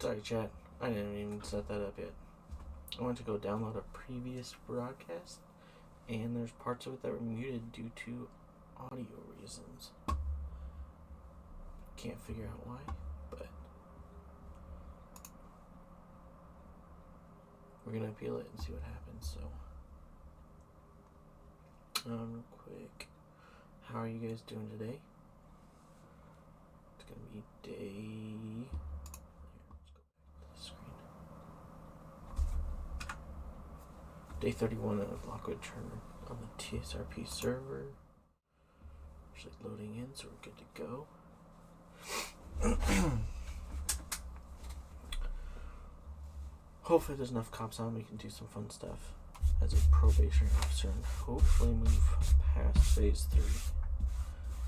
Sorry, chat. I didn't even set that up yet. I went to go download a previous broadcast, and there's parts of it that were muted due to audio reasons. Can't figure out why, but we're gonna appeal it and see what happens. So, real quick, how are you guys doing today? It's gonna be day. Let's go back to the screen. Day 31 of Lockwood tournament on the TSRP server. Actually loading in, so we're good to go. Hopefully there's enough cops on, we can do some fun stuff as a probationary officer and hopefully move past phase 3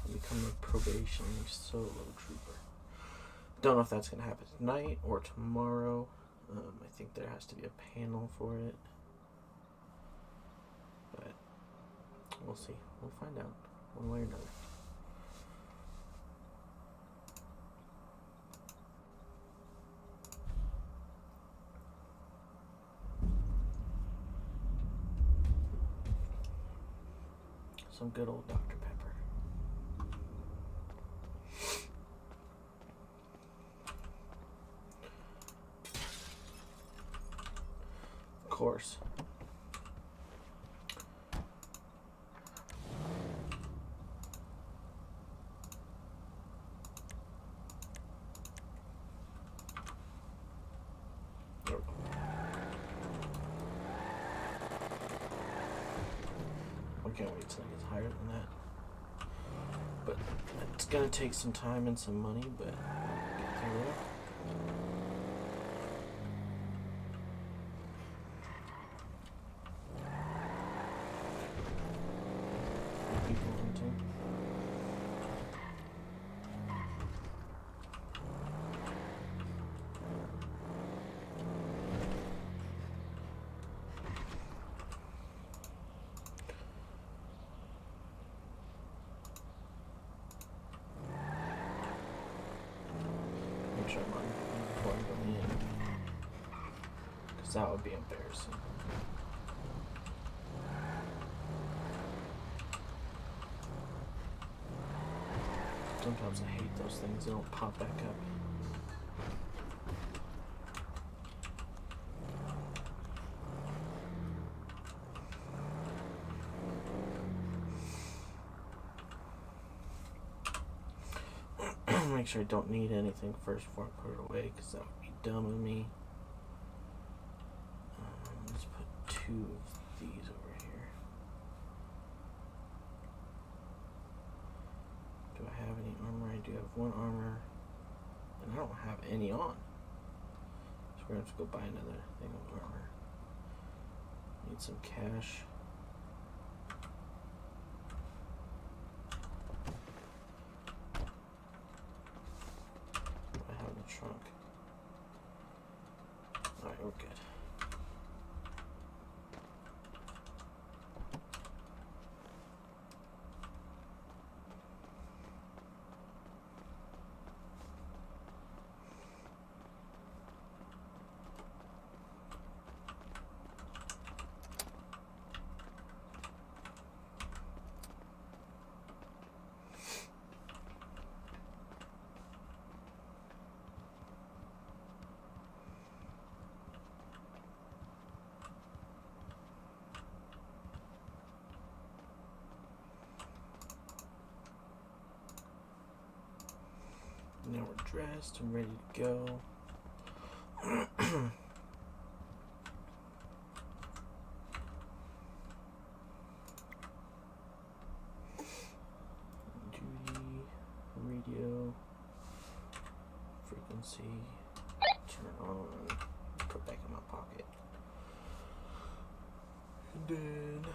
and become a probationary solo trooper. Don't know if that's going to happen tonight or tomorrow. I think there has to be a panel for it, but we'll see. We'll find out one way or another. Some good old Dr. Pepper. Of course. I can't wait till it gets higher than that. But it's gonna take some time and some money, but I'll get through it. People hunting. Make sure I'm on before I go in, because that would be embarrassing. Sometimes I hate those things, they don't pop back up. Make sure I don't need anything first before I put it away, because that would be dumb of me. Let's put 2 of these over here. Do I have any armor? I do have 1 armor, and I don't have any on. So we're going to have to go buy another thing of armor. Need some cash. Trunk. Alright, we're good. Now we're dressed and ready to go. Duty, radio, frequency, turn on, put back in my pocket. And then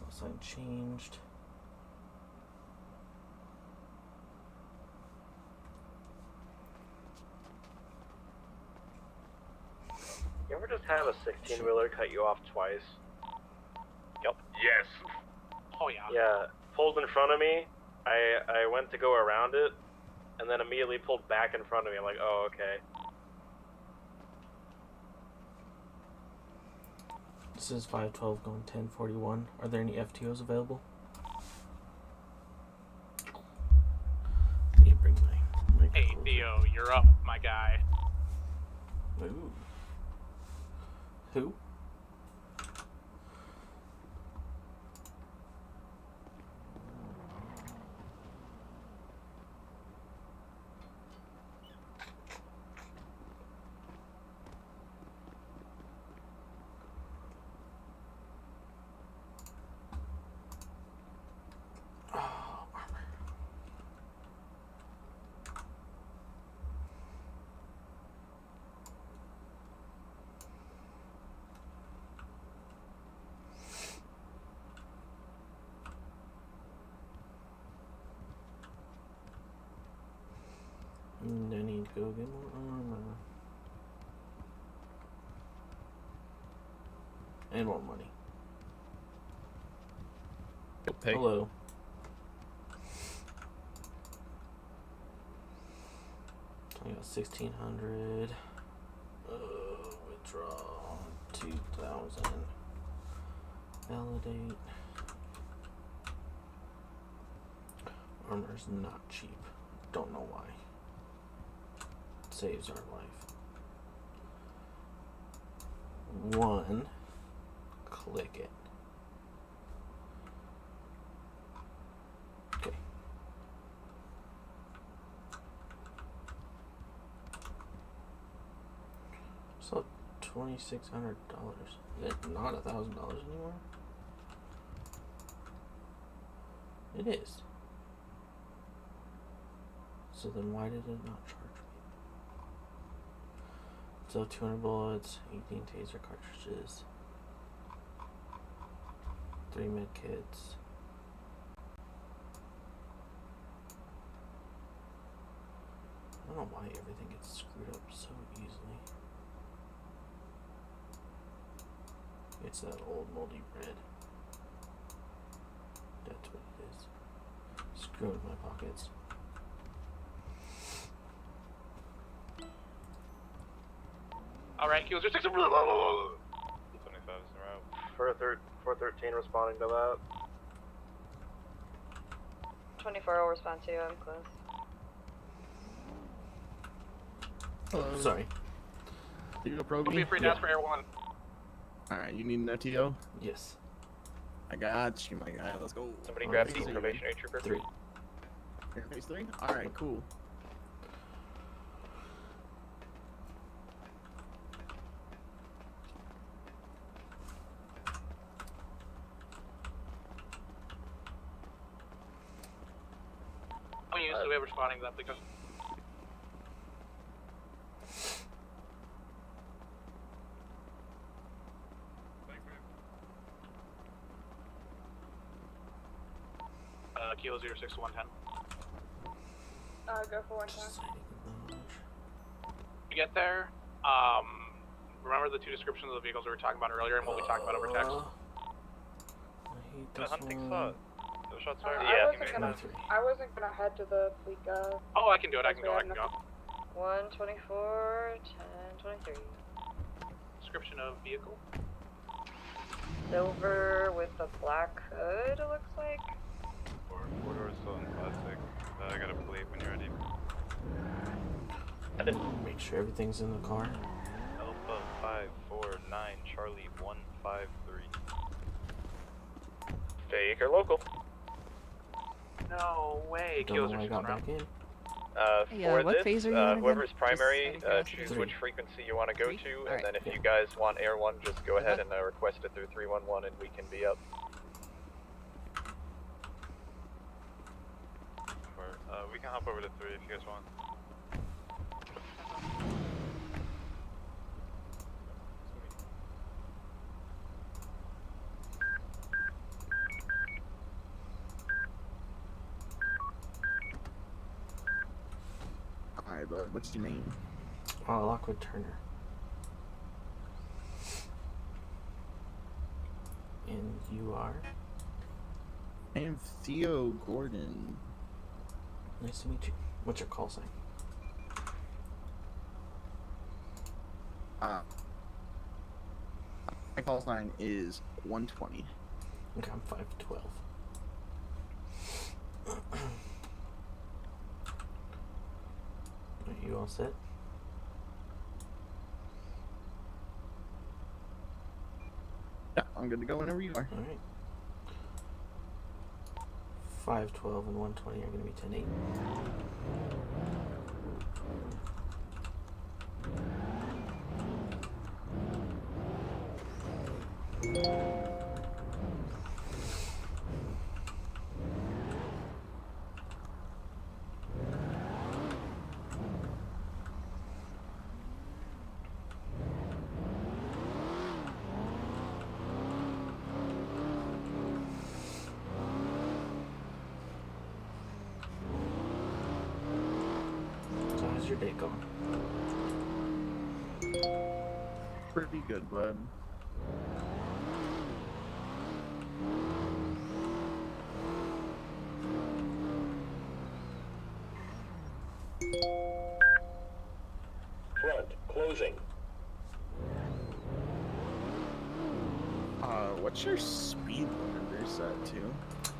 sign changed. You ever just have a 16-wheeler cut you off twice? Yes. Oh yeah. Yeah, pulled in front of me. I went to go around it, and then immediately pulled back in front of me. I'm like, oh, okay. This is 512 going 1041. Are there any FTOs available? Let me bring my Hey Theo, you're up, my guy. Ooh. Who? I need to go get more armor. And more money. Hey. Hello. I got 1600. Withdraw 2000. Validate. Armor's not cheap. Don't know why. Saves our life. 1. Click it. Okay. So $2,600. Is it not $1,000 anymore? It is. So then why did it not charge me? So 200 bullets, 18 taser cartridges, 3 med kits. I don't know why everything gets screwed up so easily. It's that old moldy red. That's what it is. Screw with my pockets. Alright, kills your 6. 25 is in route. 413 responding to that. 24 will respond to you, I'm close. Hello. Sorry. You go probe We'll me? be free down for Air 1. Alright, you need an FTO? Yes. I got you, my guy. Let's go. Somebody Oh, grab easy. the probationary trooper. 3. Phase 3? Alright, cool. How many do we have responding to that, because Kilo 06 to 110. Go for 110. You get there, remember the 2 descriptions of the vehicles we were talking about earlier and what we talked about over text? I hate this Hunting one. slot. No shots fired. I wasn't gonna head to the fleet go. Oh, I can do it, I can go. 124, 1023. Description of vehicle. Silver with a black hood, it looks like. 4 doors still in plastic. I got a plate when you're ready. Make sure everything's in the car. Alpha 549 Charlie 153. Fake or local? No way, Don't Kilos know are why I got 6 back in. Yeah, what phase are you in whoever's again? primary, Just out of choose curiosity. which frequency you want to go Three? to, and Alright. then if you guys want Air 1, just go ahead and request it through 311 and we can be up. We can hop over to 3 if you guys want. Alright, bud. What's your name? Lockwood Turner. In You are? I am Theo Gordon. Nice to meet you. What's your call sign? My call sign is 120. Okay, I'm 5'12". Are you all set? Yeah, I'm good to go whenever you are. Alright. 5'12" and 120 are going to be 10'8". So how's your day going? Pretty good, bud. Front, closing. What's your speed limiter set to?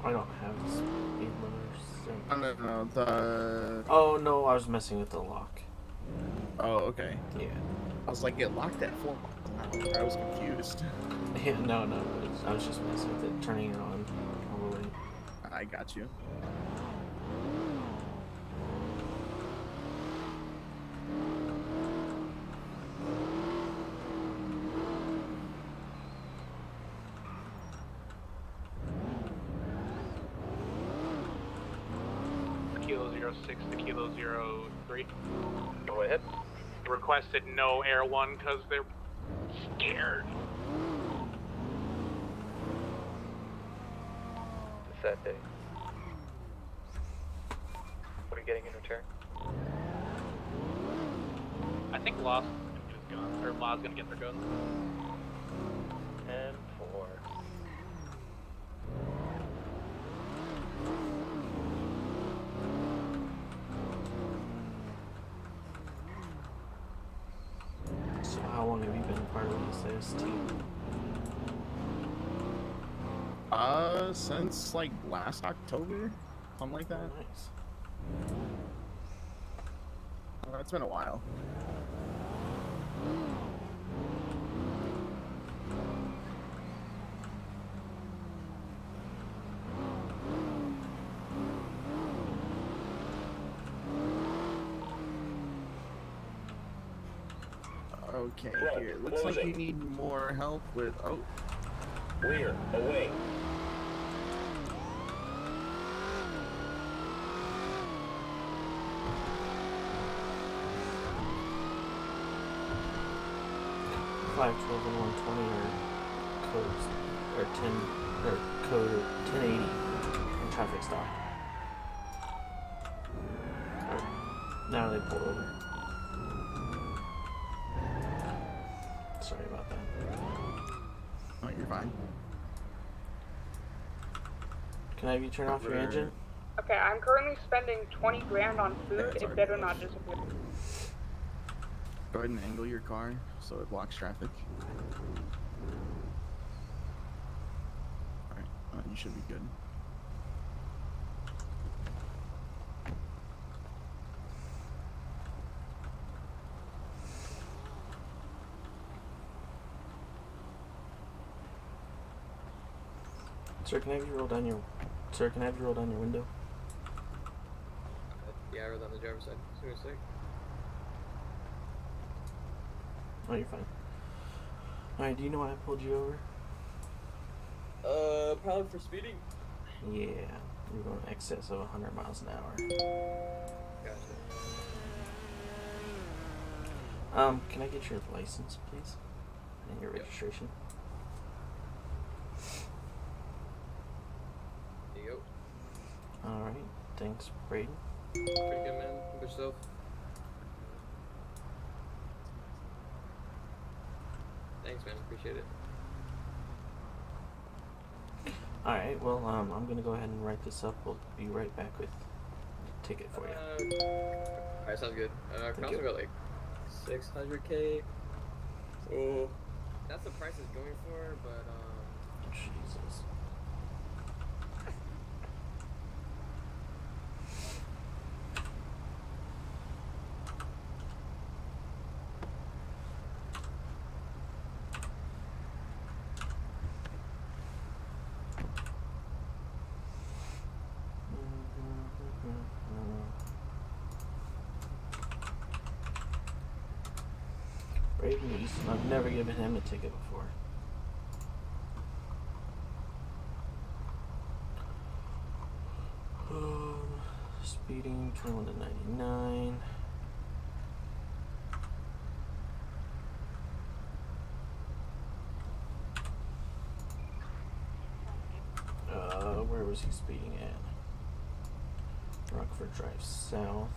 I don't have a speed limiter set. No, the... Oh no, I was messing with the lock. Oh, okay. Yeah. I was like, it locked at 4 miles an hour. I was confused. Yeah, no, I was just messing with it, turning it on all the way. I got you. Kilo 06 to Kilo 03. Go ahead. Requested no Air 1 because they're scared. It's that day. What are you getting in return? I think Law's gonna get his gun, or Law's gonna get their gun. 10-4. So how long have you been part of this team? Since like last October, something like that. Nice. It's been a while. Okay, Front, here. Looks like closing. you need more help with. Oh, Rear, away. Five, 12, and 120 are codes, or 10, or code 1080 in traffic stop. Now they pull over. Sorry about that. oh, you're fine. Can I have you turn off your engine? Okay, I'm currently spending 20 grand on Yeah, food. it's It already better off. not disappear. Go ahead and angle your car so it blocks traffic. Alright, you should be good. Sir, can I have you roll down your window? Yeah, I rolled on the driver's side. Seriously. Oh, you're fine. Alright, do you know why I pulled you over? Probably for speeding. Yeah, you're going in excess of 100 miles an hour. Gotcha. Can I get your license, please? And your registration? There you go. Alright, thanks, Braden. Pretty good, man. How about yourself? Thanks, man. Appreciate it. Alright, well, I'm gonna go ahead and write this up. We'll be right back with the ticket for you. Alright, sounds good. Thank Cross you. about like 600K. So that's the price it's going for, but Jesus. Braden Easton. I've never given him a ticket before. Speeding 21 to 99. Where was he speeding at? Rockford Drive South.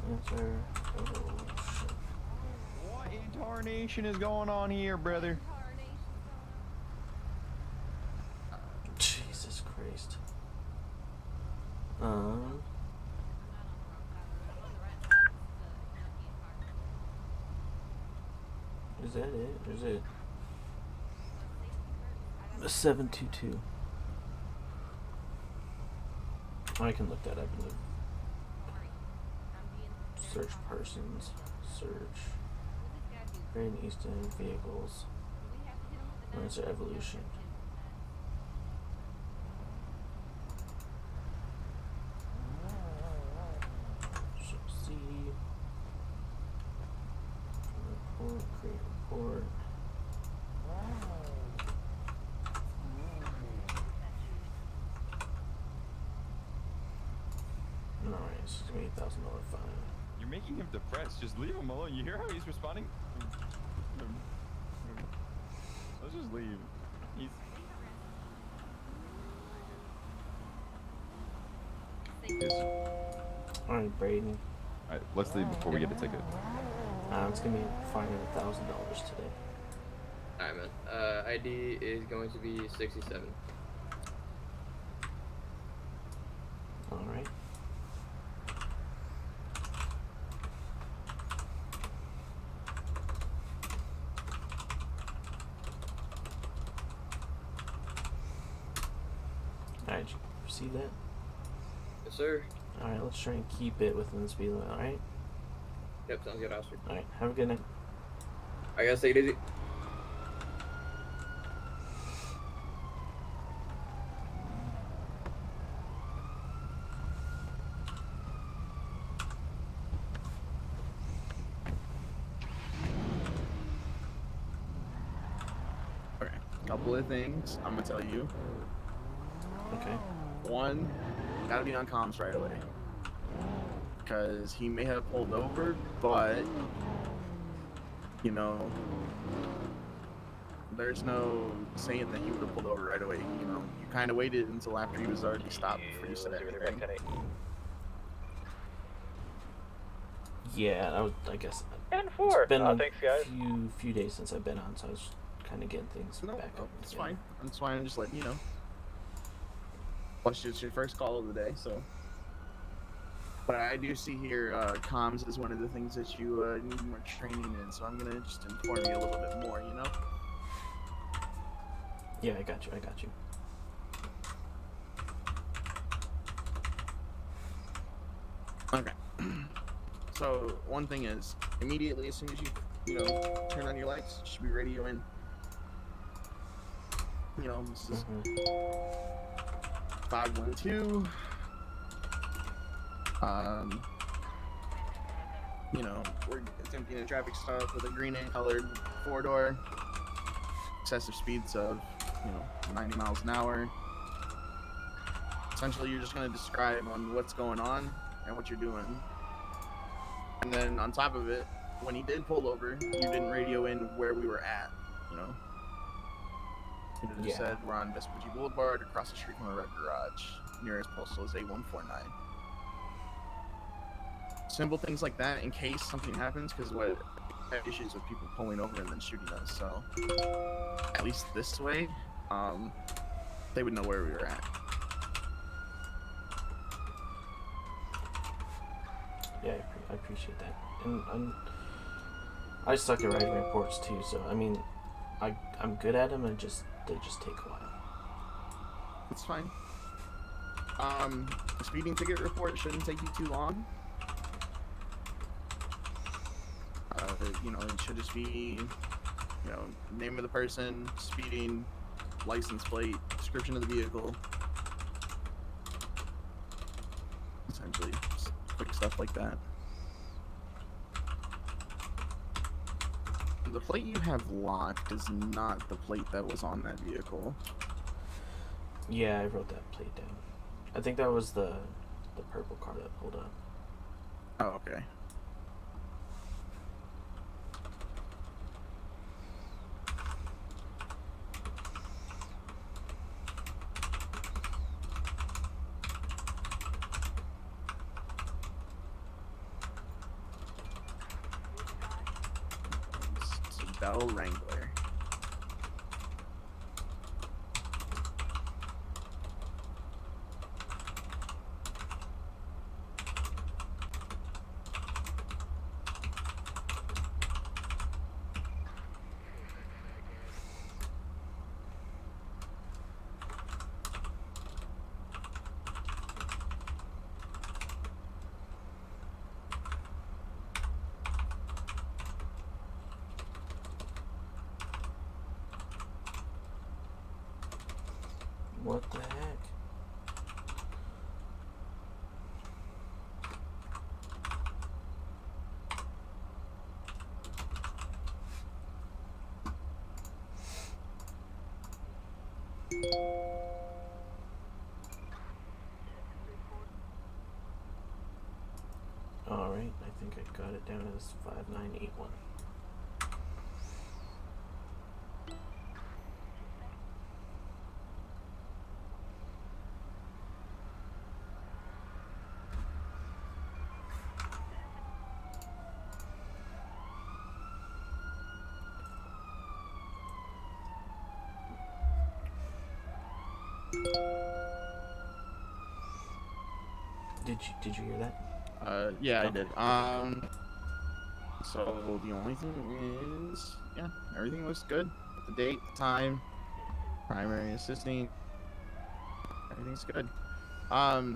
Answer. Oh, shit. What incarnation is going on here, brother? Jesus Christ. Is that it? Or is it the 722? I can look that up in the search persons. Search. Great Eastern vehicles. Lancer Evolution. So C. Report. Create report. Alright, so it's gonna be $8,000 fine. You're making him depressed. Just leave him alone. You hear how he's responding? Let's just leave. He's... Alright, Braden. Alright, let's leave before we get a ticket. It's gonna be fine at $1,000 today. alright, man. ID is going to be 67. Alright. Alright, did you receive that? Yes, sir. Alright, let's try and keep it within the speed limit, alright? Yep, sounds good, officer. Alright, have a good night. I gotta take it easy. Okay, couple of things I'm gonna tell you. Okay. One, gotta be on comms right away. Because he may have pulled over, but, you know, there's no saying that he would have pulled over right away. You know, you kind of waited until after he was already stopped before you said anything. Yeah, that was, I guess. And four. It's been a Thanks, guys. few days since I've been on, so I was kind of getting things No, back up. it's together. fine. It's fine. I'm just letting you know. Plus, it's your first call of the day, so. But I do see here, comms is one of the things that you need more training in, so I'm gonna just inform you a little bit more, you know? Yeah, I got you. Okay. So, one thing is, immediately as soon as you know, turn on your lights, you should be radio in. You know, this is 512. You know, we're attempting a traffic stop with a green and colored 4-door. Excessive speeds of, 90 miles an hour. Essentially, you're just going to describe on what's going on and what you're doing. And then on top of it, when he did pull over, you didn't radio in where we were at, you know? You just Yeah. said we're on Vespucci Boulevard across the street from a red garage. Nearest postal is 8149. Simple things like that in case something happens, because what I have issues with people pulling over and then shooting us, so at least this way, they would know where we were at. Yeah, I appreciate that. And I suck at writing reports too, so I mean, I'm good at them, and they just take a while. It's fine. A speeding ticket report shouldn't take you too long. You know, it should just be, you know, name of the person, speeding, license plate, description of the vehicle. Essentially, just quick stuff like that. The plate you have locked is not the plate that was on that vehicle. Yeah, I wrote that plate down. I think that was the purple car that pulled up. Oh, okay. It's a Bell Wrangler. What the heck? Alright, I think I got it down as 5981. Did you hear that? Yeah, I Okay. did. So the only thing is, yeah, everything looks good. The date, the time, primary assisting, everything's good.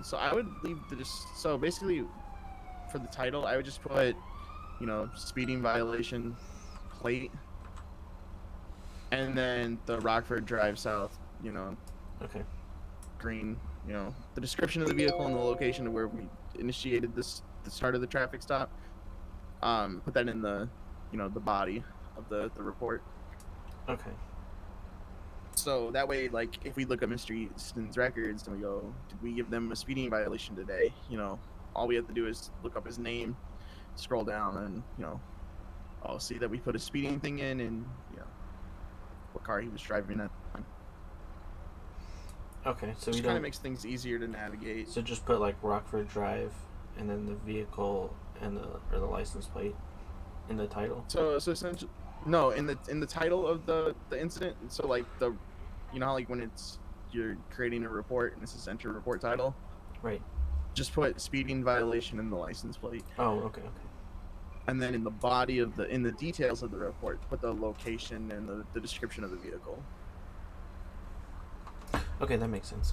So I would leave so basically, for the title, I would just put, you know, speeding violation plate, and then the Rockford Drive South, you know, Okay. green, you know, the description of the vehicle and the location of where we initiated the start of the traffic stop. Put that in the, you know, the body of the report. Okay. So that way, like, if we look at Mr. Easton's records and we go, did we give them a speeding violation today? You know, all we have to do is look up his name, scroll down, and, you know, I'll see that we put a speeding thing in and, you know, what car he was driving at the time. Okay, so Which we kind of don't. makes things easier to navigate. So just put like Rockford Drive, and then the vehicle and the license plate in the title. So essentially, no, in the title of the incident. So like you know how like when you're creating a report and this is enter report title, Right. just put speeding violation in the license plate. Oh, okay. And then in the body of in the details of the report, put the location and the description of the vehicle. Okay, that makes sense.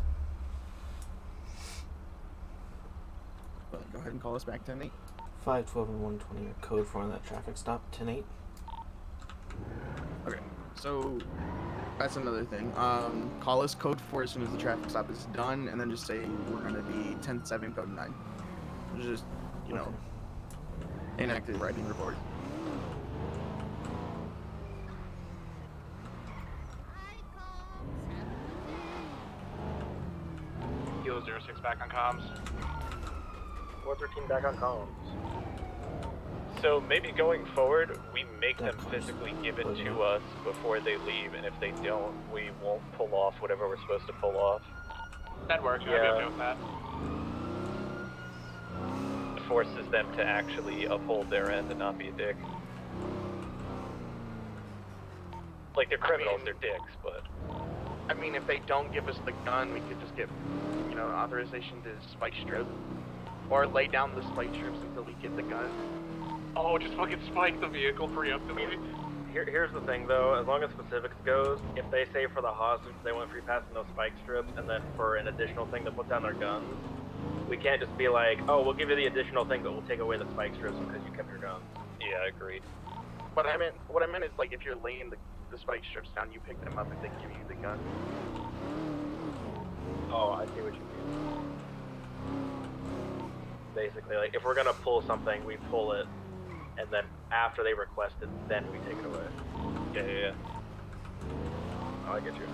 But go ahead and call us back 10-8. 512 and 120 are code for on that traffic stop. 10-8. Okay, so that's another thing. Call us code 4 as soon as the traffic stop is done, and then just say we're gonna be 10-7 code 9. Just, you know, inactive writing report. Kilo 06 back on comms. 413 back on columns. So maybe going forward, we make That them comes physically give it with to it. us before they leave, and if they don't, we won't pull off whatever we're supposed to pull off. That works. I'd be Yeah. okay with that. It forces them to actually uphold their end and not be a dick. Like, they're criminals, they're dicks, but... I mean, if they don't give us the gun, we could just get, you know, authorization to spike strip. Or lay down the spike strips until we get the gun. Oh, just fucking spike the vehicle preemptively. Here's the thing though, as long as specifics goes, if they say for the hostage they want free passing those spike strips, and then for an additional thing to put down their guns, we can't just be like, oh, we'll give you the additional thing, but we'll take away the spike strips because you kept your guns. Yeah, agreed. What I meant is, like, if you're laying the spike strips down, you pick them up and they give you the gun. Oh, I see what you mean. Basically, like, if we're gonna pull something, we pull it, and then after they request it, then we take it away. Yeah. Oh, I get you.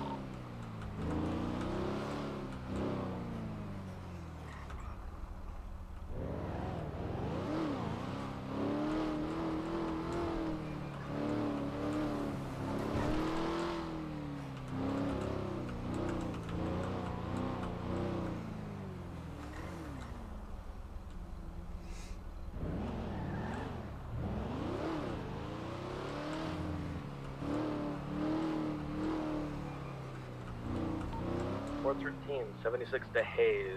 $413, 76 to Hayes.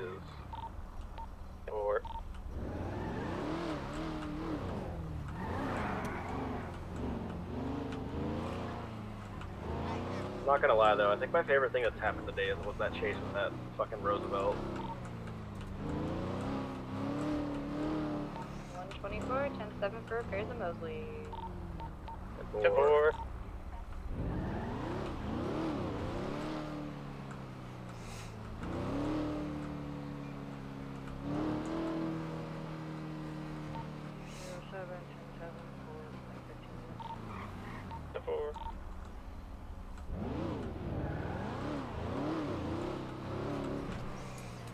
Or... Not gonna lie though, I think my favorite thing that's happened today was that chase with that fucking Roosevelt. 124, 10-7 for repairs in Mosley. Or...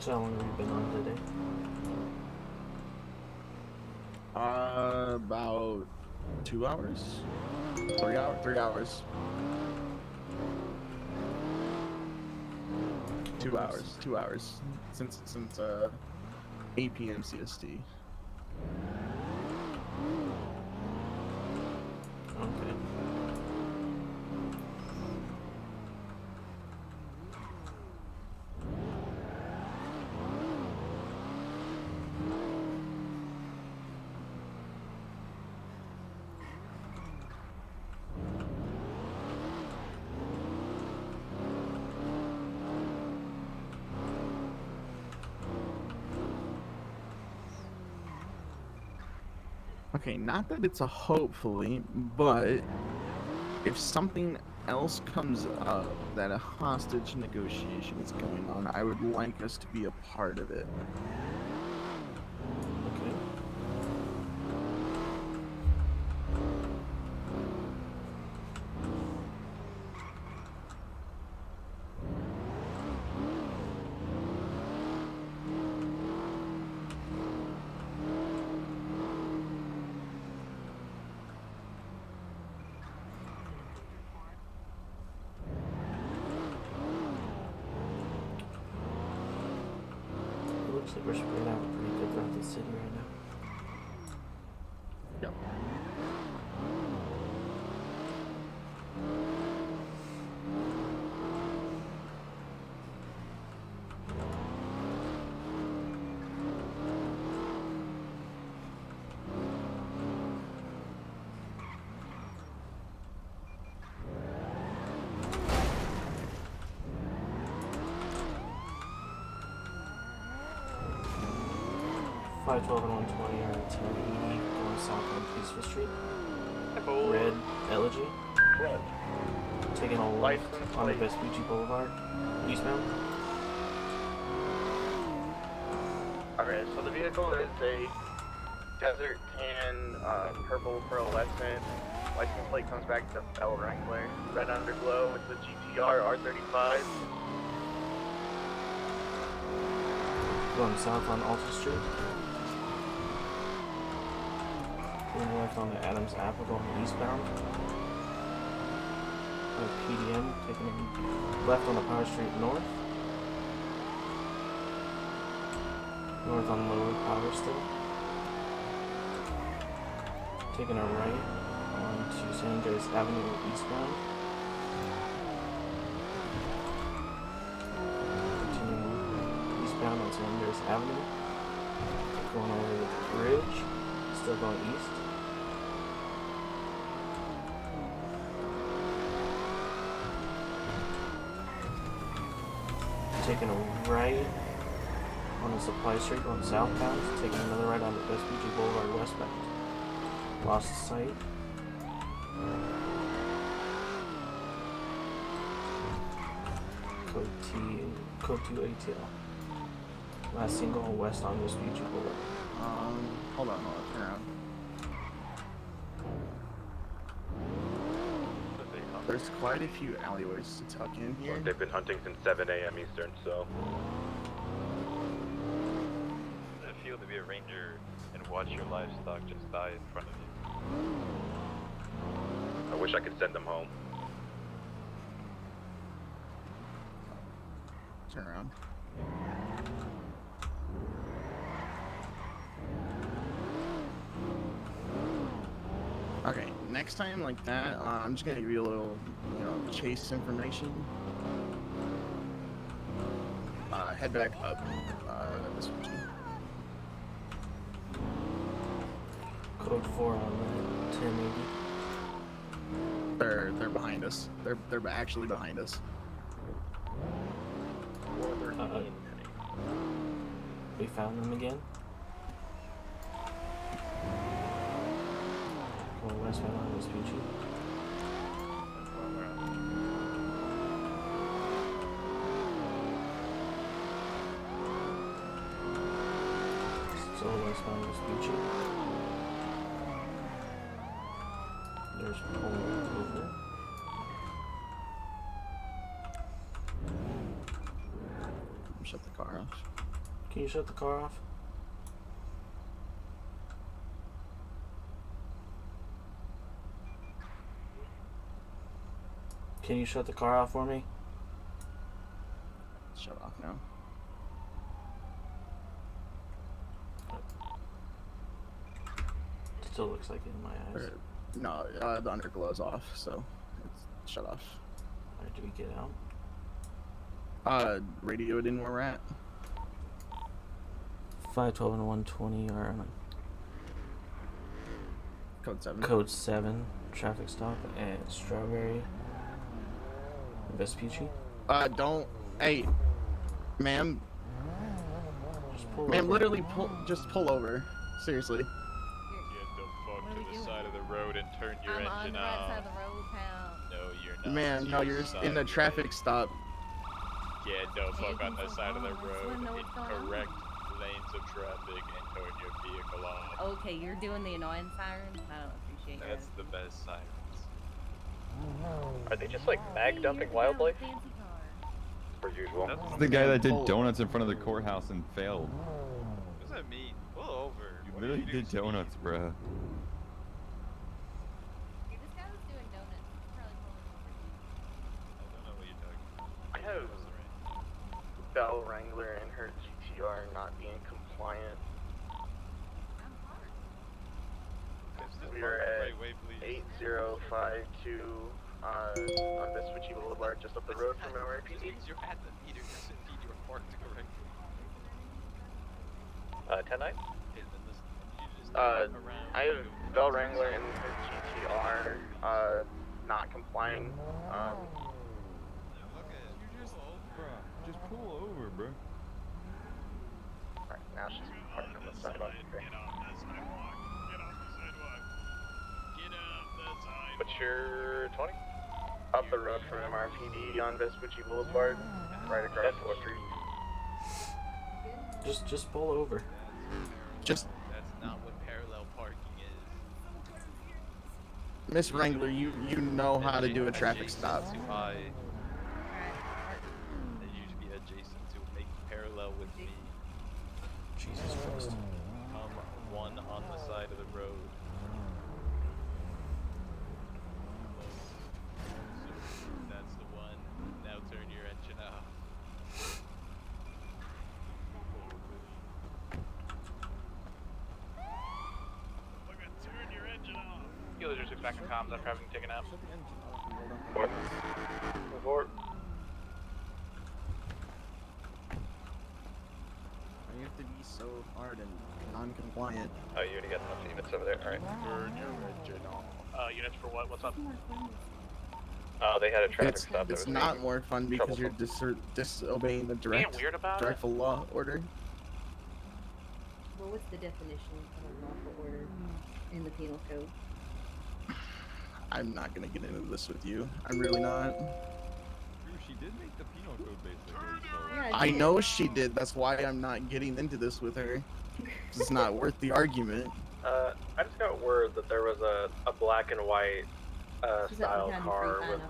So how long have you been on today? About 2 hours? 3 hours? 3 hours. 2 hours. 2 hours. Since 8 p.m. CST. Okay. Okay, not that it's a hopefully, but if something else comes up that a hostage negotiation is going on, I would like us to be a part of it. Okay. Looks like we're spread out pretty good throughout the city right now. Yep. Five 12 and 120 are 1080 going south on Peaceful Street. Oh. Red Elegy. Red. Taking a left License on the plate. Vespucci Boulevard. Eastbound. Okay, so the vehicle is a desert tan, purple pearlescent. License plate comes back to Bell Wrangler. Red underglow with the GTR R35. Going south on Alta Street. Pulling left on the Adams Apple going eastbound. PDM taking left on the Power Street north. North on Lower Power still. Taking a right onto San Andreas Avenue eastbound. Continuing eastbound on San Andreas Avenue. Going over the bridge. Still going east. Taking a right on the Supply Street going southbound, taking another right on the Vespucci Boulevard westbound. Lost sight. Code 2 ATL. Last seen going west on Vespucci Boulevard. Hold on, turn around. There's quite a few alleyways to tuck in here. They've been hunting since 7 a.m. Eastern, so. How does it feel to be a ranger and watch your livestock just die in front of you? I wish I could send them home. Turn around. Okay, next time like that, I'm just gonna give you a little, chase information. Head back up. This one. Code 4 on that 1080. They're behind us. They're actually behind us. We found them again. Going westbound on Vespucci. Still westbound Vespucci. There's pulling over. Shut the car off. Can you shut the car off? Can you shut the car off for me? Shut off now. Still looks like it in my eyes. No, the underglow's off, so it's shut off. Alright, do we get out? Radio it in where we're at. 512 and 120 are on Code 7. Code 7 traffic stop at Strawberry Vespucci. Hey, ma'am. Ma'am, literally just pull over. Seriously. Get the fuck to the side of the road and turn your engine on the off. right side of the road, pal. No, you're not. Ma'am, no, you're in a traffic stop. Get the fuck on the side of the I just road wanna know in what's going on. correct lanes of traffic and turn your vehicle off. Okay, you're doing the annoying sirens? I don't appreciate that. That's the best sirens. Are they just like mag dumping wildlife? Per usual. It's the guy that did donuts in front of the courthouse and failed. What does that mean? Pull over. You literally did donuts, bruh. This guy was doing donuts. He's probably pulling over. I don't know what you're talking about. I have Bell Wrangler and her GTR not being compliant. We're at 8052 on Vespucci Boulevard, just up the road from NYPD. You're at the meter, indeed you're parked correctly. 10-9? I have Bell Wrangler and her GTR not complying. Just pull over, bro. Alright, now she's parked on the sidewalk. Okay. Get off the sidewalk. Get off the sidewalk. Get off the sidewalk. What's your 20? Up the road from MRPD on Vespucci Boulevard, right across 4th Street. Just pull over. Just. That's not what parallel parking is. Miss Wrangler, you know how to do a traffic stop. They usually be adjacent to make parallel with me. Jesus Christ. Come one on the side of the road. back in comms after having taken a nap. Report. You have to be so hard and non-compliant. Oh, you already got enough units over there. All right. Units for what? What's up? Oh, they had a traffic It's, stop. that it's was not making more fun because you're disobeying the Being weird about it? directful law order. Well, what's the definition of a lawful order in the penal code? I'm not gonna get into this with you. I'm really not. She did make the penal code basically. So. Yeah, I know she did. That's why I'm not getting into this with her. It's not worth the argument. I just got word that there was a black and white style car with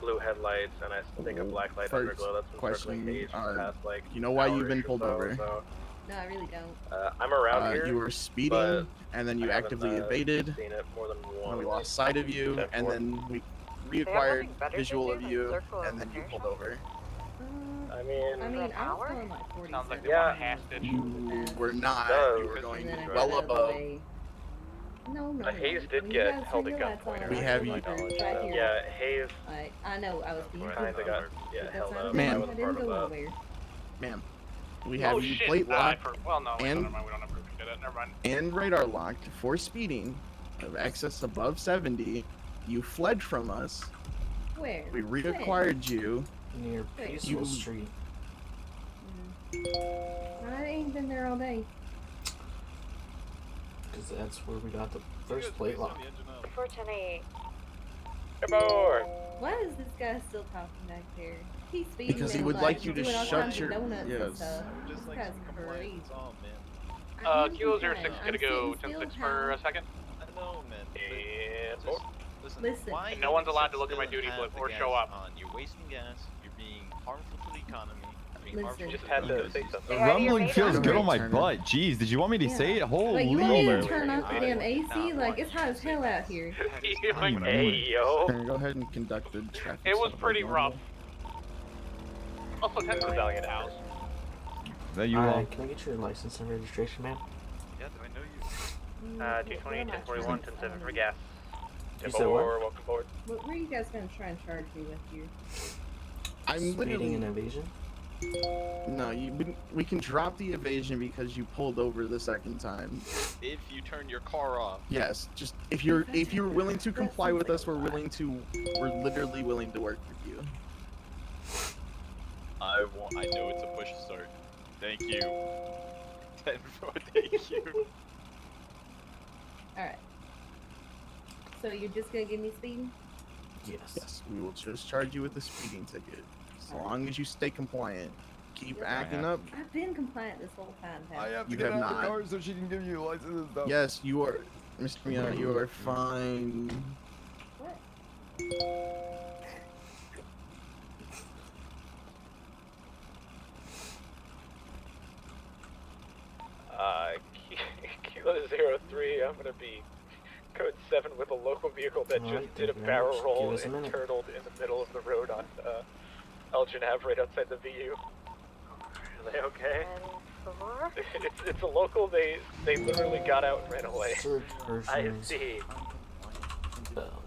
blue headlights and I think a black light First underglow that's been circling Hayes for the past like you know why you've hour-ish been or pulled so, over? so, No, I really don't. I'm around here. You were speeding, but and then you I haven't, actively evaded. Seen it more than And once. we lost sight of you, and then we reacquired visual of you, and then you pulled over. I mean, I was going like 40. Sounds like they Yeah. want a hostage. You were not. No, You were going And then I well got out of the above. way. No. Hayes did When get you guys held turn at your lights gunpoint, on, We I have was you- like, knowledge, right so- here. yeah, Hayes Like, I know I was being kinda got but held that's up. not Ma'am. I I wasn't didn't part go of that. nowhere. Ma'am, we have Oh you shit! plate locked Well, no, wait, and- never mind. We don't have proof you did it. Never mind. and radar locked for speeding of excess above 70. You fled from us. Where? We reacquired you. Near Wait. Peaceful You- Street. I ain't been there all day. Because that's where we got the first plate lock. 410A. Come on. Why is this guy still talking back there? He's speeding Because he and, would like you to doing all shut kinds your- of donuts and yes. stuff. Just This like guy's some crazy. compliance. Oh man. I'm Kilo compliant. 06 I'm gonna go sitting 10-6 still, for a pal. second. I know, man. And Just- more. Listen. why And no one's even allowed sit to look at my still and duty have flip the or gas show up. on? You're wasting gas. You're being harmful to the economy. You're being Listen. harmful Just to had the to ecosystem. say The something. Hey, rumbling you're feels made good up. on my Turner. butt. Jeez, did you want me to say it? Holy Wait, you want me to moly. turn off the damn AC? Not Like, it's hot as watching hell out here. I'm gonna Hey, move. yo. Turner, go ahead and conduct the traffic. It was stop pretty as rough. normal. Also, technically, Valiant house. Is that you all? Can I get your license and registration, ma'am? Yeah, do I know you? 220, 1041, 10-7 for gas. You said what? Welcome aboard. What were you guys gonna try and charge me with here? I'm Speeding literally. and evasion? No, we can drop the evasion because you pulled over the second time. If you turn your car off. Yes, just if you're willing to comply with us, we're literally willing to work with you. I know it's a push start. Thank you. 10-4, thank you. Alright. So you're just gonna give me speeding? Yes. Yes, we will just charge you with a speeding ticket as long as you stay compliant. Keep acting up. I've been compliant this whole time, pal. I have to You get have out not. the car so she can give you a license and stuff. Yes, you are, Mr. Miata. You are fine. What? Kilo 03, I'm gonna be code 7 with a local vehicle that Alright, just did a thank you very barrel much. roll Give us a and minute. turtled in the middle of the road on Elgin Ave right outside the VU. Are they okay? 4. It's a local, they literally got out and ran away. Search I versions. see. Bell.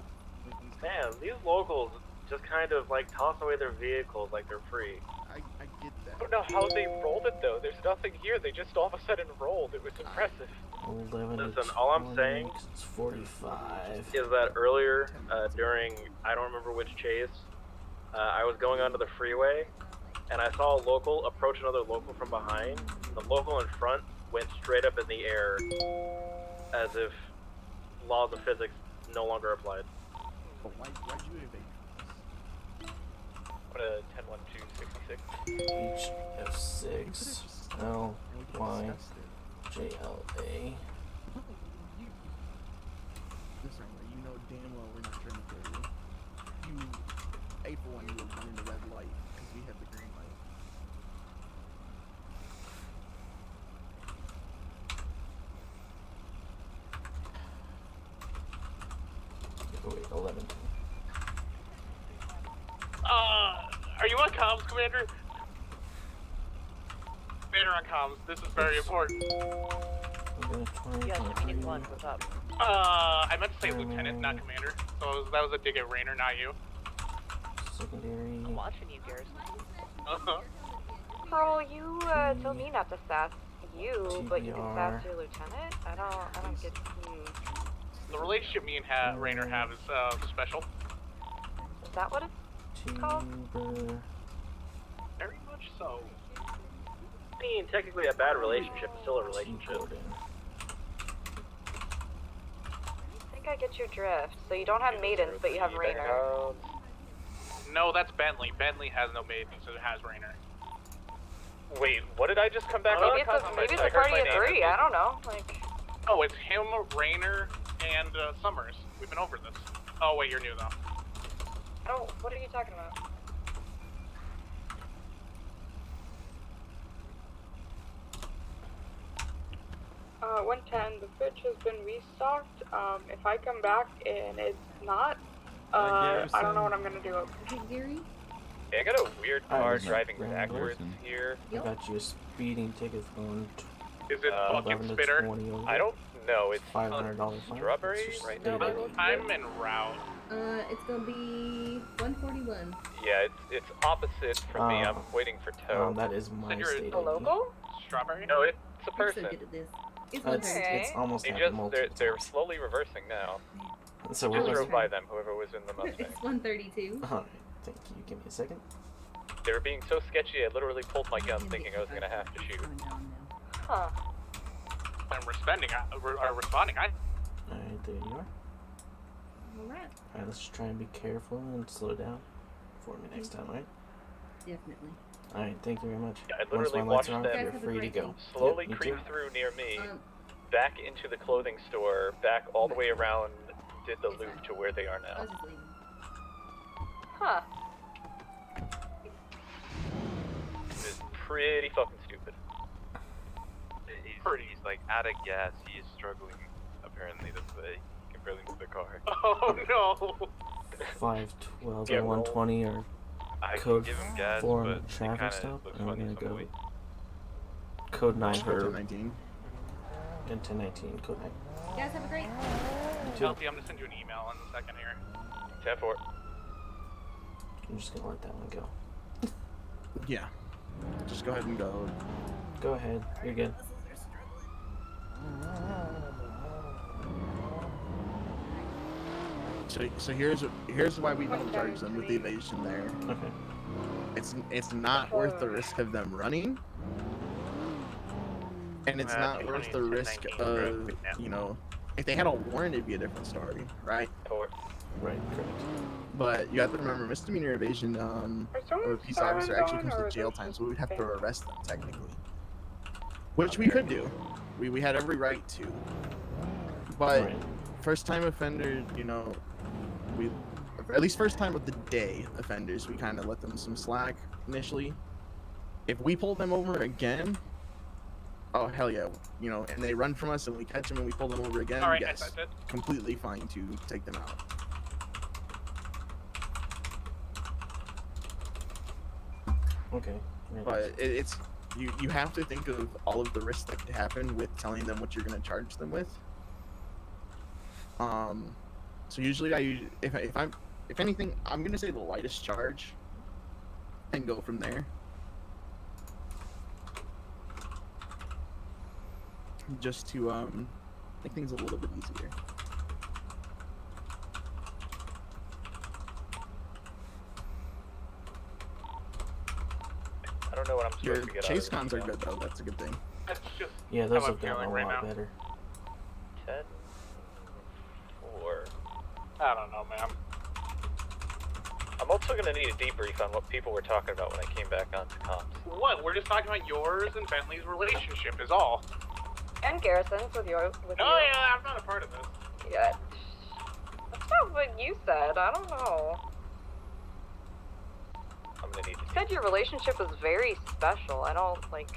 Man, these locals just kind of like toss away their vehicles like they're free. I get I that. don't know how they rolled it though. There's nothing here. They just all of a sudden rolled. It was impressive. 11 Listen, to all I'm 20, saying it's 45. Is that earlier during, I don't remember which chase, I was going onto the freeway and I saw a local approach another local from behind. The local in front went straight up in the air as if laws of physics no longer applied. But why'd you evade? What a 10-1-2-66. HF6 L Y J L A. Listen, you know damn well we're not trying to kill you. You, A for one, you were running the red light because we had the green light. Oh, wait, 11. Are you on comms, Commander? Commander on comms. This is very important. I'm gonna 20, Yes, 23, meeting 1, what's up? I meant to say lieutenant, not commander. So that was a dig at Rainer, not you. Secondary. I'm watching you, Garrison. Pearl, you told me not to sass you, but you can sass your lieutenant? I don't get. The relationship me and Rainer have is special. Is that what it's called? Very much so. I mean, technically a bad relationship is still a relationship. I think I get your drift. So you don't have maidens, but you have Rainer. No, that's Bentley. Bentley has no maidens, so it has Rainer. Wait, what did I just come back on? Maybe it's a party of 3, I don't know. Like. Oh, it's him, Rainer, and Summers. We've been over this. Oh, wait, you're new, though. Oh, what are you talking about? 110, the fridge has been restocked. If I come back and it's not, I don't know what I'm gonna do. Hey, Gary? Yeah, I got a weird car driving backwards here. I got you a speeding ticket going. Is it bucket spitter? I don't know. It's $500 fine. Strawberry right now. I'm en route. It's gonna be 141. Yeah, it's opposite from me. I'm waiting for tow. That is my state. A local? Strawberry? No, it's a person. I'm so good at this. It's almost they're slowly reversing now. So just drove by them, whoever was in the Mustang. It's 132. Alright, thank you. Give me a second. They were being so sketchy, I literally pulled my gun thinking I was gonna have to shoot. Huh. I'm responding. Alright, there you are. Alright. Alright, let's just try and be careful and slow down for me next time, right? Definitely. Alright, thank you very much. Yeah, I literally watched them you're free to go. slowly creep through near me, back into the clothing store, back all the way around, did the loop to where they are now. Huh. It's pretty fucking stupid. He's like out of gas. He is struggling. Apparently, that's why he can barely move the car. Oh no! 512 and 120 are code give him gas, 4 on but the traffic it stop, looks and we're funny gonna some go way. code 9 for 1019. and 1019 code 9. You guys have a great. Chelsea, I'm gonna send you an email in a second here. 10-4. I'm just gonna let that one go. Yeah. Just go ahead and go. Go ahead. You're good. So here's why we don't charge them with the evasion there. Okay. It's not worth the risk of them running, and it's not worth the risk of, you know, if they had a warrant it'd be a different story, right? Right, correct. But you have to remember, misdemeanor evasion, a peace officer actually comes with jail time, so we would have to arrest them technically, which we could do. We had every right to, but first time offender, you know, we, at least first time of the day offenders, we kind of let them some slack initially. If we pull them over again, oh hell yeah, you know, and they run from us and we catch them and we pull them over again, yes, completely fine to take them out. Okay. But it's you have to think of all of the risks that could happen with telling them what you're going to charge them with. So usually if anything, I'm going to say the lightest charge and go from there. Just to make things a little bit easier. I don't know what I'm supposed to get chase out cons are good though. That's a good thing. That's just Yeah, those how I'm have gotten feeling a right lot now. better. 10-4. I don't know, man. I'm also gonna need a debrief on what people were talking about when I came back onto comms. What? We're just talking about yours and Bentley's relationship is all. And Garrison's with you. Oh yeah, I'm not a part of this. Yeah. That's not what you said. I don't know. I'm gonna need You said your relationship was very special. I don't like.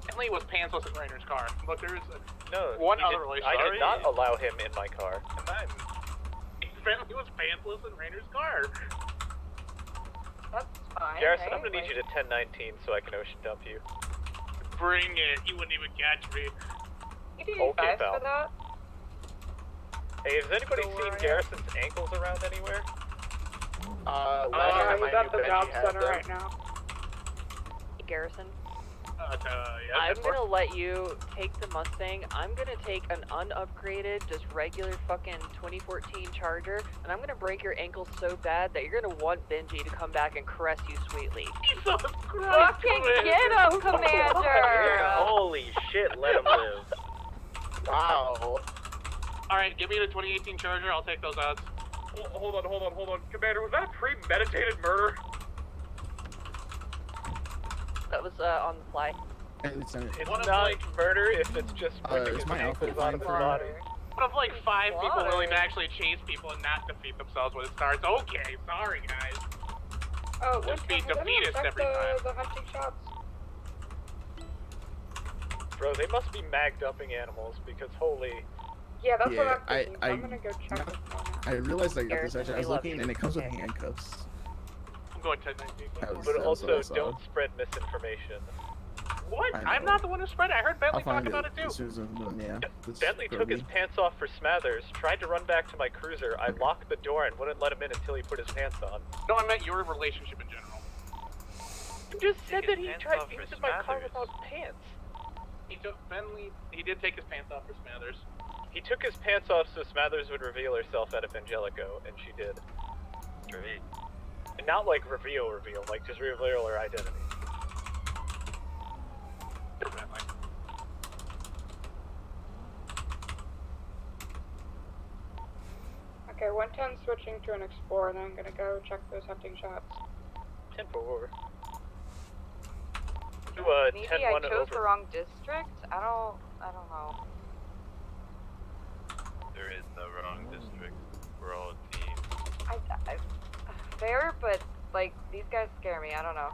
Bentley was pantsless in Rainer's car, but there's one other relationship. I did not allow him in my car. Bentley was pantsless in Rainer's car. That's fine. Garrison, I'm gonna need you to 1019 so I can ocean dump you. Bring it. You wouldn't even catch me. You do Okay, 5 pal. for that? Hey, has anybody seen Garrison's ankles around anywhere? He's at the job center right now. Garrison. Yeah, I'm gonna let you take the Mustang. I'm gonna take an unupgraded, just regular fucking 2014 Charger, and I'm gonna break your ankles so bad that you're gonna want Benji to come back and caress you sweetly. Jesus Christ! Fucking get him, Commander! Holy shit, let him live. Wow. Alright, give me the 2018 Charger, I'll take those odds. Hold on. Commander, was that a premeditated murder? That was on the fly. It's not murder if it's just ripping is his my outfit ankles out of his fine for- body. One of like 5 people willing to actually chase people and not defeat themselves when it starts. Okay, sorry guys. Oh, Just be has anyone defeatist checked every time. the hunting shots? Bro, they must be magged upping animals because holy. Yeah, that's what Yeah, I'm thinking. I'm gonna go check this one out. I realized I got this Garrison, actually. I we was love looking you. and it comes with handcuffs. I'm going 1019. That was- But that was what I also, saw. don't spread misinformation. What? I I'm know. not the one who spread it. I heard Bentley I'll find talk about it too. as soon as I'm done, yeah. That's Bentley took his pants off for Smathers, tried to run back to my cruiser. I locked the door and wouldn't let him in until he put his pants on. No, I meant your relationship in general. You just said that he pants tried off he for was in my car Smathers. without pants. He took Bentley. He did take his pants off for Smathers. He took his pants off so Smathers would reveal herself at Evangelico, and she did. Great. And not like reveal, like just reveal her identity. Bentley. Okay, 110 switching to an Explorer, then I'm gonna go check those hunting shots. 10-4. To Maybe 10-1 I and chose over. the wrong district? I don't know. There is no wrong district. We're all a team. I fair, but like these guys scare me. I don't know.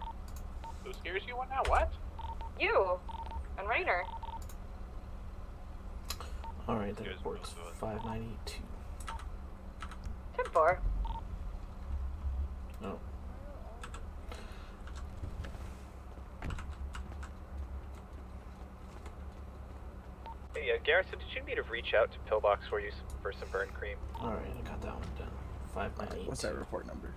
Who scares you? What now? What? You and Rainer. Alright, that Here's report's most of it. 592. 10-4. No. Hey, Garrison, did you need to reach out to Pillbox for you for some burn cream? Alright, I got that one done. 598. What's that report number?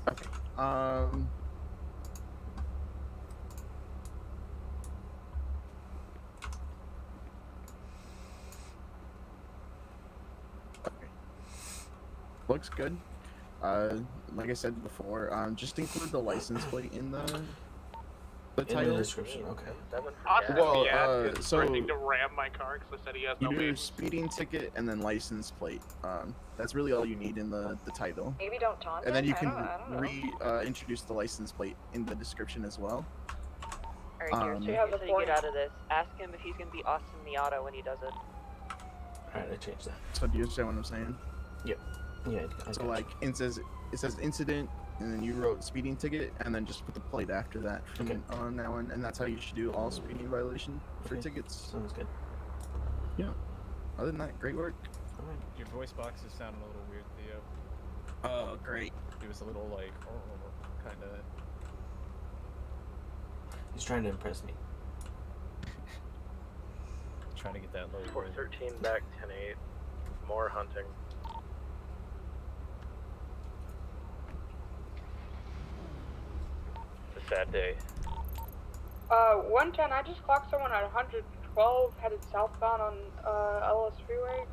Okay. Okay. Looks good. Like I said before, just include the license plate in the In the title. description, okay. Austin Well, is so- threatening to ram my car because I said he has no You do baby. speeding ticket and then license plate. That's really all you need in the title. Maybe don't taunt And then him? you can I don't know. introduce the license plate in the description as well. Alright, Garrison, So you have so the you point. get out of this. Ask him if he's gonna be Austin Miata when he does it. Alright, I changed that. So do you understand what I'm saying? Yeah, I So got like it says incident, and then you wrote speeding ticket, and then just put the plate after that from Okay. on that one, and that's how you should do all speeding violation for Okay. tickets. Sounds good. Yeah. Other than that, great work. Alright. Your voice box is sounding a little weird, Theo. Oh, great. It was a little like, kind of. He's trying to impress me. Trying to get that low. 413 back 10-8. More hunting. It's a sad day. 110, I just clocked someone at 112 headed southbound on LS Freeway.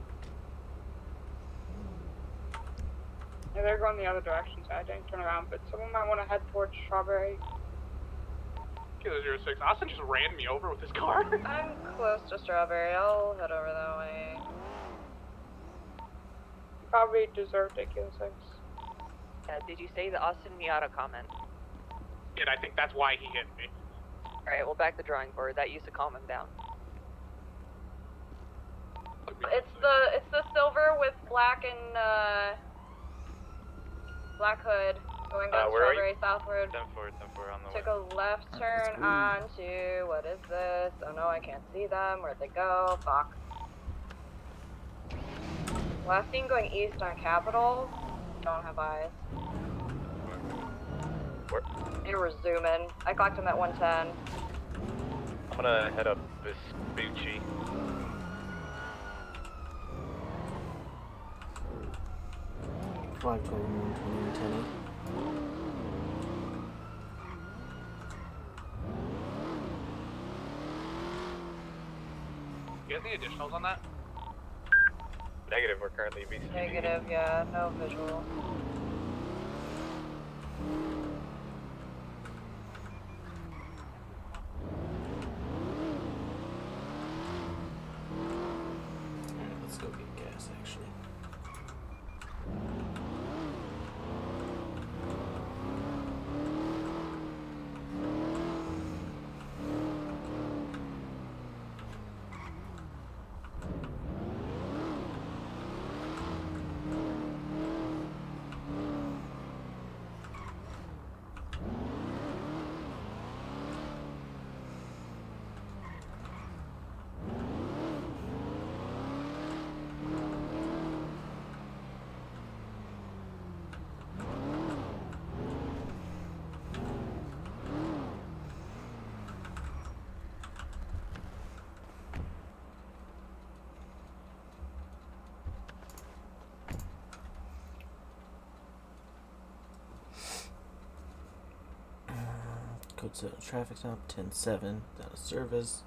Yeah, they're going the other direction, so I didn't turn around, but someone might want to head towards Strawberry. Kilo 06. Austin just ran me over with his car. I'm close to Strawberry. I'll head over that way. Probably deserved a Kilo 6. Did you say the Austin Miata comment? And I think that's why he hit me. Alright, we'll back the drawing board. That used to calm him down. It's the silver with black and black hood going down where are you? Strawberry southward. 10-4 on the Took way. a left turn onto what is this? Oh no, I can't see them. Where'd they go? Fuck. Last seen going east on Capitol. Don't have eyes. Where? They were zooming. I clocked him at 110. I'm gonna head up Vespucci. Flag 120 and 10. You guys need additionals on that? Negative, we're currently VCB. Negative, yeah, no visual. Alright, let's go get gas actually. Code set traffic stop 10-7 down to service.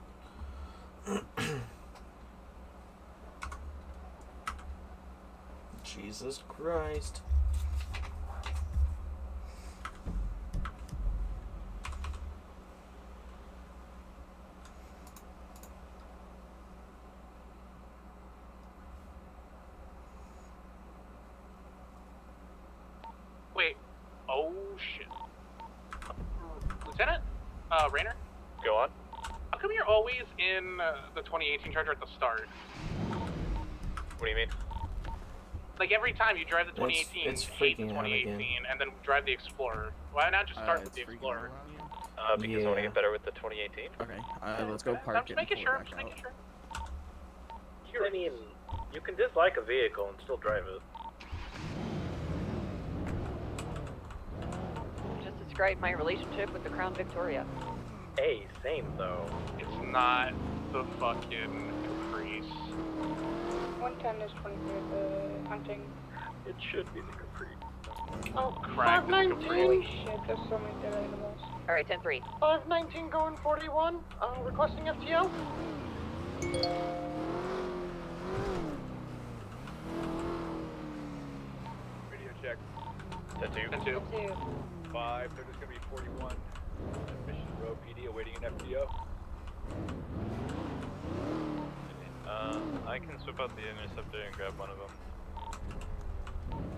Jesus Christ. Wait. Oh shit. Lieutenant? Rainer? Go on. How come you're always in the 2018 Charger at the start? What do you mean? Like every time you drive the 2018, It's hate the freaking out 2018, again. and then drive the Explorer. Why not just start with the Explorer? Because I want to get better with the 2018. Okay, let's go I'm park just it. making and sure. pull I'm it just back making out. sure. I mean, you can dislike a vehicle and still drive it. Just described my relationship with the Crown Victoria. Hey, same though. It's not the fucking Caprice. 110 is 23, the hunting. It should be the Capri. Oh, Crack the 519. Holy Caprice. shit, there's so many dead animals. Alright, 10-3. 519 going 41. Requesting FTO. Radio check. 10-2. 10-2. 5, they're just gonna be 41. Mission Row PD awaiting an FTO. I can swip out the interceptor and grab one of them.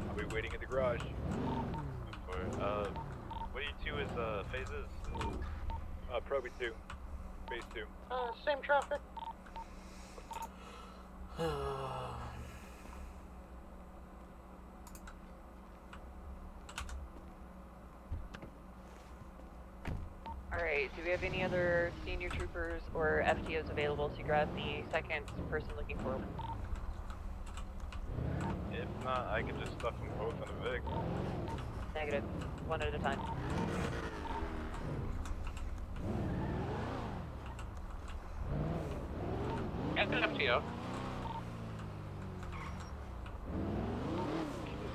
I'll be waiting at the garage. For it. What do you 2 is phases? Proby 2. Phase 2. Same traffic. Alright, do we have any other senior troopers or FTOs available to grab the second person looking for them? If not, I can just stuff them both in a Vic. Negative. One at a time. Get an FTO.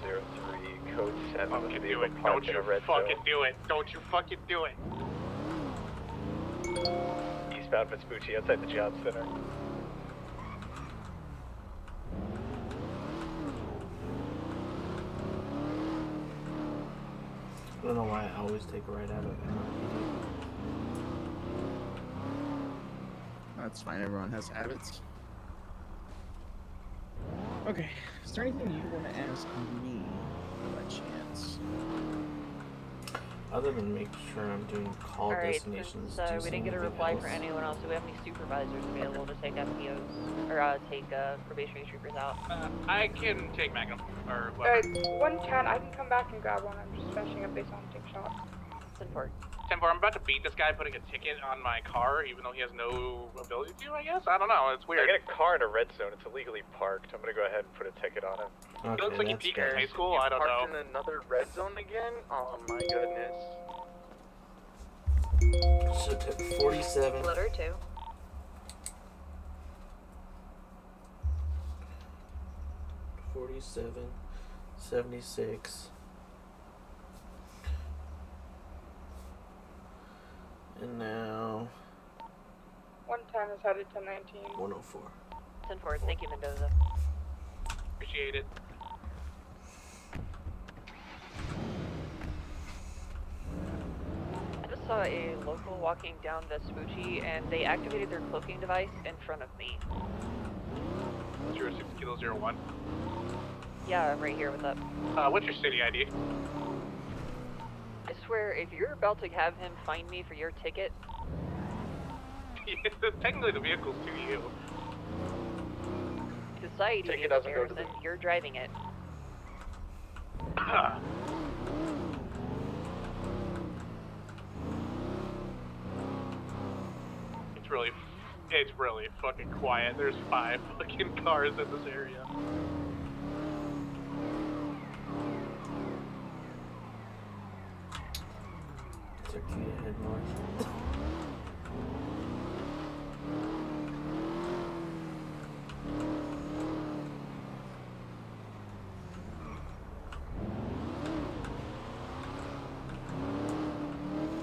03, code 7. Fucking do vehicle it. parked Don't in you a red fucking zone. do it. Don't you fucking do it. Eastbound Vespucci outside the job center. I don't know why I always take a right out of it. That's fine, everyone has habits. Okay, is there anything you want to ask me by chance? Other than make sure I'm doing call Alright, destinations. since do we didn't get a anything reply else. for anyone else, do we have any supervisors available to take FTOs, or take probationary troopers out? I can take Magnum, or 110, I can come back and grab one. I'm just finishing up base hunting shot. 10-4. 10-4, I'm about to beat this guy putting a ticket on my car, even though he has no ability to, I guess? I don't know, it's I weird. get a car in a red zone. It's illegally parked. I'm gonna go ahead and put a ticket on it. Okay, He looks like he that's peaked in fair. high school, I don't know. Parked in another red zone again? Oh my goodness. So 47. Letter 2. 47, 76, and now 110 is headed to 19. 104. 10-4, thank you, Mendoza. Appreciate it. I just saw a local walking down Vespucci, and they activated their cloaking device in front of me. 06 Kilo 01. Yeah, I'm right here with that. What's your city ID? I swear, if you're about to have him find me for your ticket... Technically the vehicle's to you. Society Ticket is doesn't go to Harrison, you're driving it. It's really fucking quiet. There's 5 fucking cars in this area. It's a key to head north.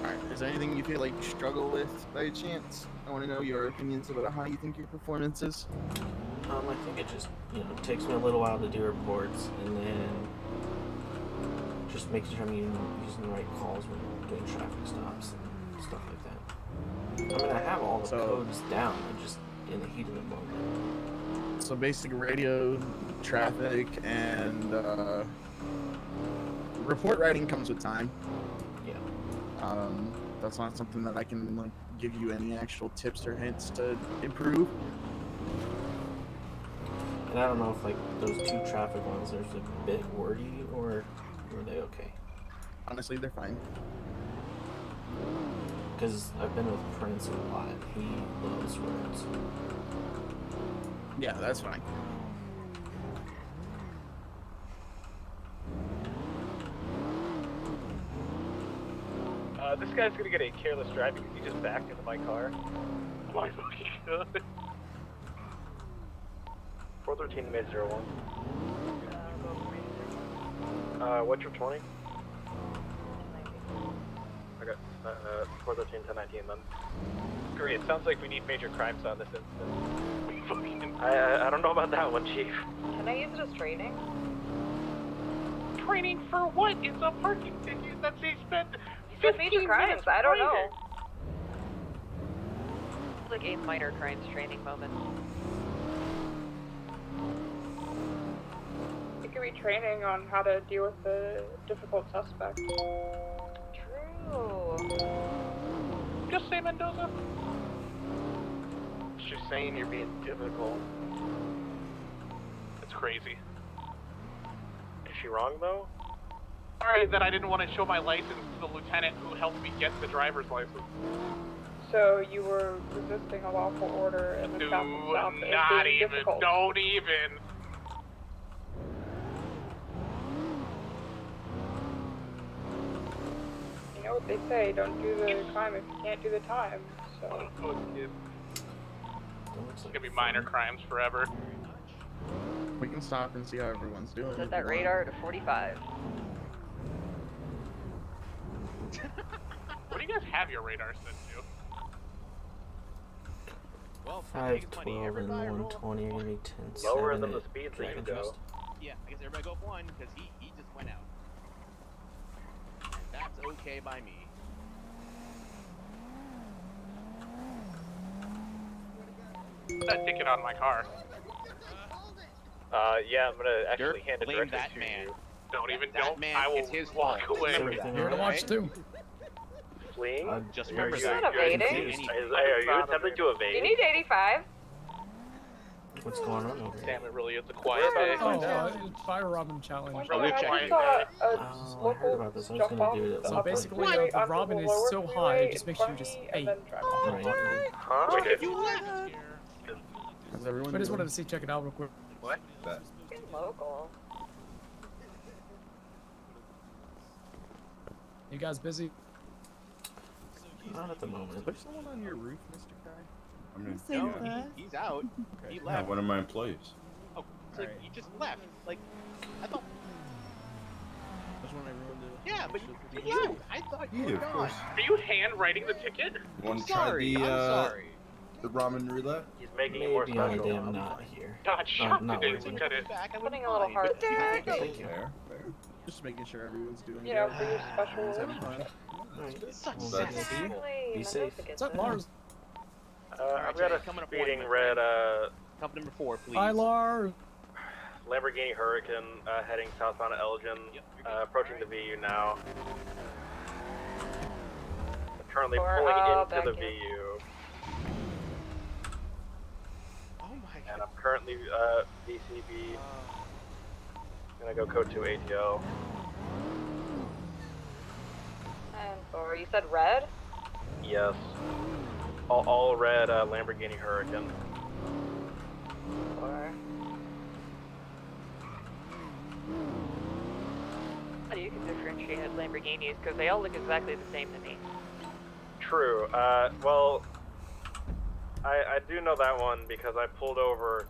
Alright, is there anything you feel like you struggle with by chance? I want to know your opinions about how you think your performance is. I think it just, takes me a little while to do reports, and then just making sure I'm using the right calls when doing traffic stops and stuff like that. I mean, I have all the codes down, I just in the heat of the moment. So basic radio, traffic, and report writing comes with time. Yeah. That's not something that I can like give you any actual tips or hints to improve. And I don't know if like those 2 traffic ones are a bit wordy or were they okay? Honestly, they're fine. Because I've been with Prince a lot. He loves words. Yeah, that's fine. This guy's gonna get a careless driving because he just backed into my car. Oh my fucking god. 413 to May 01. What's your 20? Okay, 413 to 19 then. Great, it sounds like we need major crimes on this incident. I don't know about that one, Chief. Can I use it as training? Training for what? It's a parking ticket that they spent Just major crimes, I don't know. writing. It's like a minor crimes training moment. It could be training on how to deal with the difficult suspect. True. Just say Mendoza. She's saying you're being difficult. It's crazy. Is she wrong though? Alright, that I didn't want to show my license to the lieutenant who helped me get the driver's license. So you were resisting a lawful order and the traffic stop is Not being even. difficult. Don't even. You know what they say, don't do the crime if you can't do the time, so... It's gonna be minor crimes forever. We can stop and see how everyone's doing. Set that radar to 45. What do you guys have your radar set to? Well, 512 and 120 are gonna be 10. Lower than the speeds that you driving go. test. Yeah, I guess everybody go for 1 because he just went out. And that's okay by me. That ticket on my car. Yeah, I'm gonna actually Dirt, hand it blame directly that to man. you. Don't even. That Don't. man, I will it's his walk fault. away. Everything You're gonna watch too. Fleeing? Just Are remember you that. not evading? confused? Are you attempting to evade? You need 85. What's going on over here? Damn, it really is a quiet We're day. about to Oh, find out. fire robin challenge. One Probably time I check just saw a Oh, I heard about this. I was jump gonna off do it. the So upper basically, freeway the onto robin the is lower so high, freeway it just in makes you front of just me hey. and then drive off. Right. Huh? Wait, You left! Is everyone I just doing- wanted to see, check it out real quick. What? Local. You guys busy? Not at the moment. Is there someone on your roof, Mr. Kai? I mean, No, he's out. Okay. He yeah, left. one of my employees. Oh, so he just left. Like, I thought. That's when I ruined it. Yeah, but I thought you were Yeah, of gone. course. Are you handwriting the ticket? You want to Sorry, try I'm sorry. the ramen roulette? He's making it more Maybe on a special. day I'm not here. God, shut not the worried. Lieutenant. Back, I Putting wouldn't a little mind, heart but there. Thank you. Fair, fair. Just making sure everyone's doing You know, good. for your special Everyone's order. having fun. Alright. Such Well, sass. that's you. Exactly. Be safe. What's up, Lars? I've got a coming up speeding one, my red Cup number 4, please. Hi, Lars. Lamborghini Hurricane heading southbound Elgin, Yep, you're good. approaching the VU now. I'm currently Or, pulling into back the in. VU, Oh my and god. I'm currently VCB. Gonna go code 2 ATL. And or you said red? Yes. All red Lamborghini Hurricane. Or How do you can differentiate Lamborghinis? Because they all look exactly the same to me. True. Well, I do know that one because I pulled over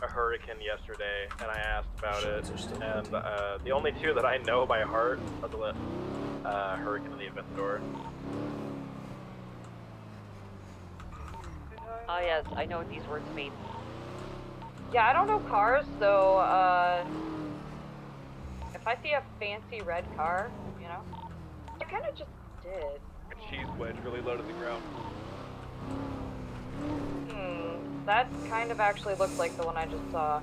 a Hurricane yesterday and I asked about it. Shots are still And hunting. the only two that I know by heart are the Hurricane and the Aventador. Ah, yes, I know what these words mean. yeah, I don't know cars, so if I see a fancy red car, you know, I kind of just did. A cheese wedge really low to the ground. That kind of actually looks like the one I just saw.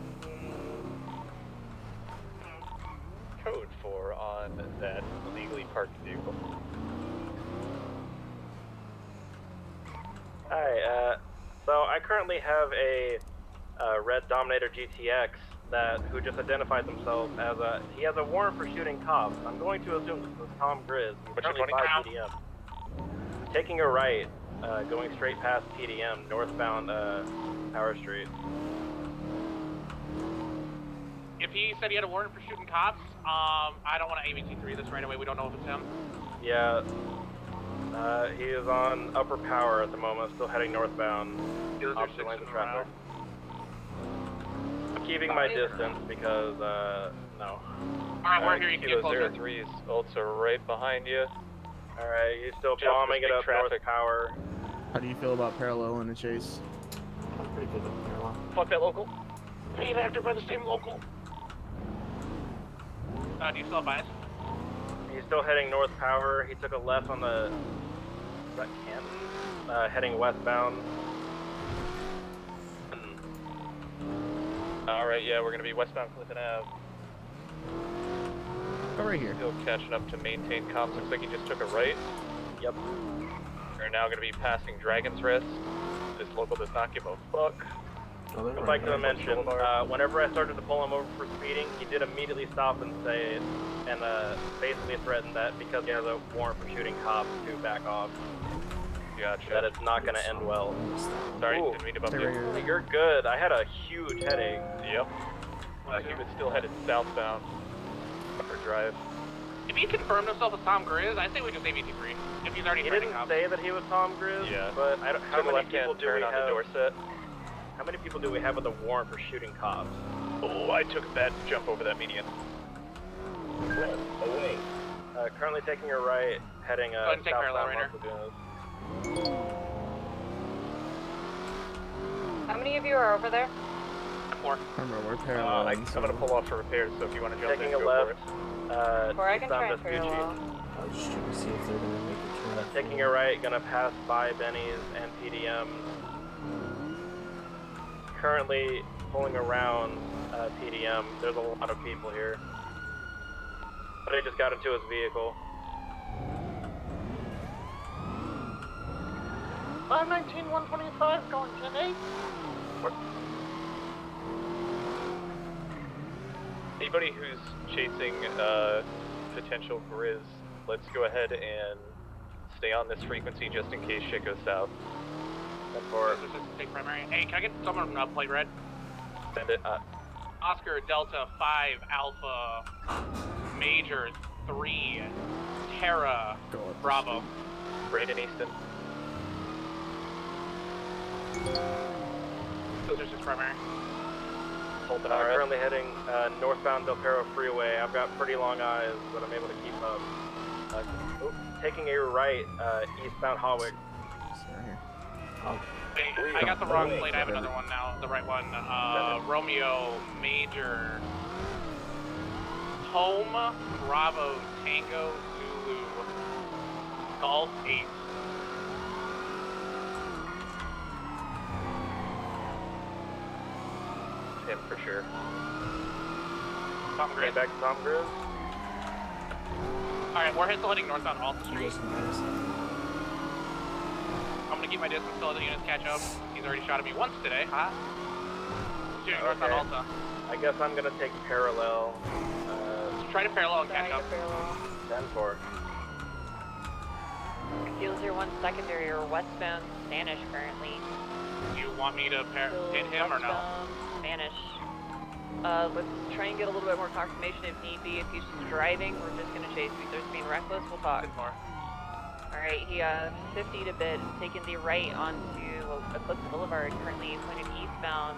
Code 4 on that illegally parked vehicle. Hi, so I currently have a red Dominator GTX who just identified themselves as he has a warrant for shooting cops. I'm going to assume this is Tom Grizz. He's What's your currently 20? by PDM. Taking a right, going straight past PDM, northbound Power Street. If he said he had a warrant for shooting cops, I don't want to ABT3 this right away. We don't know if it's him. Yeah, he is on Upper Power at the moment, still heading northbound. Those are Opposite six lanes in of a row. traffic. I'm keeping my distance because, no. Alright, we're here. You can get Kilo closer. 03 is also right behind you. Alright, he's still Just bombing it big up traffic. North Power. How do you feel about parallel in the chase? I'm pretty good with parallel. Fuck that local. Paid after by the same local. Do you still have bias? He's still heading North Power. He took a left on the... Is that Canton? Heading westbound. Alright, yeah, we're gonna be westbound Clifton Ave. Oh, right here. Still catching up to maintain comms. Looks like he just took a right. Yep. We're now gonna be passing Dragon's Rest. This local does not give a fuck. Oh, they're I'd like to right. mention, whenever I started to pull him over for speeding, he did immediately stop and say, and basically threatened that because he has a warrant for shooting cops to back off. Gotcha. That it's not going to end well. Sorry, Ooh. didn't mean to bump Stay you. right here. Hey, you're good. I had a huge headache. Yep. He was still headed southbound. Upper Drive. If he confirmed himself as Tom Grizz, I say we just ABT3. If he's already He threatening didn't cops. say that he was Tom Grizz, Yeah. but I don't, how Took a many people left-hand do we turn on the have? Dorset. How many people do we have with a warrant for shooting cops? Oh, I took a bad jump over that median. Red, away. Currently taking a right, heading ahead and take parallel, southbound Rainer. Los Lagunas. How many of you are over there? 4. Remember, we're parallel. I'm gonna pull off for repairs, so if you want to jump Taking in, a go left, for it. Or I can try and Vespucci. parallel. I was just trying to see if they're gonna make a turn. Taking a right, gonna pass by Benny's and PDM. Currently pulling around PDM. There's a lot of people here. But he just got into his vehicle. 519, 125, going 10-8. Anybody who's chasing potential Grizz, let's go ahead and stay on this frequency just in case shit goes south. Take primary. Hey, can I get someone plate red? Send it. Oscar Delta 5 Alpha Major 3 Terra Go up. Bravo. Braden Easton. Those are 6 primary. Currently heading northbound Del Perro Freeway. I've got pretty long eyes, but I'm able to keep up. Taking a right eastbound Hawick. Wait, I got the wrong plate. I have another one now. The right one. Romeo Major. Home Bravo Tango Zulu. Golf 8. Him for sure. Tom Grizz. Back to Tom Grizz. Alright, we're still heading northbound Alta Street. I'm gonna keep my distance till the units catch up. He's already shot at me once today, huh? Shooting northbound Alta. I guess I'm gonna take parallel. Try to parallel and catch up. 10-4. Fuel 01 secondary or westbound Spanish currently. Do you want me to hit him or no? Spanish. Let's try and get a little bit more confirmation if need be. If he's just driving, we're just gonna chase. If he's being reckless, we'll talk. Alright, he 50'd a bit, taking the right onto Eclipse Boulevard, currently pointed eastbound.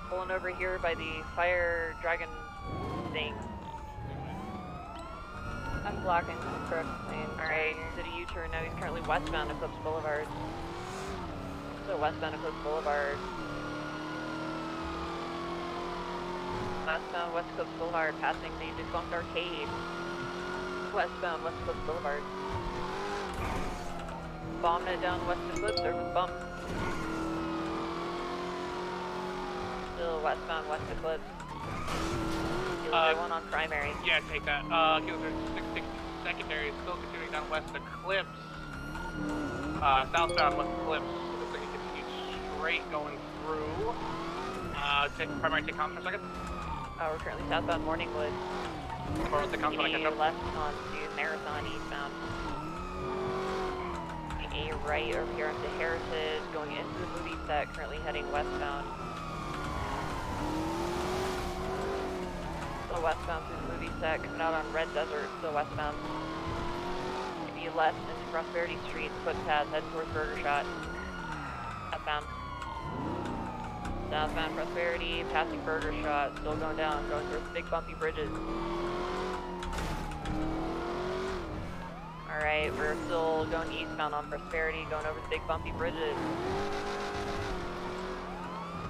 Pulling over here by the Fire Dragon thing. I'm blocking the crook lane. Alright, did a U-turn, now he's currently westbound Eclipse Boulevard. So westbound Eclipse Boulevard. Westbound West Eclipse Boulevard, passing the defunct arcade. Westbound West Eclipse Boulevard. Bombing it down West Eclipse, there was bump. Still westbound West Eclipse. One on primary. Yeah, take that. Kilo 660 secondary is still continuing down West Eclipse. Southbound West Eclipse. Looks like it continues straight going through. Take primary, take comms for a second. We're currently southbound Morningwood. Or with the comms when I catch up. Left onto Marathon eastbound. A right over here onto Heritage, going into the movie set, currently heading westbound. Still westbound through the movie set, coming out on Red Desert, still westbound. Maybe left into Prosperity Street, footpath, heading towards Burger Shot. Southbound. Southbound Prosperity, passing Burger Shot, still going down, going through the big bumpy bridges. Alright, we're still going eastbound on Prosperity, going over the big bumpy bridges.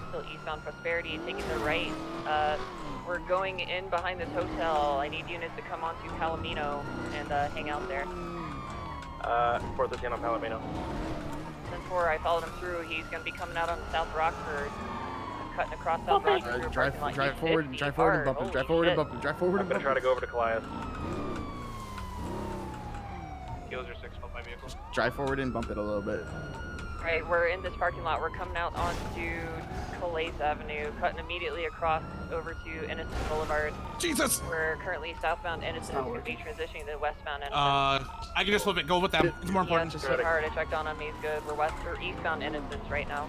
Still eastbound Prosperity, taking the right. We're going in behind this hotel. I need units to come onto Palomino and hang out there. 413 on Palomino. 10-4, I followed him through. He's going to be coming out on South Rockford. Cutting across South Rockford. Drive forward and bump him. Drive forward and bump him. Drive forward and bump him. I'm gonna try to go over to Colias. Kilos are 6 above my vehicle. Drive forward and bump it a little bit. Alright, we're in this parking lot. We're coming out onto Calais Avenue, cutting immediately across over to Innocent Boulevard. Jesus! We're currently southbound Innocent, going to be transitioning to westbound Innocent. I can just flip it. Go with them. It's more important. Just hit hard. I checked on him. He's good. We're eastbound Innocence right now.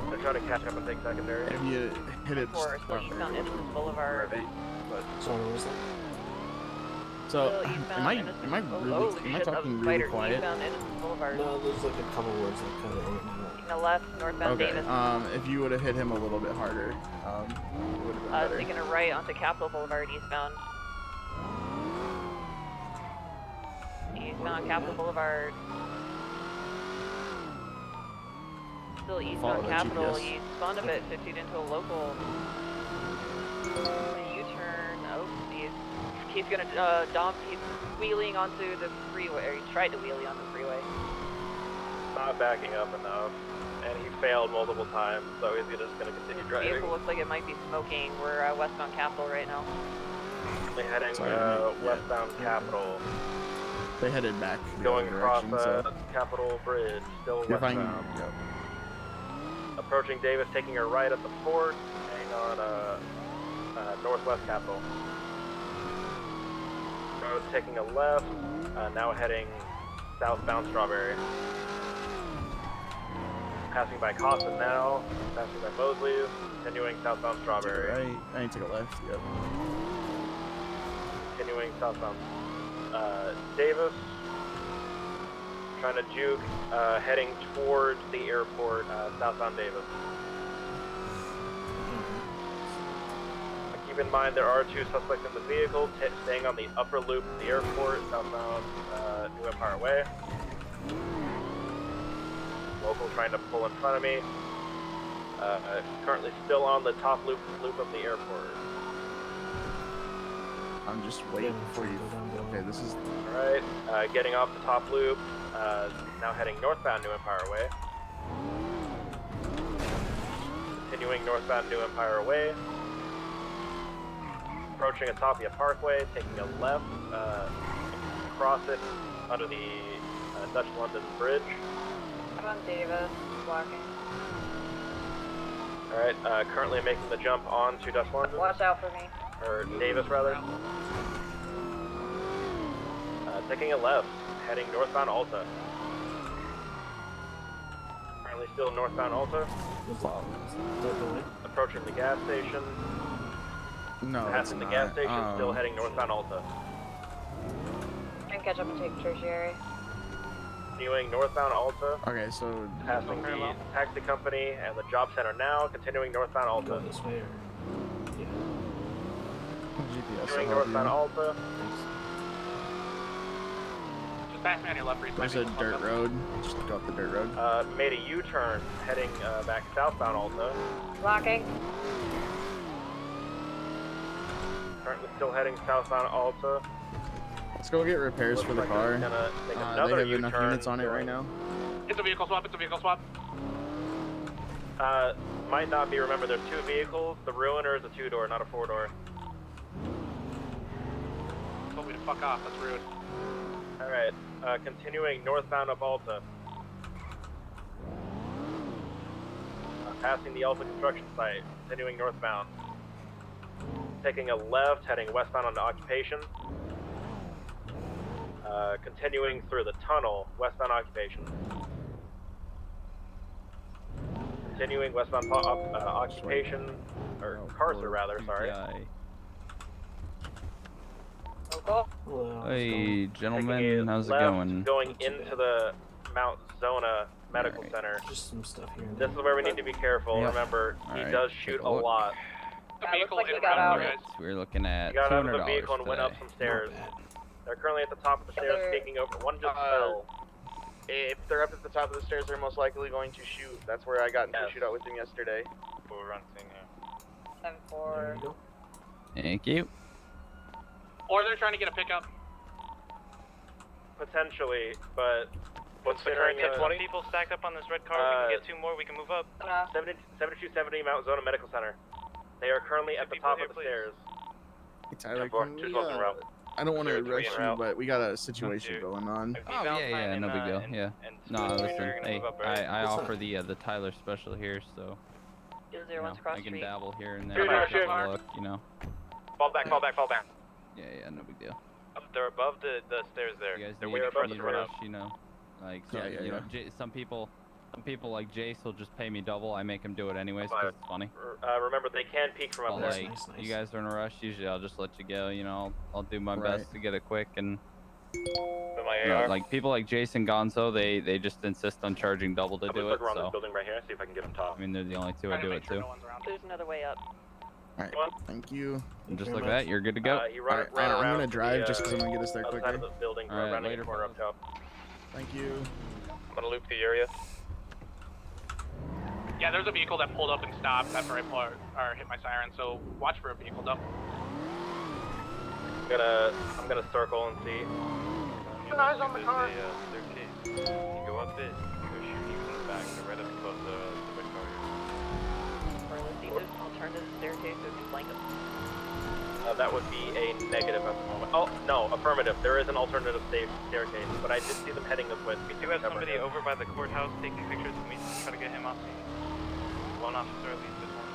They're trying to catch up and take secondary. If you hit it. Still eastbound Innocence Boulevard. Sorry, what was that? So, am I talking really quiet? No, there's like a couple words that kind of Taking a left, northbound Okay, Davis. if you would have hit him a little bit harder, it would have been better. Taking a right onto Capitol Boulevard eastbound. Eastbound Capitol Boulevard. Still eastbound Capitol. He spun a bit, 50'd into a local. U-turn. Oh, he's gonna he's wheeling onto the freeway, or he tried to wheelie on the freeway. Not backing up enough, and he failed multiple times, so he's just gonna continue driving. Vehicle looks like it might be smoking. We're westbound Capitol right now. They're heading westbound Capitol. They headed back. Going across Capitol Bridge, still westbound. Yep. Approaching Davis, taking a right at the fort, hang on northwest Capitol. Taking a left, now heading southbound Strawberry. Passing by Cawson now, passing by Mosley's, continuing southbound Strawberry. Right, I need to go left, yep. Continuing southbound Davis. trying to juke, heading towards the airport, southbound Davis. Keep in mind there are 2 suspects in the vehicle, staying on the upper loop of the airport, southbound New Empire Way. Local trying to pull in front of me. Currently still on the top loop of the airport. I'm just waiting for you. Okay, this is... Alright, getting off the top loop, now heading northbound New Empire Way. Continuing northbound New Empire Way. Approaching Atopia Parkway, taking a left, cross it under the Dutch London Bridge. I'm on Davis, blocking. Alright, currently making the jump onto Dutch London. Watch out for me. Or Davis, rather. Taking a left, heading northbound Alta. Currently still northbound Alta. Approaching the gas station. No, Passing the gas station, still heading northbound Alta. And catch up and take tertiary. Continuing northbound Alta. Okay, so... Passing the taxi company and the job center now. Continuing northbound Alta. Go this way or... Yeah. GPS Continuing northbound Alta. Just pass me on your left, Reese. There's a dirt road. Just go up the dirt road. Made a U-turn, heading back southbound Alta. Blocking. Currently still heading southbound Alta. Let's go get repairs for the car. They have enough units on it right now. It's a vehicle swap, it's a vehicle swap. Might not be, remember there's 2 vehicles. The Ruiner is a 2-door, not a 4-door. Told me to fuck off, that's rude. Alright, continuing northbound up Alta. Passing the Alpha construction site, continuing northbound. Taking a left, heading westbound onto Occupation. Continuing through the tunnel, westbound Occupation. Continuing westbound Occupation, or Carcer rather, sorry. Hey, gentlemen, how's it left, going? Going into the Mount Zona Medical Center. Just some stuff here. This is where we need to be careful. Yep. Remember, he Alright, does shoot a lot. The vehicle looks like is he got out. guys. So we're looking at He got out of the $200 vehicle and went up today. some stairs. They're currently at the top of the stairs, sneaking over. One just fell. If they're up at the top of the stairs, they're most likely going to shoot. That's where I got into a shootout with them yesterday. We're running here. 7-4. Thank you. Or they're trying to get a pickup. Potentially, but What's the current 10-20? People stacked up on this red car. We can get 2 more. We can move up. 7270 Mount Zona Medical Center. They are currently at the top of the stairs. Hey, Tyler, Four, can just we, walking around. I don't want to 0-3 rush en you, route. but we got a situation going on. Oh, yeah, no big deal, yeah. No, listen, hey, I offer the Tyler special here, so, you know, I can dabble here and there, look, you know. Fall back. Yeah, no big deal. They're above the stairs there. You guys They're need, waiting for us need to a run rush, up. you know, like, so, Yeah, you know, some people like Jace will just pay me double, I make him do it anyways, because it's funny. Remember, they can peek from up But, there. like, you guys are in a rush, usually I'll just let you go, you know, I'll do my best to get it quick, and, you know, like, people like Jason Gonzo, they just insist on charging double to do it, around this so, building right here, see if I can get him top. I mean, they're the only two I do it to. There's another way up. Alright, thank you. And just like that, you're good to go. Alright, I'm gonna drive just because I'm gonna get us there outside quicker. of the building, Alright, around later, the corner up top. Thank you. I'm gonna loop the area. Yeah, there's a vehicle that pulled up and stopped after I hit my siren, so watch for a vehicle dump. I'm gonna circle and see. Keep eyes on the car. Staircase. You go up it. You go shoot you from the back. They're right up above the red car here. Or let's see, there's an alternative staircase, so we can flank them. That would be a negative at the moment. Oh, no, affirmative. There is an alternative staircase, but I did see them heading this way. We do have somebody over by the courthouse taking pictures of me. Try to get him off scene. One officer at least this one.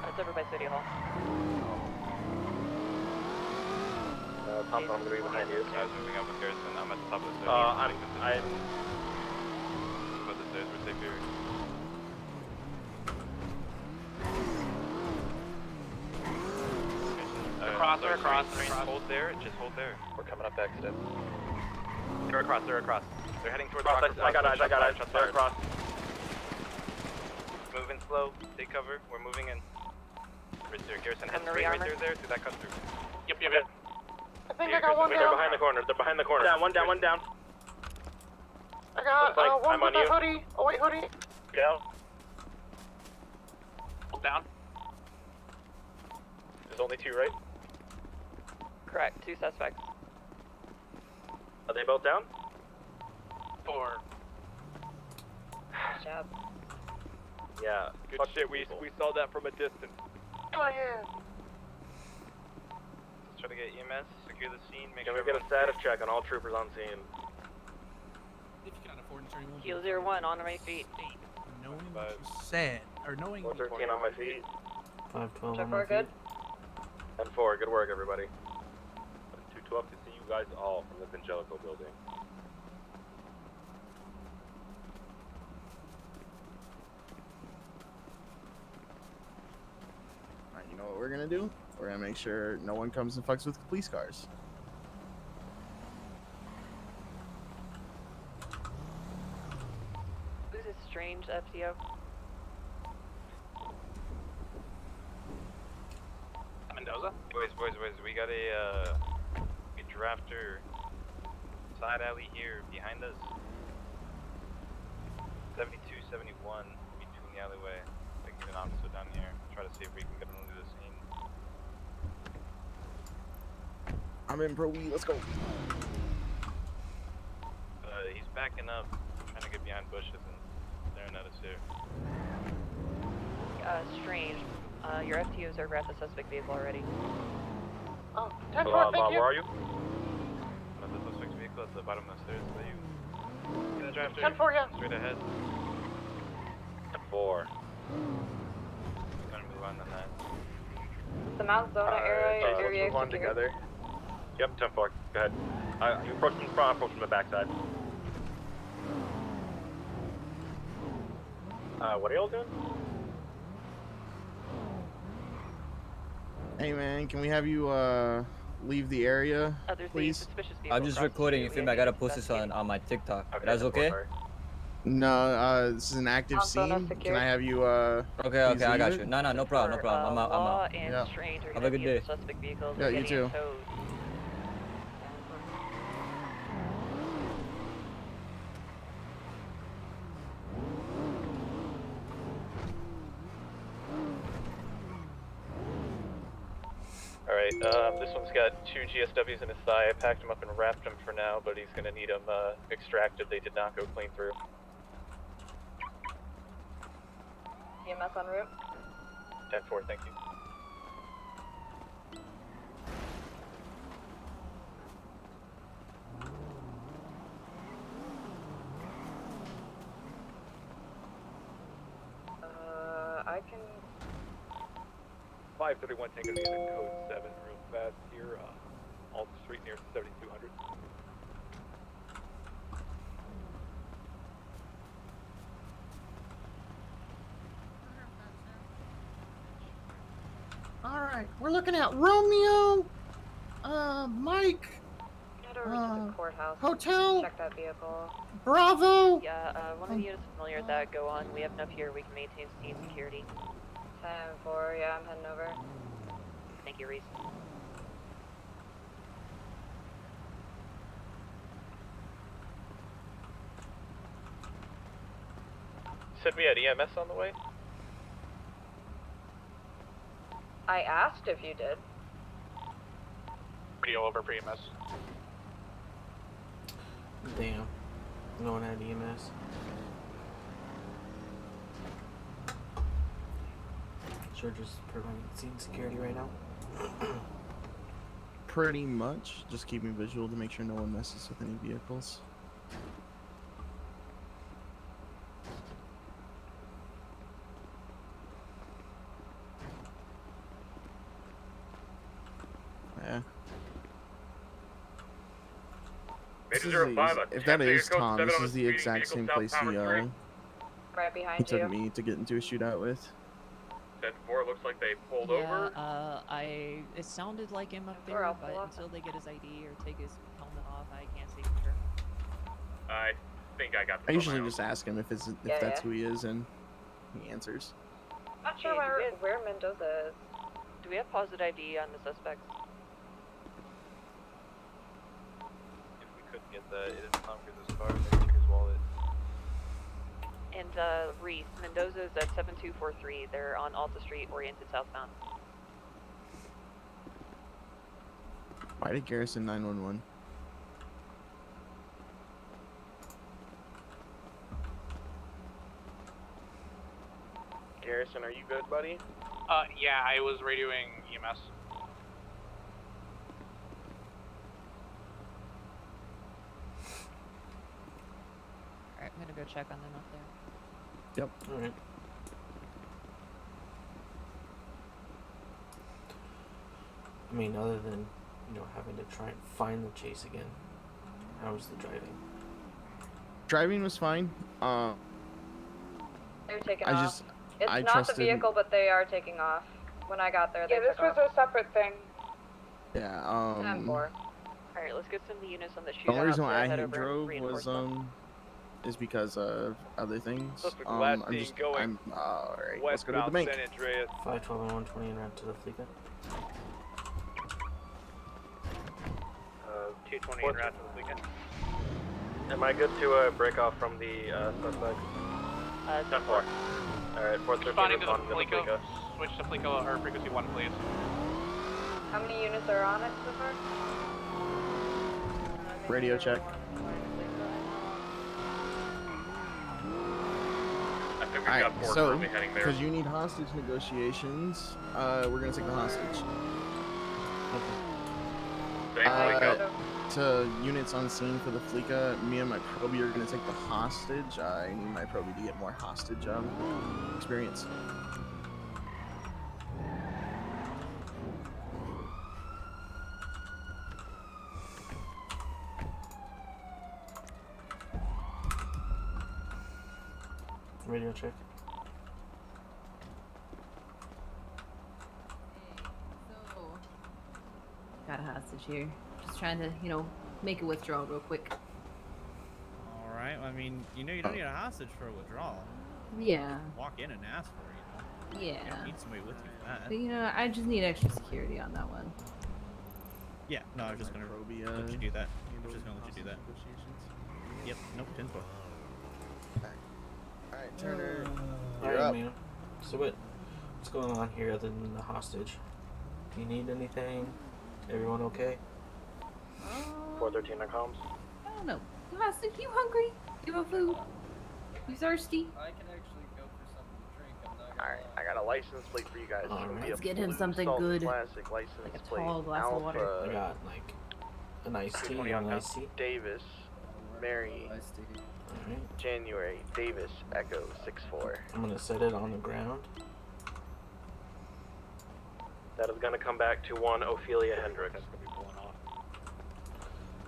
That's over by City Hall. Thompson, I'm gonna be behind you. I was moving up the stairs and I'm at the top of the stairs. I'm above the stairs. We're safe here. across, they're across, they're Trains, across. hold there, just hold there. We're coming up accident. They're across, they're across. They're heading towards Cross, Rockford I got eyes, I got eyes. Shots They're fired. across. Moving slow, take cover, we're moving in. Right there, Garrison, head Coming to straight right rearmor. there, through that cut through. Yep. I think I got one They're down. behind the corner, they're behind the corner. Down, one down, one down. I got Looks like one I'm with on a you. hoodie, a white hoodie. Down. Hold down. There's only 2, right? Correct, 2 suspects. Are they both down? 4. Good job. Yeah. Good shit, we saw that from a distance. Come on here. Let's try to get EMS, secure the scene, make Can sure we get a everyone's status check on all troopers on scene? If you cannot afford insurance, you won't be Kilo able to 01 on my feet. knowing what you said, or knowing. 113 on my feet. 512 Check on my for good. feet. 10-4, good work everybody. 212 to see you guys all from the Evangelical building. Alright, you know what we're gonna do? We're gonna make sure no one comes and fucks with police cars. Who's this strange FTO? Mendoza. Boys, we got a drafter side alley here behind us. 7271 between the alleyway. Taking an officer down here. Try to see if we can get him into the scene. I'm in Pro E, let's go. He's backing up, trying to get behind bushes and staring at us here. Strange. Your FTOs are at the suspect vehicle already. Oh, 10-4, thank you. Where are you? The suspect's vehicle at the bottom of the stairs. Is that you? Get the drafter. 10-4, yeah. Straight ahead. 4. Gonna move on than that. The Mount Zona area, Let's area move on secure. together. Yep, 10-4. Go ahead. You approach from the front, approach from the backside. What are y'all doing? Hey man, can we have you leave the area, please? I'm just recording. You feel me? I gotta post this on my TikTok. That's okay? No, this is an active scene. Can I have you Okay, I got you. No problem. I'm out. Yeah. Have a good day. Yeah, you too. Alright, this one's got 2 GSWs in his thigh. I packed him up and wrapped him for now, but he's gonna need him extracted. They did not go clean through. EMS en route. 10-4, thank you. I can. 531 Tango to code 7 real fast here, Alton Street near 7200. Alright, we're looking at Romeo, Mike, Head over to the courthouse. Hotel. Check that vehicle. Bravo. Yeah, one of the units familiar with that. Go on. We have enough here. We can maintain scene security. 10-4. Yeah, I'm heading over. Thank you, Reese. Said we had EMS on the way? I asked if you did. Radio over for EMS. Damn. No one had EMS. Sure, just providing scene security right now. Pretty much. Just keeping visual to make sure no one messes with any vehicles. Yeah. This is if that is Tom, this is the exact same place he Right behind you. took me to get into a shootout with. 10-4, looks like they pulled over. It sounded like him up Or there, I'll but pull off. until they get his ID or take his helmet off, I can't say for sure. I think I got I this on usually my just ask him if that's Yeah. who he is, and he answers. Not sure where Mendoza is. Do we have positive ID on the suspect? If we couldn't get that, it is Tom Cruise's car. Maybe check his wallet. And Reese, Mendoza is at 7243. They're on Alta Street, oriented southbound. Why did Garrison 911? Garrison, are you good, buddy? Yeah, I was radioing EMS. Alright, I'm gonna go check on them up there. Yep. Alright. I mean, other than, having to try and find the chase again, how was the driving? Driving was fine. They're taking I off. just, It's I not trusted. the vehicle, but they are taking off. When I got there, they took off. This was a separate thing. Yeah. 10-4. Alright, let's get some of the units on the shootout. The only reason why to I head had over drove was reinforcement. is because of other things. Suspect last I'm seen just, going alright. Let's go to the westbound bank. San Andreas. 512 and 120 and route to the Fleeca. 220 en route to the weekend. Am I good to break off from the suspect? 10-4. Alright, 413 Responding to the responding to the Fleeco. Switch to Fleeco or frequency 1, please. How many units are on it so far? Radio check. I think we've Alright, got 4 so, currently heading there. because you need hostage negotiations, we're gonna take the hostage. To units on scene for the Fleeca, me and my probie are gonna take the hostage. I need my probie to get more hostage experience. Radio check. Got a hostage here. Just trying to, make a withdrawal real quick. Alright, I mean, you don't need a hostage for a withdrawal. Yeah. Walk in and ask for it, You Yeah. don't need somebody with you for that. But, I just need extra security on that one. Yeah, no, I was just gonna let you do that. I was just gonna let you do that. Yep, nope, 10-4. Alright, Turner. Alright, man. So what's going on here other than the hostage? Do you need anything? Everyone okay? 413 on comms. I don't know. Hostage, you hungry? You want food? You thirsty? I can actually go for something to drink. I'm not gonna Alright, I got a license plate for you guys. All It's gonna right. be Let's a get him blue something Salt good. Classic license Like a plate. tall glass of water. I got like an iced tea. 220 You on want an iced tea? Davis, Mary, Alright. January, Davis, Echo 6-4. I'm gonna set it on the ground. That is gonna come back to 1 Ophelia Hendricks.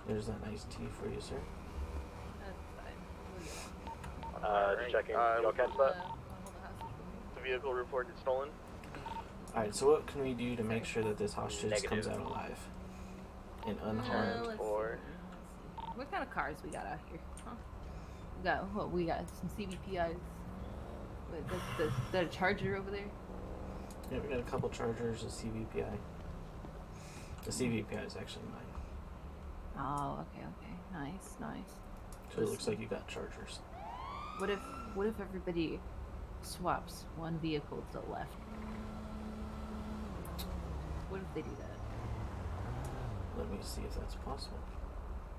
There's that nice tea for you, sir. Just checking. Y'all catch that? The vehicle reported stolen. Alright, so what can we do to make sure that this hostage comes Negative. out alive and unharmed? let's Or What kind of cars we got out here? Huh? We got some CVPIs. Wait, that a Charger over there? Yeah, we got a couple Chargers, a CVPI. The CVPI is actually mine. Oh, okay. Nice. So it looks like you got Chargers. What if everybody swaps one vehicle to the left? What if they do that? Let me see if that's possible.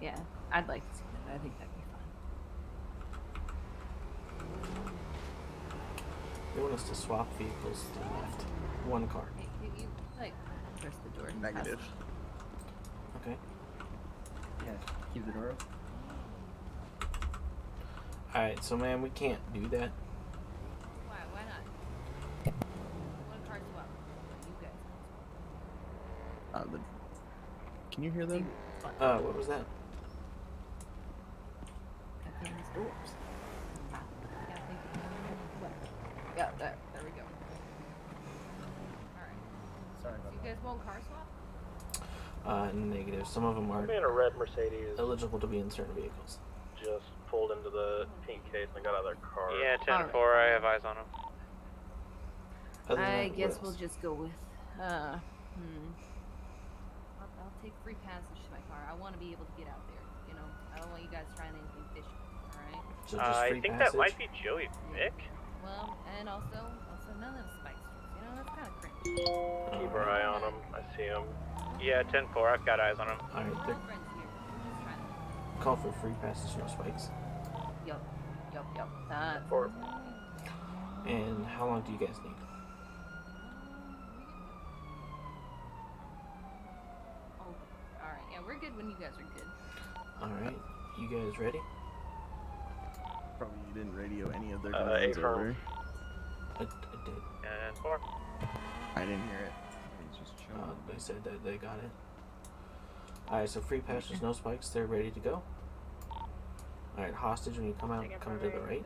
Yeah, I'd like to see that. I think that'd be fun. They want us to swap vehicles to the left. One car. You like press the door. Negative. Okay. Yeah, keep the door open. Alright, so man, we can't do that. Why not? One car swap. You guys. Can you hear them? What was that? Gotta clean these doors. Yeah, there we go. won't car swap? Negative. Some of them I'm are in a red Mercedes. eligible to be in certain vehicles. Just pulled into the pink case and got out of their car. Yeah, 10-4, I have eyes on him. Other than I that, guess what we'll else? just go with, I'll take free passage to my car. I want to be able to get out there, you know? I don't want you guys trying anything fishy, alright? So just I free think passage? that might be Joey Vic. Well, and also none of them spike strips, you know? That's kind of cringe. Keep our eye on him. I see him. Yeah, 10-4, I've got eyes on him. Alright, We're all friends here. We're just trying to... call for free passage, no spikes. Yup. And how long do you guys need? Oh, alright. Yeah, we're good when you guys are good. Alright, you guys ready? Probably you didn't radio any of their commands over. I did. 10-4. I didn't hear it. He's just chilling. They said that they got it. Alright, so free passage, no spikes, they're ready to go. Alright, hostage, when you come out, come to the right.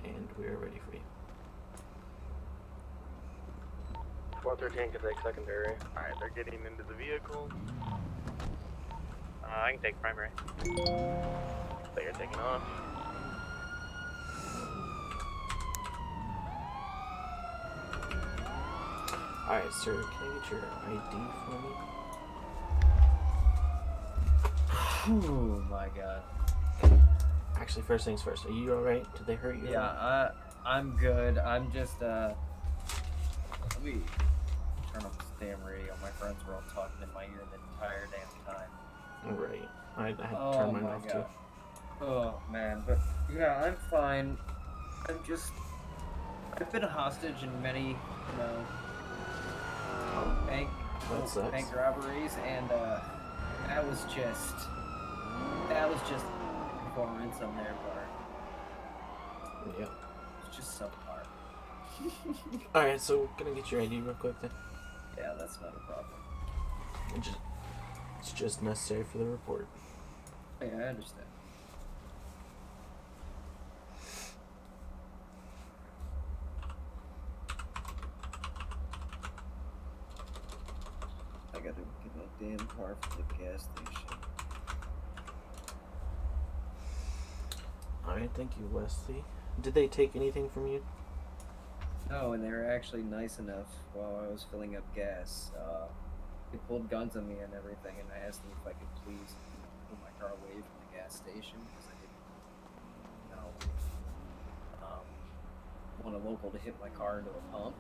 And we are ready for you. 413 can take secondary. Alright, they're getting into the vehicle. I can take primary. But you're taking off. Alright, sir, can I get your ID for me? Oh my god. Actually, first things first, are you alright? Did they hurt you? Yeah, I'm good. I'm just, let me turn off this damn radio. My friends were all talking in my ear the entire damn time. Right. I had to turn mine off too. Oh man, but yeah, I'm fine. I've been a hostage in many, you know, bank robberies, and that was just performance on their part. Yep. It's just subpar. Alright, so can I get your ID real quick then? Yeah, that's not a problem. It's just necessary for the report. Yeah, I understand. I gotta get my damn car from the gas station. Alright, thank you, Wesley. Did they take anything from you? No, and they were actually nice enough while I was filling up gas. They pulled guns on me and everything, and I asked them if I could please pull my car away from the gas station because I didn't, want a local to hit my car into a pump.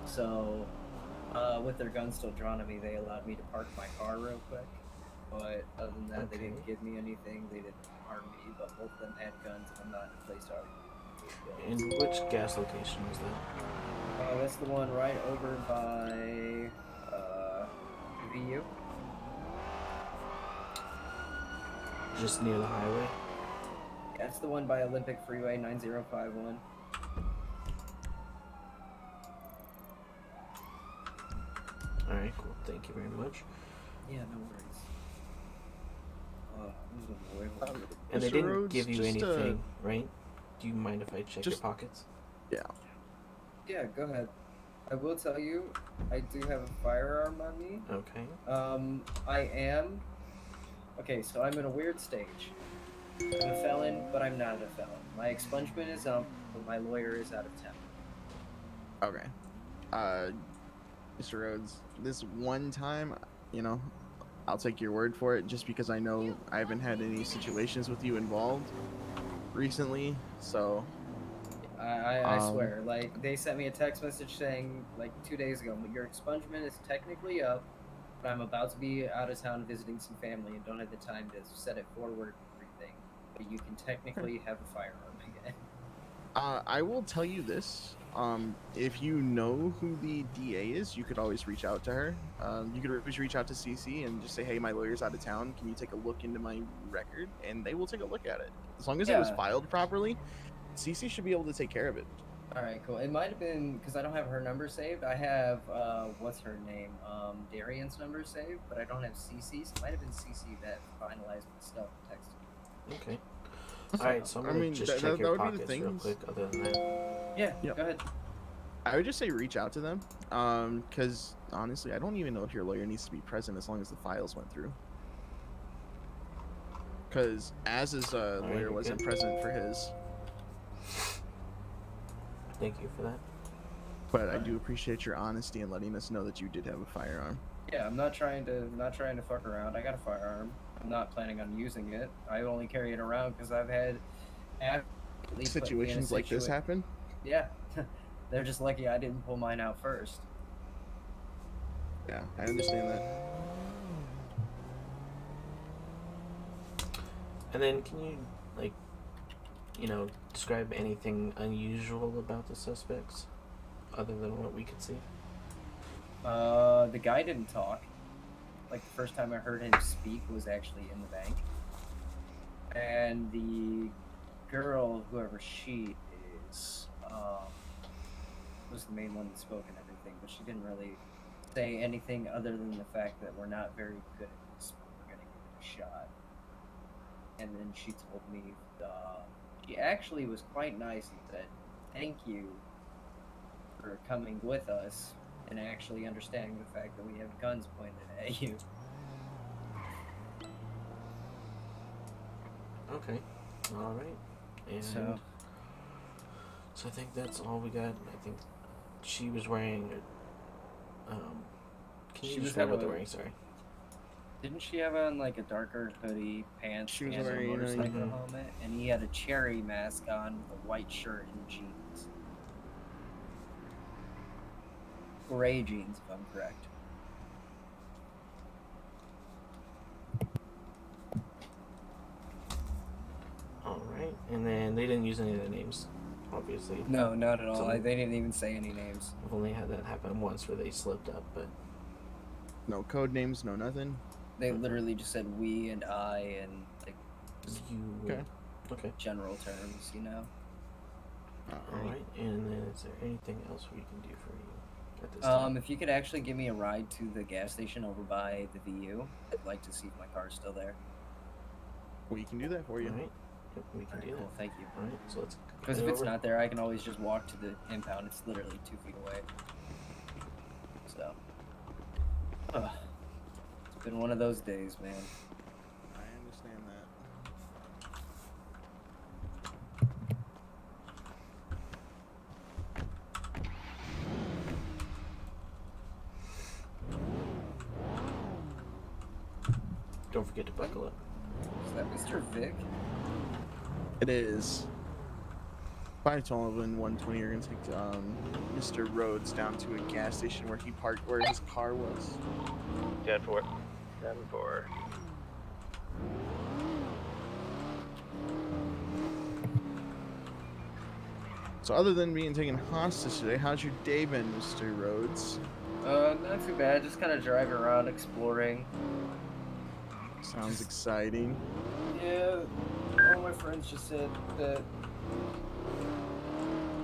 So, with their guns still drawn at me, they allowed me to park my car real quick. But other than that, they didn't give me anything. They didn't harm me, but both of them had guns, and I'm not in a place to argue. And which gas location was that? That's the one right over by VU. Just near the highway? That's the one by Olympic Freeway 9051. Alright, cool. Thank you very much. Yeah, no worries. And they Mr. didn't Rhodes, give you just, anything, right? Do you mind if I check your pockets? Yeah. Yeah, go ahead. I will tell you, I do have a firearm on me. Okay. I am... Okay, so I'm in a weird stage. I'm a felon, but I'm not a felon. My expungement is up, but my lawyer is out of town. Okay. Mr. Rhodes, this one time, I'll take your word for it just because I know I haven't had any situations with you involved recently, so... I swear, like, they sent me a text message saying, like, 2 days ago, your expungement is technically up, but I'm about to be out of town visiting some family and don't have the time to set it forward and everything, but you can technically have a firearm again. I will tell you this, if you know who the DA is, you could always reach out to her. You could always reach out to CC and just say, hey, my lawyer's out of town, can you take a look into my record? And they will take a look at it. As long as it was filed properly, CC should be able to take care of it. Alright, cool. It might have been, because I don't have her number saved, I have, what's her name, Darian's number saved, but I don't have CC's. It might have been CC that finalized the stuff and texted me. Okay. Alright, so I'm gonna just check your pockets real quick, other than that. Yeah, go ahead. I would just say reach out to them, because honestly, I don't even know if your lawyer needs to be present as long as the files went through. Because Az's lawyer wasn't present for his. Thank you for that. But I do appreciate your honesty and letting us know that you did have a firearm. Yeah, I'm not trying to fuck around. I got a firearm. I'm not planning on using it. I only carry it around because I've had Situations like this happen? Yeah. They're just lucky I didn't pull mine out first. Yeah, I understand that. And then can you, like, describe anything unusual about the suspects other than what we could see? The guy didn't talk. Like, the first time I heard him speak was actually in the bank. And the girl, whoever she is, was the main one that spoke and everything, but she didn't really say anything other than the fact that we're not very good at this, we're gonna give it a shot. And then she told me, she actually was quite nice and said, thank you for coming with us and actually understanding the fact that we have guns pointed at you. Okay. All right. And so I think that's all we got. I think she was wearing can you describe what they're wearing? Sorry. Didn't she have on like a darker hoodie, pants, She was and wearing a motorcycle helmet? And he had a cherry mask on with a white shirt and jeans. Gray jeans, if I'm correct. Alright, and then they didn't use any of the names, obviously. No, not at all. So they didn't even say any names. I've only had that happen once where they slipped up, but... No code names, no nothing? They literally just said we and I and, like, you... Okay. General terms, you know? Alright, and then is there anything else we can do for you at this time? If you could actually give me a ride to the gas station over by the VU, I'd like to see if my car's still there. We can do that for you. Alright. Yep, we can do that. Cool, thank you. Alright, so let's... Because if it's not there, I can always just walk to the impound. It's literally 2 feet away. So... it's been one of those days, man. I understand that. Don't forget to buckle up. Is that Mr. Vic? It is. 512 and 120 are gonna take Mr. Rhodes down to a gas station where he parked, where his car was. 10-4. 10-4. So other than being taken hostage today, how's your day been, Mr. Rhodes? Not too bad. Just kind of driving around, exploring. Sounds exciting. Yeah, all my friends just said that...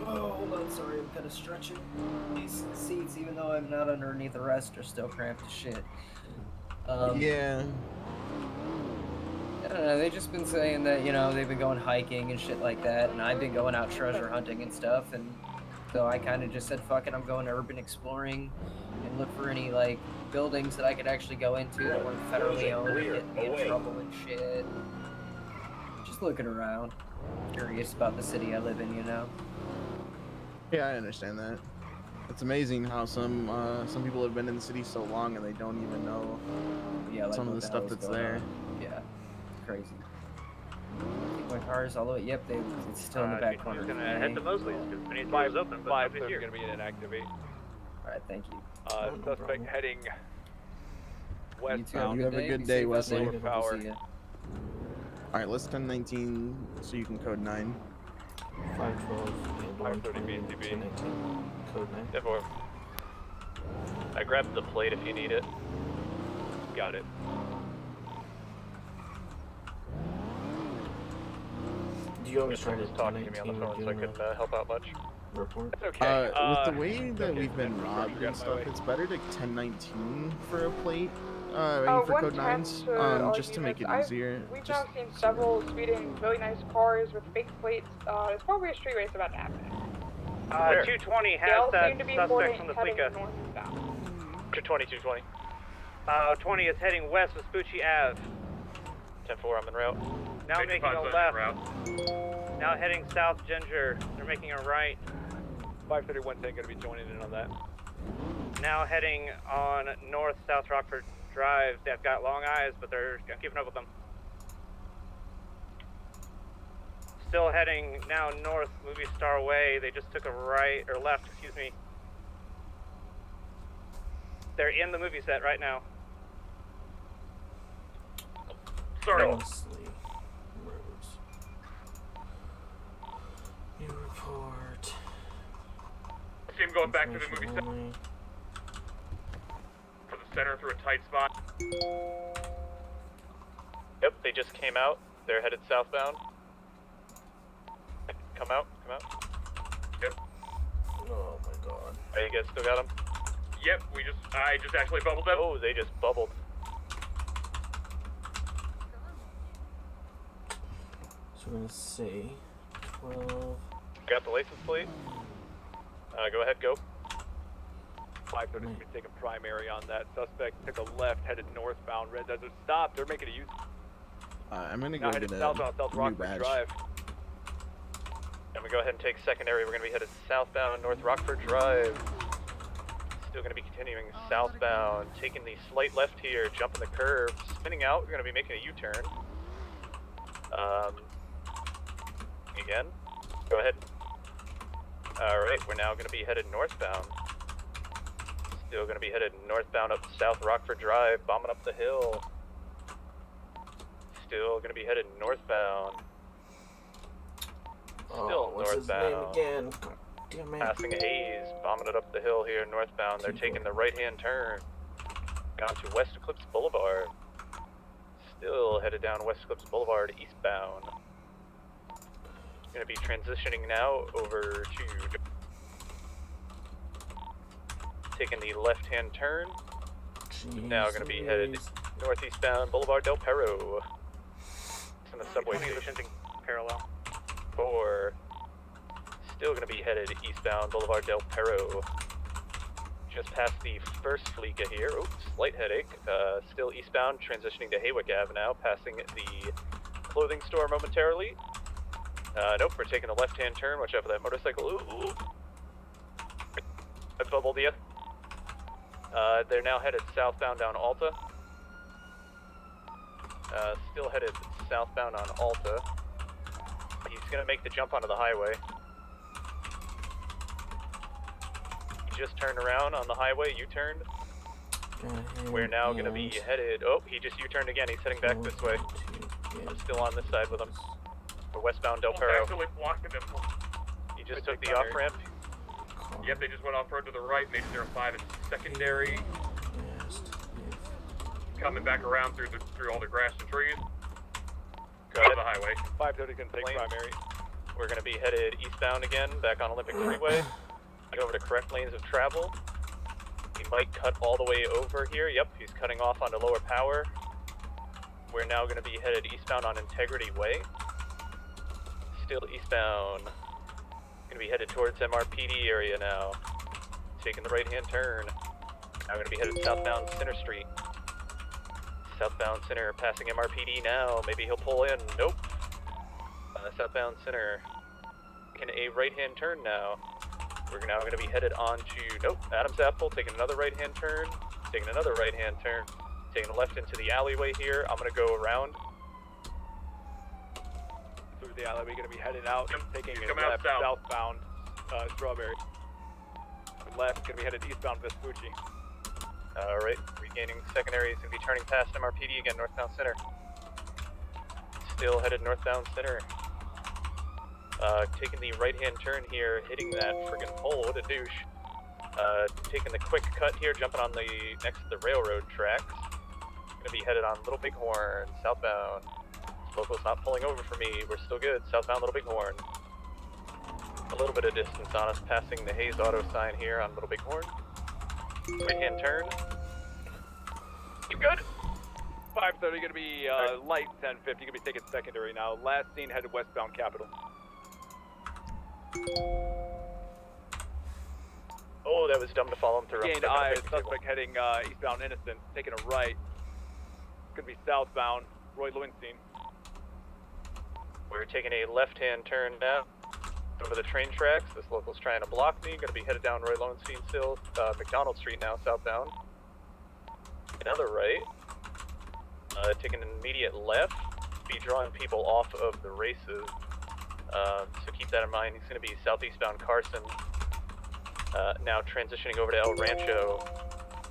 Oh, hold on, sorry, I'm kind of stretching. These seats, even though I'm not underneath the rest, are still cramped as shit. Yeah. I don't know, they've just been saying that, you know, they've been going hiking and shit like that, and I've been going out treasure hunting and stuff, and so I kind of just said, fuck it, I'm going urban exploring and look for any, like, buildings that I could actually go into that weren't federally owned and get me in trouble and shit. Just looking around. Curious about the city I live in, you know? Yeah, I understand that. It's amazing how some people have been in the city so long and they don't even know like some of the stuff that's there. Yeah, it's crazy. I think my car is all the way. Yep, it's still in the back corner. We're gonna head to Mosley's because Benito is open, but Five, nobody's they're here. gonna be an activate. Alright, thank you. Suspect heading westbound. You have a good day, Wesley. Power. Alright, let's 1019 so you can code 9. 512 and 530 BCB. 219, code 9. 10-4. I grabbed the plate if you need it. Got it. Do you always try to talking to me on the phone so I couldn't help out much. report? It's okay. With the way that we've been robbed and stuff, it's better to 1019 for a plate. For code 9s, just to make it easier. We've now seen several speeding really nice cars with fake plates. There's probably a street race about to happen. 220 They has all that seem to be suspect from the heading Fleeca. northbound. 220. 20 is heading west with Spoochie Ave. 10-4, I'm en route. Now making a left. Now heading south Ginger. They're making a right. 531 10 going to be joining in on that. Now heading on north South Rockford Drive. They've got long eyes, but they're keeping up with them. Still heading now north Movie Star Way. They just took a right, or left, excuse me. They're in the movie set right now. Sorry. Roads. You report. See him going back to the movie set. For the center through a tight spot. Yep, they just came out. They're headed southbound. Come out. Yep. Oh my god. Hey, you guys still got them? Yep, I just actually bubbled them. Oh, they just bubbled. So we're gonna say 12. Got the license plate? Go ahead, go. 530 is going to be taking primary on that suspect. Took a left, headed northbound. Red doesn't stop. They're making a use. I'm gonna Now go headed get southbound, South a new Rockford badge. Drive. And we go ahead and take secondary. We're going to be headed southbound North Rockford Drive. Still going to be continuing southbound, taking the slight left here, jumping the curve, spinning out. We're going to be making a U-turn. Again, go ahead. All right, we're now going to be headed northbound. Still going to be headed northbound up South Rockford Drive, bombing up the hill. Still going to be headed northbound. Still what's northbound. his name again? God damn it. Passing Hayes, bombing it up the hill here northbound. They're taking the right-hand turn down to West Eclipse Boulevard. Still headed down West Eclipse Boulevard eastbound. Going to be transitioning now over to taking the left-hand turn. Now going to be headed northeastbound Boulevard Del Perro. It's in the subway station. Parallel. 4. Still going to be headed eastbound Boulevard Del Perro. Just past the first Fleeca here. Oops, slight headache. Still eastbound, transitioning to Haywick Ave now, passing the clothing store momentarily. Nope, we're taking a left-hand turn. Watch out for that motorcycle. Ooh. I bubbled you. They're now headed southbound down Alta. Still headed southbound on Alta. He's gonna make the jump onto the highway. He just turned around on the highway, U-turned. We're now gonna be headed, oh, he just U-turned again. He's heading back this way. I'm still on this side with him. We're westbound Del Perro. Actually blocking them. He just took the off-ramp. Yep, they just went off-road to the right, made 05 and secondary. Coming back around through all the grass and trees. Go Out ahead. of the highway. 530 can take primary. We're gonna be headed eastbound again, back on Olympic Freeway. Go over to correct lanes of travel. He might cut all the way over here. Yep, he's cutting off onto lower power. We're now gonna be headed eastbound on Integrity Way. Still eastbound. Gonna be headed towards MRPD area now. Taking the right-hand turn. Now gonna be headed southbound Center Street. Southbound Center, passing MRPD now. Maybe he'll pull in. Nope. Southbound Center. Taking a right-hand turn now. We're now gonna be headed on to, nope, Adams Apple, taking another right-hand turn. Taking another right-hand turn. Taking left into the alleyway here. I'm gonna go around. Through the alleyway, gonna be headed out, taking a left southbound Strawberry. Left, gonna be headed eastbound Vespucci. Alright, regaining secondary. He's gonna be turning past MRPD again, northbound Center. Still headed northbound Center. Taking the right-hand turn here, hitting that friggin' pole. What a douche. Taking the quick cut here, jumping on the next to the railroad tracks. Gonna be headed on Little Bighorn, southbound. Local's not pulling over for me. We're still good. Southbound Little Bighorn. A little bit of distance on us, passing the Hayes Auto sign here on Little Bighorn. Right-hand turn. You good? 530 gonna be light 1050. Gonna be taking secondary now. Last seen headed westbound Capitol. Oh, that was dumb to follow him through. Gained eye, suspect heading eastbound Innocent, taking a right. Could be southbound, Roy Lewenstein. We're taking a left-hand turn now over the train tracks. This local's trying to block me. Gonna be headed down Roy Lowenstein still. McDonald Street now, southbound. Another right. Taking an immediate left. Be drawing people off of the races. So keep that in mind. He's gonna be southeastbound Carson. Now transitioning over to El Rancho.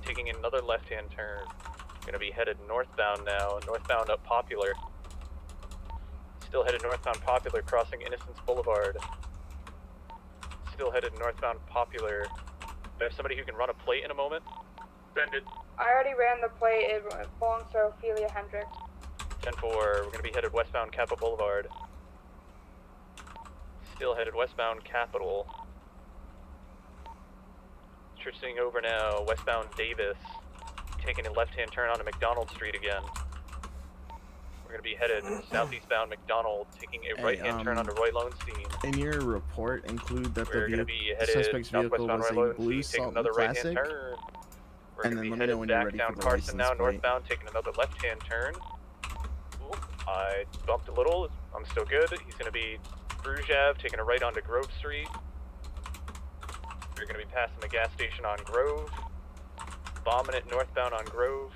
Taking another left-hand turn. Gonna be headed northbound now. Northbound up Popular. Still headed northbound Popular, crossing Innocence Boulevard. Still headed northbound Popular. I have somebody who can run a plate in a moment. Send it. I already ran the plate. It belongs to Ophelia Hendricks. 10-4, we're going to be headed westbound Capitol Boulevard. Still headed westbound Capitol. Switching over now, westbound Davis. Taking a left-hand turn onto McDonald Street again. We're going to be headed southeastbound McDonald, taking a right-hand turn onto Roy Lowenstein. In your report, include that the suspect's vehicle was a blue taking Sultan another Classic. right-hand turn. We're And going to then be let me headed know when you're back ready down for the Carson now, license plate. northbound, taking another left-hand turn. Ooh, I bumped a little. I'm still good. He's going to be Bruges Ave, taking a right onto Grove Street. We're going to be passing the gas station on Grove. Bombing it northbound on Grove.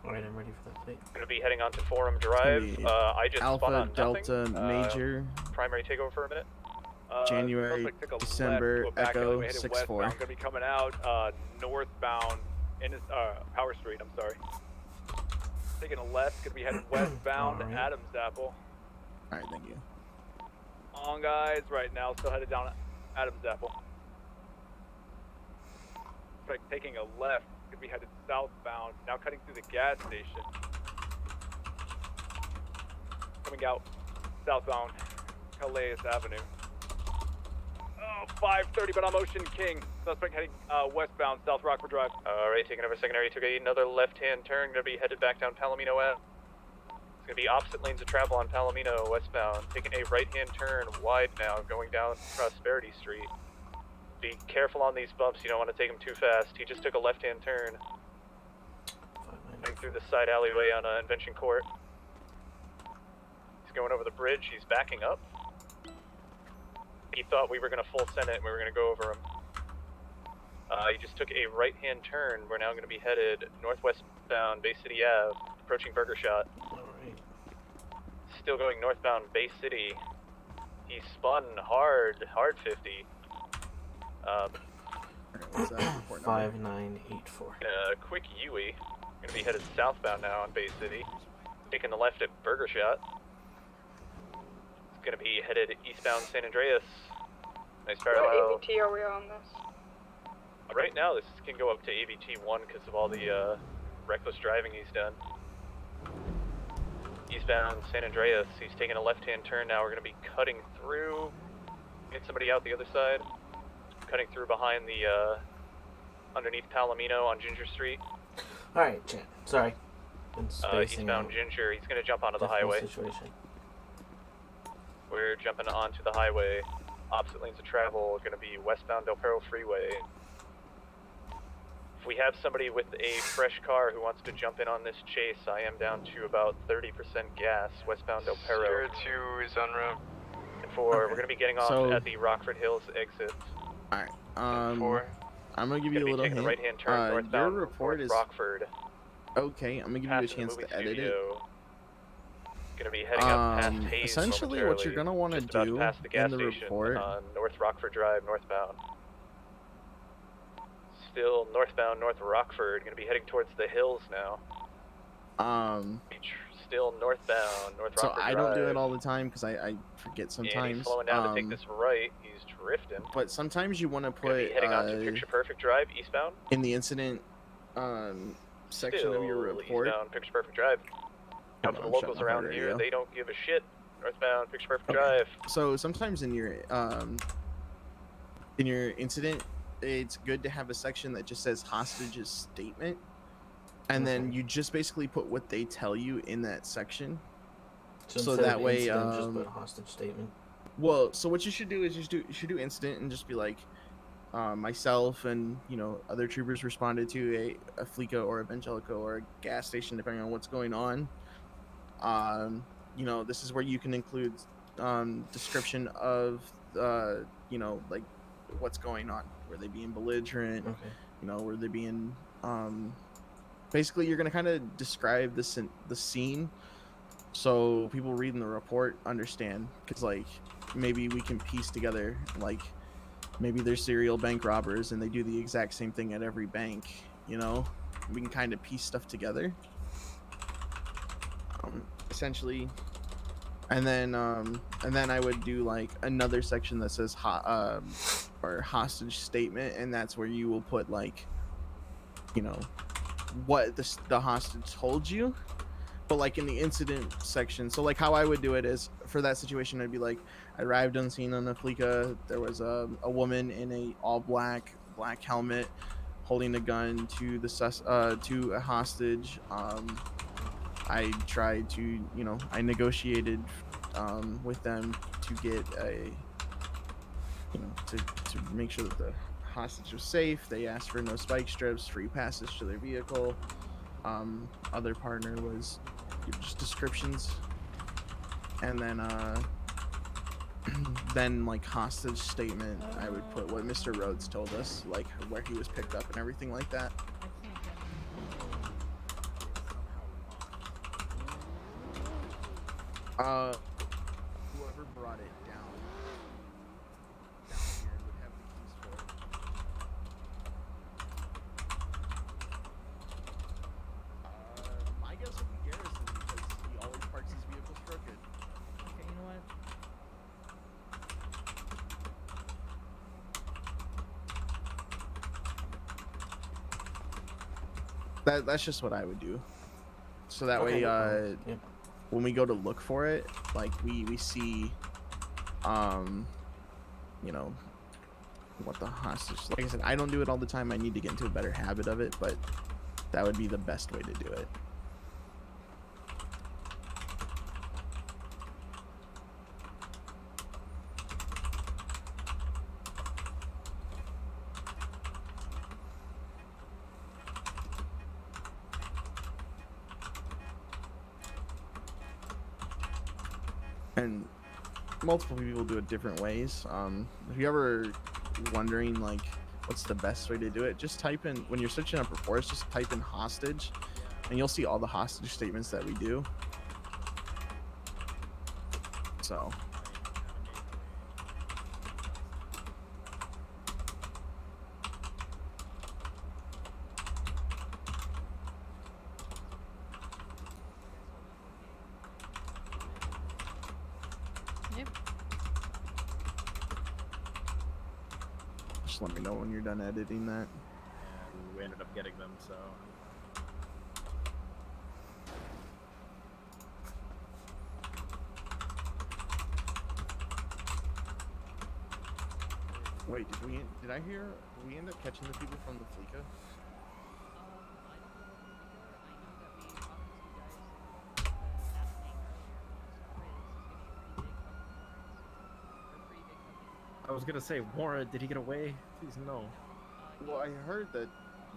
Alright, I'm ready for that plate. Going to be heading onto Forum Drive. I just Alpha spun on Delta nothing. Major. Primary takeover for a minute. January, December, Echo, 6-4. I'm gonna be coming out northbound in Power Street. I'm sorry. Taking a left, gonna be heading westbound Adams Apple. All right, thank you. On guys, right now, still headed down Adams Apple. Taking a left, gonna be headed southbound. Now cutting through the gas station. Coming out southbound Calais Avenue. Oh, 5:30, but I'm Ocean King. Suspect heading westbound, South Rockford Drive. Alright, taking over secondary. Took another left-hand turn. Gonna be headed back down Palomino Ave. It's gonna be opposite lanes of travel on Palomino, westbound. Taking a right-hand turn wide now, going down Prosperity Street. Be careful on these bumps. You don't want to take them too fast. He just took a left-hand turn. Going through the side alleyway on Invention Court. He's going over the bridge. He's backing up. He thought we were going to full send it and we were going to go over him. He just took a right-hand turn. We're now going to be headed northwestbound Bay City Ave, approaching Burger Shot. Alright. Still going northbound Bay City. He spun hard 50. 5984. Quick Yui. Going to be headed southbound now on Bay City. Taking the left at Burger Shot. Going to be headed eastbound San Andreas. Nice parallel. What ABT are we on this? Right now, this can go up to ABT 1 because of all the reckless driving he's done. Eastbound San Andreas. He's taking a left-hand turn now. We're going to be cutting through. Get somebody out the other side. Cutting through behind the underneath Palomino on Ginger Street. Alright, chat. Sorry. Been spacing Eastbound out. Ginger. He's going to jump onto the Difficult highway. Situation. We're jumping onto the highway. Opposite lanes of travel, going to be westbound Del Perro Freeway. If we have somebody with a fresh car who wants to jump in on this chase, I am down to about 30% gas, westbound Del Perro. 02 is en route. And we're going to be getting off at the Rockford Hills exit. All right. I'm gonna give you a little hint. A right-hand turn Your northbound report is Rockford. okay. I'm gonna give you a chance to edit it. Gonna be heading up past Hayes Essentially, what you're gonna want to do in the report on North Rockford Drive, northbound. Still northbound North Rockford. Gonna be heading towards the hills now. Still northbound North So Rockford I Drive. don't do it all the time because I forget sometimes. And he's slowing down to take this right. He's drifting. But sometimes you want to Gonna be put heading on to Picture Perfect Drive, eastbound. in the incident section of your report. Eastbound Picture Perfect Drive. Out to the locals around here, they don't give a shit. Northbound Picture Perfect Drive. So sometimes in your incident, it's good to have a section that just says hostage's statement, and then you just basically put what they tell you in that section. So that way, just put hostage statement. Well, so what you should do is you should do incident and just be like, myself and other troopers responded to a Fleeca or a Evangelico or a gas station, depending on what's going on. This is where you can include description of like what's going on. Were they being belligerent? Okay. Were they being basically you're gonna kind of describe the scene so people reading the report understand, because like maybe we can piece together, like maybe they're serial bank robbers and they do the exact same thing at every bank. We can kind of piece stuff together, essentially. And then I would do like another section that says or hostage statement, and that's where you will put like what the hostage told you, but like in the incident section. So like how I would do it is, for that situation, I'd be like, I arrived on scene on the Fleeca. There was a woman in a all black helmet holding a gun to to a hostage. I tried to, I negotiated with them to get to make sure that the hostage was safe. They asked for no spike strips, free passage to their vehicle. Other partner was just descriptions, and then then like hostage statement, I would put what Mr. Rhodes told us, like where he was picked up and everything like that. Whoever brought it down here would have the keys for it. My guess would be Garrison, because he always parks his vehicles crooked. Okay, you know what? That's just what I would do. So that Okay, way, yep. when we go to look for it, like we see, what the hostage. Like I said, I don't do it all the time. I need to get into a better habit of it, but that would be the best way to do it. And multiple people do it different ways. If you're ever wondering like what's the best way to do it, just type in, when you're searching up reports, just type in hostage and you'll see all the hostage statements that we do. So Yep. just let me know when you're done editing that. And we ended up getting them, so. Wait, did I hear, did we end up catching the people from the Fleeca? I was gonna say, Warren, did he get away? Please no. Well, I heard that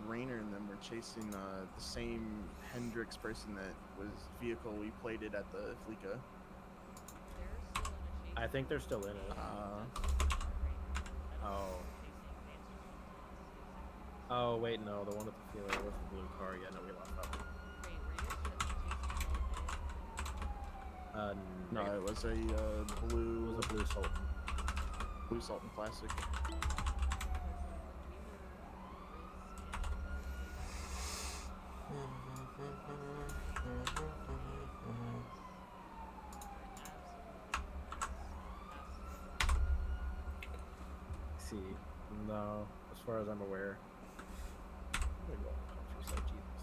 Rainer and them were chasing the same Hendrix person that was vehicle we plated at the Fleeca. I think they're still in it. Oh wait, no, the one with the with the blue car. Yeah, no, we lost that one. No, it was a blue. It was a blue Sultan. Blue Sultan Classic. See, no, as far as I'm aware. I'm gonna go on the country side, Jesus.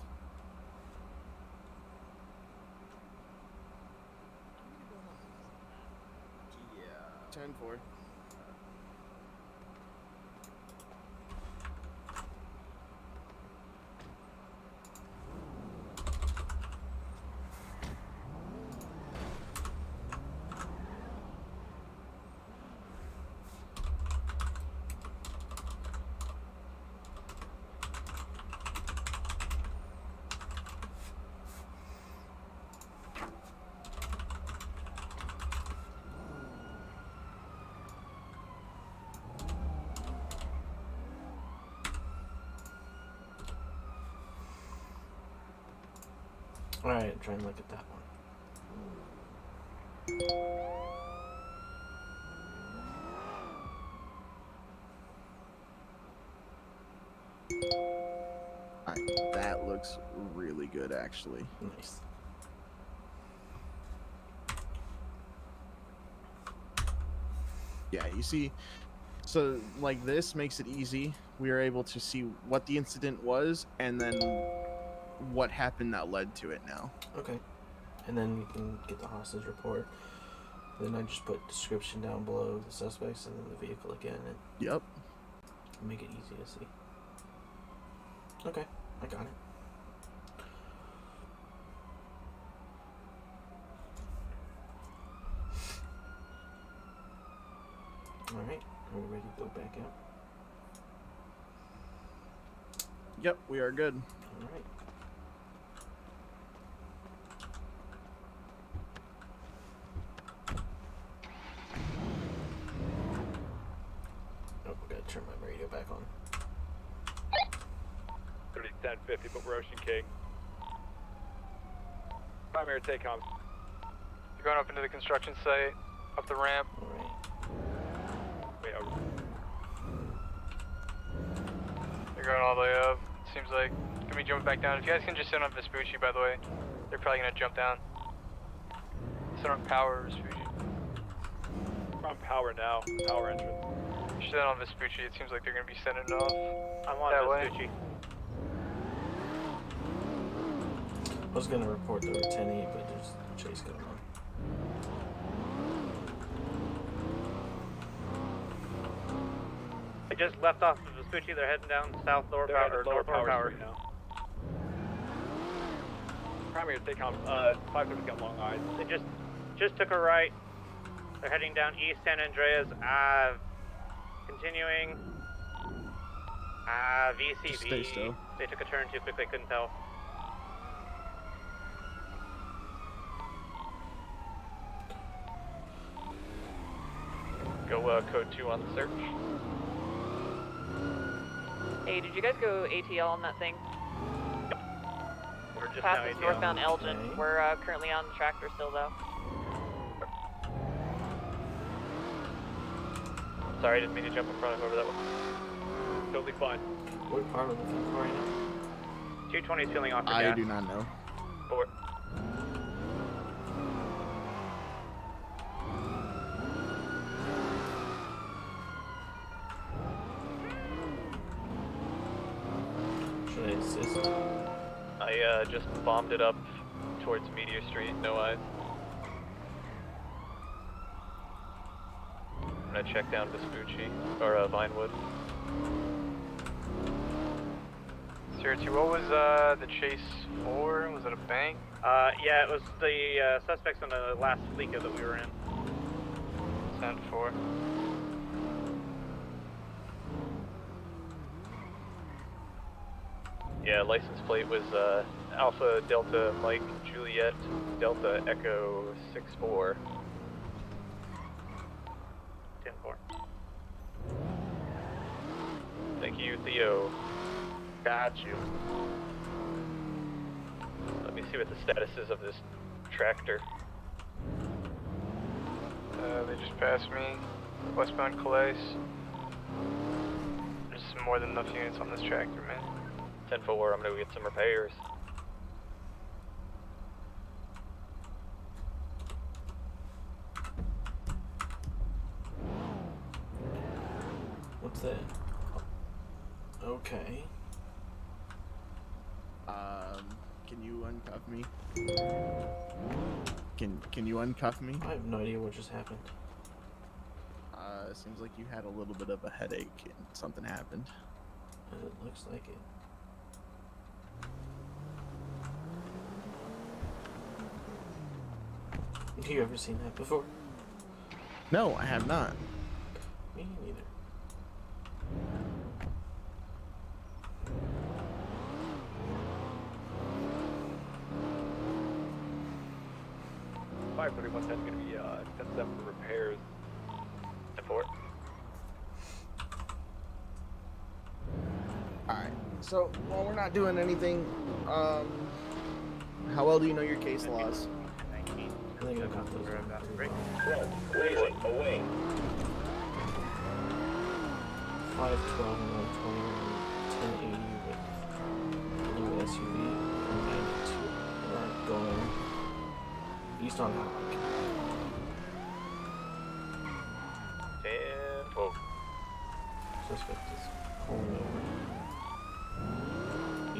Yeah. 10-4. Alright, try and look at that one. That looks really good, actually. Nice. Yeah, you see, so like this makes it easy. We are able to see what the incident was and then what happened that led to it now. Okay. And then you can get the hostage report. Then I just put description down below the suspects and then the vehicle again. And yep. Make it easy to see. Okay, I got it. Alright, are we ready to go back out? Yep, we are good. Alright. Oh, we gotta turn my radio back on. 30-10-50, but we're Ocean King. Primary take comms. You're going up into the construction site, up the ramp. Alright. Wait, You're going all the way up. Seems like gonna be jumping back down. If you guys can just sit on Vespucci, by the way, they're probably gonna jump down. Sit on power, Vespucci. We're on power now. Power entrance. Sit on Vespucci. It seems like they're gonna be sending it off. I'm on that Vespucci. way. I was gonna report the lieutenant, but there's a chase going on. They just left off of Vespucci. They're heading down south lower They're power headed or lower north power. Street now. Primary take comms. 530 got long eyes. They just took a right. They're heading down East San Andreas Ave. Continuing. Just stay VCV. still. They took a turn too quick. They couldn't tell. Go code 2 on the search. Hey, did you guys go ATL on that thing? We're just Passes now ATL. northbound Elgin. We're currently on the tractor still, though. Sorry, I didn't mean to jump in front of whoever that was. Totally fine. What part are we looking for right now? 220 is feeling off for I gas. do not know. Forward. Should I assist? I just bombed it up towards Meteor Street, no eyes. I'm gonna check down Vespucci, or Vinewood. 02, what was the chase for? Was it a bank? Yeah, it was the suspects on the last Fleeca that we were in. 10-4. Yeah, license plate was Alpha Delta Mike Juliet Delta Echo 64. 10-4. Thank you, Theo. Got you. Let me see what the status is of this tractor. They just passed me. Westbound Calais. There's more than enough units on this tractor, man. 10-4, I'm gonna go get some repairs. What's that? Okay. Can you uncuff me? Can you uncuff me? I have no idea what just happened. Seems like you had a little bit of a headache and something happened. It looks like it. Have you ever seen that before? No, I have not. Me neither. Five 3110 is going to be 10-7 for repairs. 10-4. Alright, so while we're not doing anything, How well do you know your case laws? I think I got those pretty well. Blazing away. 512 and 120 and 1080 with blue SUV and 92. We're going east on Howard. 10-12. Suspect is pulling over.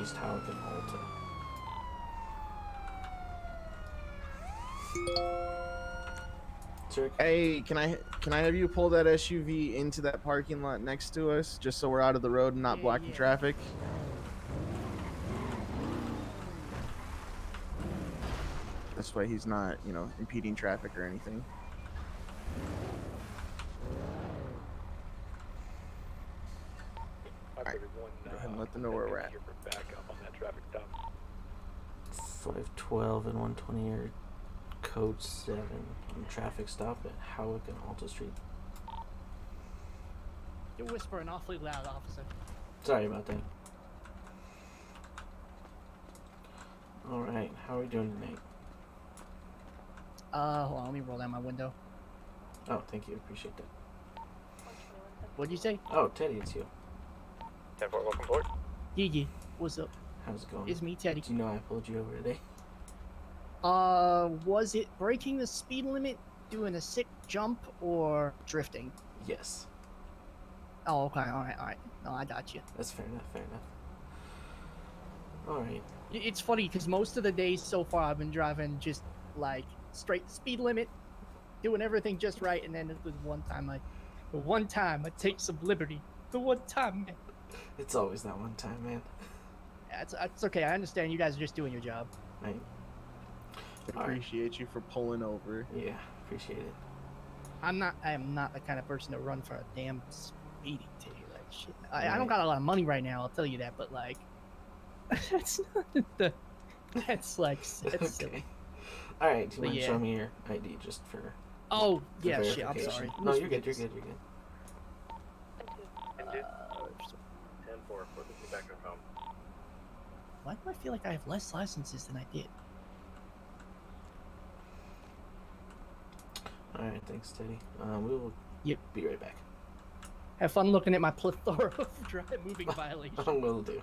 East Howard and Alta. Hey, can I have you pull that SUV into that parking lot next to us, just so we're out of the road and not blocking traffic? This way he's not, you know, impeding traffic or anything. Go ahead and let them know where we're at. Back up on that traffic stop. 512 and 120 are code 7 on traffic stop at Howick and Alta Street. You're whispering awfully loud, officer. Sorry about that. Alright, how are we doing tonight? Hold on, let me roll down my window. Oh, thank you, appreciate that. What'd you say? Oh, Teddy, it's you. 10-4, welcome aboard. Gigi, what's up? How's it going? It's me, Teddy. Do you know I pulled you over today? Was it breaking the speed limit, doing a sick jump, or drifting? Yes. Oh, okay, alright. No, I got you. That's fair enough, Alright. It's funny, because most of the days so far I've been driving just, like, straight speed limit, doing everything just right, and then the one time I take some liberty. The one time, man. It's always that one time, man. It's okay, I understand you guys are just doing your job. Right. Appreciate you for pulling over. Yeah, appreciate it. I am not the kind of person to run for a damn speeding ticket. Like shit. I don't got a lot of money right now, I'll tell you that, but like that's like that's silly. Alright, do you want to show me your ID just for Oh yeah, shit, I'm sorry. No, you're good, you're good. 10-4, put this back at home. Why do I feel like I have less licenses than I did? Alright, thanks, Teddy. We will be right back. Have fun looking at my plethora of moving violations. I will do.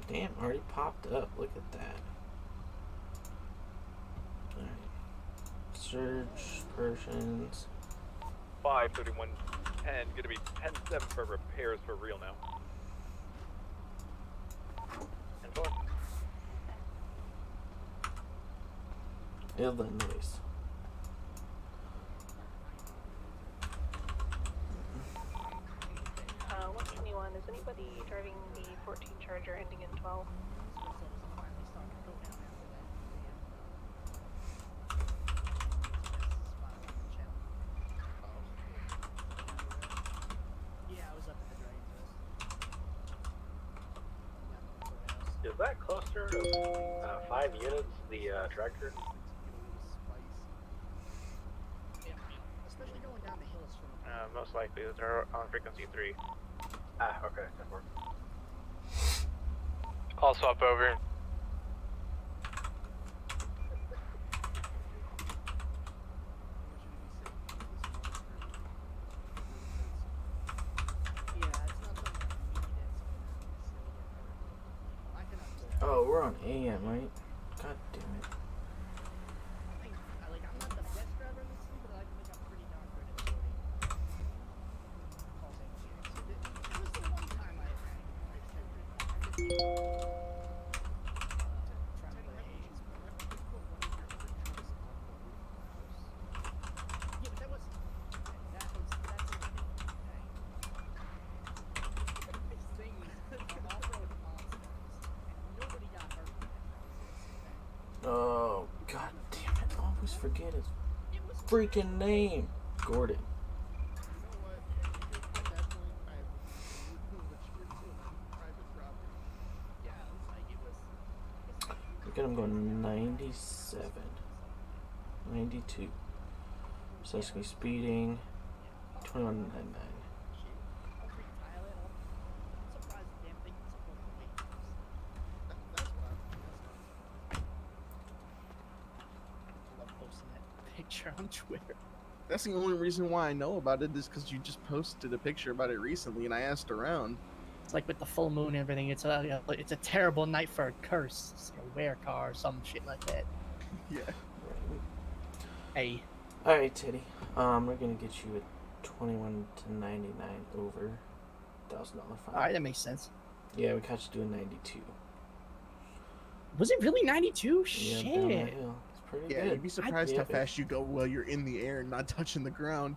Damn, already popped up. Look at that. Alright. Search Persians. 53110, gonna be 10-7 for repairs for real now. 10-4. Illinois. Uh, 121, is anybody driving the 14 Charger ending in 12? Is that cluster of 5 units the tractor? Most likely, they're on frequency 3. Ah, okay, that works. I'll swap over. Oh, we're on AM, right? God damn it. Oh, god damn it. I always forget his freaking name. Gordon. Look at him going 97. 92. So that's gonna be speeding. 2199. Picture on Twitter. That's the only reason why I know about it is because you just posted a picture about it recently, and I asked around. It's like with the full moon and everything. It's a terrible night for a curse. It's like a wear car or some shit like that. Yeah. Hey. All right, Teddy. We're gonna get you a 21 to 99 over $1,000 fine. All right, that makes sense. Yeah, we caught you doing 92. Was it really 92? Yeah, Shit. down that hill. It's pretty Yeah, good. you'd be surprised how fast you go while you're in the air and not touching the ground.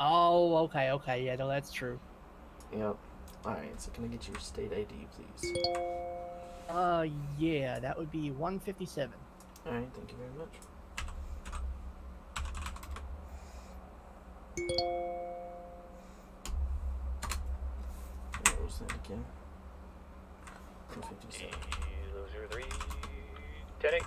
Oh, okay. Yeah, no, that's true. Yep. All right. So can I get your state ID, please? Yeah, that would be 157. All right. Thank you very much. What was that again? 157. 003. 10-8.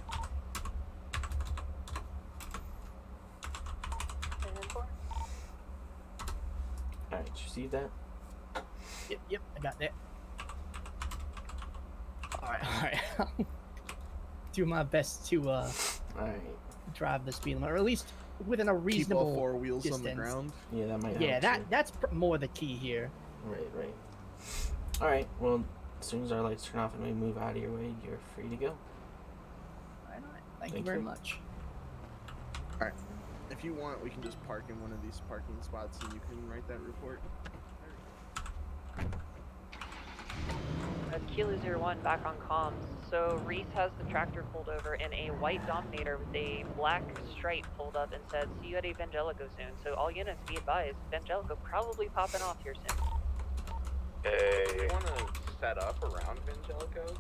Alright, did you see that? Yep, I got that. Alright. Do my best to drive the speed limit, or at least within a reasonable Keep all four wheels distance. on the ground. Yeah, that might help. Yeah, too. that's more the key here. Right. Alright, well, as soon as our lights turn off and we move out of your way, you're free to go. Alright. Thank you very much. Alright. If you want, we can just park in one of these parking spots and you can write that report. Kilo 01 back on comms. So Reese has the tractor pulled over in a white Dominator with a black stripe pulled up and said, "See you at Evangelico soon." So all units be advised, Evangelico probably popping off here soon. Hey. Do you want to set up around Evangelico?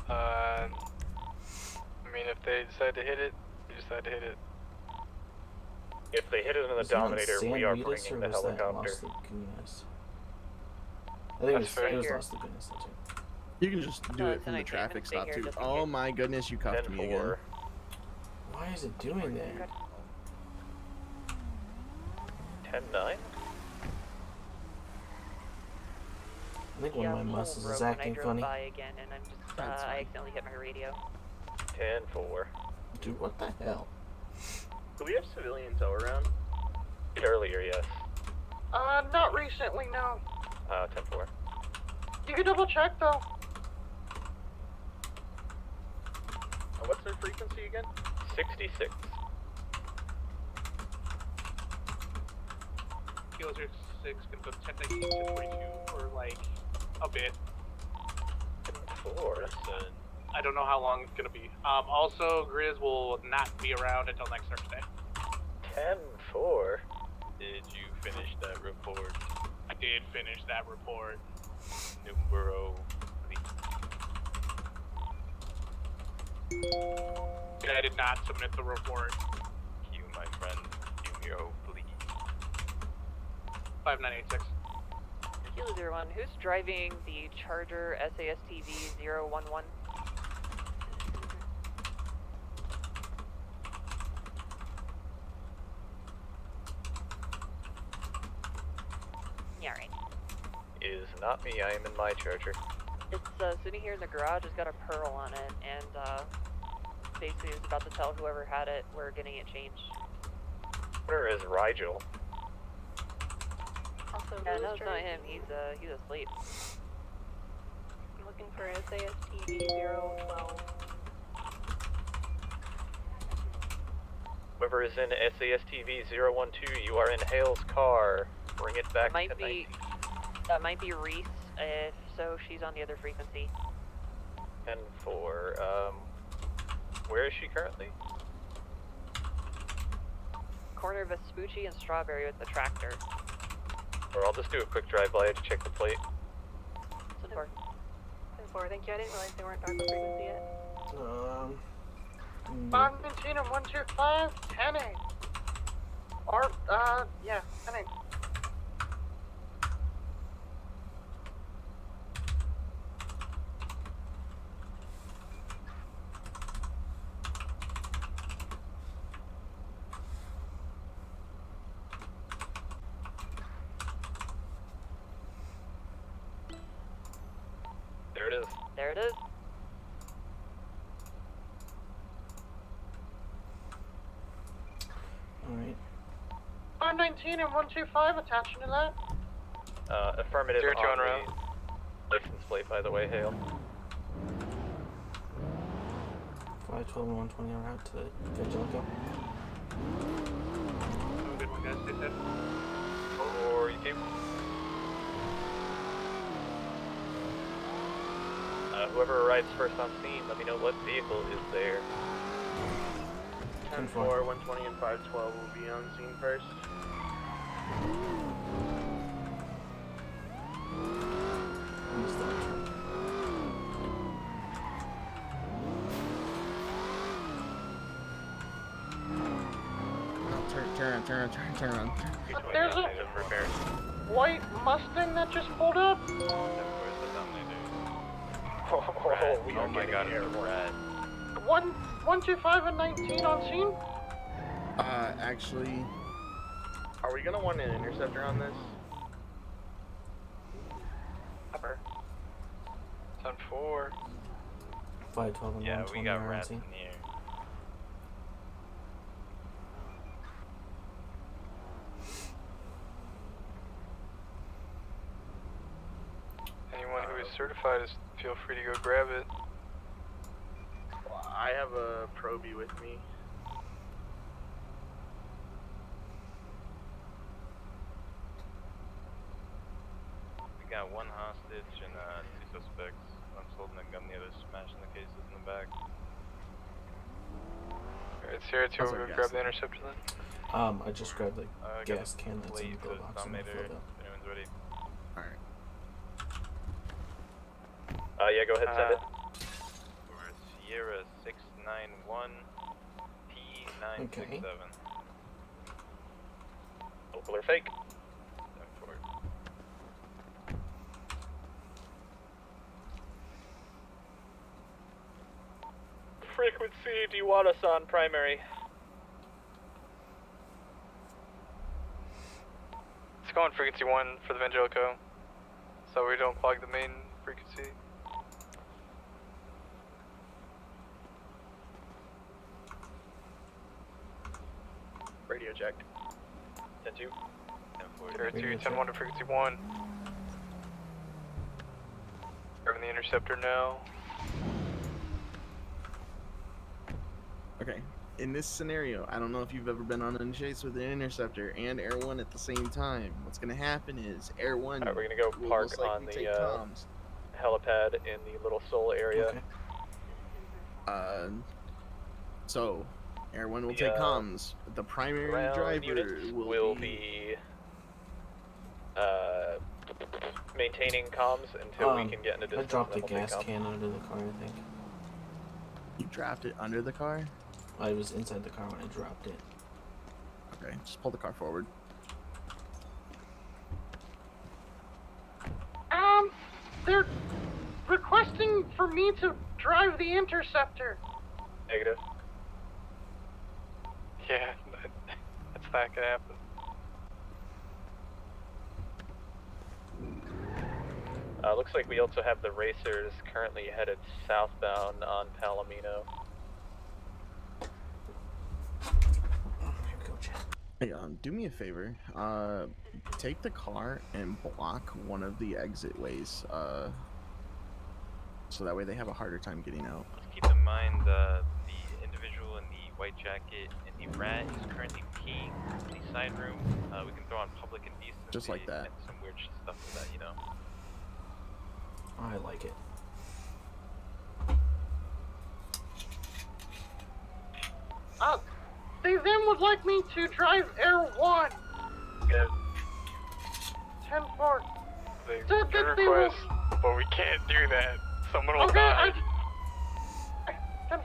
I mean, if they decide to hit it, they decide to hit it. If they hit it in the Was he on Dominator, San we are Luis, bringing or the was that helicopter. Los Lagunas? I think it was Los Lagunas, that's it. You can just do No, it it's from an the idea. traffic Stay stop here too. just in Oh case. my goodness, you cuffed me again. Why is it doing that? 10-9? I think one of my muscles is acting funny. By again, and I'm just, I accidentally hit my radio. 10-4. Dude, what the hell? Do we have civilian tow around? Earlier, yes. Not recently, no. 10-4. You can double check though. What's their frequency again? 66. Kilo 06 can put 1019 to 22 or like a bit. 4. I don't know how long it's gonna be. Also, Grizz will not be around until next Thursday. 10-4. Did you finish that report? I did finish that report. Numero 3. I did not submit the report. You, my friend. Numero, please. 5986. Kilo 01, who's driving the Charger SASTV 011? Yeah, right. Is not me, I am in my Charger. It's sitting here in the garage. It's got a pearl on it, and basically it's about to tell whoever had it we're getting it changed. Where is Rigel? Also, Yeah, no, it's not him. He's asleep. I'm looking for SASTV 012. Whoever is in SASTV 012, you are in Hale's car. Bring it back That might be Reese. If so, she's on the other frequency. 10-4. Where is she currently? Corner of Vespucci and Strawberry with the tractor. Or I'll just do a quick drive-by to check the plate. 10-4. 10-4, thank you. I didn't realize they weren't back on frequency yet. Argentina 125, 10-8. Or, yeah, 10-8. There it is. There it is. Alright. 519 and 125 attaching to that. Affirmative 02 on en route. the license plate, by the way, Hale. 512 and 120 en route to Angelico. Good one, guys. Stay safe. Or you came. Whoever arrives first on scene, let me know what vehicle is there. 10-4, 120, and 512 will be on scene first. Turn around. There's a white Mustang that just pulled up. Oh my god, it's a rat. 125 and 19 on scene. Actually, are we gonna want an interceptor on this? Upper. 10-4. 512 and Yeah, 120 we got are rats on in scene. here. Anyone who is certified is feel free to go grab it. I have a probie with me. We got one hostage and 2 suspects. One's holding a gun, the other's smashing the cases in the back. Alright, Sierra 2, we'll go grab the interceptor then. I just grabbed the gas can that's in the glove box and I filled up. Anyone's ready? Alright. Yeah, go ahead, send it. We're Sierra 691 P967. Local or fake? 10-4. Frequency, do you want us on primary? Let's go on frequency 1 for the Evangelico, so we don't clog the main frequency. Radio check. 10-2. 0 2, 10-1 to frequency 1. Grabbing the interceptor now. okay. In this scenario, I don't know if you've ever been on a chase with an interceptor and Air 1 at the same time. What's gonna happen is Air 1 Alright, we're gonna go will park most likely on the take comms. helipad in the Little Seoul area. Okay. So Air 1 will take comms. The primary Ground driver units will be maintaining comms until we can get into I distance. dropped the and then we'll gas take comms. can under the car, I think. You dropped it under the car? I was inside the car when I dropped it. Okay, just pull the car forward. They're requesting for me to drive the interceptor. Negative. Yeah, that's not gonna happen. Looks like we also have the racers currently headed southbound on Palomino. Hey, do me a favor. Take the car and block one of the exit ways. So that way they have a harder time getting out. Just keep in mind the individual in the white jacket and the rat is currently peeing in the side room. We can throw on public indecency. Just like that. And some weird stuff with that, you know. I like it. They then would like me to drive Air 1. Good. 10-4. They Said can that they will. request, but we can't do that. Someone will Okay, die. 10-4.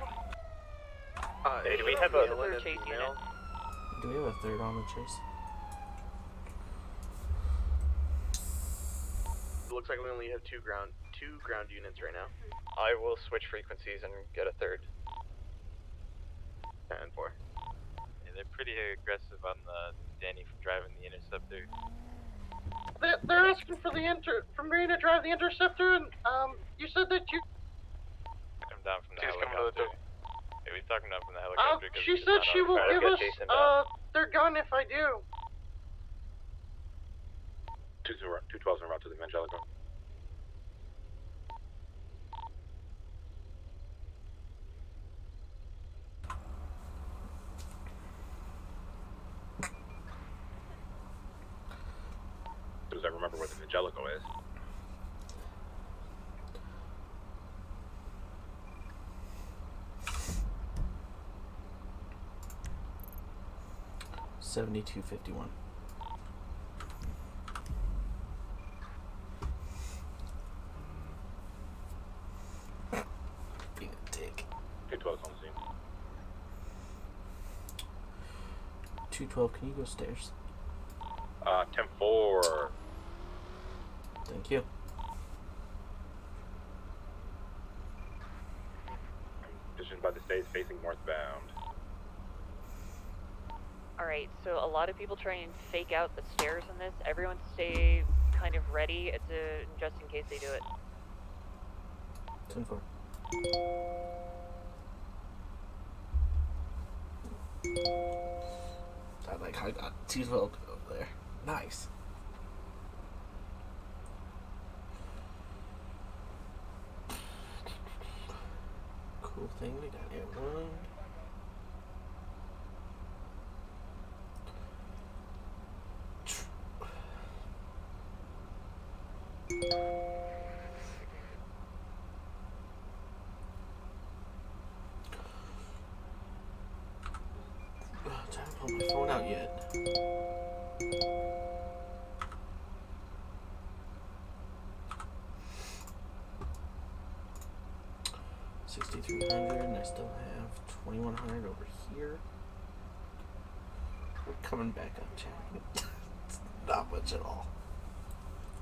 Hey, do we have a third chase unit? Do we have a third on the chase? It looks like we only have two ground units right now. I will switch frequencies and get a third. 10-4. Yeah, they're pretty aggressive on the Danny for driving the interceptor. they're asking for for me to drive the Interceptor, and you said that you. Come down from the helicopter. Hey, we talking down from the helicopter because She said she will give us their gun if I do. 212's en route to the Evangelical. Does I remember where the Evangelical is? $72.51. Being a dick. 212's on the scene. 212, can you go stairs? 10-4. Thank you. Positioned by the stage facing northbound. Alright, so a lot of people try and fake out the stairs in this. Everyone stay kind of ready just in case they do it. 10-4. I like how I got 212 over there. Nice. Cool thing, we got airborne. I'm trying to pull my phone out yet. $6,300, and I still have $2,100 over here. We're coming back up, chat. It's not much at all.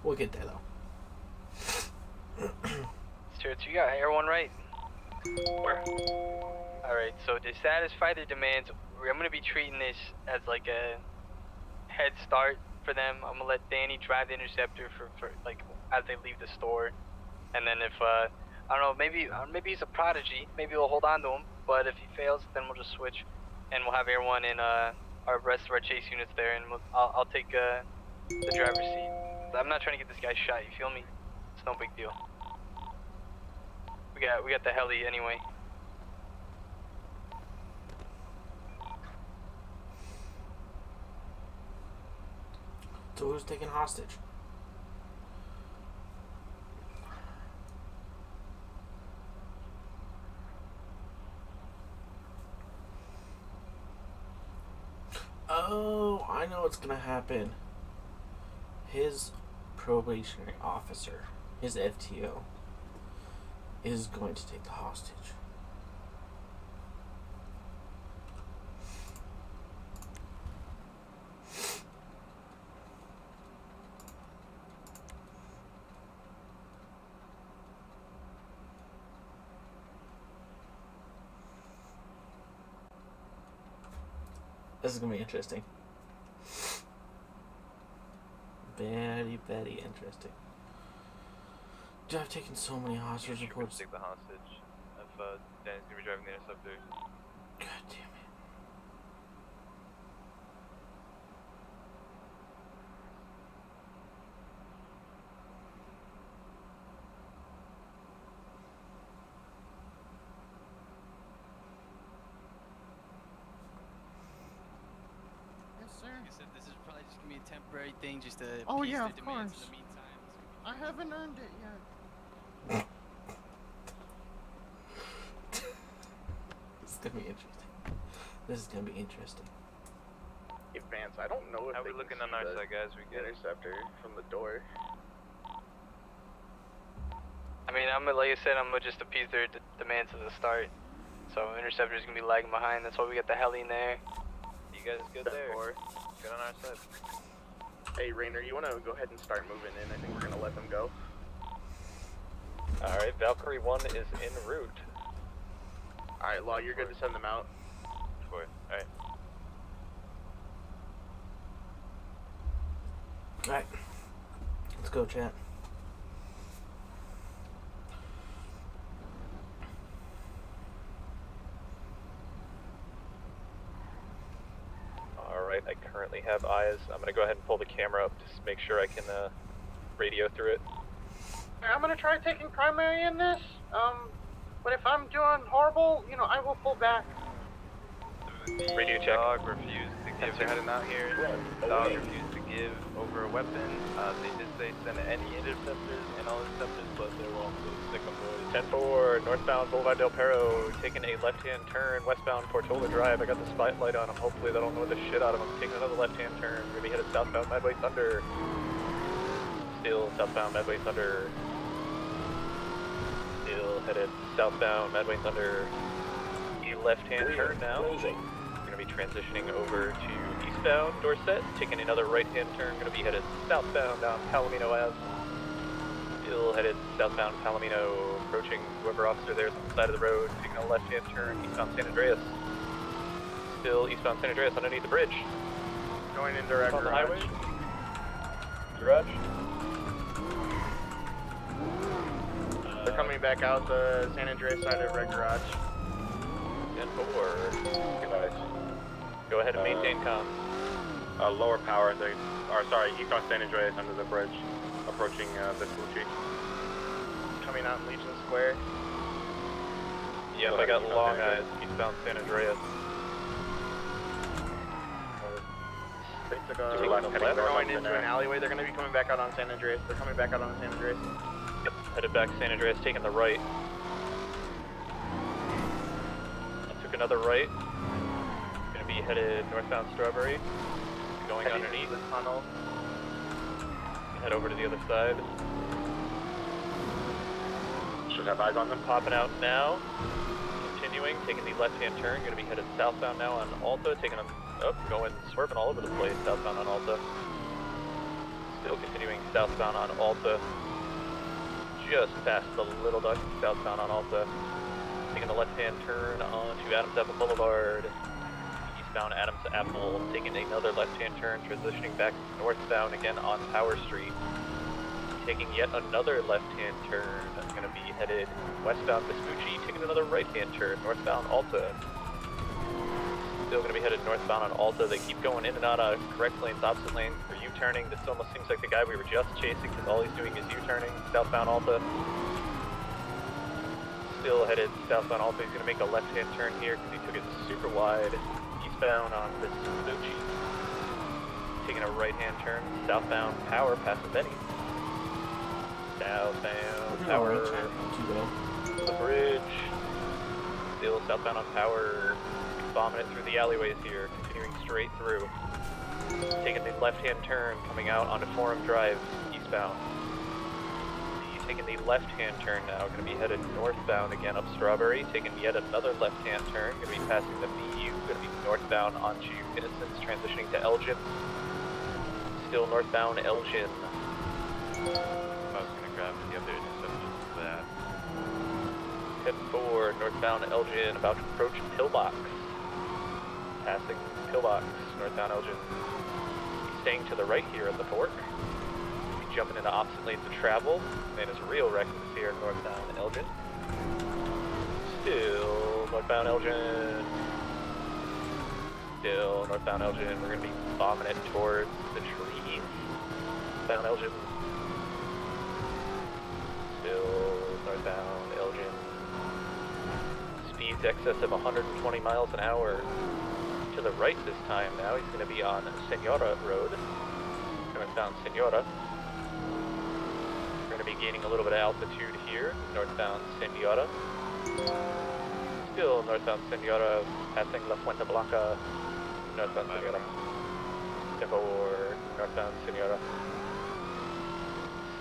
We'll get there though. Stuart, you got Air 1 right? Where? Alright, so to satisfy their demands, I'm gonna be treating this as like a head start for them. I'm gonna let Danny drive the Interceptor for like as they leave the store, and then if I don't know, maybe he's a prodigy. Maybe we'll hold on to him. But if he fails, then we'll just switch, and we'll have Air 1 and our rest of our chase units there, and I'll take the driver's seat. I'm not trying to get this guy shot. You feel me? It's no big deal. We got the heli anyway. So who's taking hostage? Oh, I know what's gonna happen. His probationary officer, his FTO, is going to take the hostage. This is gonna be interesting. Very, very interesting. Dude, I've taken so many hostage reports. Take the hostage. If Danny's gonna be driving the Interceptor. God damn it. Yes, sir. Like I said, this is probably just gonna be a temporary thing, just to Oh, appease yeah, their of demands course. in the meantime. I haven't earned it yet. This is gonna be interesting. This is gonna be interesting. Hey Vance, I don't know if How they we looking can on our see the side, guys? We get Interceptor from the door. I mean, like I said, I'm gonna just appease their demands at the start. So Interceptor's gonna be lagging behind. That's why we got the heli in there. You guys good there? Good on our side. Hey Rainer, you wanna go ahead and start moving in? I think we're gonna let them go. Alright, Valkyrie 1 is en route. Alright, Law, you're good to send them out. Alright. Alright. Let's go, chat. Alright, I currently have eyes. I'm gonna go ahead and pull the camera up just to make sure I can radio through it. I'm gonna try taking primary in this, but if I'm doing horrible, you know, I will pull back. Radio check. Dog refused to give. They're heading out here. Dog refused to give over a weapon. They did say send any interceptors and all interceptors, but they won't stick them boys. 10-4, northbound Boulevard Del Perro, taking a left-hand turn, westbound Portola Drive. I got the spotlight on him. Hopefully they don't know the shit out of him. Taking another left-hand turn. We're gonna be headed southbound Medway Thunder. Still southbound Medway Thunder. Still headed southbound Medway Thunder. A left-hand turn now. We're gonna be transitioning over to eastbound Dorset, taking another right-hand turn. Gonna be headed southbound down Palomino Ave. Still headed southbound Palomino, approaching whoever officer there is on the side of the road, taking a left-hand turn eastbound San Andreas. Still eastbound San Andreas underneath the bridge. Going into our on the garage. highway. Garage. They're coming back out the San Andreas side of Red Garage. 10-4. Go ahead and maintain comms. Lower power, east on San Andreas under the bridge, approaching Vespucci. Coming out in Legion Square. Yep, I got long eyes, eastbound San Andreas. They took a they're going into an alleyway. They're going to be coming back out on San Andreas. They're coming back out on San Andreas. Yep, headed back San Andreas, taking the right. I took another right. Gonna be headed northbound Strawberry. Going underneath the tunnel. Head over to the other side. Should have eyes on them. Popping out now. Continuing, taking the left-hand turn. Gonna be headed southbound now on Alta. Taking them up, going, swerving all over the place. Southbound on Alta. Still continuing southbound on Alta. Just past the Little Duck, southbound on Alta. Taking a left-hand turn onto Adams Apple Boulevard. Eastbound Adams Apple, taking another left-hand turn, transitioning back northbound again on Power Street. Taking yet another left-hand turn, that's going to be headed westbound Vespucci, taking another right-hand turn, northbound Alta. Still going to be headed northbound on Alta. They keep going in and out of correct lanes, opposite lanes. For U-turning, this almost seems like the guy we were just chasing because all he's doing is U-turning, southbound Alta. Still headed southbound Alta. He's going to make a left-hand turn here because he took it super wide. Eastbound on Vespucci. Taking a right-hand turn, southbound Power past Benny. Southbound Power. The bridge. Still southbound on Power. Bombing it through the alleyways here, continuing straight through. Taking the left-hand turn, coming out onto Forum Drive, eastbound. Taking the left-hand turn now, going to be headed northbound again up Strawberry. Taking yet another left-hand turn, going to be passing the VU, going to be northbound onto Innocence, transitioning to Elgin. Still northbound Elgin. I was going to grab the other interception for that. Heading forward, northbound Elgin, about to approach Pillbox. Passing Pillbox, northbound Elgin. He's staying to the right here at the fork. He's jumping into opposite lanes of travel. Man is real reckless here northbound Elgin. Still northbound Elgin. Still northbound Elgin. We're going to be bombing it towards the trees. Northbound Elgin. Still northbound Elgin. Speeds excess of 120 miles an hour. To the right this time now, he's going to be on Senora Road. Northbound Senora. We're going to be gaining a little bit of altitude here. Northbound Senora. Still northbound Senora, passing La Fuente Blanca. Northbound Senora. Step over northbound Senora.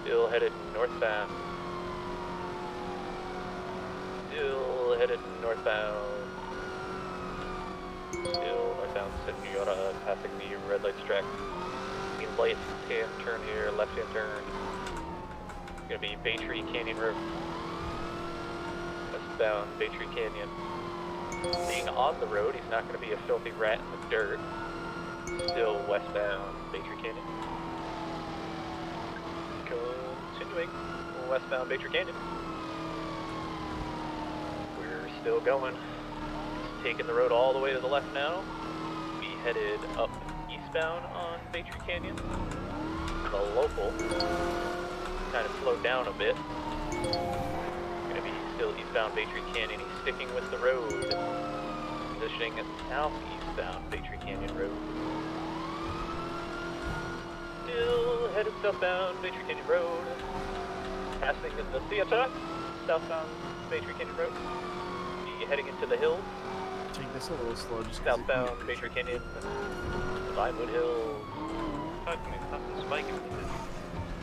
Still headed northbound. Still headed northbound. Still northbound Senora, passing the red light track. Left-hand turn here, left-hand turn. Gonna be Baytree Canyon Road. Westbound Baytree Canyon. Being on the road, he's not gonna be a filthy rat in the dirt. Still westbound Baytree Canyon. continuing westbound Baker Canyon. We're still going. Just taking the road all the way to the left now. We headed up eastbound on Baker Canyon. The local kind of slowed down a bit. Gonna be still eastbound Baker Canyon. He's sticking with the road. Positioning at southeastbound Baker Canyon Road. Still headed southbound Baker Canyon Road. Passing the theater, southbound Baker Canyon Road. Be heading into the hills. Take this a little slow, just southbound Baker Canyon, Vinewood Hills.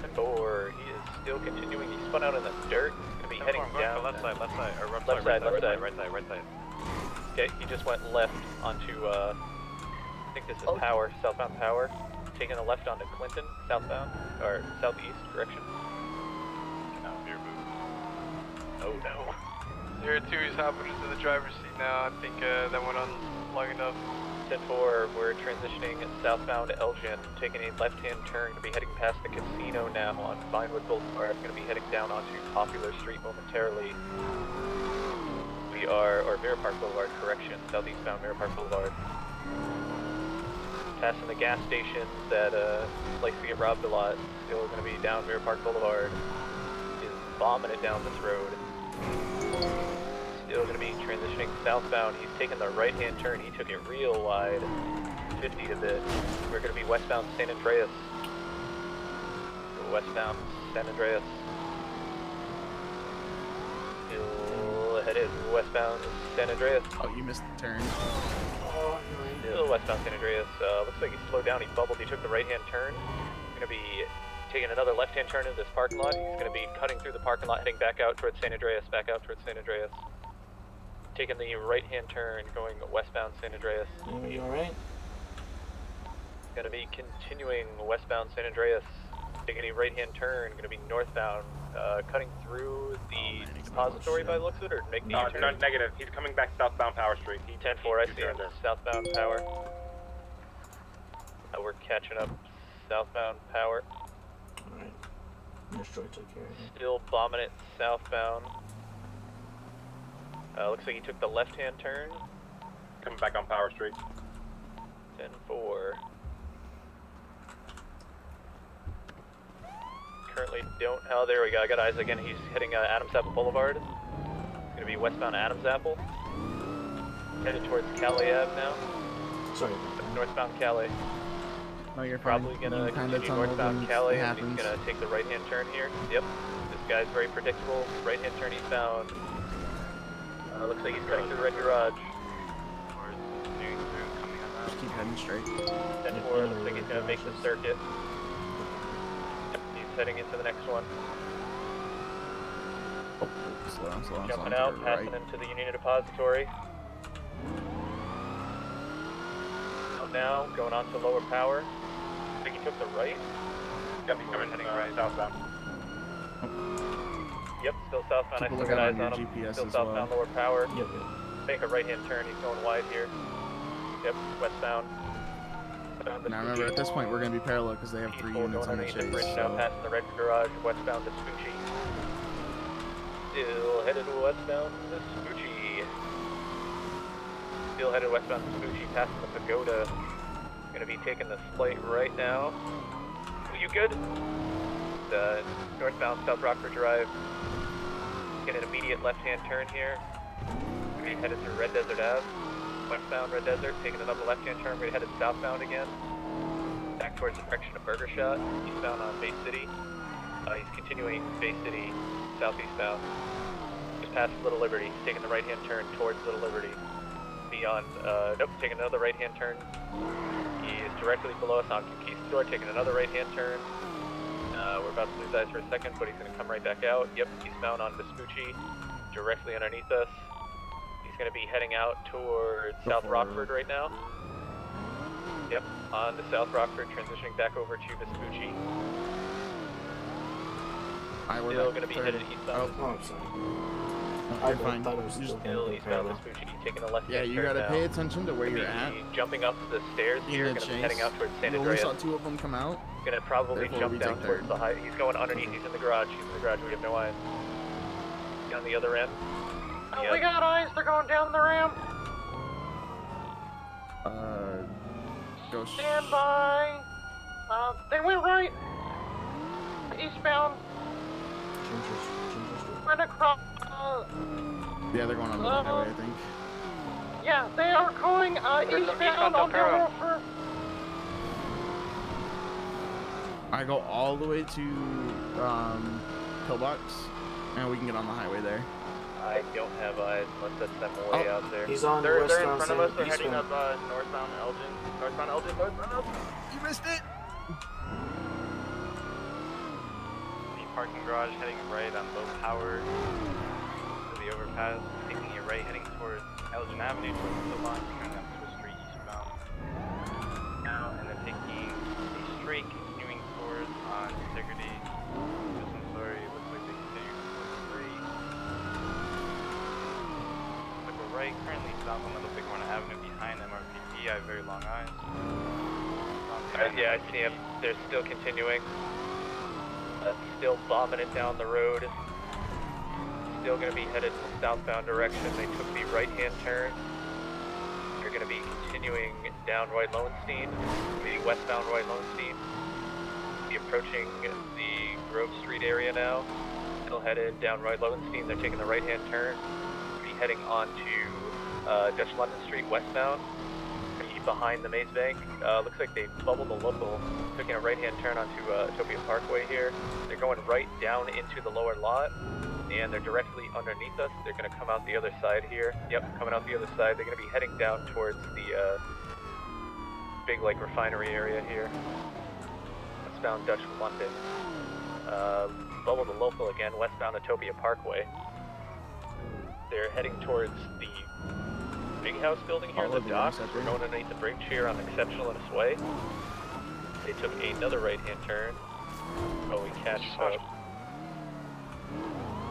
And or he is still continuing. He spun out in the dirt. Gonna be heading down. Left side, right side. Okay, he just went left onto. I think this is Power, southbound Power. Taking a left onto Clinton, southbound or southeast direction. Oh no. 02 is hopping into the driver's seat now. I think that went on long enough. 10-4, we're transitioning southbound Elgin, taking a left-hand turn to be heading past the casino now on Vinewood Boulevard. Going to be heading down onto Popular Street momentarily. We are, or Mirror Park Boulevard, correction, southeastbound Mirror Park Boulevard. Passing the gas stations that likes to get robbed a lot. Still going to be down Mirror Park Boulevard. Is bombing it down this road. Still going to be transitioning southbound. He's taking the right-hand turn. He took it real wide, 50 a bit. We're going to be westbound San Andreas. Westbound San Andreas. Still headed westbound San Andreas. Oh, you missed the turn. Still westbound San Andreas. Looks like he slowed down. He bubbled. He took the right-hand turn. Going to be taking another left-hand turn into this parking lot. He's going to be cutting through the parking lot, heading back out towards San Andreas. Back out towards San Andreas. Taking the right-hand turn, going westbound San Andreas. You alright? Going to be continuing westbound San Andreas. Taking a right-hand turn, going to be northbound, cutting through the depository by the looks of it, or make the turn? No, negative. He's coming back southbound Power Street. 10-4, I see him. Southbound Power. We're catching up southbound Power. Alright. Destroy took care of it. Still bombing it southbound. Looks like he took the left-hand turn. Coming back on Power Street. 10-4. Currently don't. Oh, there we go. I got eyes again. He's heading Adams Apple Boulevard. It's gonna be westbound Adams Apple. Headed towards Calais Ave now. Sorry. Northbound Calais. No, you're probably gonna continue northbound Calais, and he's gonna take the right-hand turn here. Yep. This guy's very predictable. Right-hand turn eastbound. Looks like he's cutting through the red garage. Just keep heading straight. 10-4, looks like he's gonna make the circuit. Yep, he's heading into the next one. Oh, slow down, Jumping out, passing into the Union Depository. Out now, going on to lower Power. I think he took the right. Yep, he's coming heading right southbound. Yep, still southbound. Keep a I still lookout got on eyes on your him. GPS Still as southbound, well. lower Power. Yep. Make a right-hand turn. He's going wide here. Yep, westbound. Now remember, at this point we're going to be parallel because they have 3 units on the The chase. bridge now, So. passing the red garage, westbound to Spoochie. Still headed westbound to Spoochie. Still headed westbound to Spoochie, passing the pagoda. Gonna be taking the flight right now. Are you good? The northbound South Rockford Drive. Get an immediate left-hand turn here. We're gonna be headed through Red Desert Ave. Westbound Red Desert, taking another left-hand turn. We're headed southbound again. Back towards the direction of Burger Shot. Eastbound on Bay City. He's continuing Bay City, southeastbound. Just past Little Liberty. He's taking the right-hand turn towards Little Liberty. Beyond, nope, taking another right-hand turn. He is directly below us on Conquistador, taking another right-hand turn. We're about to lose eyes for a second, but he's going to come right back out. Yep, eastbound on Vespucci, directly underneath us. He's going to be heading out towards South Rockford right now. Yep, on to South Rockford, transitioning back over to Vespucci. Still going to be headed eastbound. Oh, I'm sorry. Oh, you're fine. thought it was Just- Still eastbound Vespucci, taking a left yeah, hand you turn gotta now. pay attention to where Gonna you're at. be jumping up the stairs In here, the gonna be chase. heading out towards San You only Andreas. saw 2 of them come out. Gonna probably Therefore, jump we down take towards third. the high. He's going underneath. He's in the garage. He's in the garage. We have no eyes. On the other end. Oh, we got eyes. They're going down the ramp. Go. Stand by. They went right. Eastbound. Went across. Yeah, they're going on the highway, I think. Yeah, they are going eastbound on Del Rofer. I go all the way to Pillbox, and we can get on the highway there. I don't have eyes unless that's them way out there. He's on They're in westbound front of us. They're eastbound. heading up northbound Elgin. Northbound Elgin. Northbound Elgin. You missed it. The parking garage heading right on low power to the overpass, taking a right heading towards Elgin Avenue towards the line, turning up to a street eastbound now, and then taking a straight continuing towards on Integrity. I'm sorry, looks like they continue towards 3. Like we're right currently south on Little Bighorn Avenue behind MRPP. I have very long eyes. Yeah, I see him. They're still continuing. Still bombing it down the road. Still going to be headed in the southbound direction. They took the right-hand turn. They're going to be continuing down Roy Lowenstein, the westbound Roy Lowenstein. Be approaching the Grove Street area now. Still headed down Roy Lowenstein. They're taking the right-hand turn. Be heading on to Dutch London Street westbound. Behind the Maze Bank. Looks like they bubbled the local, taking a right-hand turn onto Utopia Parkway here. They're going right down into the lower lot, and they're directly underneath us. They're going to come out the other side here. Yep, coming out the other side. They're going to be heading down towards the big like refinery area here. Westbound Dutch London. Bubble the local again, westbound Utopia Parkway. They're heading towards the big house building here, the docks. We're going underneath the bridge here on Exceptional and Sway. They took another right-hand turn. Oh, we catch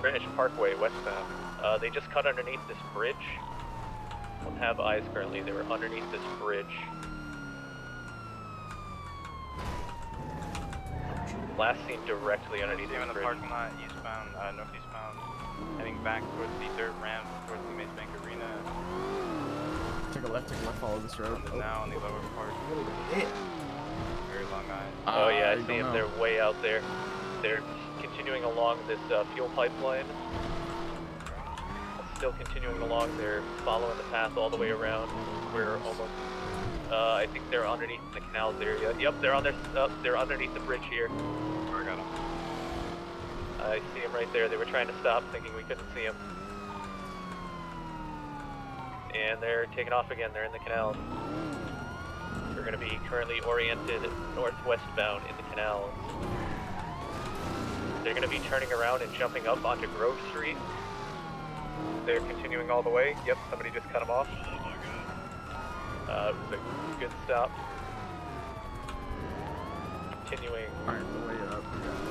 Greenwich Parkway westbound. They just cut underneath this bridge. Don't have eyes currently. They were underneath this bridge. Last seen directly underneath Same in this the bridge. parking lot, eastbound, northeastbound, heading back towards the dirt ramp towards the Maze Bank Arena. Take a left, follow this road. Now on the lower part. Very long eyes. Oh yeah, I see them. They're way out there. They're continuing along this fuel pipeline. Still continuing along. They're following the path all the way around. We're almost. I think they're underneath the canals area. Yep, they're on their. They're underneath the bridge here. Oh, I got them. I see them right there. They were trying to stop, thinking we couldn't see them. And they're taking off again. They're in the canals. We're going to be currently oriented northwestbound in the canals. They're going to be turning around and jumping up onto Grove Street. They're continuing all the way. Yep, somebody just cut them off. It was a good stop. Continuing.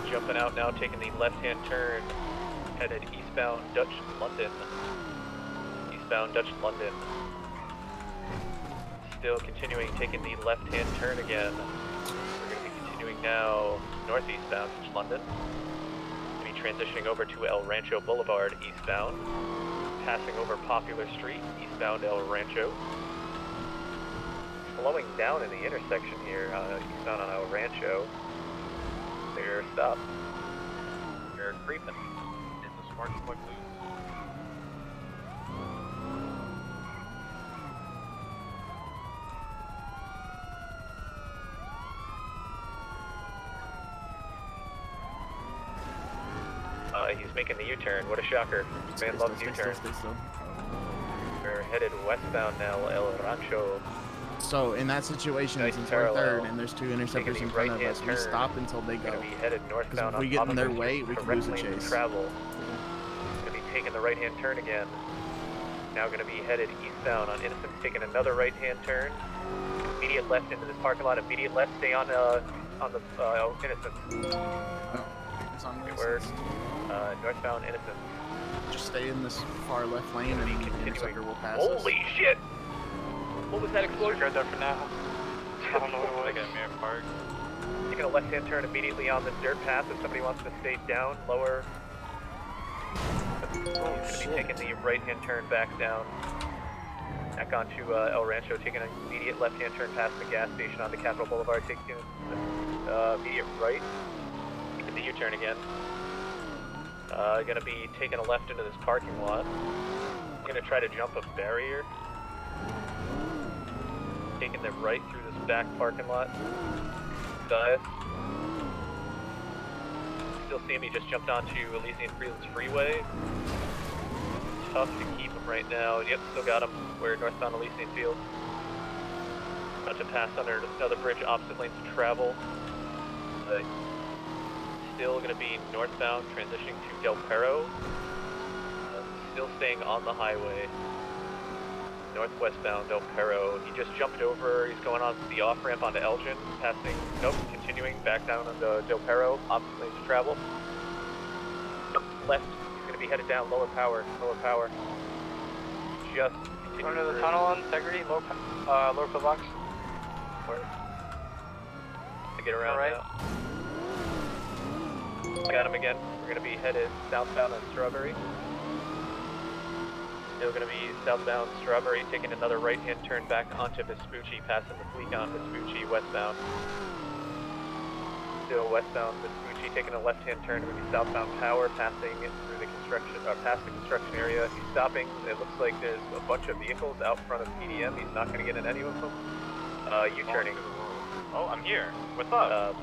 Jumping out now, taking the left-hand turn, headed eastbound Dutch London. Eastbound Dutch London. Still continuing, taking the left-hand turn again. We're going to be continuing now northeastbound Dutch London. We'll be transitioning over to El Rancho Boulevard eastbound. Passing over Popular Street, eastbound El Rancho. Slowing down in the intersection here, eastbound on El Rancho. They're stopped. They're creeping. It's a spark plug loose. He's making the U-turn. What a shocker. Man loves U-turns. We're headed westbound now, El Rancho. So in that situation, Nice since we're parallel. third and there's 2 interceptors Taking in the front of right-hand us, we turn. stop until they go. Gonna be headed northbound Because if we on get in their Poplar way, Street we for can lose the left lanes of chase. travel. Gonna be taking the right-hand turn again. Now gonna be headed eastbound on Innocence, taking another right-hand turn. Immediate left into this parking lot. Immediate left. Stay on the Innocence. It's on Good work. Northbound Innocence. just stay in this far left lane and the interceptor will pass us. Holy shit! What was that explosion? Disregard that for now. I don't know what it was. Like a mirror park. Taking a left-hand turn immediately on this dirt path if somebody wants to stay down, lower. He's going to be taking the right-hand turn back down. Back onto El Rancho, taking an immediate left-hand turn past the gas station onto Capitol Boulevard, taking immediate right. Taking the U-turn again. Going to be taking a left into this parking lot. Going to try to jump a barrier. Taking the right through this back parking lot. Dias. Still seeing me just jumped onto Elysian Fields Freeway. Tough to keep him right now. Yep, still got him. We're northbound Elysian Fields. About to pass under another bridge, opposite lanes of travel. Still going to be northbound, transitioning to Del Perro. Still staying on the highway. Northwestbound Del Perro. He just jumped over. He's going on the off-ramp onto Elgin, passing, nope, continuing back down on the Del Perro, opposite lanes of travel. Left, he's going to be headed down, lower power. Just continuing Under the tunnel on Integrity, lower pillbox. To get around right. Now. Got him again. We're going to be headed southbound on Strawberry. Still going to be southbound Strawberry, taking another right-hand turn back onto Vespucci, passing the fleet on Vespucci, westbound. Still westbound Vespucci, taking a left-hand turn to be southbound Power, passing through the construction, past the construction area. He's stopping. It looks like there's a bunch of vehicles out front of PDM. He's not going to get in any of them. U-turning. Oh, I'm here. What's up?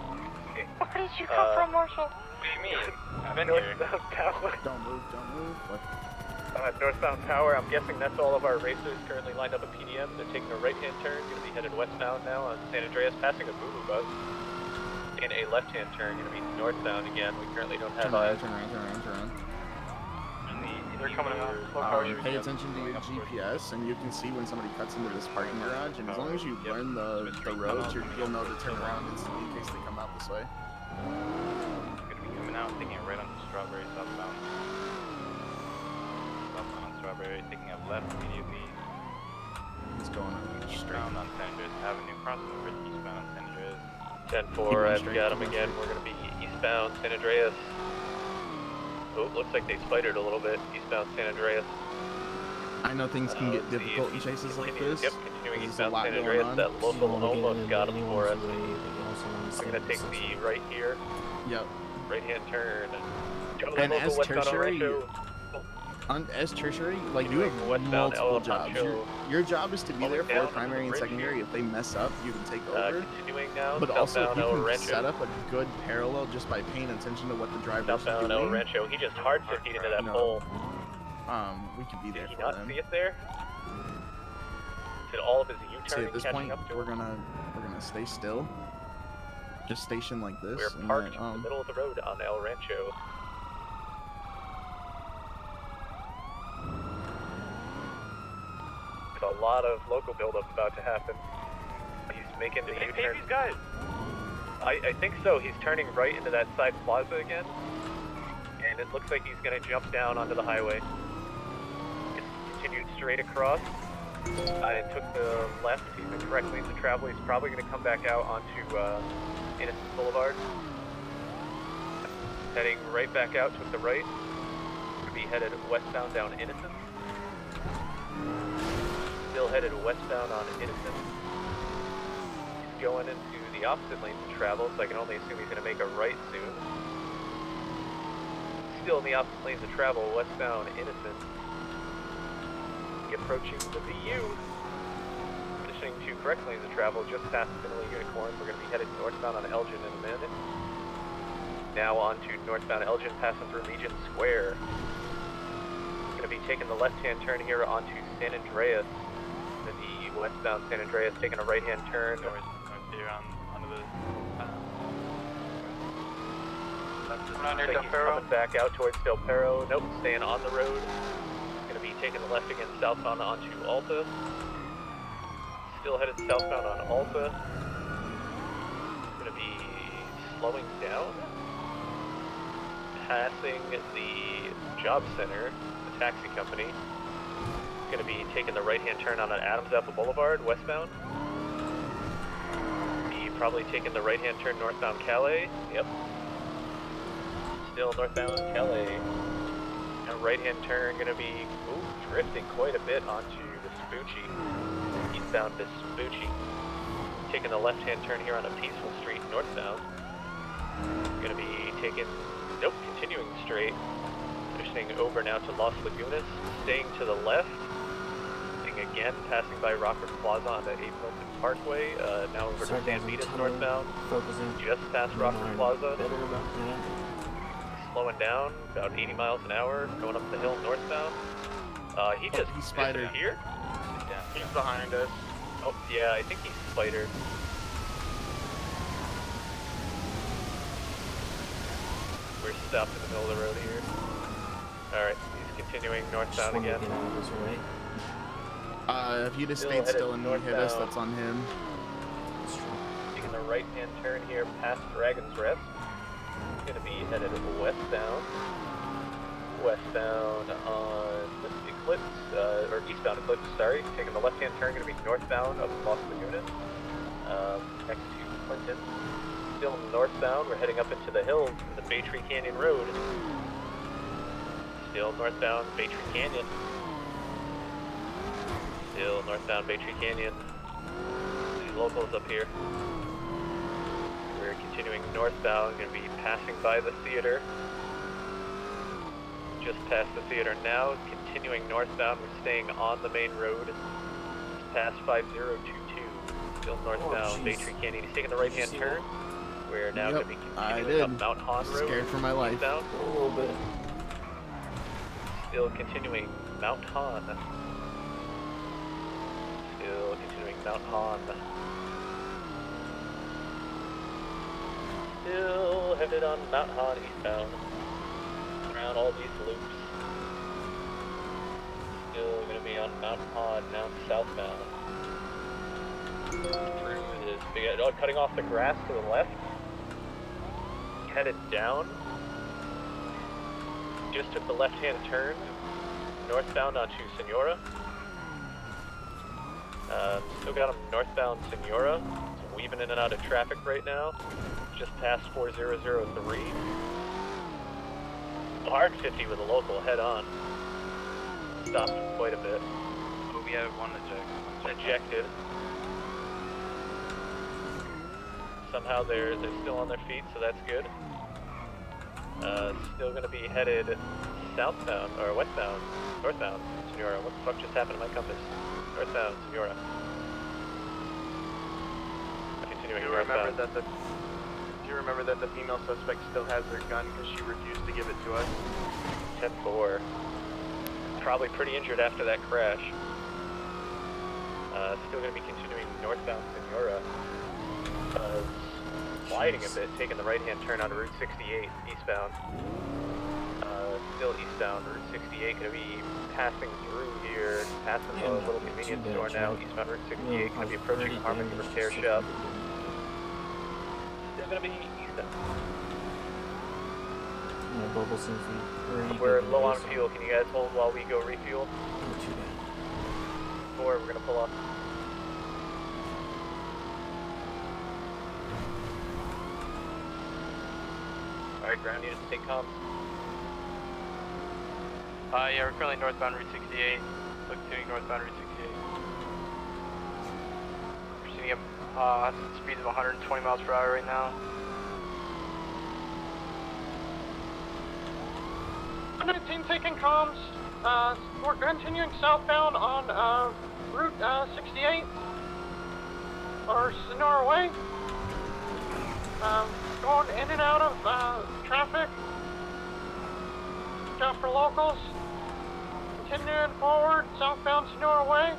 Okay. Where did you come from, Marshall? What do you mean? I've been here. Northbound Power. Don't move. What? Northbound Power, I'm guessing that's all of our racers currently lined up at PDM. They're taking a right-hand turn, going to be headed westbound now on San Andreas, passing a Boo-Boo bus. In a left-hand turn, going to be northbound again. We currently don't have Turn around. They're coming out. Pay attention to your GPS, and you can see when somebody cuts into this parking garage. And as long as you learn the roads, you'll know to turn around instantly in case they come out this way. Gonna be coming out, taking it right onto Strawberry southbound. Southbound on Strawberry, taking a left immediately. He's going Eastbound on San Andreas Avenue, crossing the bridge eastbound on San Andreas. 10-4, I've got him again. We're going to be eastbound San Andreas. Oh, looks like they spidered a little bit. Eastbound San Andreas. I know things can get difficult in chases like this. Yep, continuing eastbound San Andreas. That local almost got him for us. We're going to take the right here. Yep. Right-hand turn. And as tertiary, like, you have multiple jobs. Your job is to be there for primary and secondary. If they mess up, you can take over. Continuing now, but also, if you can Rancho. set up a good parallel just by paying attention to what the driver is Southbound El doing. Rancho. He just hard 50'd into that pole. We could be there Did he for not them. see it there? Did all of his See, U-turning at this catching point, up to we're him? gonna stay still. Just station like this. We're and parked then, in the middle of the road on El Rancho. With a lot of local buildup about to happen. He's making the U-turn. These guys. I think so. He's turning right into that side plaza again. And it looks like he's going to jump down onto the highway. Just continued straight across. I took the left. He's the correct lanes of travel. He's probably going to come back out onto Innocence Boulevard. Heading right back out, took the right. Going to be headed westbound down Innocence. Still headed westbound on Innocence. He's going into the opposite lanes of travel, so I can only assume he's going to make a right soon. Still in the opposite lanes of travel, westbound Innocence. Approaching the VU. Finishing to correct lanes of travel just past Finley Unicorn. We're going to be headed northbound on Elgin in a minute. Now on to northbound Elgin, passing through Legion Square. We're going to be taking the left-hand turn here onto San Andreas. The westbound San Andreas taking a right-hand turn. North here onto the He's coming back out towards Del Perro. Nope, staying on the road. Going to be taking the left again southbound onto Alta. Still headed southbound on Alta. Going to be slowing down. passing the job center, the taxi company. Gonna be taking the right-hand turn on Adams Apple Boulevard, westbound. Be probably taking the right-hand turn northbound Calais. Yep. Still northbound Calais. And right-hand turn gonna be drifting quite a bit onto Vespucci. Eastbound Vespucci. Taking the left-hand turn here on a peaceful street northbound. Gonna be taking, continuing straight. Finishing over now to Los Lagunas. Staying to the left. Again, passing by Rockford Plaza onto 8 Milton Parkway. Now over to San Vitas northbound. Focusing. Just past Rockford Plaza. Slowing down, about 80 miles an hour. Going up the hill northbound. He just spidered here. Yeah, he's behind us. Oh, yeah, I think he's spider. We're stopped in the middle of the road here. Alright, he's continuing northbound again. If he'd have stayed still and hit us, that's on him. Taking the right-hand turn here past Dragon's Rest. Gonna be headed westbound. Westbound on Eclipse, or eastbound Eclipse, sorry. Taking the left-hand turn, gonna be northbound of Los Lagunas. Next to Clinton. Still northbound, we're heading up into the hills in the Bay Tree Canyon Road. Still northbound Bay Tree Canyon. Still northbound Bay Tree Canyon. These locals up here. We're continuing northbound, going to be passing by the theater. Just past the theater now, continuing northbound, we're staying on the main road. Just past 5022. Still northbound Bay Tree Canyon. He's taking the right-hand turn. We're now going to be continuing up Mount Hahn Road. Scared for my life. Down. A little bit. Still continuing Mount Hahn. Still continuing Mount Hahn. Still headed on Mount Hahn eastbound. Around all these loops. Still going to be on Mount Hahn now southbound. Through this big, cutting off the grass to the left. Headed down. Just took the left-hand turn northbound onto Senora. Still got him northbound Senora. Weaving in and out of traffic right now. Just past 4003. Hard 50 with a local head on. Stopped him quite a bit. But we have one ejected. Somehow they're still on their feet, so that's good. Still gonna be headed southbound, or westbound, northbound, Senora. What the fuck just happened to my compass? Northbound, Senora. Continuing northbound. Do you remember that the female suspect still has their gun because she refused to give it to us? 10-4. Probably pretty injured after that crash. Still gonna be continuing northbound, Senora. Sliding a bit, taking the right-hand turn on Route 68, eastbound. Still eastbound, Route 68, gonna be passing through here, passing the little convenience store now, eastbound Route 68, gonna be approaching Harmony Repair Shop. Still gonna be eastbound. My bubble seems to be pretty We're good low on this fuel, can you guys hold while we go refuel? Not too bad. 4, we're gonna pull off. Alright, ground units, take comms. Yeah, we're currently northbound Route 68. Continuing northbound Route 68. Proceeding at speeds of 120 miles per hour right now. 19 taking comms. We're continuing southbound on Route 68 or Senora Way. Going in and out of traffic. Watch out for locals. Continuing forward, southbound Senora Way.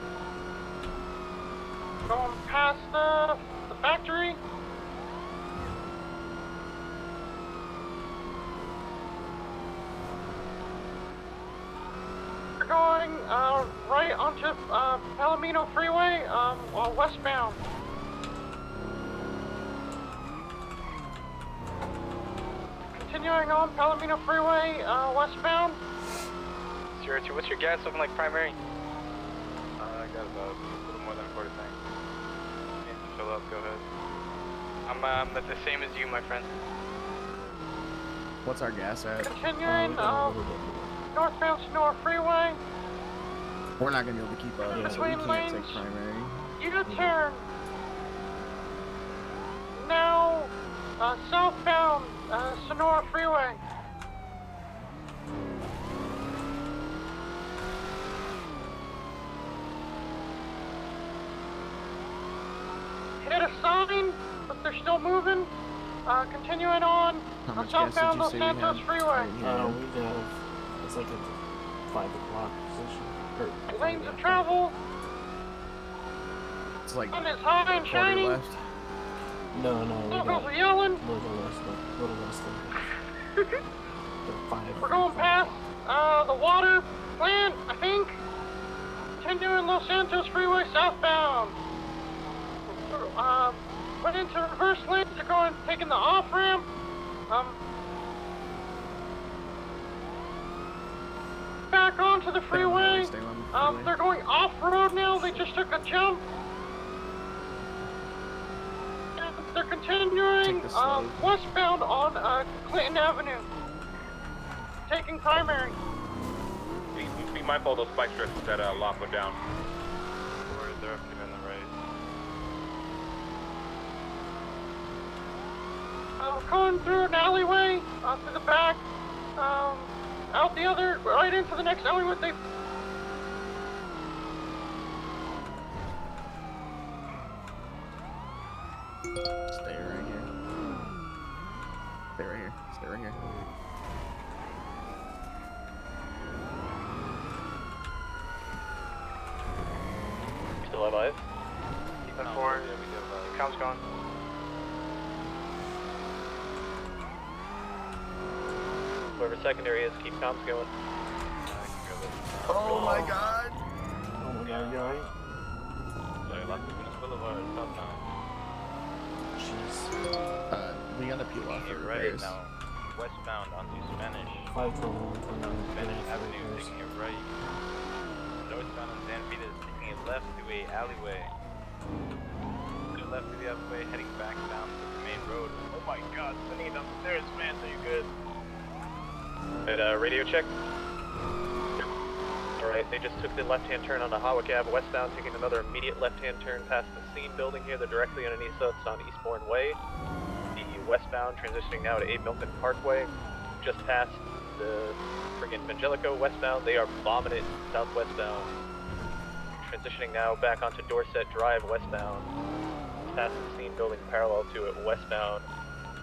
Going past the factory. We're going right onto Palomino Freeway, westbound. Continuing on Palomino Freeway, westbound. 02, what's your gas looking like, primary? I got about a little more than a quarter tank. Need to fill up, go ahead. I'm at the same as you, my friend. What's our gas at? Continuing, northbound Sonora Freeway. We're not gonna be able to keep up, so we Between can't lanes. take primary. U-turn. Now, southbound, Sonora Freeway. Hit a sign, but they're still moving. Continuing on, How much gas did southbound you Los say we Santos had? Freeway. We have, it's like a 5 o'clock position. Or Lanes of travel. It's like Sun is high and quarter shining. left. No, we Locals got are yelling. a little less than 5. We're going past the water plant, I think. Continuing Los Santos Freeway southbound. Went into reverse lane to go and taking the off ramp. Back onto the freeway. They're going off road now. They just took a jump. And they're continuing westbound on Clinton Avenue. Taking primary. Be mindful of those spike strips that Lockwood down. They're up here on the right. Going through an alleyway, to the back, out the other, right into the next alleyway. They Stay right here. Stay right here. Stay right here. Still alive? Keep on forward. Comms going. Whoever secondary is, keep comms going. Oh my god! Oh my god, you alright? Sorry, Lockwood Boulevard, southbound. Jeez. We gotta peel off Taking the it right repairs. now. Westbound onto Spanish. 512. On Spanish Avenue, taking it right. Northbound on San Vitas, taking it left to a alleyway. To the left to the alleyway, heading back down to the main road. Oh my god, sending it down the stairs, man, are you good? Radio check. Alright, they just took the left-hand turn onto Hawick Ave westbound, taking another immediate left-hand turn past the scene building here. They're directly underneath us on Eastbourne Way. The westbound, transitioning now to 8 Milton Parkway. Just past the friggin' Evangelico westbound. They are bombing it southwestbound. Transitioning now back onto Dorset Drive westbound. Past the scene building parallel to it westbound.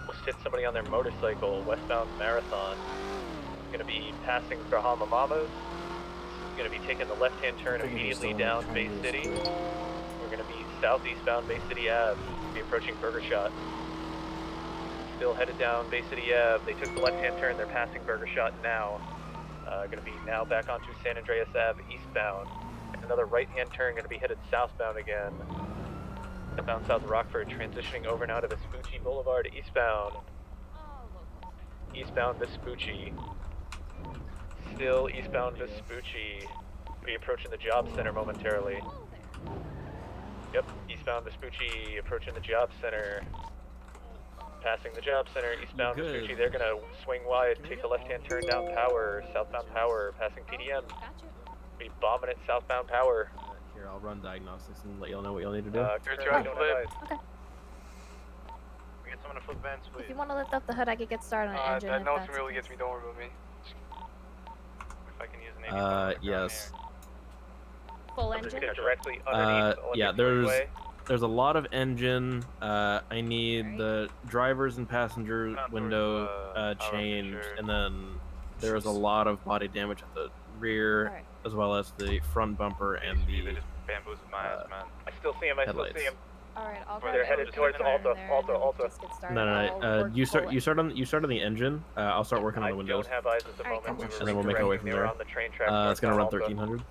Almost hit somebody on their motorcycle, westbound Marathon. Gonna be passing Brahama Mamas. Gonna be taking the left-hand turn immediately down Bay City. We're gonna be southeastbound Bay City Ave. Be approaching Burger Shot. Still headed down Bay City Ave. They took the left-hand turn. They're passing Burger Shot now. Gonna be now back onto San Andreas Ave eastbound. Another right-hand turn. Gonna be headed southbound again. Southbound South Rockford, transitioning over now to Vespucci Boulevard eastbound. Eastbound Vespucci. Still eastbound Vespucci. Be approaching the job center momentarily. Yep, eastbound Vespucci, approaching the job center. Passing the job center, eastbound Vespucci. They're gonna swing wide, take the left-hand turn down Power, southbound Power, passing PDM. Be bombing it southbound Power. Here, I'll run diagnostics and let y'all know what y'all need to do. We get someone to flip vents, please. If you want to lift up the hood, I could get started on the engine. That if note that's really okay. gets me, don't worry about me. If I can use an Yes. Full engine? Directly underneath Yeah, Olympic there's a lot of engine. I need the drivers and passenger window changed, and then there was a lot of body damage at the rear, as well as the front bumper and the bamboozled my ass, man. I still see him, I still see him. Alright, I'll They're headed towards Alta. No. You start on the engine. I'll start working on the windows. I don't have eyes at the moment. We were And then we'll make our way from redirecting. They were there. on the train track It's gonna run northbound Alta. 1300.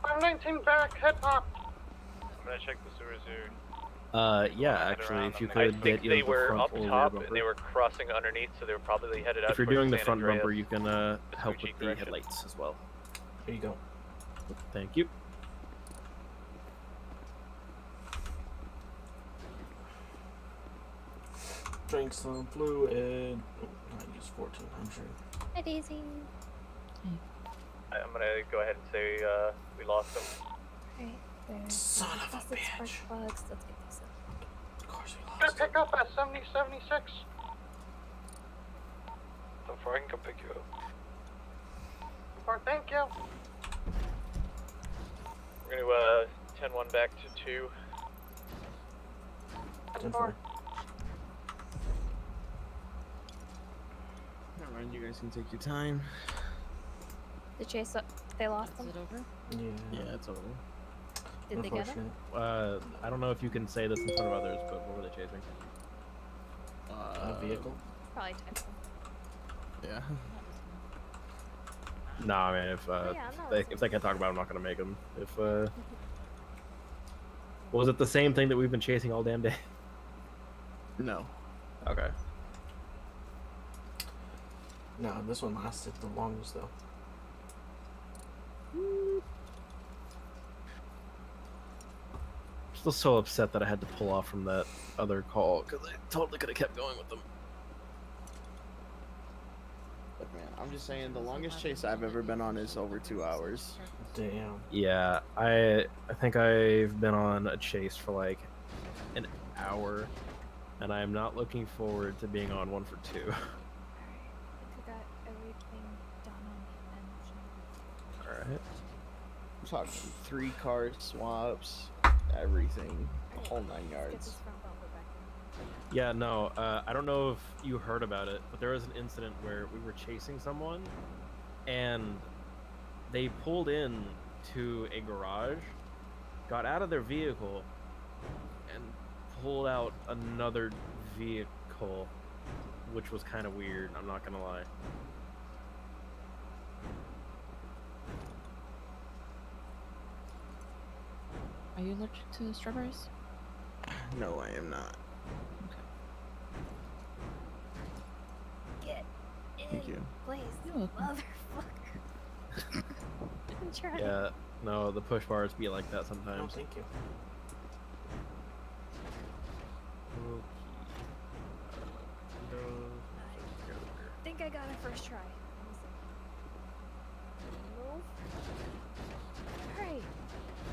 I'm 19 back, head pop. I'm gonna check the sewers here. Yeah, actually, if you I could think get they either the were front up or rear top bumper. and they were crossing underneath, so they were probably headed out If you're towards doing the San front Andreas. bumper, you can help with the correction. headlights as well. Here you go. Thank you. Drink some fluid. Oh, I use 1400. Hi, Daisy. I'm gonna go ahead and say we lost them. Alright, there's Son of a plastic spark bitch. plugs. Let's get these up. Of course we Gonna lost. pick up at 7076. So far, I can come pick you up. Or thank you. We're gonna 10-1 back to 2. 10-4. Alright, you guys can take your time. The chase up. They lost them. Is it over? Yeah, it's over. Did they get them? I don't know if you can say this in front of others, but what were they chasing? A vehicle? Probably type. Yeah. Nah, man. If yeah, if they can talk about it, I'm not gonna make them. If was it the same thing that we've been chasing all damn day? No. Okay. No, this one lasted the longest though. Still so upset that I had to pull off from that other call because I totally could have kept going with them. But man, I'm just saying the longest chase I've ever been on is over 2 hours. Damn. Yeah, I think I've been on a chase for like an hour, and I'm not looking forward to being on one for 2. I got everything done on the engine. Alright. I'm talking 3 car swaps, everything, the whole 9 Get yards. this front bumper back in. Yeah, no, I don't know if you heard about it, but there was an incident where we were chasing someone, and they pulled in to a garage, got out of their vehicle, and pulled out another vehicle, which was kind of weird, I'm not gonna lie. Are you allergic to strawberries? No, I am not. Get in Thank you. place, You're welcome. motherfucker. I'm trying. Yeah, no, the push bars be like that No, sometimes. thank you. I think I got it first try. Move. Alright,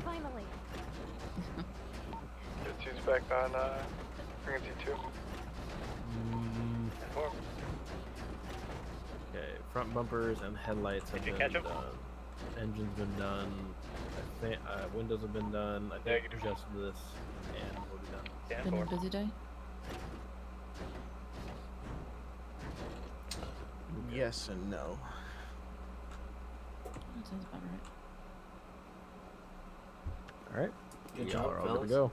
finally. Get two's back on frequency 2. Okay, front bumpers and headlights have Did you been catch 'em? done. Engine's been done. I think windows have been done. I think just this, and we'll be done. Been a busy day? Yes and no. That sounds about right. All right. Good Y'all job, are all good fellas. to go.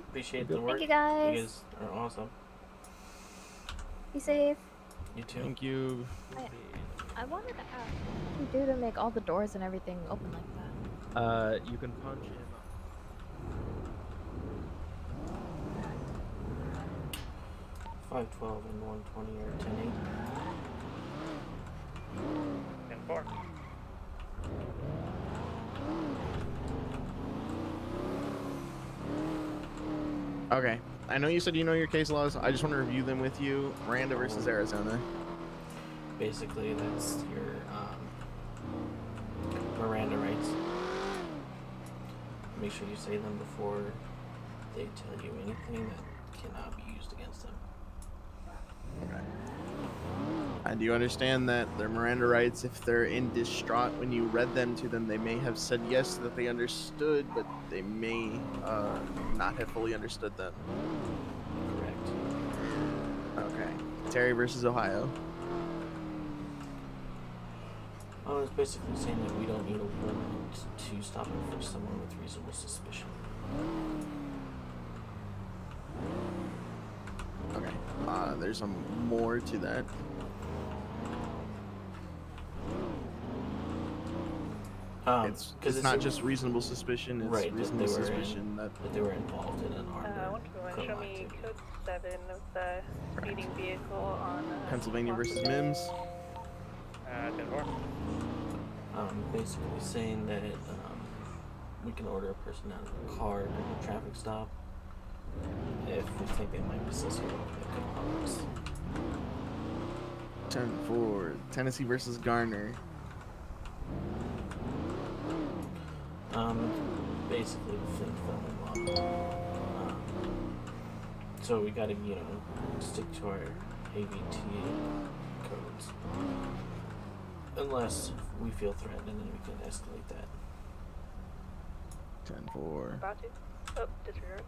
Appreciate Good. the work. Thank you, guys. You guys are awesome. Be safe. You too. Thank you. I wanted to ask what do you do to make all the doors and everything open like that? You can punch in. 512 and 120 or 10-8. 10-4. Okay. I know you said you know your case laws. I just want to review them with you. Miranda versus Arizona. Basically, that's your Miranda rights. Make sure you say them before they tell you anything that cannot be used against them. Okay. And do you understand that their Miranda rights, if they're in distraught when you read them to them, they may have said yes, that they understood, but they may not have fully understood them? Correct. Okay. Terry versus Ohio. Well, it's basically saying that we don't need a warrant to stop and frisk someone with reasonable suspicion. Okay. There's some more to that. It's not just reasonable suspicion. It's right, reasonable suspicion that they were involved in an armed Show me code 7 of the speeding vehicle on Pennsylvania versus Mims. 10-4. Basically saying that we can order a person out of the car during a traffic stop if we think they might possess a weapon that could harm us. 10-4. Tennessee versus Garner. Basically the thing filming law. So we gotta, stick to our AVTA codes. Unless we feel threatened, and then we can escalate that. 10-4. About to. Oh, disregard.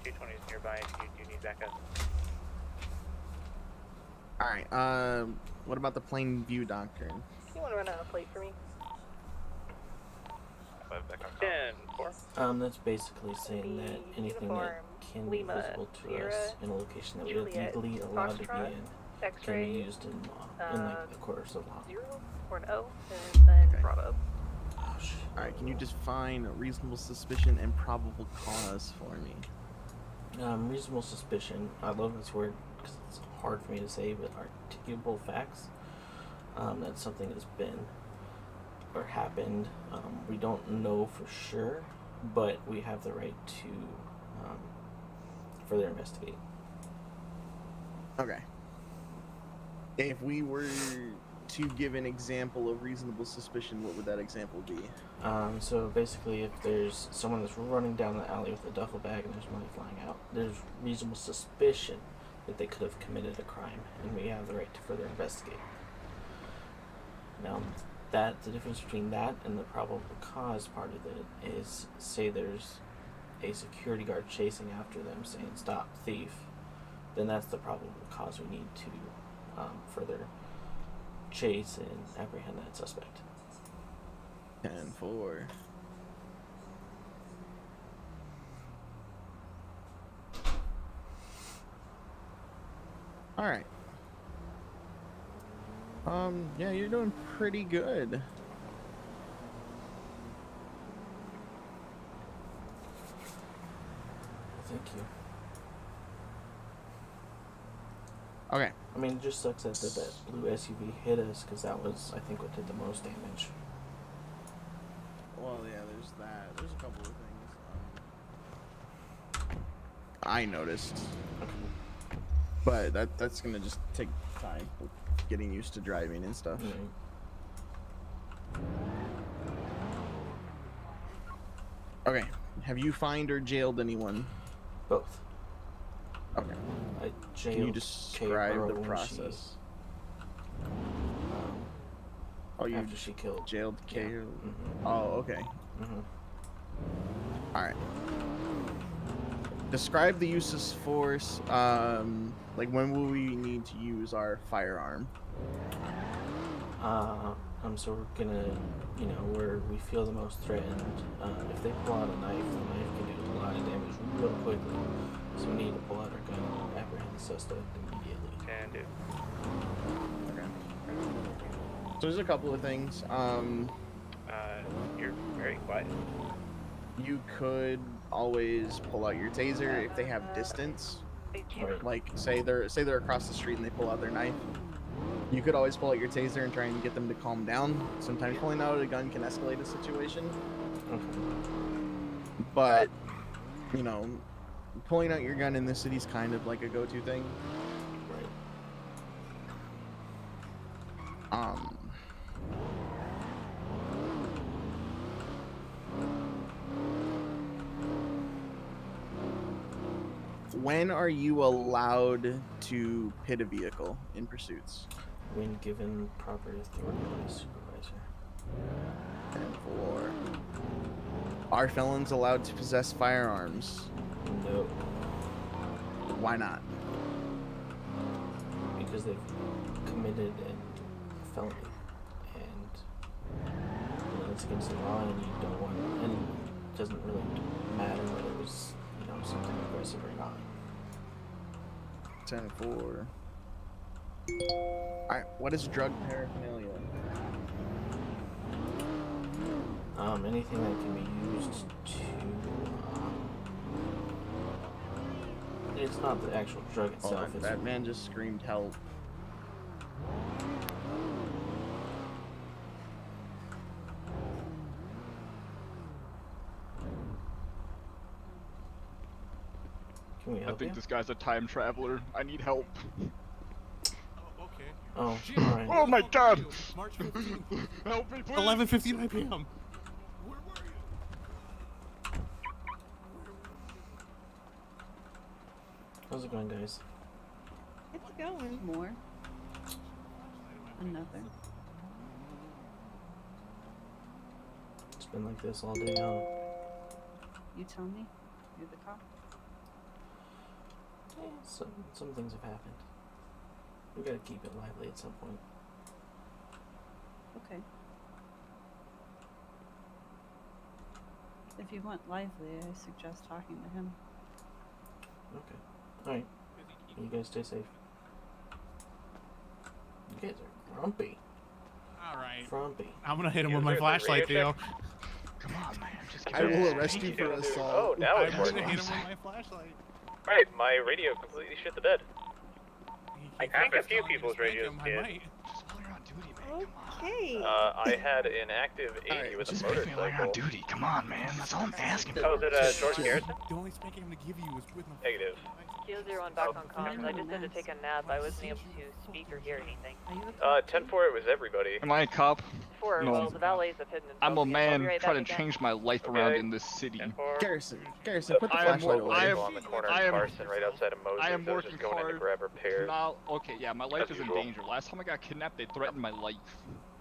.220 is nearby if you do need backup. Alright, what about the plain view doctrine? You want to run out a plate for me? 10-4. That's basically saying that anything that can be visible to us in a location that we are legally allowed to be in can be used in law, in like the course of law. 0 or an O, and then brought up. Alright, can you define reasonable suspicion and probable cause for me? Reasonable suspicion. I love this word because it's hard for me to say, but articulable facts. That something has been or happened. We don't know for sure, but we have the right to further investigate. Okay. If we were to give an example of reasonable suspicion, what would that example be? So basically, if there's someone that's running down the alley with a duffel bag and there's money flying out, there's reasonable suspicion that they could have committed a crime, and we have the right to further investigate. Now, the difference between that and the probable cause part of it is, say there's a security guard chasing after them saying, "Stop, thief," then that's the probable cause we need to further chase and apprehend that suspect. 10-4. All right. Yeah, you're doing pretty good. Thank you. Okay. I mean, it just sucks that that blue SUV hit us, because that was, I think, what did the most damage. Well, yeah, there's that. There's a couple of things I noticed. Okay. But that's gonna just take time with getting used to driving and stuff. Mm-hmm. Okay. Have you fined or jailed anyone? Both. Okay. I jailed Can you describe the process? Oh, you after she killed. Jailed Kay? Yeah. Mm-hmm. Oh, okay. Mm-hmm. Alright. Describe the use of force. Like, when will we need to use our firearm? So we're gonna, where we feel the most threatened. If they pull out a knife, the knife can do a lot of damage real quickly. So we need to pull out our gun and apprehend the suspect immediately. Can do. Okay. So there's a couple of things. You're very quiet. You could always pull out your taser if they have distance. Right. Like, say they're across the street and they pull out their knife. You could always pull out your taser and try and get them to calm down. Sometimes pulling out a gun can escalate a situation. Okay. But, pulling out your gun in this city is kind of like a go-to thing. Right. When are you allowed to pit a vehicle in pursuits? When given proper authority by a supervisor. 10-4. Are felons allowed to possess firearms? No. Why not? Because they've committed a felony, and it's it's against the law and you don't want, and it doesn't really matter whether it was, you know, something aggressive or not. 10-4. Alright, what is drug paraphernalia? Anything that can be used to, it's not the actual drug itself. Hold on, that man just screamed help. Can we help I think you? this guy's a time traveler. I need help. Oh, alright. Oh my god! March 15th. Help me, please! 11:59 p.m. How's it going, guys? It's going. More. Another. It's been like this all day, huh? You tell me. You're the cop. Some things have happened. We gotta keep it lively at some point. Okay. If you want lively, I suggest talking to him. Okay. Alright. You guys stay safe. You guys are grumpy. Alright. Grumpy. I'm gonna hit him with my flashlight, Theo. Come on, man. Just I will arrest you for assault. Oh, now I'm it's gonna working. hit him with my flashlight. Right, my radio completely shit the bed. I think a few people's radios did. Okay. I had an active 80 with a motorcycle. duty. Come on, man. That's all I'm asking. Oh, is it George Garrison? The only spanking I'm gonna give you is with my Negative. Kilo 01 back on comms. I just had to take a nap. I wasn't able to speak or hear anything. 10-4, it was everybody. Am I a cop? 4, well, the valets have hidden I'm a themselves. I'll be man right trying back to again. change my life around in this city. Garrison, put the I am flashlight away. on the corner of Carson, right outside of Moses. I am was working just going in hard. to grab repairs. Now, okay, yeah, my life As is in usual. danger. Last time I got kidnapped, they threatened my life.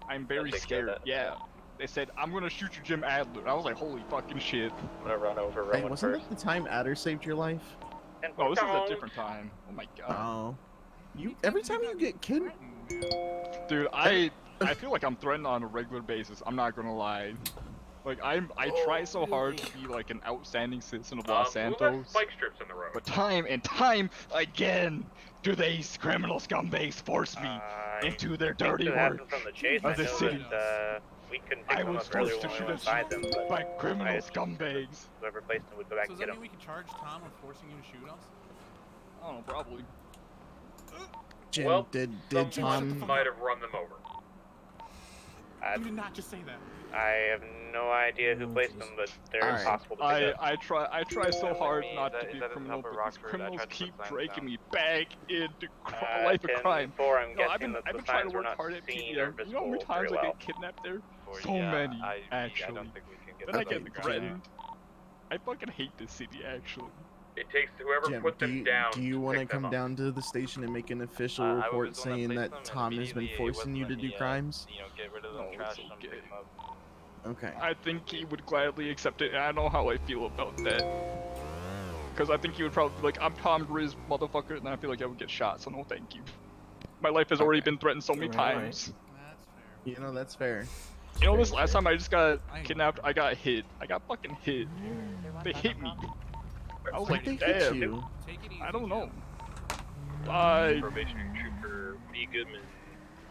I'm very take care of scared. that. Yeah. They said, I'm gonna shoot you, Jim Adler. I was like, holy fucking shit. I'm gonna run over Hey, Rowan wasn't first. that the time Adder saved your life? Oh, this is a different time. Oh my god. Oh. Every time you get kidnapped. Dude, I feel like I'm threatened on a regular basis. I'm not gonna lie. Like I try so hard to be like an outstanding citizen of Los Santos. Spike strips in the road. But time and time again, do these criminal scumbags force me into their dirty work of the city. We couldn't I pick them was up earlier forced to when we shoot went by them, but by criminal scumbags. whoever placed them would go back So and does that get mean them. we can charge Tom with forcing you to shoot us? I don't know, probably. Jim, Well, did some Tom might have run them over. You did not just say that. I have no idea who placed them, but they're Alright. impossible to pick up. I try so hard not to is be that a in criminal, Upper but these Rockford? I criminals tried to keep put signs breaking down. me back into a life of 10-4, crime. I'm No, I've guessing been that the trying signs to were work not hard at seen or PDM. You know how many visible times very I well. get kidnapped there? Or, So yeah, many, I actually. don't think we can get Then I that get on the ground. threatened. I fucking hate this city, actually. It takes whoever Jim, put them down. do you want to come down to the station and make an official I report was the one saying placed that them, and Tom has been immediately it forcing you to wasn't do me, crimes? You know, get rid of them, No, trash it's them, okay. pick them up. Okay. I think he would gladly accept it, and I know how I feel about that. Because I think he would probably be like, I'm Tom Grizz, motherfucker, and I feel like I would get shot, so no thank you. My life has already been threatened so many times. You know, that's fair. You know, this last time I just got kidnapped, I got hit. I got fucking hit. They hit me. I was like, Why'd they hit damn. you? I don't know. Bye. Probationary Trooper B. Goodman,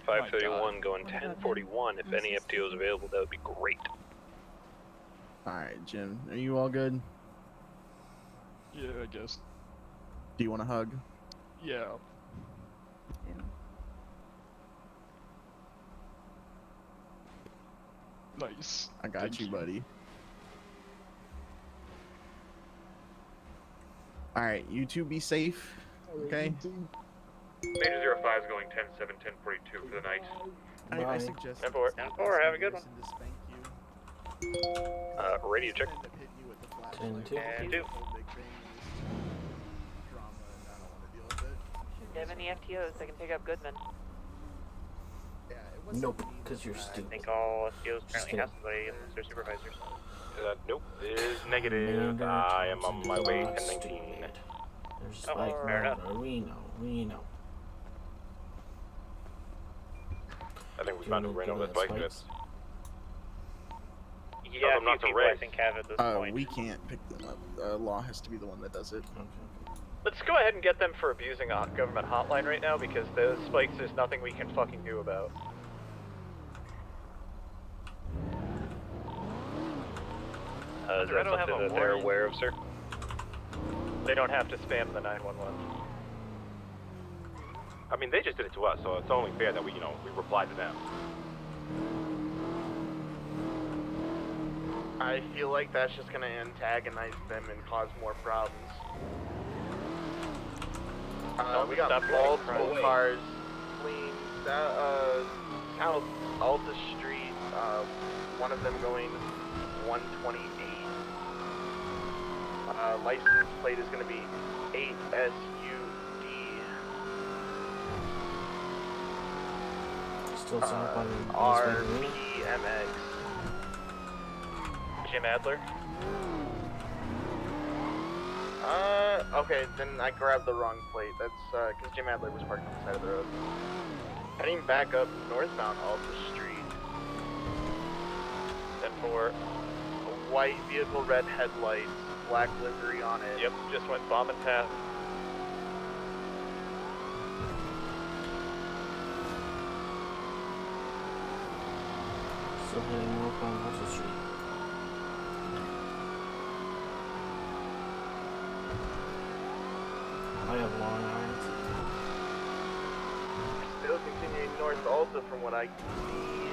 531, going 1041. If any FTO is available, that would be great. Alright, Jim. Are you all good? Yeah, I guess. Do you want a hug? Yeah. Nice. I got you, buddy. Alright, you two be safe. Okay? Major 05 is going 10-7, 10-42 for the night. I suggest 10-4, 10-4, have a good one. to spank you. Radio check. End up hitting you with the flashlight. 10-2. And The 2. whole big thing is drama, and I don't want to deal with it. Do you have any FTOs that can pick up Goodman? Yeah, it wasn't Nope, me. because you're I stupid. think all FTOs currently Stupid. have somebody unless they're supervisors. Nope, it is negative. I am on my way to 19. There's Oh, like, fair enough. we know. I think we Do you found a wanna right go over to the bike spikes? strips. Yeah, them not to I race. think have at this point. We can't pick them up. Law has to be the one that does it. Let's go ahead and get them for abusing a government hotline right now because those spikes there's nothing we can fucking do about. Is that something that they're aware of, sir? They don't have to spam the 911. I mean, they just did it to us, so it's only fair that we reply to them. I feel like that's just gonna antagonize them and cause more problems. We got multiple cars fleeing south Alta Street. One of them going 128. License plate is going to be 8SUD. Still south by the RPMX. Jim Adler? Okay, then I grabbed the wrong plate. That's, because Jim Adler was parked on the side of the road. Heading back up northbound Alta Street. 10-4. A white vehicle, red headlights, black livery on it. Yep, just went bombing past. Still heading northbound Alta Street. I have long irons. Still continuing north Alta from what I can see.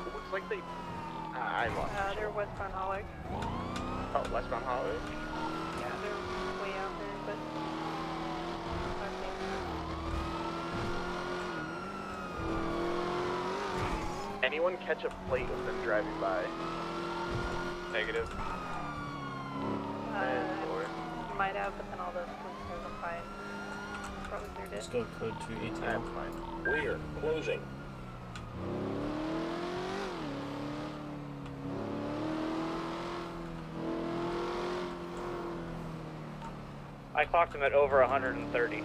It looks like they... I lost they're westbound Hollick. Oh, westbound Hollick? Yeah, they're way out there, but... Anyone catch a plate of them driving by? Negative. Might have, but then all those listeners will find. Probably cleared it. Let's go code 2 ATL. I'm fine. We're closing. I clocked him at over 130.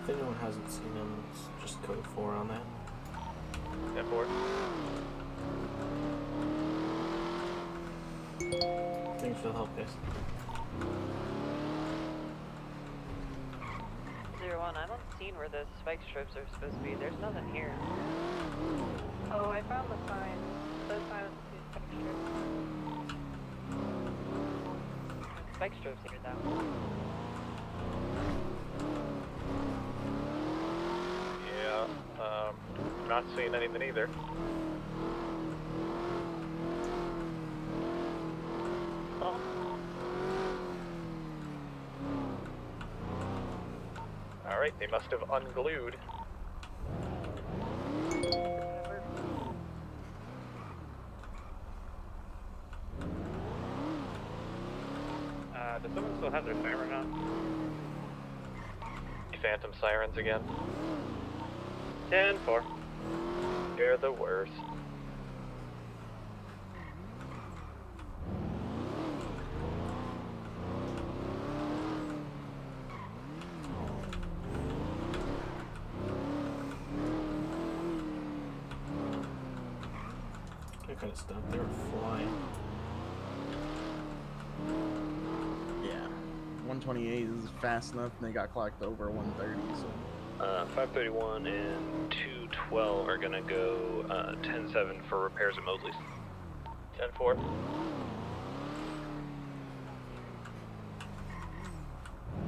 If anyone hasn't seen him, it's just code 4 on that. 10-4. Thanks for the help, guys. 01, I'm on scene where the spike strips are supposed to be. There's nothing here. Oh, I found the sign. The sign of the spike strips. Spike strips here, though. Not seeing anything either. Oh. Alright, they must have unglued. Does someone still have their siren on? Phantom sirens again. 10-4. You're the worst. I could have stopped. They were flying. Yeah. 128 is fast enough, and they got clocked over 130, so... 531 and 212 are gonna go 10-7 for repairs at Mosley's. 10-4.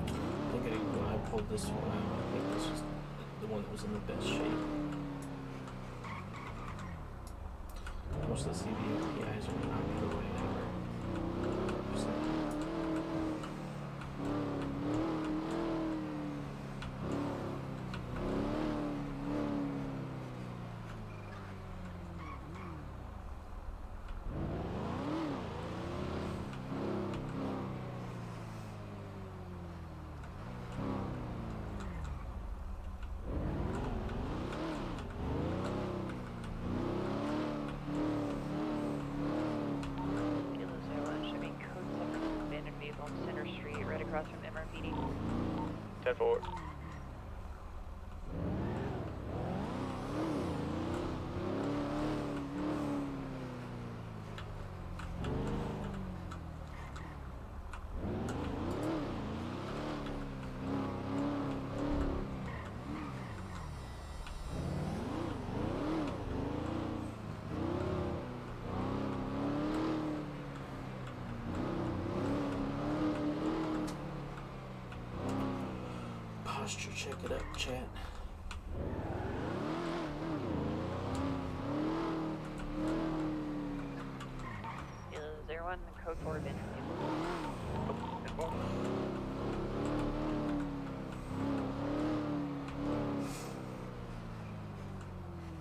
I think when I pulled this one out, I think this was the one that was in the best shape. Most of the CVPIs are not going ever. across from MRPD. 10-4. Posture, check it out, chat. Is everyone in code 4 been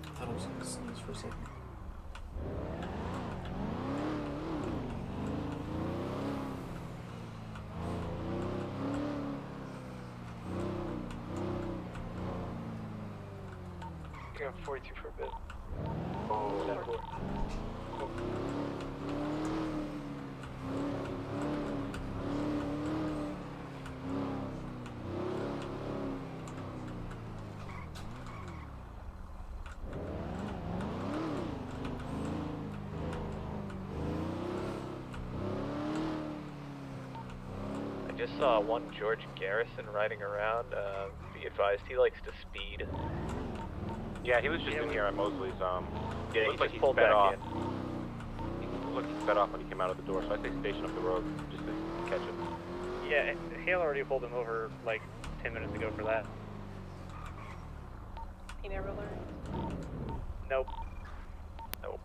I thought I was gonna sneeze for a second. I got 42 for a bit. Oh, 10-4. I just saw one George Garrison riding around. Be advised, he likes to speed. Yeah, he was just in here at Mosley's. Yeah, looks he like just pulled sped back off. in. He looked like he sped off when he came out of the door, so I say station up the road just to catch him. Yeah, Hale already pulled him over like 10 minutes ago for that. He never learned. Nope. Nope.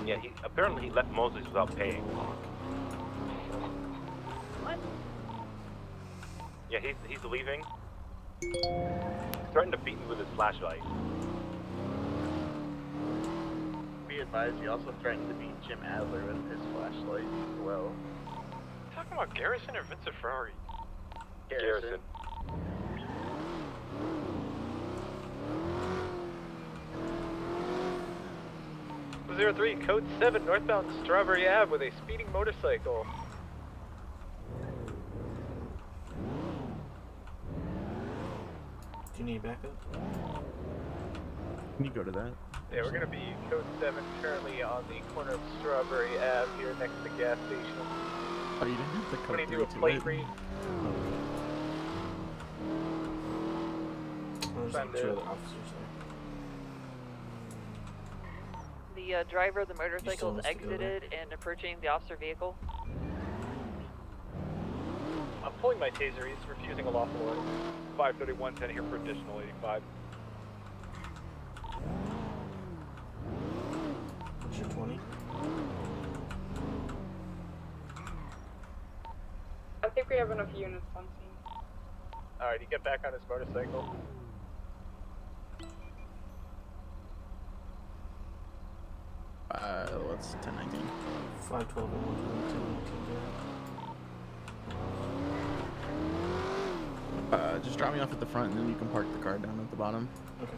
Yeah, he apparently he left Mosley's without paying. What? Yeah, he's leaving. He's threatened to beat me with his flashlight. Be advised, he also threatened to beat Jim Adler with his flashlight as well. Talking about Garrison or Vincent Ferrari? Garrison. 03, code 7, northbound Strawberry Ave with a speeding motorcycle. Do you need backup? Can you go to that? Yeah, we're gonna be code 7 currently on the corner of Strawberry Ave here next to the gas station. Oh, you didn't have the code When you do a 3 to plate it? read. There's like 2 other officers there. The driver of the motorcycle wants is to go there? exited and approaching the officer vehicle. I'm pulling my taser, he's refusing a lawful order. 531, 10 here for additional 85. What's your 20? I think we have enough units on scene. Alright, you get back on his motorcycle. What's 1019? 512 and 122. Just drop me off at the front and then you can park the car down at the bottom. Okay.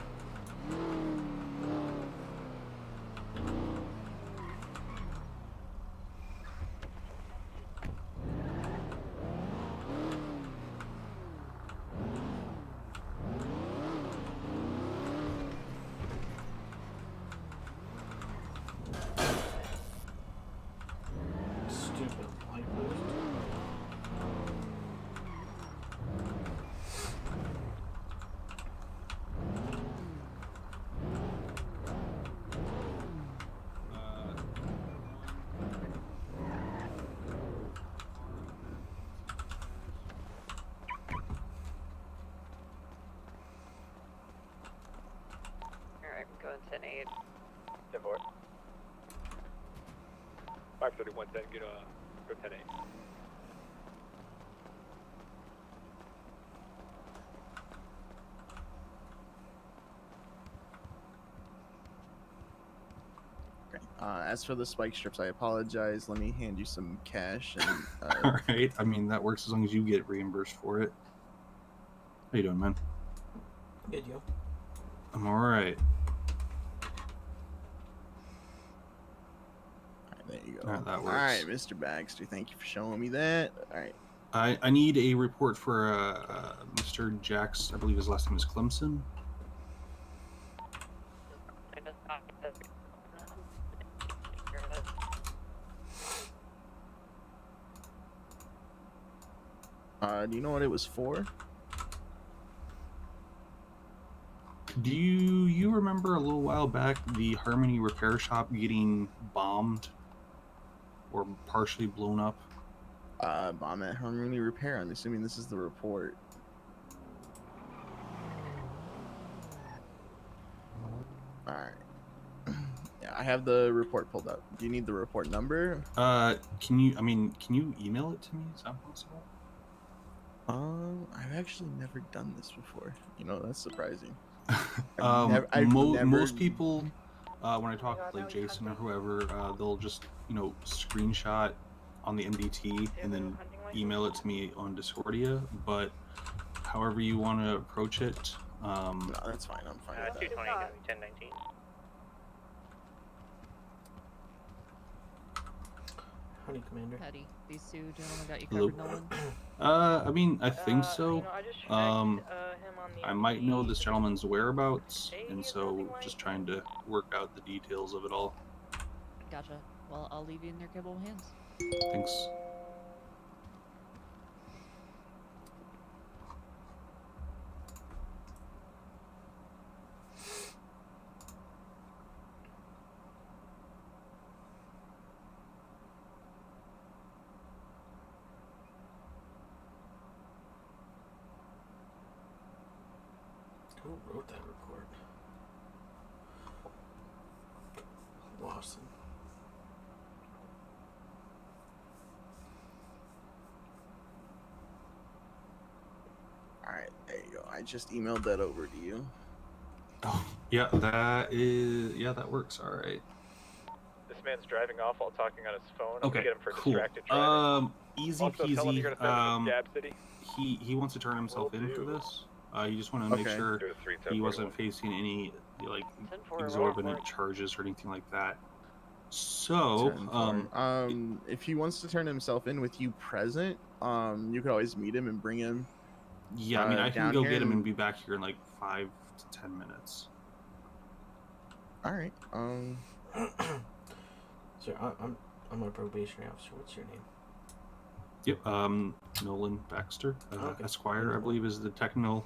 Stupid light post. Alright, I'm going 10-8. 10-4. 531, 10, get go 10-8. Okay. As for the spike strips, I apologize. Let me hand you some cash. And, All right. I mean, that works as long as you get reimbursed for it. How you doing, man? Good, yo. I'm all right. there you go. That All works. right, Mr. Baxter, thank you for showing me that. All right. I need a report for Mr. Jax. I believe his last name is Clemson. Do you know what it was for? Do you remember a little while back the Harmony repair shop getting bombed or partially blown up? Bomb at Harmony Repair. I'm assuming this is the report. All right. Yeah, I have the report pulled up. Do you need the report number? Can you email it to me? Is that possible? I've actually never done this before. You know, that's surprising. Most people, when I talk to like Jason or whoever, they'll just screenshot on the MDT and then email it to me on Discordia. But however you want to approach it, no, that's fine. I'm fine. 220, 1019. Howdy, Commander. Howdy. These two gentlemen got you Hello. covered, Nolan? I mean, I think so. I might know this gentleman's whereabouts, and so just trying to work out the details of it all. Gotcha. Well, I'll leave you in their capable hands. Thanks. Who wrote that report? Lawson. All right, there you go. I just emailed that over to you. Oh, yeah, that works. All right. This man's driving off while talking on his phone. Okay, Get him for cool. distracted driving. Easy Also, tell him you're peasy. gonna send him to Scab City. He wants to turn himself in for this. You just want to make sure he wasn't facing any like exorbitant charges or anything like that. So, if he wants to turn himself in with you present, you could always meet him and bring him. Yeah, I mean, I can go get him and be back here in like 5 to 10 minutes. All right. Sir, I'm a probationary officer. What's your name? Yep. Nolan Baxter, Okay. Esquire, I believe is the technical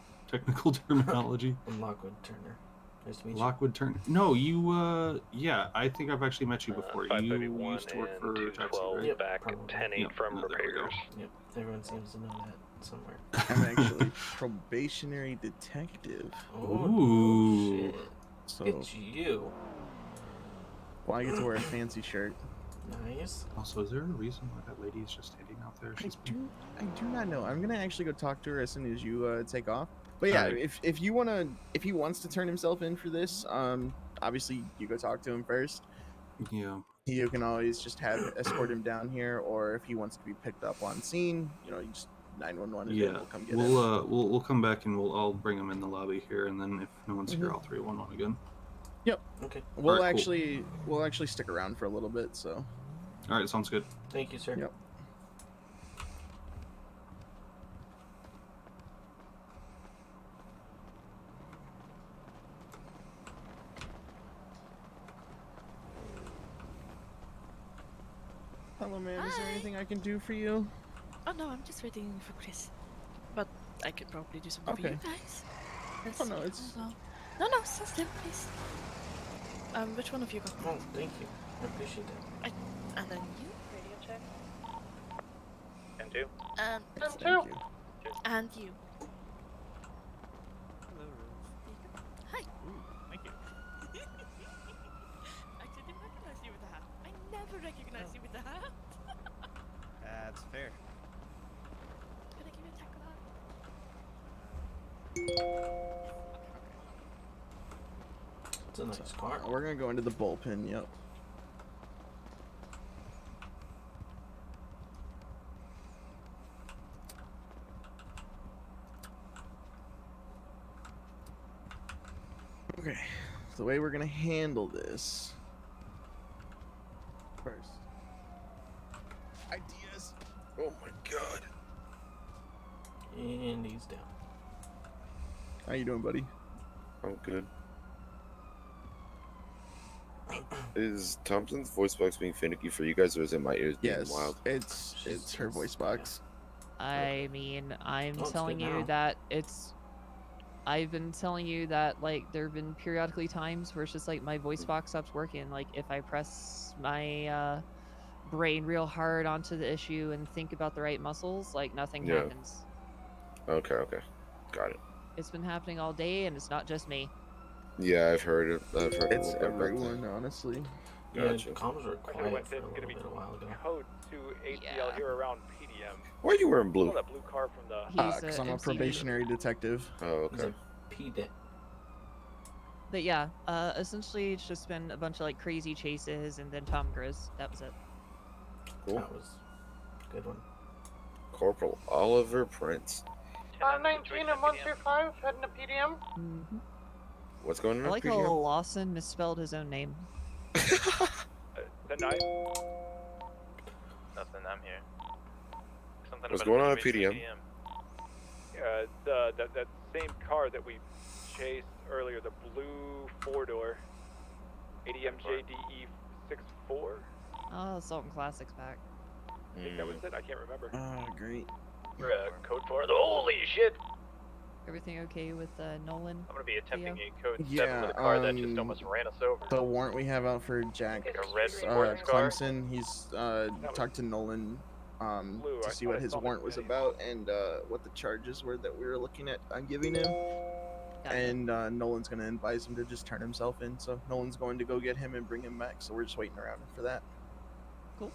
terminology. I'm Lockwood Turner. Nice to meet you. Lockwood Turner. No, you. Yeah, I think I've actually met you before. You used to work for Jackson, right? Yep, back at 10-8 from repairs. Yep. Everyone seems to know that somewhere. I'm actually probationary detective. Oh, shit. So It's you. Well, I get to wear a fancy shirt. Nice. Also, is there a reason why that lady is just standing out there? I do not know. I'm gonna actually go talk to her as soon as you take off. But yeah, if he wants to turn himself in for this, obviously you go talk to him first. Yeah. You can always just escort him down here, or if he wants to be picked up on scene, you just 911 and we'll come get him. We'll come back and I'll bring him in the lobby here, and then if no one's here, I'll 311 again. Yep. Okay. We'll actually stick around for a little bit, so. All right, sounds good. Thank you, sir. Yep. Hello, ma'am. Is there anything I can do for you? Oh no, I'm just waiting for Chris. But I could probably do something for you guys. Oh no, it's no, sit still, please. Which one of you got? Oh, thank you. I appreciate that. And then you. Radio check. And two. And thank you. And you. Hello, Rose. Hi. Ooh, thank you. Actually, I didn't recognize you with the hat. I never recognize you with the hat. That's fair. Can I give you a tackle hat? It's a nice car. We're gonna go into the bullpen. Yep. Okay, the way we're gonna handle this first. And he's down. How you doing, buddy? I'm good. Is Thompson's voice box being finicky for you guys, or is it my ears being wild? It's her voice box. I mean, I'm it's telling good you now. that I've been telling you that, like, there have been periodically times where it's just like my voice box stops working. Like, if I press my brain real hard onto the issue and think about the right muscles, like, nothing happens. Okay, got it. It's been happening all day, and it's not just me. Yeah, I've heard it. I've heard It's a little bit about everyone, honestly. Gotcha. Yeah, comms were quiet for a little bit a while ago. Code to ATL here around PDM. Why are you wearing blue? Oh, that blue car from the. Because I'm a probationary detective. Oh, okay. But yeah, essentially it's just been a bunch of like crazy chases and then Tom Grizz. That was it. Cool. That was a good one. Corporal Oliver Prince. 19 and 125 heading to PDM. What's going on? I like how PDM? Lawson misspelled his own name. 10-9. Nothing, I'm here. Something What's about going a on at situation PDM? That same car that we chased earlier, the blue 4-door, ADMJDE 64. Oh, Sultan Classics back. I think that was it. I can't remember. Oh, great. We're code 4. Holy shit! Everything okay with Nolan? I'm gonna be attempting Theo? a code 7 Yeah, with a car that just almost ran us over. The warrant we have out for Jack Like a red sports car? Clemson, he's talked to Nolan Blue, to I see thought what I his saw the warrant was video. about and what the charges were that we were looking at giving him. And Nolan's going to advise him to just turn himself in. So Nolan's going to go get him and bring him back. So we're just waiting around for that. Cool.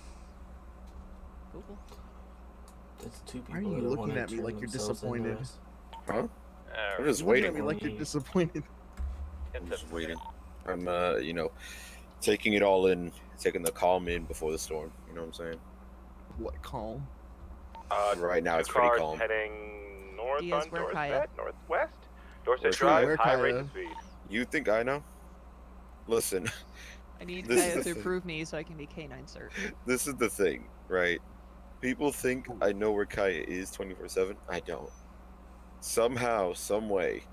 It's two people. Why are you that looking wanna at me turn like you're themselves into disappointed? us. Huh? I'm just You're looking waiting. at me like you're disappointed. I'm just waiting. I'm, taking it all in, taking the calm in before the storm. You know what I'm saying? What calm? Right now, Two it's pretty cars calm. heading north Diaz, on where Dorset, Kaya? northwest. Dorset Where's Drive, Kaya? high Where rate Kaya? of speed. You think I know? Listen. I need This is Kaya the to thing. approve me so I can be K9 cert. This is the thing, right? People think I know where Kaya is 24/7. I don't. Somehow, some way,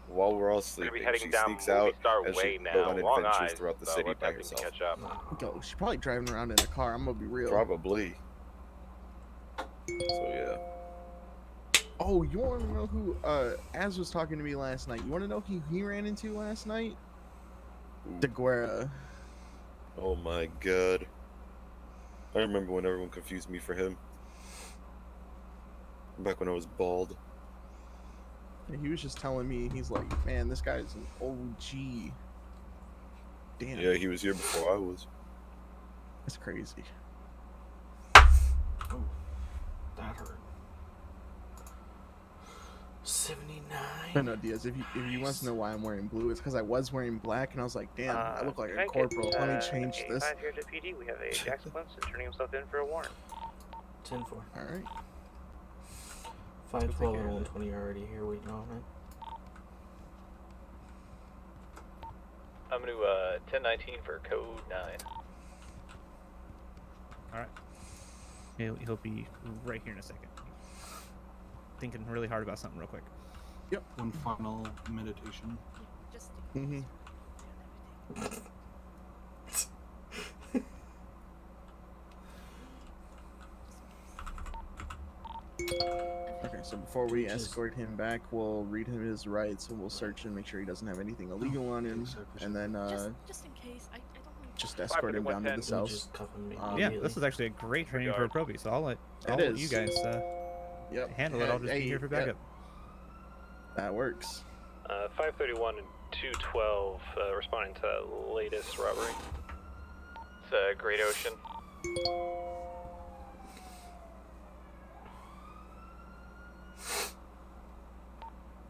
while we're all We're sleeping, gonna be heading she down sneaks Movie out Star and Way she now. go on Long adventures eyes, throughout the so city we're by attempting to herself. catch up. Yo, she's probably driving around in a car. I'm going to be real. Probably. So, yeah. Oh, you want to know who Az was talking to me last night? You want to know who he ran into last night? DeGuerra. Oh my god. I remember when everyone confused me for him. Back when I was bald. And he was just telling me, he's like, man, this guy's an OG. Damn. Yeah, he was here before I was. That's crazy. Oh, that hurt. 79. No, Diaz, if you want to know why I'm wearing blue, it's because I was wearing black, and I was like, damn, I look like a corporal. Let me change this. Here to PD, we have a Jack Clemson turning himself in for a warrant. 10-4. Alright. 512 and 120 are already here waiting on it. I'm gonna 1019 for code 9. Alright. He'll be right here in a second. Thinking really hard about something real quick. Yep. One final meditation. Just Okay, so before we escort him back, we'll read him his rights, and we'll search and make sure he doesn't have anything illegal on him, and then just in case, I don't know. just escort him down to the cells. Yeah, this is actually a great training for a probie, so I'll let you guys handle it. I'll just be here for backup. That works. 531 and 212 responding to latest robbery. It's Great Ocean.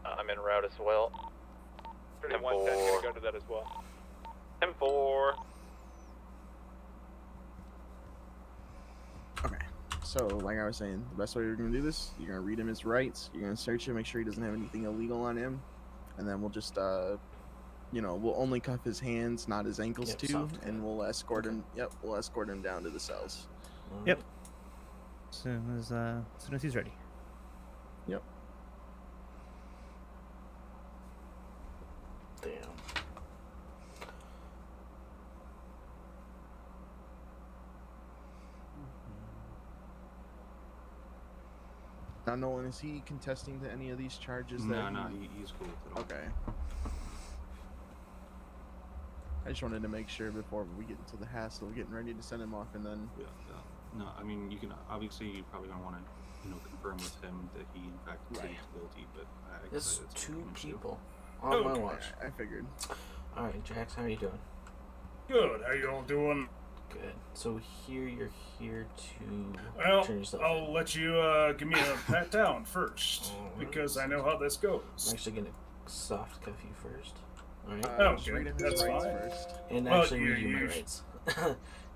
I'm en route as well. 3110, gonna go to that as well. 10-4. Okay, so like I was saying, the best way you're gonna do this, you're gonna read him his rights, you're gonna search him, make sure he doesn't have anything illegal on him, and then we'll just we'll only cuff his hands, not his ankles Yep, too, soft and we'll escort him. Yep, we'll escort him down to the cells. Yep. As soon as he's ready. Yep. Damn. Now, Nolan, is he contesting to any of these charges? No, he's cool with it all. Okay. I just wanted to make sure before we get into the hassle of getting ready to send him off, and then. Yeah. No, I mean, you can obviously you probably don't want to, confirm with him that he in fact pleads guilty, but There's it's two up to him, people on my watch. I figured. All right, Jax, how are you doing? Good. How you all doing? Good. So here you're here to Well, turn yourself I'll let you give me a pat down first, because I know how this goes. I'm actually gonna soft cuff you first. All right. Okay, that's fine. And Well, actually read you my you- rights.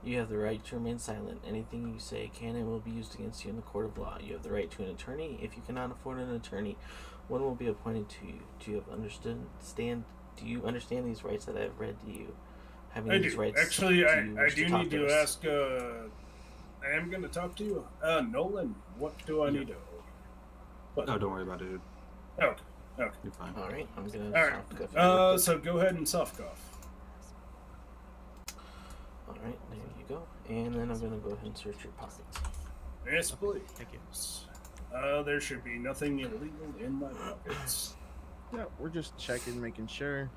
You have the right to remain silent. Anything you say can and will be used against you in the court of law. You have the right to an attorney. If you cannot afford an attorney, one will be appointed to you. Do you understand these rights that I've read to you? Having I these do. rights, Actually, I wish do talk need to to us? ask. I am going to talk to you. Nolan, what do I need to? No, don't worry about it, dude. Okay. Okay. You're fine. All right, I'm gonna All soft cuff you. real right. quick. So go ahead and soft cuff. All right, there you go. And then I'm gonna go ahead and search your pockets. Yes, please. Thank you. There should be nothing illegal in my pockets. Yeah, we're just checking, making sure.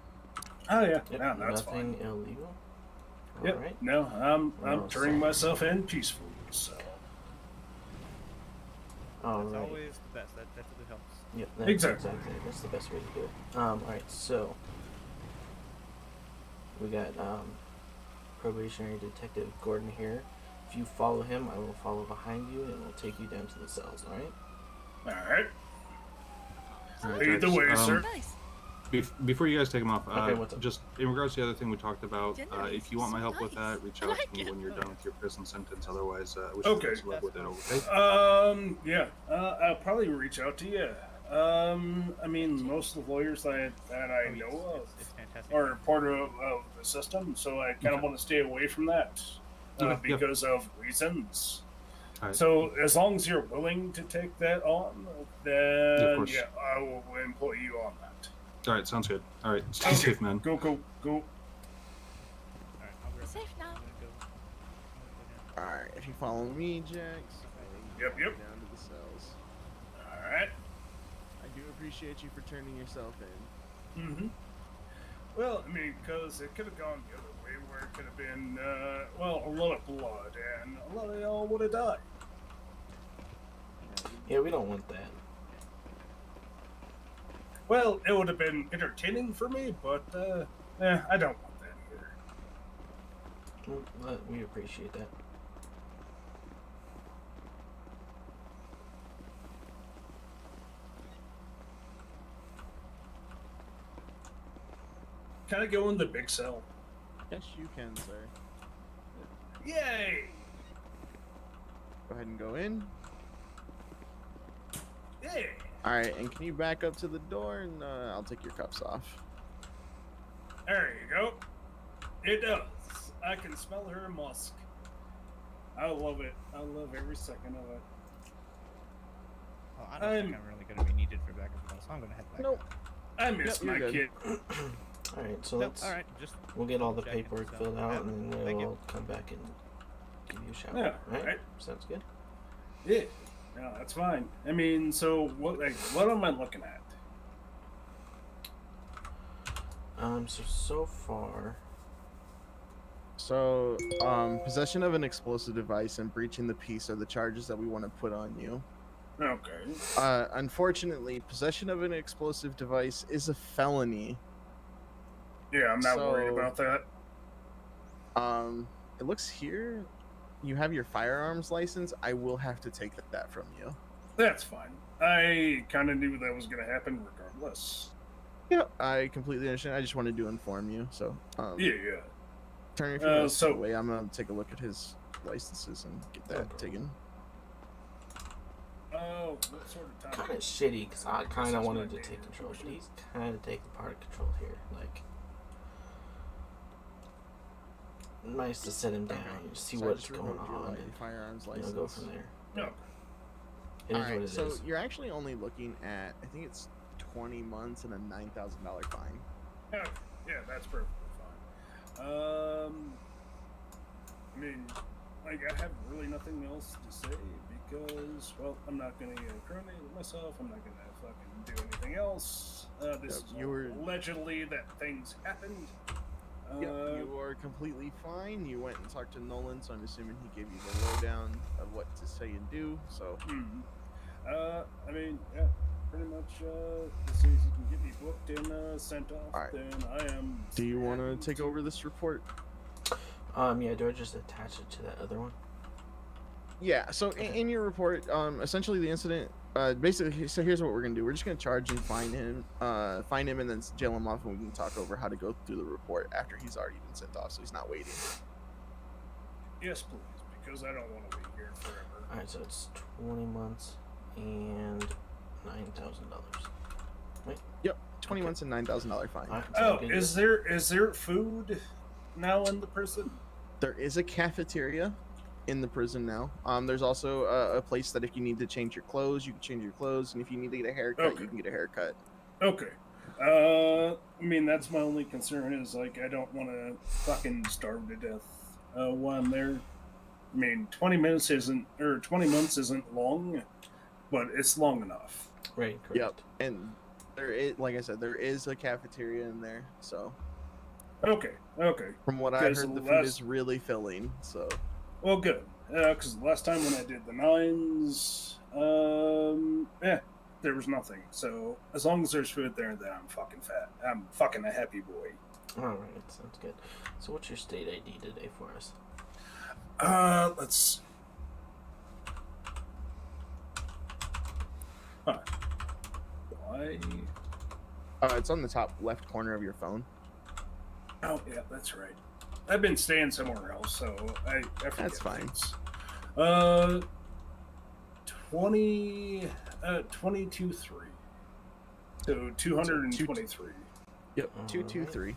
Oh yeah, Yep, no, that's nothing fine. illegal. All Yep. right. No, I'm Well, turning myself in peacefully. So. All That's right. always the best. That really helps. Yep, that's Exactly. That's the best way to do it. Alright, so we got probationary detective Gordon here. If you follow him, I will follow behind you and we'll take you down to the cells, alright? Alright. Alright, Either way, Jax, sir. Before you guys take him off, Okay, what's up? just in regards to the other thing we talked about, if you want my help with that, reach out to me when you're done with your prison sentence. Otherwise, I wish you Okay. guys luck with it. Okay. Yeah. I'll probably reach out to you. I mean, most of the lawyers that I know of are part of the system, so I kind of want to stay away from that Okay, yeah. because of reasons. Alright. So as long as you're willing to take that on, then course. yeah, I will employ you on that. All right, sounds good. All right, stay Okay. safe, man. Go. Safe now. Alright, if you follow me, Jax. Yep. Down to the cells. Alright. I do appreciate you for turning yourself in. Mm-hmm. Well, I mean, because it could have gone the other way, where it could have been, a lot of blood, and a lot of y'all would have died. Yeah, we don't want that. Well, it would have been entertaining for me, but, I don't want that either. Well, we appreciate that. Can I go in the big cell? Yes, you can, sir. Yay! Go ahead and go in. Yay! Alright, and can you back up to the door and I'll take your cuffs off. There you go. It does. I can smell her musk. I love it. I love every second of it. Oh, I don't think I'm really going to be needed for backup call, so I'm going to head back. Nope. I miss Yep, my you're kid. Alright, so Nope, let's alright, just we'll get all the checking, paperwork so, filled out and then thank you. we'll come back and give you a shout. Yeah, Right? right. Sounds good. Yeah. No, that's fine. I mean, so what am I looking at? So far So, possession of an explosive device and breaching the peace are the charges that we want to put on you. Okay. Unfortunately, possession of an explosive device is a felony. Yeah, I'm not worried about that. It looks here you have your firearms license. I will have to take that from you. That's fine. I kind of knew that was going to happen regardless. Yeah, I completely understand. I just wanted to inform you. So, Yeah. turn your so- away. I'm gonna take a look at his licenses and get that taken. Oh, what sort of time? kind of shitty because I kind of wanted to take control, but he's kind of taking part of control here. Like, nice to sit him down and see So I what's just going revoked your on and firearms go license. from there. No. It is Alright, what it so you're actually only looking at, I think it's 20 months and a $9,000 fine. Yeah, that's perfectly fine. I mean, like, I have really nothing else to say because, well, I'm not gonna incriminate myself. I'm not gonna fucking do anything else. This is allegedly that things happened. You are completely fine. You went and talked to Nolan, so I'm assuming he gave you the lowdown of what to say and do. So, I mean, yeah, pretty much. As soon as you can get me booked and sent off, then I am. do you want to take over this report? Yeah. Do I just attach it to that other one? Yeah. So in your report, essentially the incident, basically. So here's what we're gonna do. We're just gonna charge and fine him, and then jail him off, and we can talk over how to go through the report after he's already been sent off, so he's not waiting. Yes, please, because I don't want to wait here forever. All right, so it's 20 months and $9,000. Wait. Yep, 20 months and $9,000 fine. Right, oh, is there food now in the prison? There is a cafeteria in the prison now. There's also a place that if you need to change your clothes, you can change your clothes, and if you need to get a haircut, you can get a haircut. Okay. I mean, that's my only concern is, like, I don't want to fucking starve to death while I'm there. I mean, 20 months isn't long, but it's long enough. Right, correct. Yep, and there is, like I said, there is a cafeteria in there, so. Okay. From what I heard, the food is really filling, so. Well, good. Because the last time when I did the 9s, there was nothing. So as long as there's food there, then I'm fucking fat. I'm fucking a happy boy. All right, sounds good. So what's your state ID today for us? Let's see. Huh. Why? It's on the top left corner of your phone. Oh, yeah, that's right. I've been staying somewhere else, so I forget. That's fine. 22.3. So 223. Yep, 223.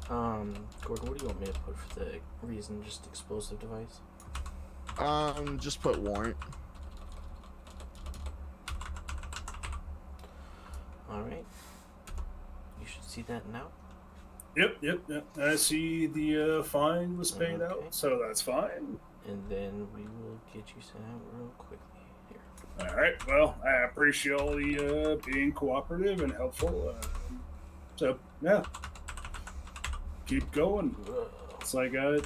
Gordon, what do you want me to put for the reason? Just explosive device? Just put warrant. Alright. You should see that now. Yep. I see the fine was paid out, so that's fine. And then we will get you sent out real quickly here. Alright, well, I appreciate all the being cooperative and helpful. So, yeah. Keep going. It's like, I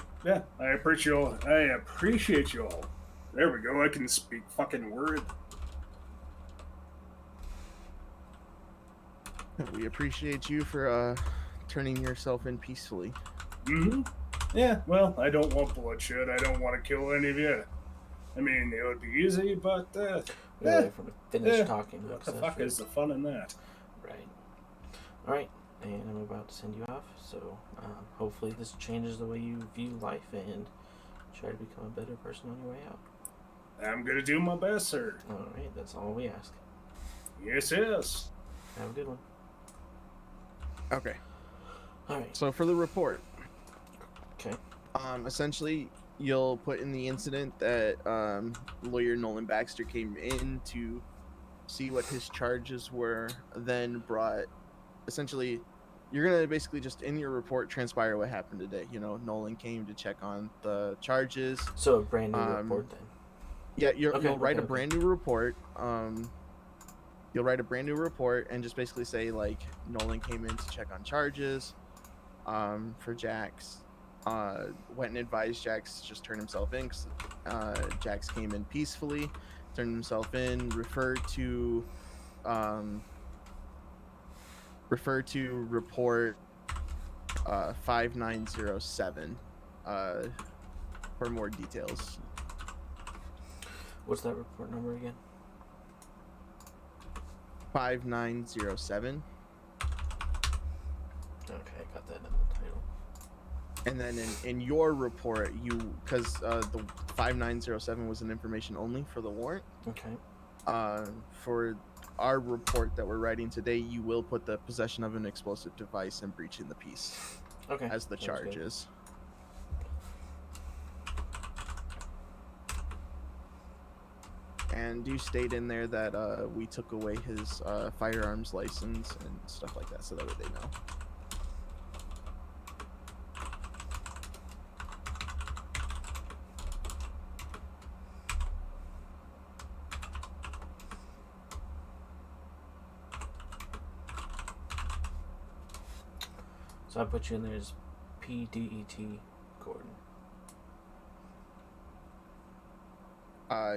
appreciate you all. There we go, I can speak fucking word. We appreciate you for turning yourself in peacefully. Yeah, well, I don't want bloodshed. I don't want to kill any of you. I mean, it would be easy, but finish talking. What the fuck is the fun in that? Right. Alright, and I'm about to send you off, so hopefully this changes the way you view life and try to become a better person on your way out. I'm gonna do my best, sir. Alright, that's all we ask. Yes. Have a good one. Okay. Alright. So for the report. Okay. Essentially, you'll put in the incident that lawyer Nolan Baxter came in to see what his charges were, then brought. Essentially, you're gonna basically just in your report transpire what happened today. You know, Nolan came to check on the charges. So a brand new report then. Yeah, you'll write a brand new report. You'll write a brand new report and just basically say, like, Nolan came in to check on charges for Jax. Went and advised Jax to just turn himself in because Jax came in peacefully, turned himself in, referred to report 5907 for more details. What's that report number again? 5907. Okay, I got that in the title. And then in your report, because the 5907 was an information only for the warrant. Okay. For our report that we're writing today, you will put the possession of an explosive device and breaching the peace. Okay. As the charges. And do state in there that we took away his firearms license and stuff like that, so that way they know. So I put you in there as PDET Gordon.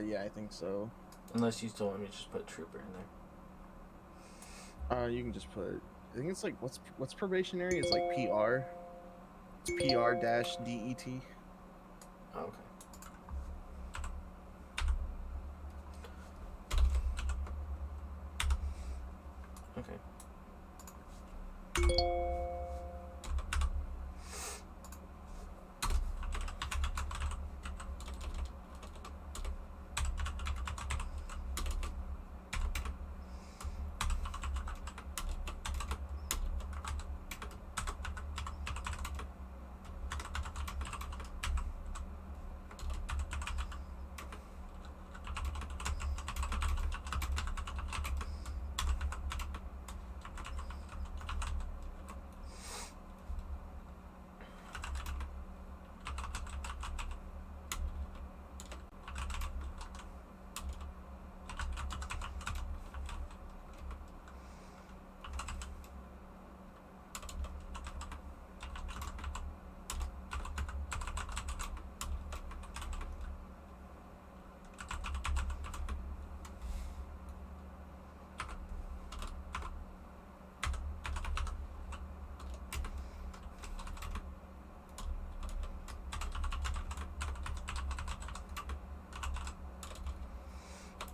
Yeah, I think so. Unless you still want me to just put Trooper in there. You can just put. I think it's like what's probationary? It's like PR. It's PR-DET. Oh, okay. Okay.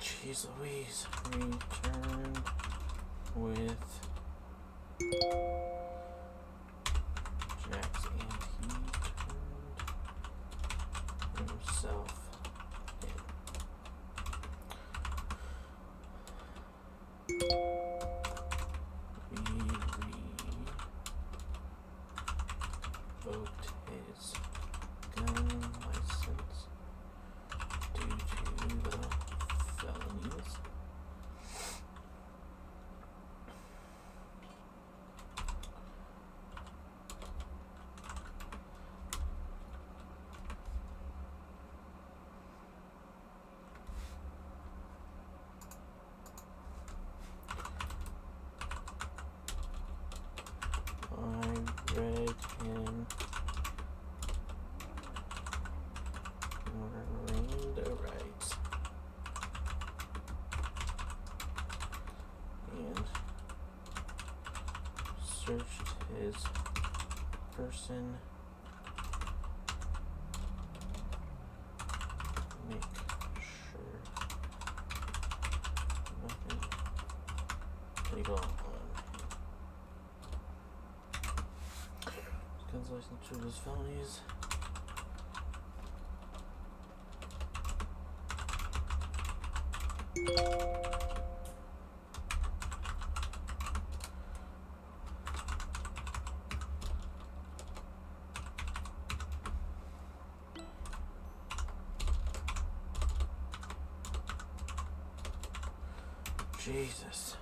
Jeez Louise, returned with Jax and he turned himself in. We revoked his gun license due to the felonies. I read him Miranda rights and searched his person, make sure nothing legal on him. Guns license to his felonies. Jesus.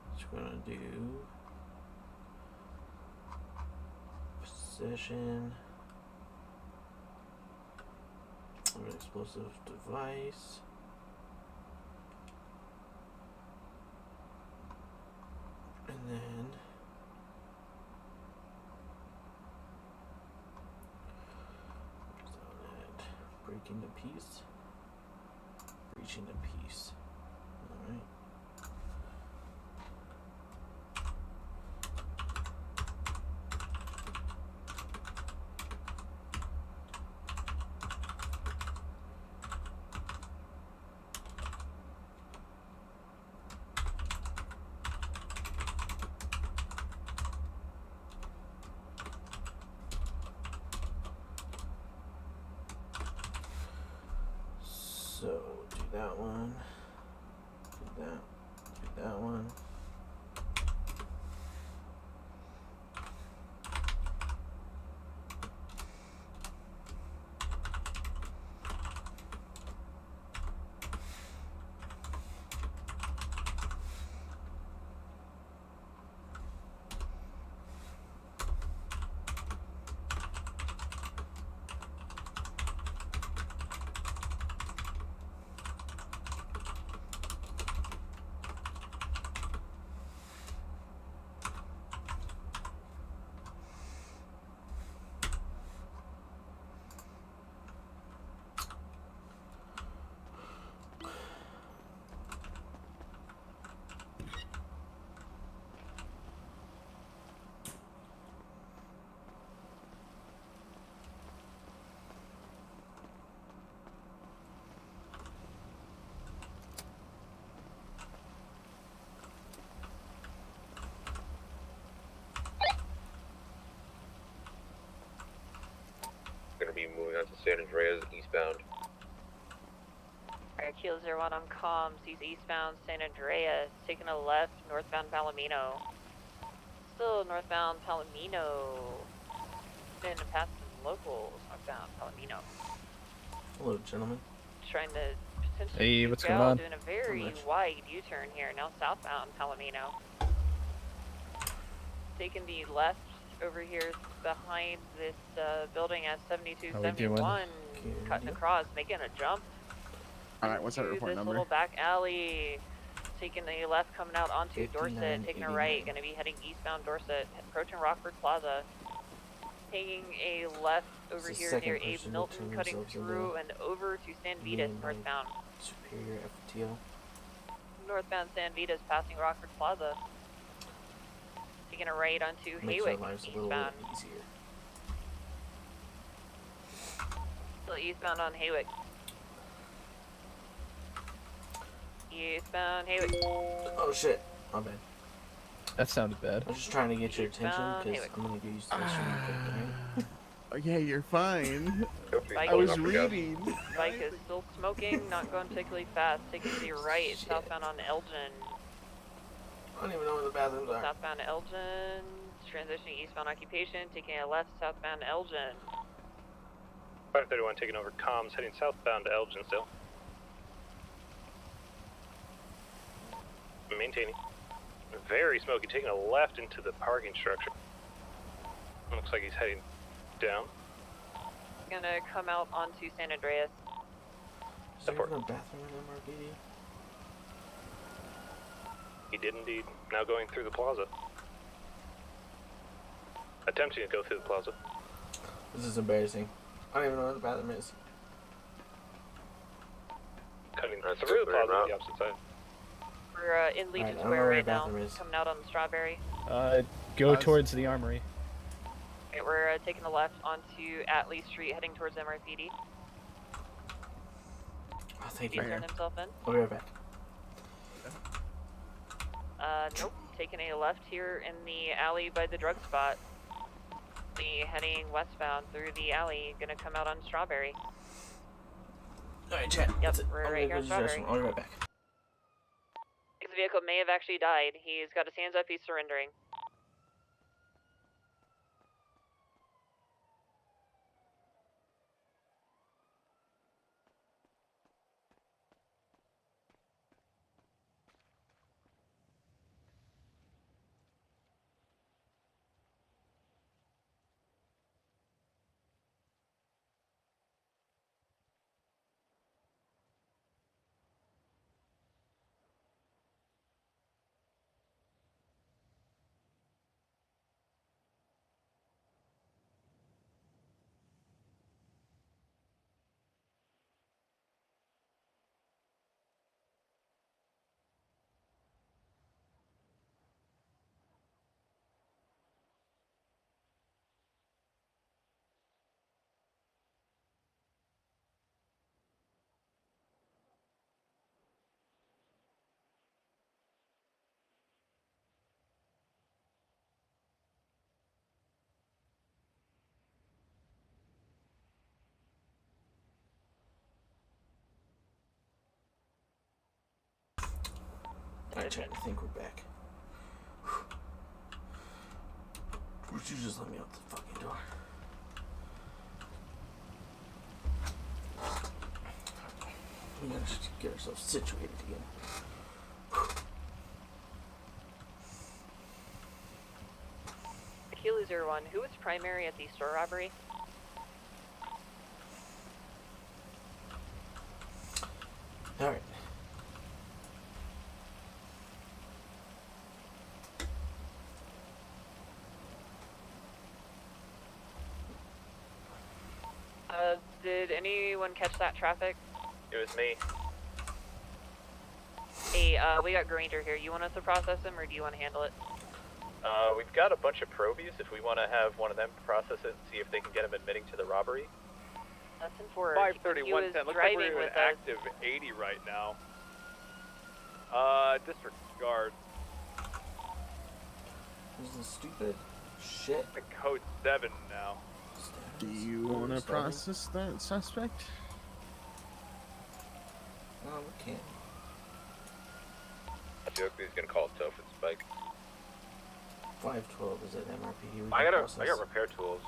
What you gonna do? Possession of an explosive device. And then breaking the peace. Breaching the peace. Alright. So do that one, do that one. moving on to San Andreas eastbound. Alright, Kilo 01 on comms. He's eastbound San Andreas, taking a left northbound Palomino. Still northbound Palomino. Been past some locals northbound Palomino. Hello, gentlemen. Trying to potentially Hey, what's go, going on? doing a very wide U-turn here, now southbound Palomino. Taking the left over here behind this building at 7271, cutting across, making a jump. Alright, what's that into report this number? little back alley, taking a left coming out onto Dorset, taking a right, 5989. going to be heading eastbound Dorset, approaching Rockford Plaza. Taking a left over This is here second near Abe person to Milton, turn cutting themselves into through and over to San Vitas Union by northbound. Superior FTO. Northbound San Vitas passing Rockford Plaza. Taking a right onto Makes our Haywick lives a little eastbound. easier. Still eastbound on Haywick. Eastbound Haywick. Oh shit, my bad. That sounded bad. I was just trying to get your attention Eastbound because Haywick. I'm gonna go use the restroom. Okay, you're fine. Bike I was is- reading. Bike is still smoking, not going particularly fast. Taking the right, southbound on Elgin. I don't even know where the bathrooms are. Southbound Elgin. Transitioning eastbound occupation, taking a left southbound Elgin. 531 taking over comms, heading southbound to Elgin still. Maintaining. Very smoky, taking a left into the parking structure. Looks like he's heading down. Gonna come out onto San Andreas. Is there even a bathroom in MRPD? He did indeed. Now going through the plaza. Attempting to go through the plaza. This is embarrassing. I don't even know where the bathroom is. Cutting through the plaza to the opposite side. We're in Legion Alright, I don't know Square where right the now. bathroom is. Coming out on Strawberry. Go towards the armory. Okay, we're taking a left onto Atlee Street, heading towards MRPD. Oh, thank He you. turned himself in. I'll be right back. Nope. Taking a left here in the alley by the drug spot. Heading westbound through the alley. Gonna come out on Strawberry. Alright, chat. Yep, That's it. we're I'm right gonna here go on to the Strawberry. restroom. I'll be right back. His vehicle may have actually died. He's got his hands up. He's surrendering. Alright, chat. I think we're back. Would you just let me out the fucking door? We gotta just get ourselves situated again. Kilo 01, who was primary at the store robbery? Alright. Did anyone catch that traffic? It was me. Hey, we got Granger here. You want us to process him, or do you want to handle it? We've got a bunch of probies if we want to have one of them process it and see if they can get him admitting to the robbery. Lesson 4. 53110. Looks like driving we're with in us. active 80 right now. Disregard. This is stupid shit. The code 7 now. Do you want to process that suspect? We can't. I feel like he's gonna call it tough and spike. 512 is at MRP. I got repair tools.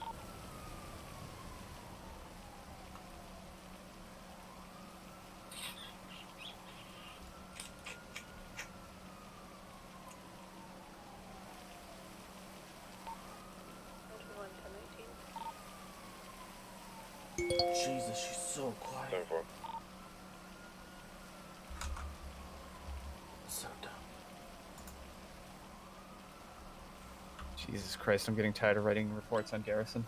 Jesus, she's so quiet. So dumb. Jesus Christ, I'm getting tired of writing reports on Garrison.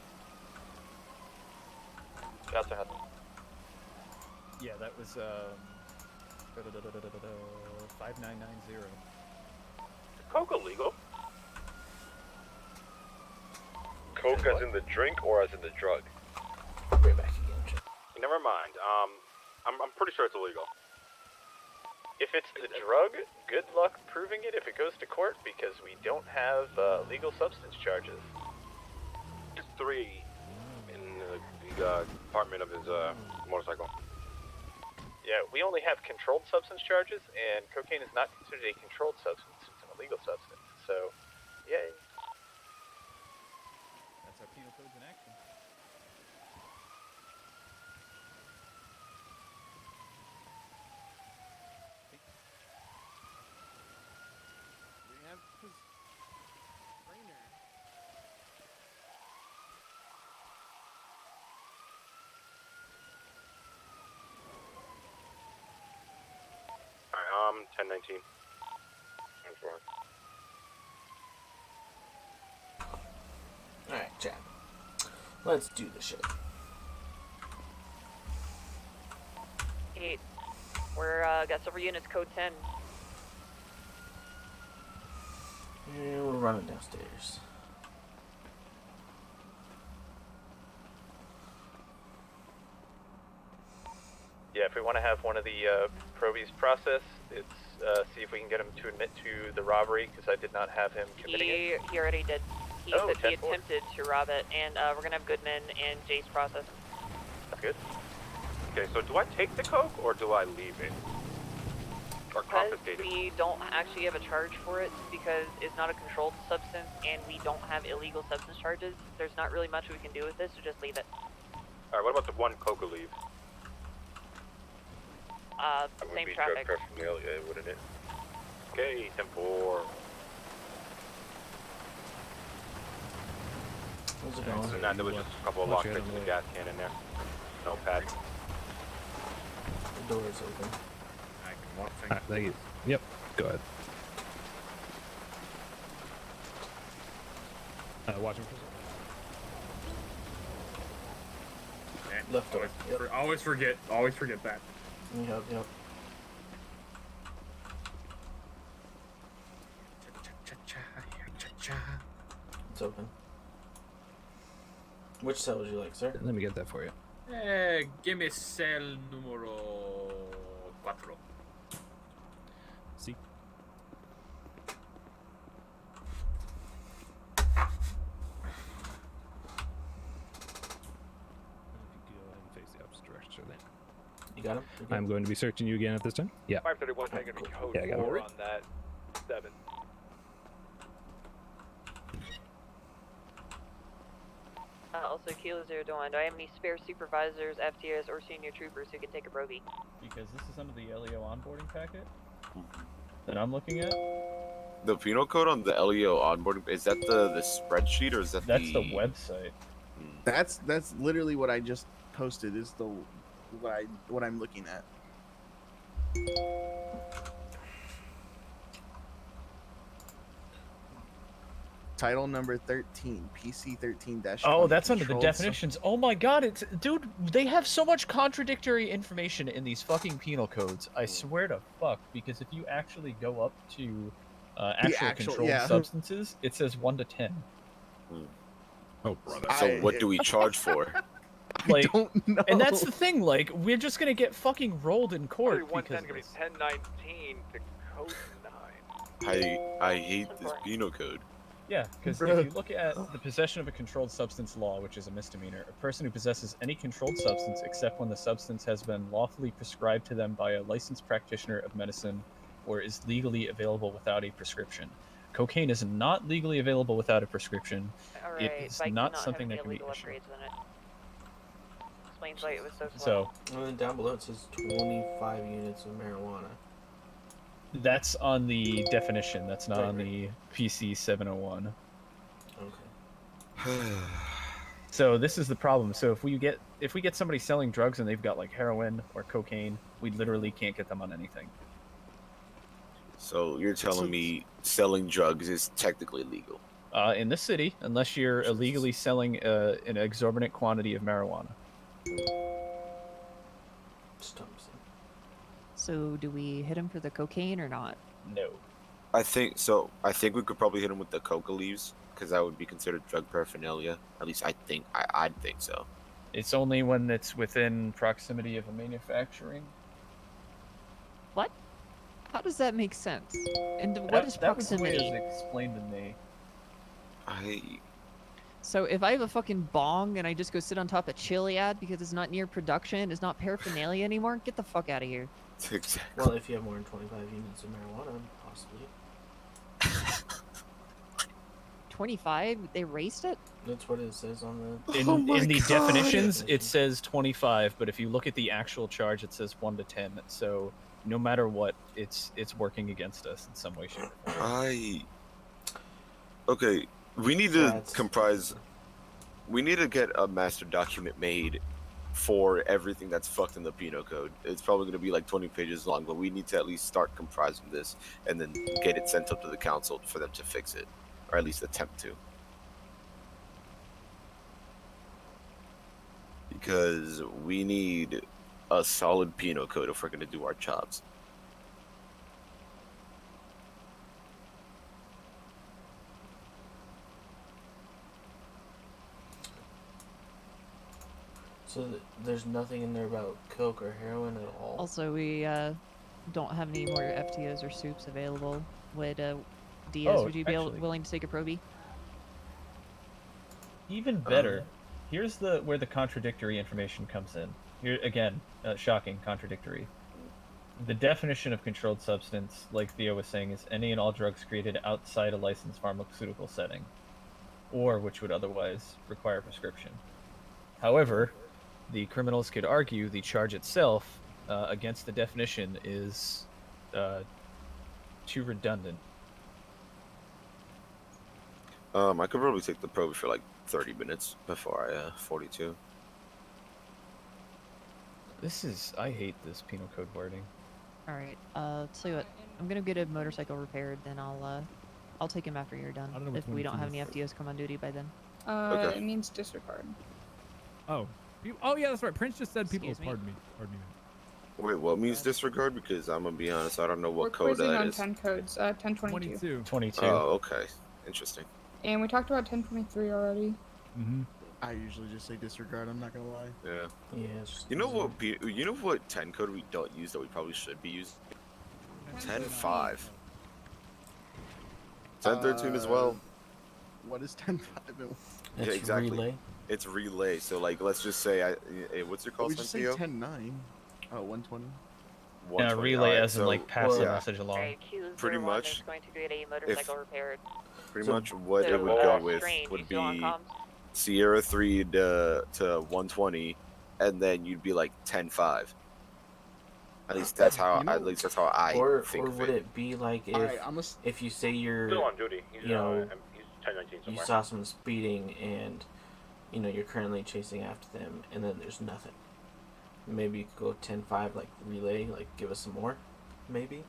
That's ahead. Yeah, that was 5990. Coke illegal? Coke as in the drink or as in the drug? Right back again, Jim. Never mind. I'm pretty sure it's illegal. If it's the drug, good luck proving it if it goes to court because we don't have legal substance charges. There's 3 in the compartment of his motorcycle. Yeah, we only have controlled substance charges, and cocaine is not considered a controlled substance. It's an illegal substance. So, yay. That's our penal codes in action. We have his trainer. Alright, 1019. Alright, Chad. Let's do the shit. 8. We're got several units, code 10. Yeah, we're running downstairs. Yeah, if we want to have one of the probies process, it's see if we can get him to admit to the robbery, because I did not have him committing it. He already did. He Oh, said he 10-4. attempted to rob it, and we're gonna have Goodman and Jace process. That's good. Okay, so do I take the coke or do I leave it? Or Because confiscate it? we don't actually have a charge for it, because it's not a controlled substance, and we don't have illegal substance charges, there's not really much we can do with this, so just leave it. Alright, what about the one coca leave? Same traffic. Wouldn't it? Okay, 10-4. How's it So going? now there was just a couple of lock picks in the gas can in there. No pad. The door is open. I can walk Thank you. Yep, go ahead. Watch him for Left door. Yep. Always forget that. Yep. It's open. Which cell would you like, sir? Let me get that for you. Give me cell numero 4. See? Face the opposite direction then. You got him? I'm going to be searching you again at this time. Yeah. 531 taking me code Yeah, I got it. 4 on that 7. Also, Kilo 0 to 1, do I have any spare supervisors, FTS, or senior troopers who can take a probie? Because this is under the LEO onboarding packet that I'm looking at. The penal code on the LEO onboarding, is that the spreadsheet or is that That's the website. That's literally what I just posted. Is the what I'm looking at. Title number 13, PC 13-. Oh, that's under the definitions. Oh my god, it's dude. They have so much contradictory information in these fucking penal codes. I swear to fuck. Because if you actually go up to actual controlled substances, it says 1 to 10. Oh, brother. So what do we charge for? Like, and that's the thing. Like, we're just gonna get fucking rolled in court because 110 gonna be 1019 to code 9. I hate this penal code. Yeah, because if you look at the possession of a controlled substance law, which is a misdemeanor, a person who possesses any controlled substance except when the substance has been lawfully prescribed to them by a licensed practitioner of medicine or is legally available without a prescription. Cocaine is not legally available without a prescription. It Alright, is bike did not not have something any that can be illegal issued. upgrades in it. Explains why it was so slow. So, And then down below it says 25 units of marijuana. that's on the definition. That's not Right, on right. the PC 701. Okay. So this is the problem. So if we get somebody selling drugs and they've got like heroin or cocaine, we literally can't get them on anything. So you're telling me selling drugs is technically legal? In this city, unless you're illegally selling an exorbitant quantity of marijuana. So do we hit him for the cocaine or not? No. I think so. I think we could probably hit him with the coca leaves because that would be considered drug paraphernalia. At least I think. I'd think so. It's only when it's within proximity of a manufacturing. What? How does that make sense? And what is proximity? That was the way it was explained to me. So if I have a fucking bong and I just go sit on top of Chiliad because it's not near production, it's not paraphernalia anymore, get the fuck out of here. Exactly. Well, if you have more than 25 units of marijuana, possibly. 25? They erased it? That's what it says on the... In the definitions, it says 25, but if you look at the actual charge, it says 1 to 10. So no matter what, it's working against us in some way, shape, or form. Okay, we need to comprise. We need to get a master document made for everything that's fucked in the penal code. It's probably going to be like 20 pages long, but we need to at least start comprising this and then get it sent up to the council for them to fix it, or at least attempt to. Because we need a solid penal code if we're going to do our jobs. So there's nothing in there about coke or heroin at all? Also, we don't have any more FTOs or soups available. Would Diaz, Oh, would you be actually. willing to take a probie? Even better, here's where the contradictory information comes in. Here again, shocking, contradictory. The definition of controlled substance, like Theo was saying, is any and all drugs created outside a licensed pharmaceutical setting, or which would otherwise require prescription. However, the criminals could argue the charge itself against the definition is too redundant. I could probably take the probe for like 30 minutes before I 42. I hate this penal code wording. All right. Tell you what, I'm gonna get a motorcycle repaired. Then I'll take him after you're done. If we don't have any FTOs come on duty by then. Okay. It means disregard. Oh. Oh yeah, that's right. Prince just said people. Excuse me? Pardon me. Pardon me. Wait, what means disregard? Because I'm gonna be honest, I don't know what We're code quizzing that on is. 10 codes. 1022. 22. Oh, okay. Interesting. And we talked about 1023 already. Mm-hmm. I usually just say disregard. I'm not gonna lie. Yeah. Yeah. You know what? You know what 10 code we don't use that we probably should be using? 10-5. 10-13 as well. What is 10-5? Yeah, It's exactly. relay. It's relay. So like, let's just say, what's your call We sign, just say Theo? 10-9. Oh, 120. Yeah, relay Alright, as in like pass the yeah. message along. Alright, Pretty Q01 much. is going to get a motorcycle repaired. Pretty So- much what So, it would go with Strange, you would still on be comms? Sierra 3 to 120, and then you'd be like 10-5. At least that's how. At least that's how I Or think of would it. it be like if Alright, if you say you're Still on duty. He's, you know he's 1019 you somewhere. saw someone speeding and you know you're currently chasing after them and then there's nothing. Maybe you could go 10-5 like relay, like give us some more, maybe.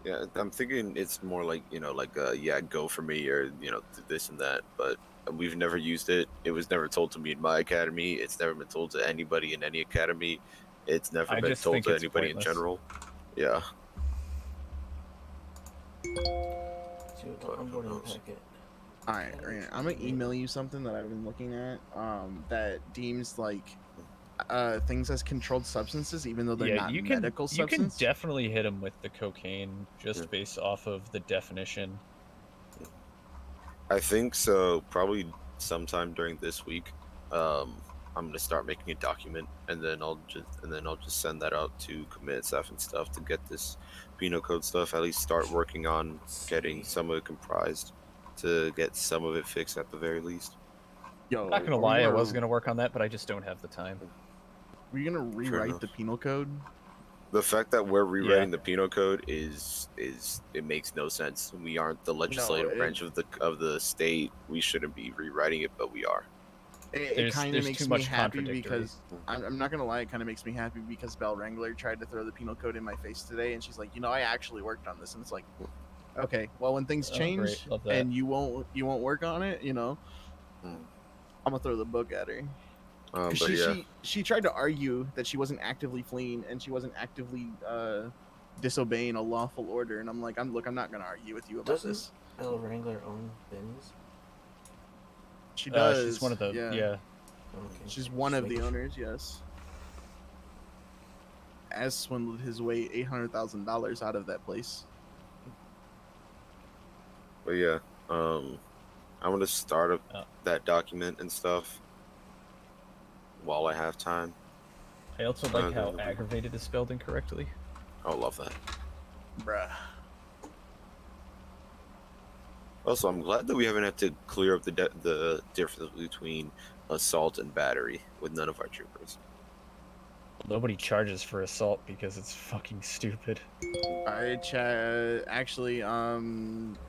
Yeah, I'm thinking it's more like, you know, like yeah, go for me, or you know, this and that. But we've never used it. It was never told to me in my academy. It's never been told to anybody in any academy. It's never I been just told think to it's anybody pointless. in general. Yeah. See what the onboarding packet. Alright, I'm gonna email you something that I've been looking at. That deems like things as controlled substances, even though they're not medical You can substance. definitely hit them with the cocaine just based off of the definition. I think so. Probably sometime during this week. I'm gonna start making a document, and then I'll just send that out to commit staff and stuff to get this penal code stuff. At least start working on getting some of it comprised to get some of it fixed at the very least. Yo, I'm not gonna lie, I was gonna work on that, but I just don't have the time. Were you gonna rewrite the penal code? The fact that we're rewriting the penal code is it makes no sense. We aren't the legislative branch of the state. We shouldn't be rewriting it, but we are. It kind of makes me happy because I'm not gonna lie. It kind of makes me happy because Belle Wrangler tried to throw the penal code in my face today, and she's like, I actually worked on this, and it's like, okay, well, when things change and you won't work on it, I'm gonna throw the book at her. But she tried to argue that she wasn't actively fleeing and she wasn't actively disobeying a lawful order, and I'm like, I'm not gonna argue with you about this. Belle Wrangler own bins? She does. She's one of the Okay. She's one of the owners. Yes. As swindled his way $800,000 out of that place. But yeah, I'm gonna start that document and stuff while I have time. I also like how aggravated is spelled incorrectly. I love that. Bruh. Also, I'm glad that we haven't had to clear up the difference between assault and battery with none of our troopers. Nobody charges for assault because it's fucking stupid. We charged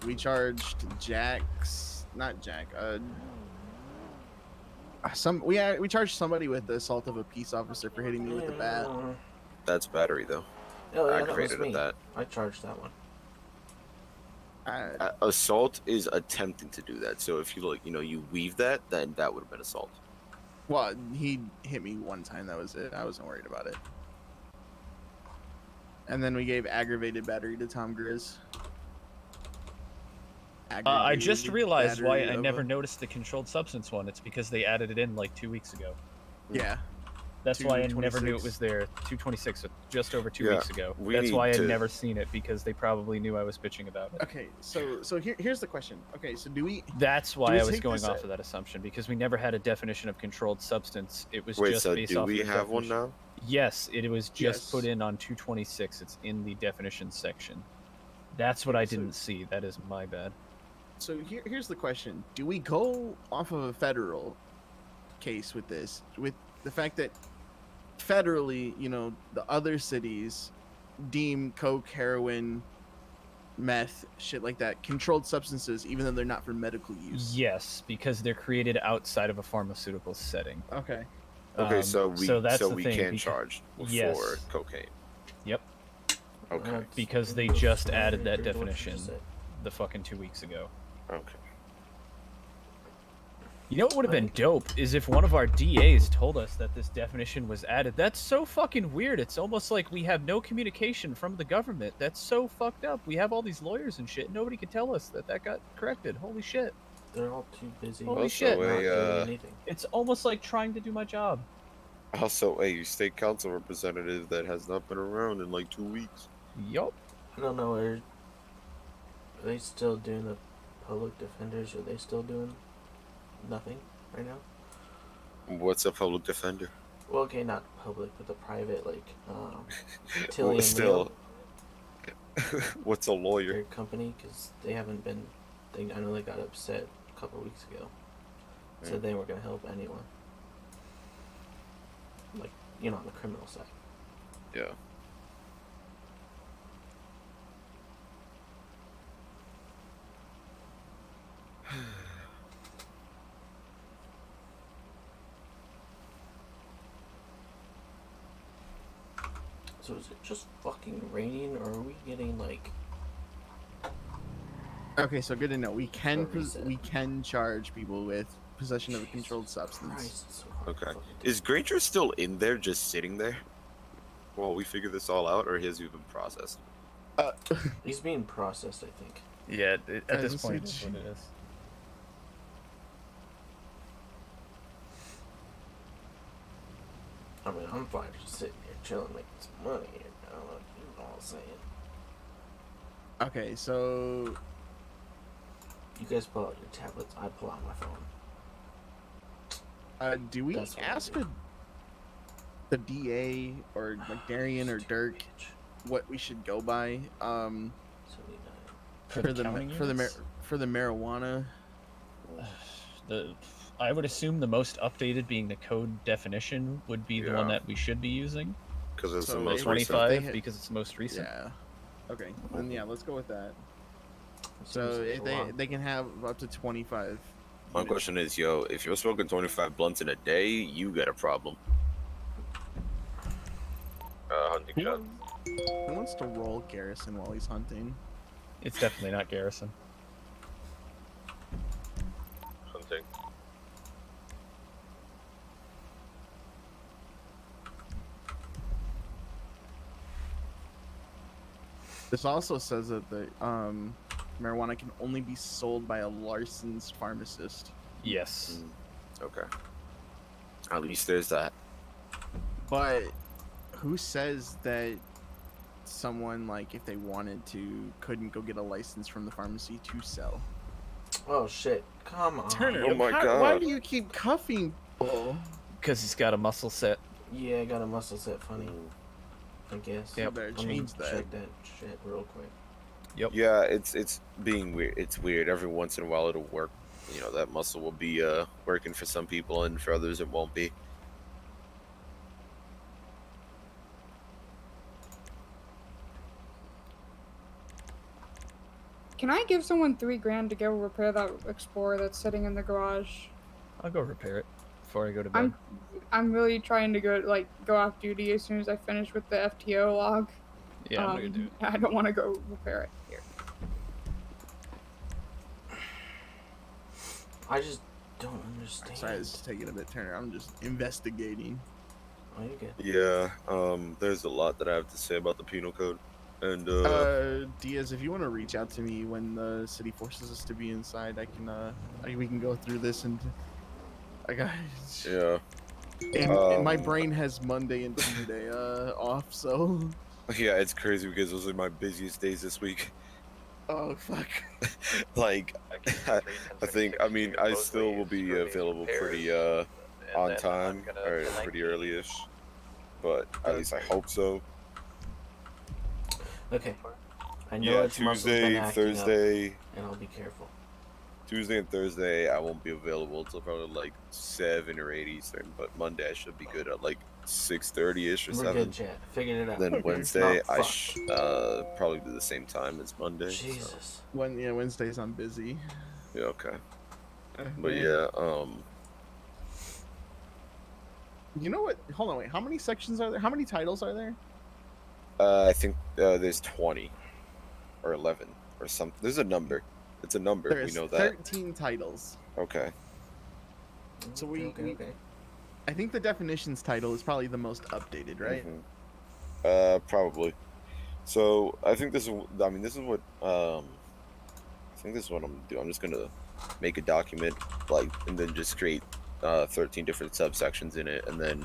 we charged somebody with the assault of a peace officer for hitting me with a bat. That's battery though. Oh, yeah, Aggravated that was me. at that. I charged that one. Assault is attempting to do that. So if you you weave that, then that would have been assault. Well, he hit me one time. That was it. I wasn't worried about it. And then we gave aggravated battery to Tom Grizz. I just realized why I never noticed the controlled substance one. It's because they added it in like 2 weeks ago. Yeah. That's why I never knew it was there. 226, just over 2 weeks ago. That's why I'd never seen it, because they probably knew I was bitching about it. Okay, so here's the question. Okay, so do we? That's why I was going off of that assumption, because we never had a definition of controlled substance. It was just based off. Do we have one now? Yes, it was just put in on 226. It's in the definition section. That's what I didn't see. That is my bad. So here's the question: do we go off of a federal case with this, with the fact that federally, the other cities deem coke, heroin, meth, shit like that, controlled substances, even though they're not for medical use? Yes, because they're created outside of a pharmaceutical setting. Okay. Okay, so we can because, charge for cocaine. Yep. Okay. Because they just added that definition the fucking 2 weeks ago. Okay. You know what would have been dope is if one of our DAs told us that this definition was added. That's so fucking weird. It's almost like we have no communication from the government. That's so fucked up. We have all these lawyers and shit. Nobody could tell us that got corrected. Holy shit. They're all too busy. Holy shit. Not doing anything. It's almost like trying to do my job. Also, a state council representative that has not been around in like 2 weeks. Yup. I don't know. Are they still doing the public defenders? Are they still doing nothing right now? What's a public defender? Well, okay, not public, but the private, like, Well, still. What's a lawyer? Their company, because they haven't been. I know they got upset a couple weeks ago. Said they weren't gonna help anyone. Like, on the criminal side. Yeah. So is it just fucking raining, or are we getting like? Okay, so good to know. We can charge people with possession of a controlled substance. Okay. Is Granger still in there, just sitting there, while we figure this all out, or has he been processed? He's being processed, I think. Yeah, at this point, it's what it is. I mean, I'm fine just sitting here chilling, making some money here. You know what I'm saying? Okay, so You guys pull out your tablets. I pull out my phone. Do we ask the DA or like Darian or Dirk what we should go by? For the counting units? For the marijuana. I would assume the most updated being the code definition would be the one that we should be using. Because it's the So most 25 recent. because it's the most recent. Yeah. Okay. Then yeah, let's go with that. So if they can have up to 25. My question is, yo, if you're smoking 25 blunts in a day, you got a problem. Hunting shot. Who wants to roll Garrison while he's hunting? It's definitely not Garrison. Hunting. This also says that the marijuana can only be sold by a licensed pharmacist. Yes. Okay. At least there's that. But who says that someone, like, if they wanted to, couldn't go get a license from the pharmacy to sell? Oh shit! Come on. Turner, Oh my God. Why do you keep cuffing people? Because he's got a muscle set. Yeah, I got a muscle set. Funny. I guess. Yep. Better Let me change that. check that shit real quick. Yep. Yeah, it's being weird. It's weird. Every once in a while it'll work. You know, that muscle will be working for some people, and for others it won't be. Can I give someone $3,000 to go repair that Explorer that's sitting in the garage? I'll go repair it before I go to bed. I'm really trying to go off duty as soon as I finish with the FTO log. Yeah, I'm gonna do it. I don't want to go repair it here. I just don't understand. Sorry, it's taking a bit, Turner. I'm just investigating. Oh, you're good. Yeah, there's a lot that I have to say about the penal code. And Diaz, if you want to reach out to me when the city forces us to be inside, I can we can go through this and I got yeah. And my brain has Monday and Tuesday off, so yeah, it's crazy because those are my busiest days this week. oh fuck. Like I think I still will be available pretty on time or pretty early-ish, but at least I hope so. Okay. I know Yeah, it's muscle's been Tuesday, acting Thursday, up, and I'll be careful. Tuesday and Thursday I won't be available until probably like 7 or 8 Eastern, but Monday I should be good at like 6:30ish or We're 7. good, chat. Figured it out. Then Wednesday Oh, I fuck. probably do the same time as Monday. Jesus. Wednesdays I'm busy. So. Yeah, okay. But yeah, You know what? Hold on, wait. How many sections are there? How many titles are there? I think there's 20 or 11 or something. There's a number. It's a number. There's We know that. 13 titles. Okay. So we Okay. I think the definitions title is probably the most updated, right? Probably. So I think this is. I mean, this is what. I think this is what I'm gonna do. I'm just gonna make a document, like, and then just create 13 different subsections in it, and then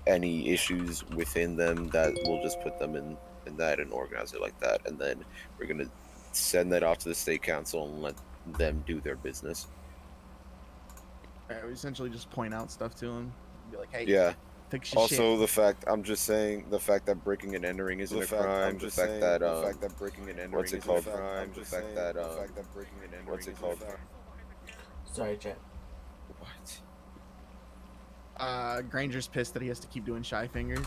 any issues within them that we'll just put them in that and organize it like that, and then we're gonna send that off to the state council and let them do their business. We essentially just point out stuff to them. Be like, hey, Yeah. fix your Also, shit. the fact the fact that breaking and entering isn't a crime. The fact that breaking and entering what's it called? Crime. The fact that breaking and entering what's it called? Sorry, chat. What? Granger's pissed that he has to keep doing shy finger.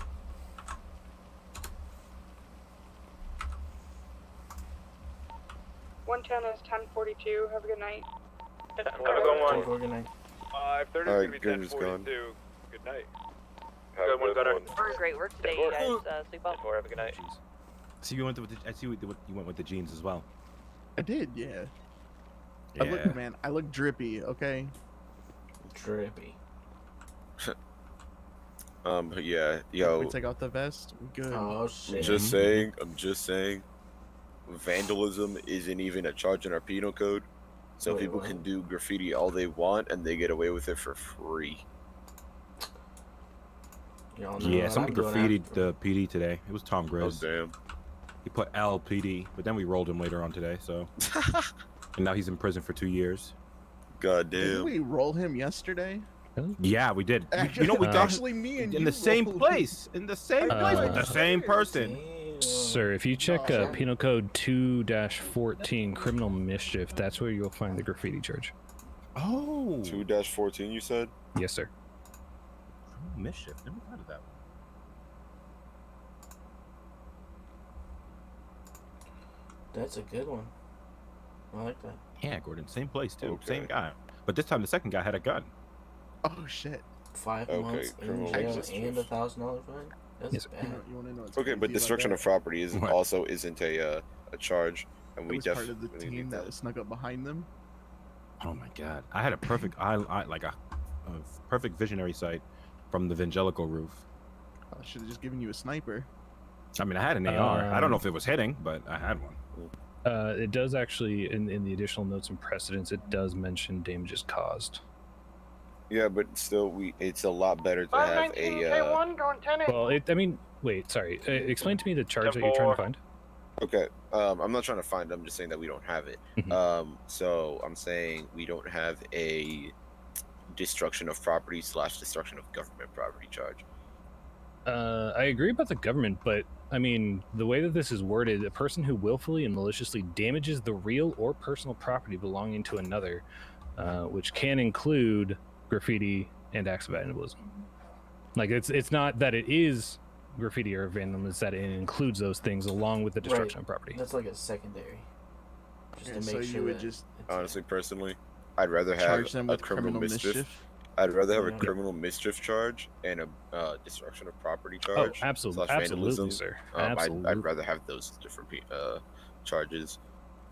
$110 is 1042. Have a good night. Have a good one. Good night. 5:30 is Alright, gonna be Granger's gone. 10:42. Good night. Good one, Gunnar. Great work today, you guys. Sleep well. Have a good night. So you went with the, I see you went with the jeans as well. I did, yeah. Yeah. I look, man, I look drippy, okay? Drippy. Yeah, yo. We take out the vest. We good. Oh I'm shit. I'm just saying. Vandalism isn't even a charge in our penal code, so Wait, people what? can do graffiti all they want and they get away with it for free. Y'all know Yeah, what somebody I'm doing graffitied after. the PD today. It was Tom Oh Grizz. damn. He put LPD, but then we rolled him later on today. So And now he's in prison for 2 years. God Didn't damn. we roll him yesterday? Yeah, we did. Actually, You know, we got actually, me and in you the same rolled. place. In the same place with the same person. Sir, if you check Penal Code 2-14, criminal mischief, that's where you'll find the graffiti charge. Oh. 2-14, you said? Yes, sir. Mischief. Never thought of that one. That's a good one. I like that. Yeah, Gordon. Same place too. Okay. Same guy. But this time the second guy had a gun. Oh shit. 5 months in criminal jail mischief. and $1,000 fine. That's bad. You wanna know what's Okay, but crazy destruction about of property isn't a charge, and that? we I was part of definitely the team that snuck up behind them. Oh my god. I had a perfect I like a perfect visionary sight from the Vangelical roof. I should have just given you a sniper. I mean, I had an AR. I don't know if it was hitting, but I had one. It does actually, in the additional notes and precedents, it does mention damages caused. Yeah, but still, it's a lot better to have 519 a. K1 going 10-8. Well, I mean, wait, sorry. Explain to me the charge that you're trying to find. Okay, I'm not trying to find it. I'm just saying that we don't have it. So I'm saying we don't have a destruction of property / destruction of government property charge. I agree about the government, but I mean, the way that this is worded, a person who willfully and maliciously damages the real or personal property belonging to another, which can include graffiti and acts of vandalism. Like, it's not that it is graffiti or vandalism, it's that it includes those things along with the destruction of property. That's like a secondary. Just Okay, to so make you sure would that just Honestly, personally, I'd rather have charge them a with criminal mischief. I'd rather have a criminal mischief charge and a destruction of property charge. Oh, absolutely, / vandalism. absolutely, sir. Absolutely. I'd rather have those different charges,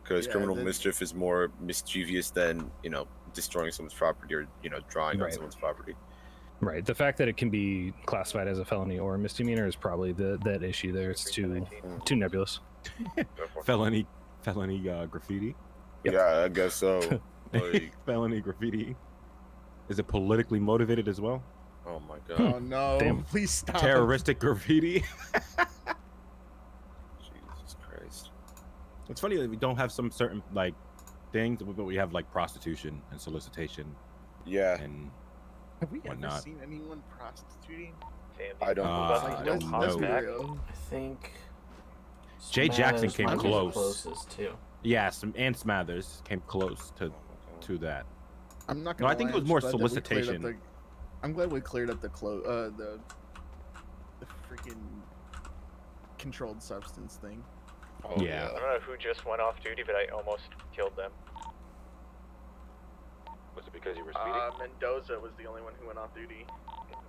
because Yeah, criminal then- mischief is more mischievous than destroying someone's property or drawing on Right. someone's property. Right. The fact that it can be classified as a felony or a misdemeanor is probably that issue there. It's too nebulous. Felony graffiti. Yeah, I guess so. Like, felony graffiti. Is it politically motivated as well? Oh my god. Oh no! Damn. Please stop. Terroristic graffiti. Jesus Christ. It's funny that we don't have some certain like things, but we have like prostitution and solicitation. Yeah. And Have we ever whatnot. seen anyone prostituting? I don't. I don't let's be know. real. I think Jay Jackson Smathers came might be the close. closest too. Yes, and Smathers came close to that. I'm not No, gonna. I think lie, it was I'm more just glad that we cleared up solicitation. I'm glad we cleared up the freaking controlled substance thing. Oh, Yeah. I don't know who just went off duty, but I almost killed them. Was it because you were speeding? Mendoza was the only one who went off duty.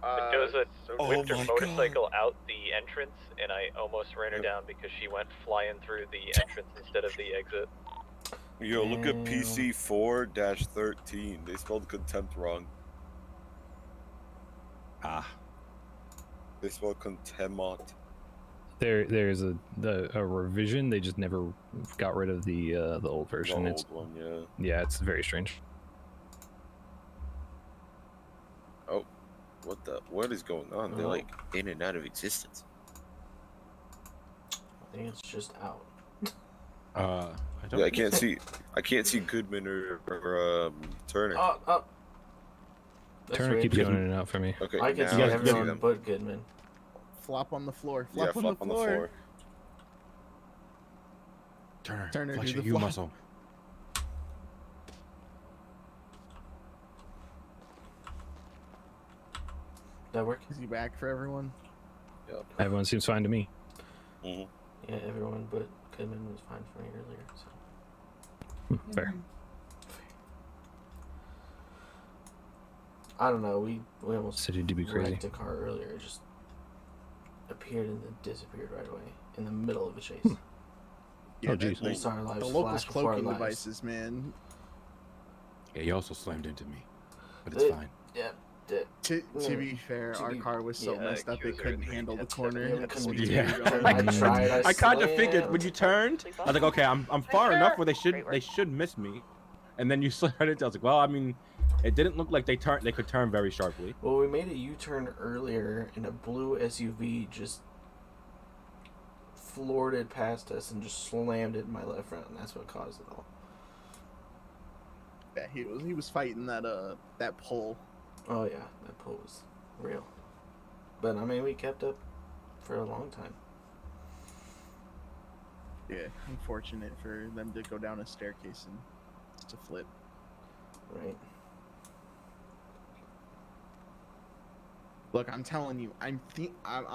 Mendoza Oh whipped her my motorcycle out the entrance, and I almost ran her down because she went flying through the entrance instead of the exit. Yo, look at PC 4-13. They spelled contempt wrong. Ah. They spelled contempt. There's a revision. They just never got rid of the old version. The It's old one, yeah. yeah, it's very strange. Oh, what is going on? They're like in and out of existence. I think it's just out. I can't see Goodman or Turner. That's Turner weird. keeps going in and out for me. Okay, I can now see I can see everyone them. but Goodman. Flop on the floor. Yeah, Flop on the floor. Turner, do flex the your U flop. muscle. That work? Is he back for everyone? Yep. Everyone seems fine to me. Mhm. Yeah, everyone but Goodman was fine for me earlier. So. Fair. I don't know. We almost Said you'd be crazy. wrecked a car earlier. It just appeared and then disappeared right away in the middle of a chase. Yeah, geez. We saw our lives the locals flash before our cloaking lives. devices, man. Yeah, he also slammed into me, but it's fine. Yeah. To be fair, our car was so messed up it couldn't handle the corner. Yeah, we at the couldn't speed do we it. were going. I tried. I kind of slammed. figured when you turned, I was like, okay, I'm far enough where they should miss me, and then you slammed into. I was like, well, I mean, it didn't look like they could turn very sharply. Well, we made a U-turn earlier, and a blue SUV just floored it past us and just slammed it in my left front, and that's what caused it all. Yeah, he was fighting that pole. Oh yeah, that pole was real. But I mean, we kept up for a long time. Yeah, unfortunate for them to go down a staircase and to flip. Right. Look, I'm telling you, I'm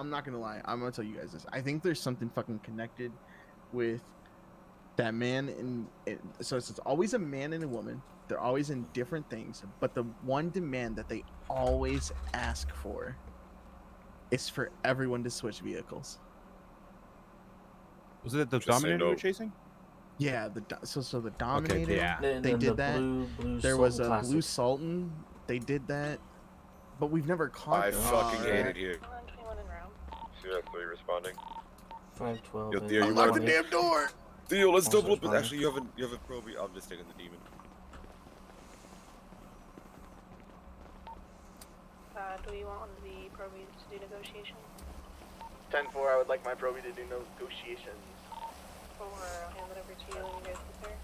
not gonna lie. I'm gonna tell you guys this. I think there's something fucking connected with that man and so it's always a man and a woman. They're always in different things, but the one demand that they always ask for is for everyone to switch vehicles. Was it the Dominator you were chasing? Yeah, so the Dominator, Okay, yeah. they And did the that. blue There was a Sultan blue Classic. Sultan. They did that, but we've never caught I them. fucking hate it here. 21 in round. CS3 responding. 512. Yo, Theo, you Unlock want the damn door! Theo, let's Also double up. responding. Actually, you have a probe. I'm just taking the demon. Do we want one of the probies to do negotiations? 10-4, I would like my probie to do negotiations. Or I'll hand it over to you when you guys get there.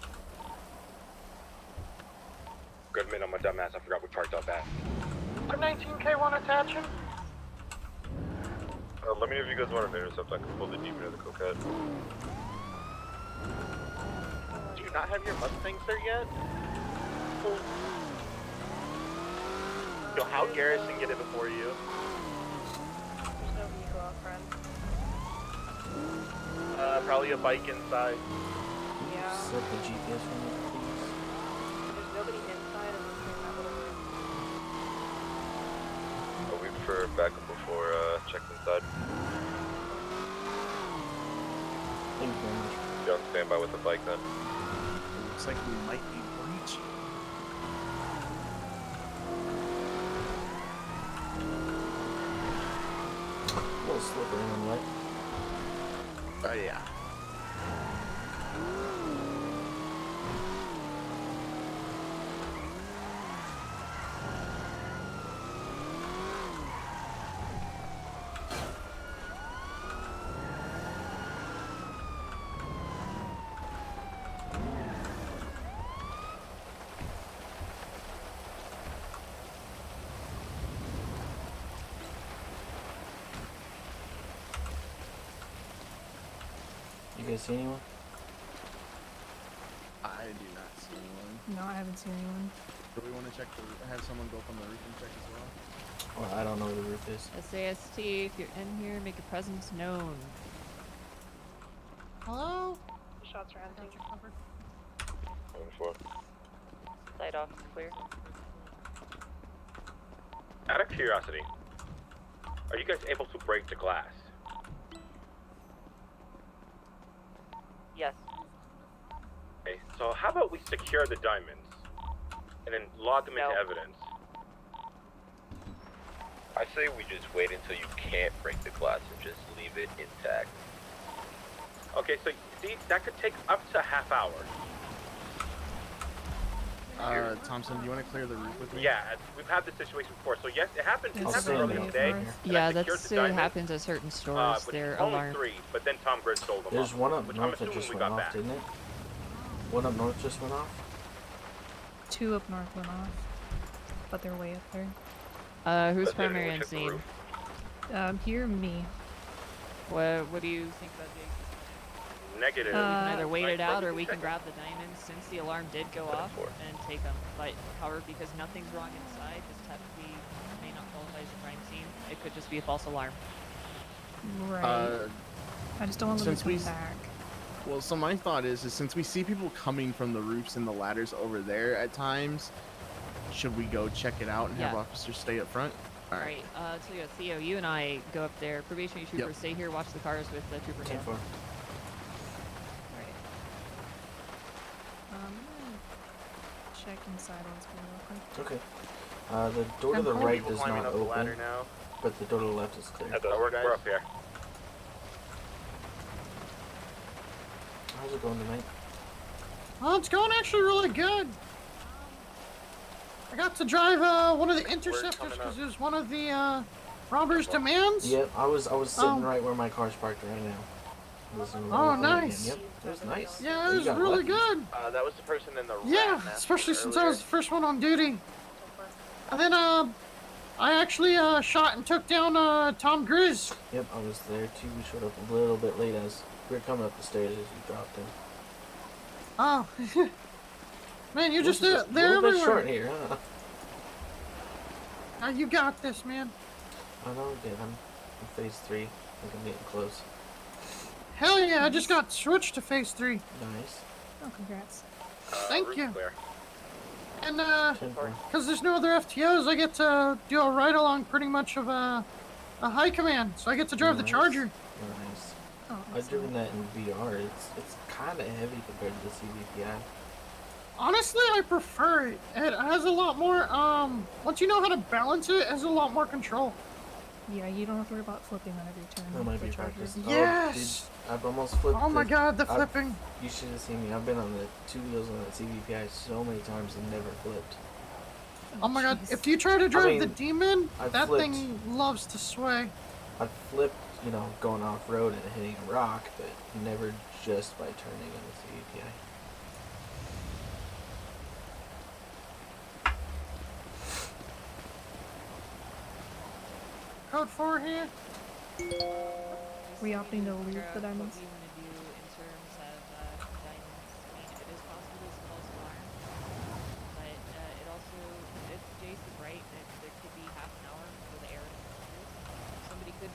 Good minute, I'm a dumbass. I forgot we parked out back. 19K1 attaching. Let me know if you guys want to intercept. I can pull the demon or the coquette. Do you not have your Mustangs there yet? Yo, how Garrison get it before you? There's no vehicle out front. Probably a bike inside. Yeah. Set the GPS for me, please. There's nobody inside unless they're in that little room. I'll wait for backup before checks inside. Thank you very much. Be on standby with the bike then. Looks like we might be breaching. A little slippery and wet. Oh yeah. You guys see anyone? I do not see anyone. No, I haven't seen anyone. Do we want to check have someone go from the roof and check as well? Well, I don't know where the roof is. SAST, if you're in here, make your presence known. Hello? The shots are ending. Light off, clear. Out of curiosity, are you guys able to break the glass? Yes. Okay, so how about we secure the diamonds and then log them into evidence? I say we just wait until you can't break the glass and just leave it intact. Okay, so see, that could take up to a half hour. Thompson, do you want to clear the roof with me? Yeah, we've had this situation before. So yes, it happened. It happened stand earlier by today. for and Yeah, I secured that's the what diamonds, happens at certain stores. but They're only alarmed. 3, but then Tom Grid sold them There's off, one up which I'm north that assuming just we went got off, back. didn't it? One up north just went off? 2 up north went off, but they're way up there. Who's Let's primary check and the scene? roof. Here, me. What do you think about Jake? Negative. We can either wait Like, it out probably or we can check. grab the diamonds since the alarm did go off and take them. But however, because nothing's wrong inside, this technically may not qualify as a crime scene. It could just be a false alarm. Right. I just don't want them to since come back. Well, so my thought is since we see people coming from the roofs and the ladders over there at times, should we go check it out and have Yeah. officers stay up front? Alright, so yeah, Theo, you and I go up there. Probationary trooper, Yep. stay here, watch the cars with the trooper here. 10-4. I'm gonna check inside once more real quick. Okay. The door to I'm the calling right people does climbing not up the open, ladder now. but the door to the left is clear. We're up here. How's it going tonight? Well, it's going actually really good. I got to drive one of the interceptors because it was one of the robbers' demands. Yep, I was sitting right where my car's parked right now. Listen to the Oh, whole thing again. nice. Yep, it was nice. Yeah, it You was got really lucky. good. That was the person in the Yeah, rat mask especially since I earlier. was the first one on duty. And then, I actually, shot and took down, Tom Grizz. Yep, I was there too. We showed up a little bit late as we were coming up the stairs as you dropped him. Oh. Man, you're just This is there a little bit everywhere. short here, huh? Now you got this, man. I know, again, I'm in phase 3. I think I'm getting close. Hell yeah, I just got switched to phase 3. Nice. Oh, congrats. Thank you. Clear. And, because there's no other FTOs, I get to do a ride-along pretty much of a high command. So I get to drive the Charger. Nice. Oh, I'm doing that in VR. It's kind of heavy compared to the CVPI. Honestly, I prefer it. It has a lot more, once you know how to balance it, it has a lot more control. Yeah, you don't have to worry about flipping on every turn. That might be with the Charger. practice. Yes! Oh, dude, I've almost flipped. Oh my god, the flipping. You should have seen me. I've been on the 2 wheels on the CVPI so many times and never flipped. Oh my god, if you try to drive the Demon, I've that flipped. thing loves to sway. I've flipped, you know, going off road and hitting a rock, but never just by turning on the CVPI. Code 4 here. Were you opting to leave the diamonds?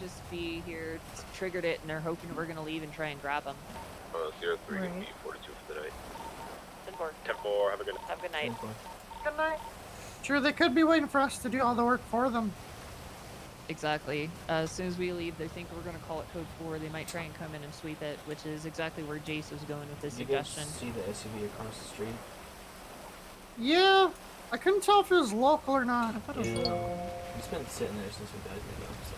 Just be here, triggered it, and they're hoping we're gonna leave and try and grab them. 03 Right. gonna be 42 for the night. 10-4. 10-4, have a good night. Have a good night. Good night. Sure, they could be waiting for us to do all the work for them. Exactly. As soon as we leave, they think we're gonna call it code 4. They might try and come in and sweep it, which is exactly where Jace was going with his You guys suggestion. see the SUV across the street? Yeah, I couldn't tell if it was local or not. I thought it was Yeah. local. He's been sitting there since we guys made up, so.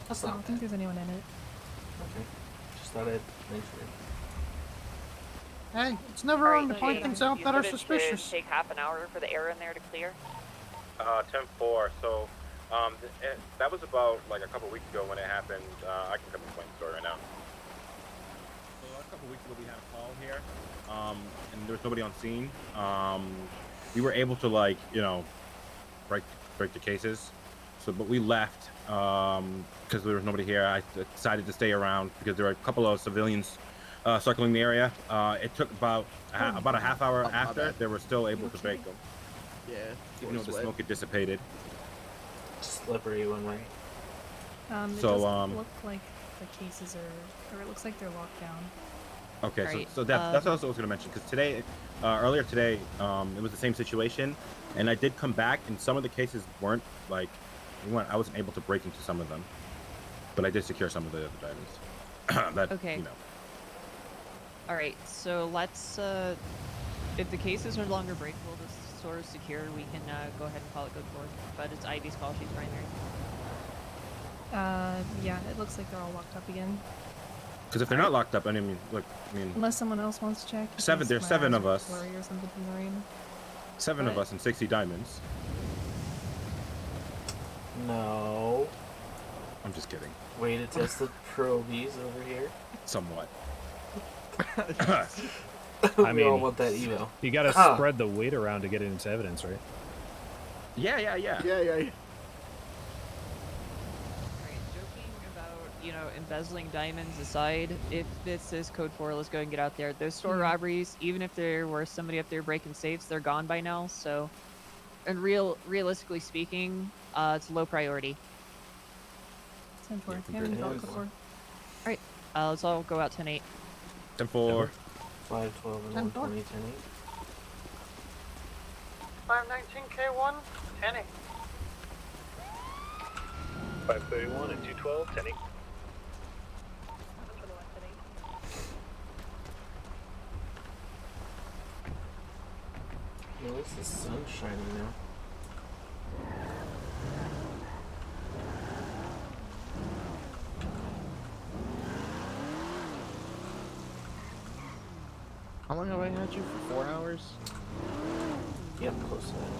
That's I not don't bad. think there's anyone in it. Okay. Just thought I'd mention it. Hey, it's never wrong to point things out that are suspicious. Take half an hour for the air in there to clear. 10-4, so, that was about, like, a couple weeks ago when it happened. I can come explain the story right now. So a couple weeks ago we had a call here, and there was nobody on scene. We were able to, like, you know, break the cases. So, but we left because there was nobody here. I decided to stay around because there were a couple of civilians circling the area. It took about a half hour after they were still able to break them. Yeah. Even though the smoke had dissipated. Slippery one way. It So, doesn't look like the cases are, or it looks like they're locked down. Okay, Right, so that's what I was going to mention, because today, earlier today, it was the same situation, and I did come back, and some of the cases weren't, like, I wasn't able to break into some of them, but I did secure some of the other diamonds. That, Okay. you know. Alright, so let's, if the case is no longer breakable, the store is secure, we can go ahead and call it code 4, but it's Ivy's call, she's primary. Yeah, it looks like they're all locked up again. Because if they're not locked up, I mean, look, Unless someone else wants to check. There's because my 7 eyes of are us. blurry or something from the rain. 7 of us and 60 diamonds. No. I'm just kidding. Way to test the probies over here. Somewhat. I We mean, all want that evo. You gotta Ah. spread the weight around to get it into evidence, right? Yeah. You know, embezzling diamonds aside, if this is code 4, let's go and get out there. Those store robberies, even if there were somebody up there breaking safes, they're gone by now, so... And realistically speaking, it's low priority. 10-4. Yeah, we can call it code 4. Alright, let's all go out 10-8. 10-4. 5, 12, and 120, 10, 519K1, 10-8. 531 and 212, 10-8. At least the sun's shining now. How long have I had you for? 4 hours? Yep, close to that.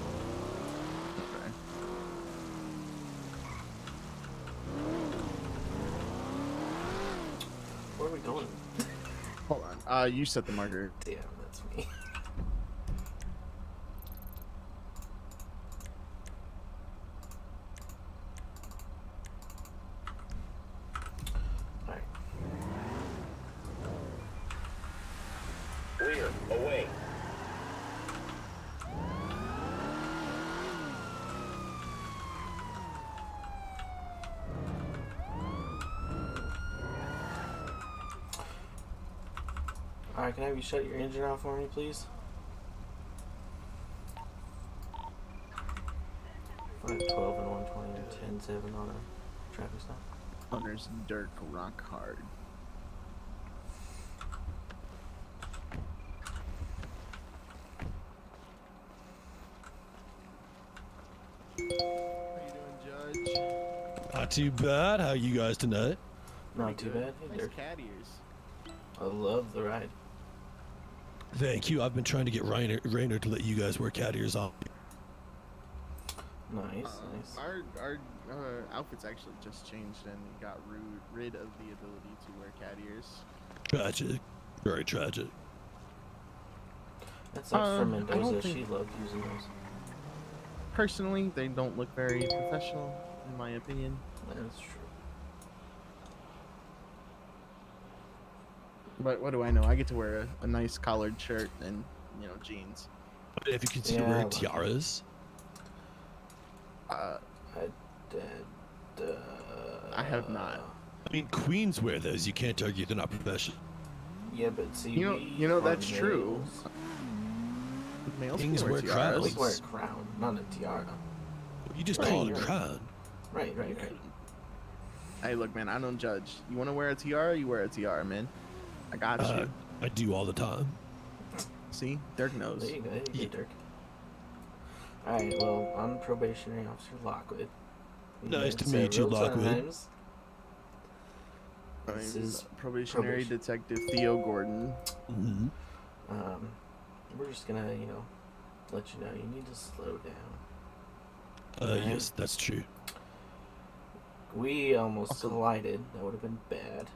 Okay. Where are we going? Hold on. You set the marker. Damn, that's me. Alright. Clear. Away. Alright, can I have you shut your engine off for me, please? 512 and 120 and 10-7 on a traffic stop. Hunter's Dirk rock hard. How you doing, Judge? Not too bad. How you guys tonight? Not too bad. Hey, Nice Dirk. cat ears. I love the ride. Thank you. I've been trying to get Rainer to let you guys wear cat ears on. Nice, nice. Our outfits actually just changed and got rid of the ability to wear cat ears. Tragic. Very tragic. That sucks for I Mendoza. don't She think- loved using those. Personally, they don't look very professional, in my opinion. That's true. But what do I know? I get to wear a nice collared shirt and, jeans. If you consider Yeah, wearing well- tiaras, I have not. I mean, queens wear those. You can't argue they're not professional. Yeah, but see, You know that's true. Males Kings can wear tiaras. We wear a crown, not a tiara. You just Right, call it a right. crown. Right. Hey, look, man, I don't judge. You want to wear a tiara? You wear a tiara, man. I got you. I do all the time. See, Dirk knows. There you go, Dirk. Alright, well, I'm probationary officer Lockwood. We've Nice met to meet you, several Lockwood. times. I'm This is probationary probation. detective Theo Gordon. Mm-hmm. We're just gonna, let you know you need to slow down. Okay? Yes, that's true. We almost collided. That would have been bad.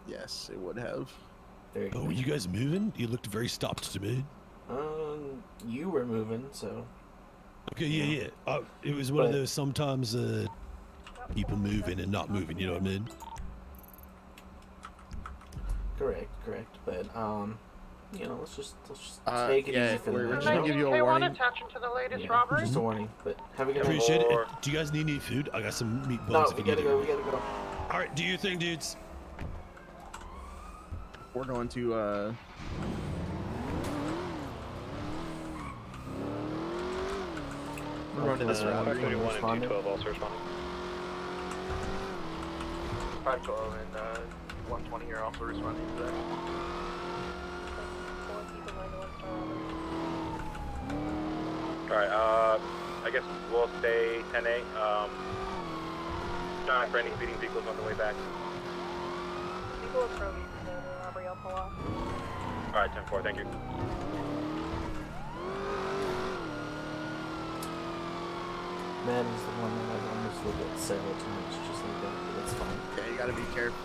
Yes, it would have. Very Oh, were you guys moving? You looked very stopped to me. You were moving, so. Okay, yeah. It was one of But- those sometimes people moving and not moving. You know what I mean? Correct. But let's just take it easy for we're the just night. gonna give you a K1 warning. attaching to the latest Yeah, robbery. just a warning. But have a good night. Appreciate it. Do you guys need any food? I got some meatballs No, if we you need gotta go. it. We gotta go. All right, do your thing, dudes. We're going to we're going to this route. 531 and 212 also responding. 512 and 120 here also responding to that. Alright, I guess we'll stay 10-8. Trying for any speeding vehicles on the way back. People approach the robbery, I'll pull off. Alright, 10-4, thank you. Matt is the one that I've almost looked at several times, just like that. But that's fine. Yeah, you gotta be careful.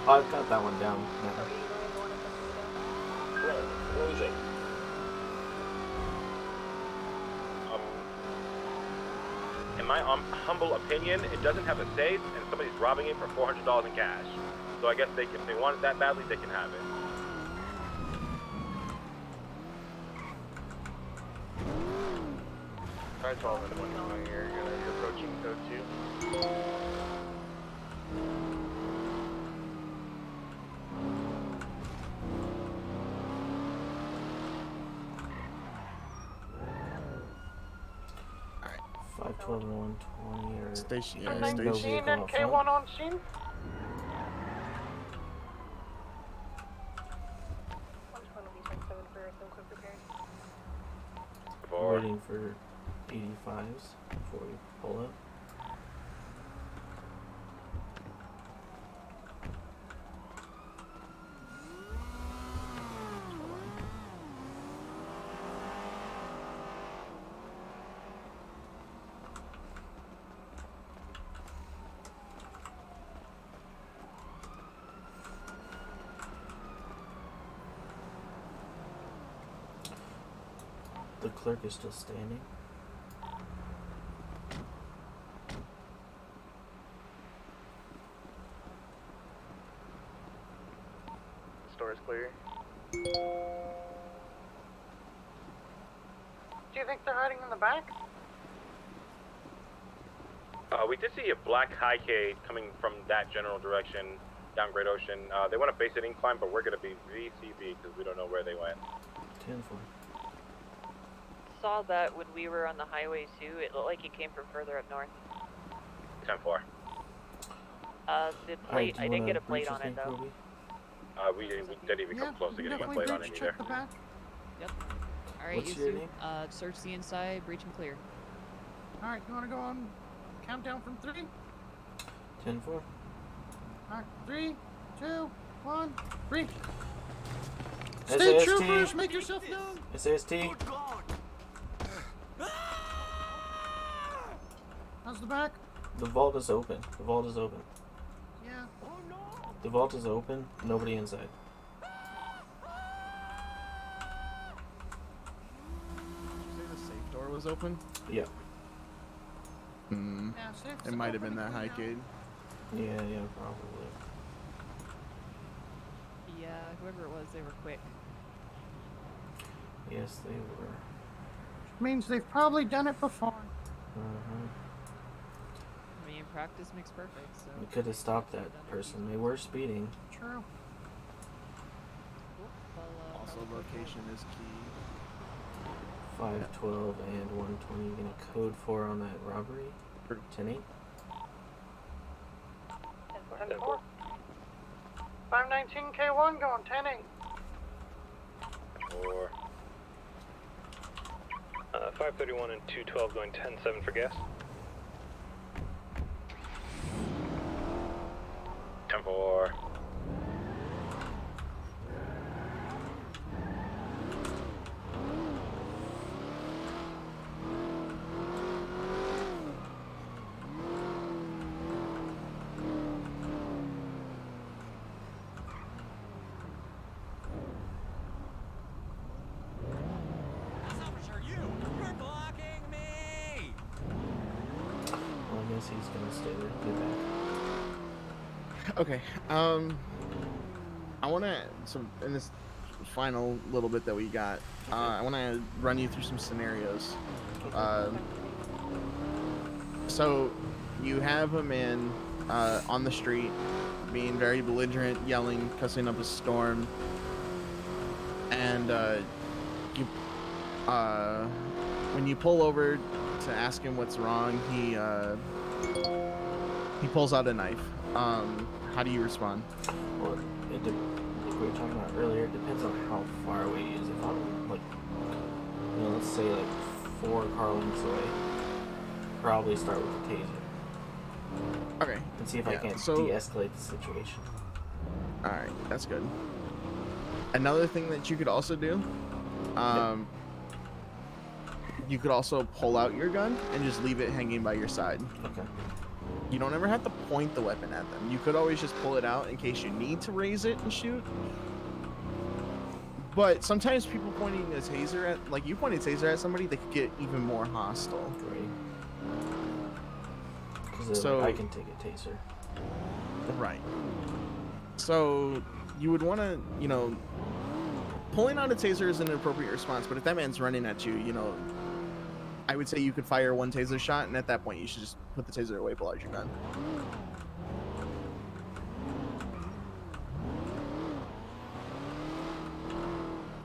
Oh, I've got that one down. Matt. Closing. In my humble opinion, it doesn't have a safe, and somebody's robbing it for $400 in cash. So I guess if they want it that badly, they can have it. Alright, 12 and 120 here. You're approaching code 2. Alright. 512 and 120 or Station, no 19 vehicle and out front. K1 on scene. 120 will be 7 for some quick repairs. We're waiting for 85s before we pull up. clerk is still standing. The store is clear. Do you think they're hiding in the back? We did see a black Highcade coming from that general direction down Great Ocean. They want to base it incline, but we're going to be VCB because we don't know where they went. 10-4. Saw that when we were on the highway too. It looked like it came from further up north. 10-4. The plate, I didn't get a plate on it though. We didn't even come close to getting a plate on it either. Yep. Alright, What's your name? Search the inside, breach and clear. Alright, you want to go on countdown from 3? 10-4. Alright, 3, 2, 1, breach. SAST. State troopers, make yourself known. SAST. How's the back? The vault is open. The vault is open. Yeah. The vault is open. Nobody inside. Did you say the safe door was open? Yeah. Hmm. Yeah, safe It might have been that Highcade. Yeah, probably. Yeah, whoever it was, they were quick. Yes, they were. Means they've probably done it before. I mean, practice makes perfect, so... We could have stopped that person. They were speeding. True. Also, location is key. 512 and 120. You gonna code 4 on that robbery? 10-8. 10-4. 519 K1 going 10-8. Or 531 and 212 going 10-7 for gas. 10-4. Well, I guess he's gonna stay there. Get back. Okay. I want to, so in this final little bit that we got, I want to run you through some scenarios. So you have a man on the street being very belligerent, yelling, cussing up a storm, and when you pull over to ask him what's wrong, he pulls out a knife. How do you respond? Well, like we were talking about earlier, it depends on how far away he is. If I'm like, let's say like 4 car lengths away, probably start with the taser. Okay. And see if I can't de-escalate the situation. Alright, that's good. Another thing that you could also do, you could also pull out your gun and just leave it hanging by your side. Okay. You don't ever have to point the weapon at them. You could always just pull it out in case you need to raise it and shoot. But sometimes people pointing a taser at, like you pointed a taser at somebody, they could get even more hostile. Because So I can take a taser. Right. So you would want to, pulling out a taser is an appropriate response, but if that man's running at you, I would say you could fire 1 taser shot, and at that point you should just put the taser away, pull out your gun.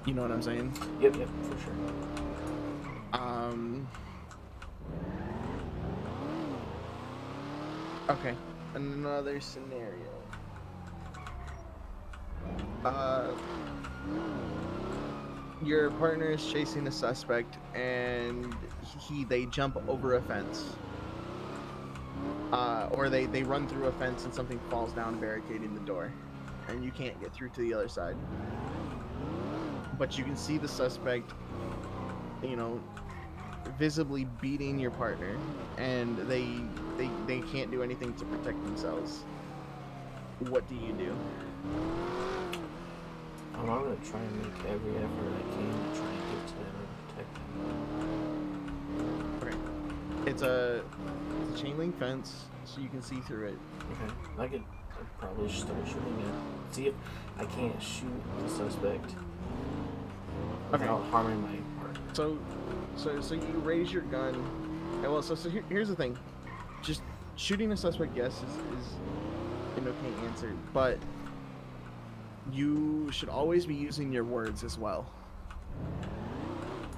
You know what I'm saying? Yep, for sure. Okay. Another scenario. Your partner is chasing a suspect, and they jump over a fence. Or they run through a fence and something falls down, barricading the door, and you can't get through to the other side. But you can see the suspect, visibly beating your partner, and they can't do anything to protect themselves. What do you do? I'm gonna try and make every effort I can to try and get to them and protect them. It's a chain link fence, so you can see through it. Okay. I'd probably start shooting it. See if I can't shoot the suspect without harming my partner. So you raise your gun. And well, so here's the thing. Just shooting a suspect, yes, is an okay answer, but you should always be using your words as well.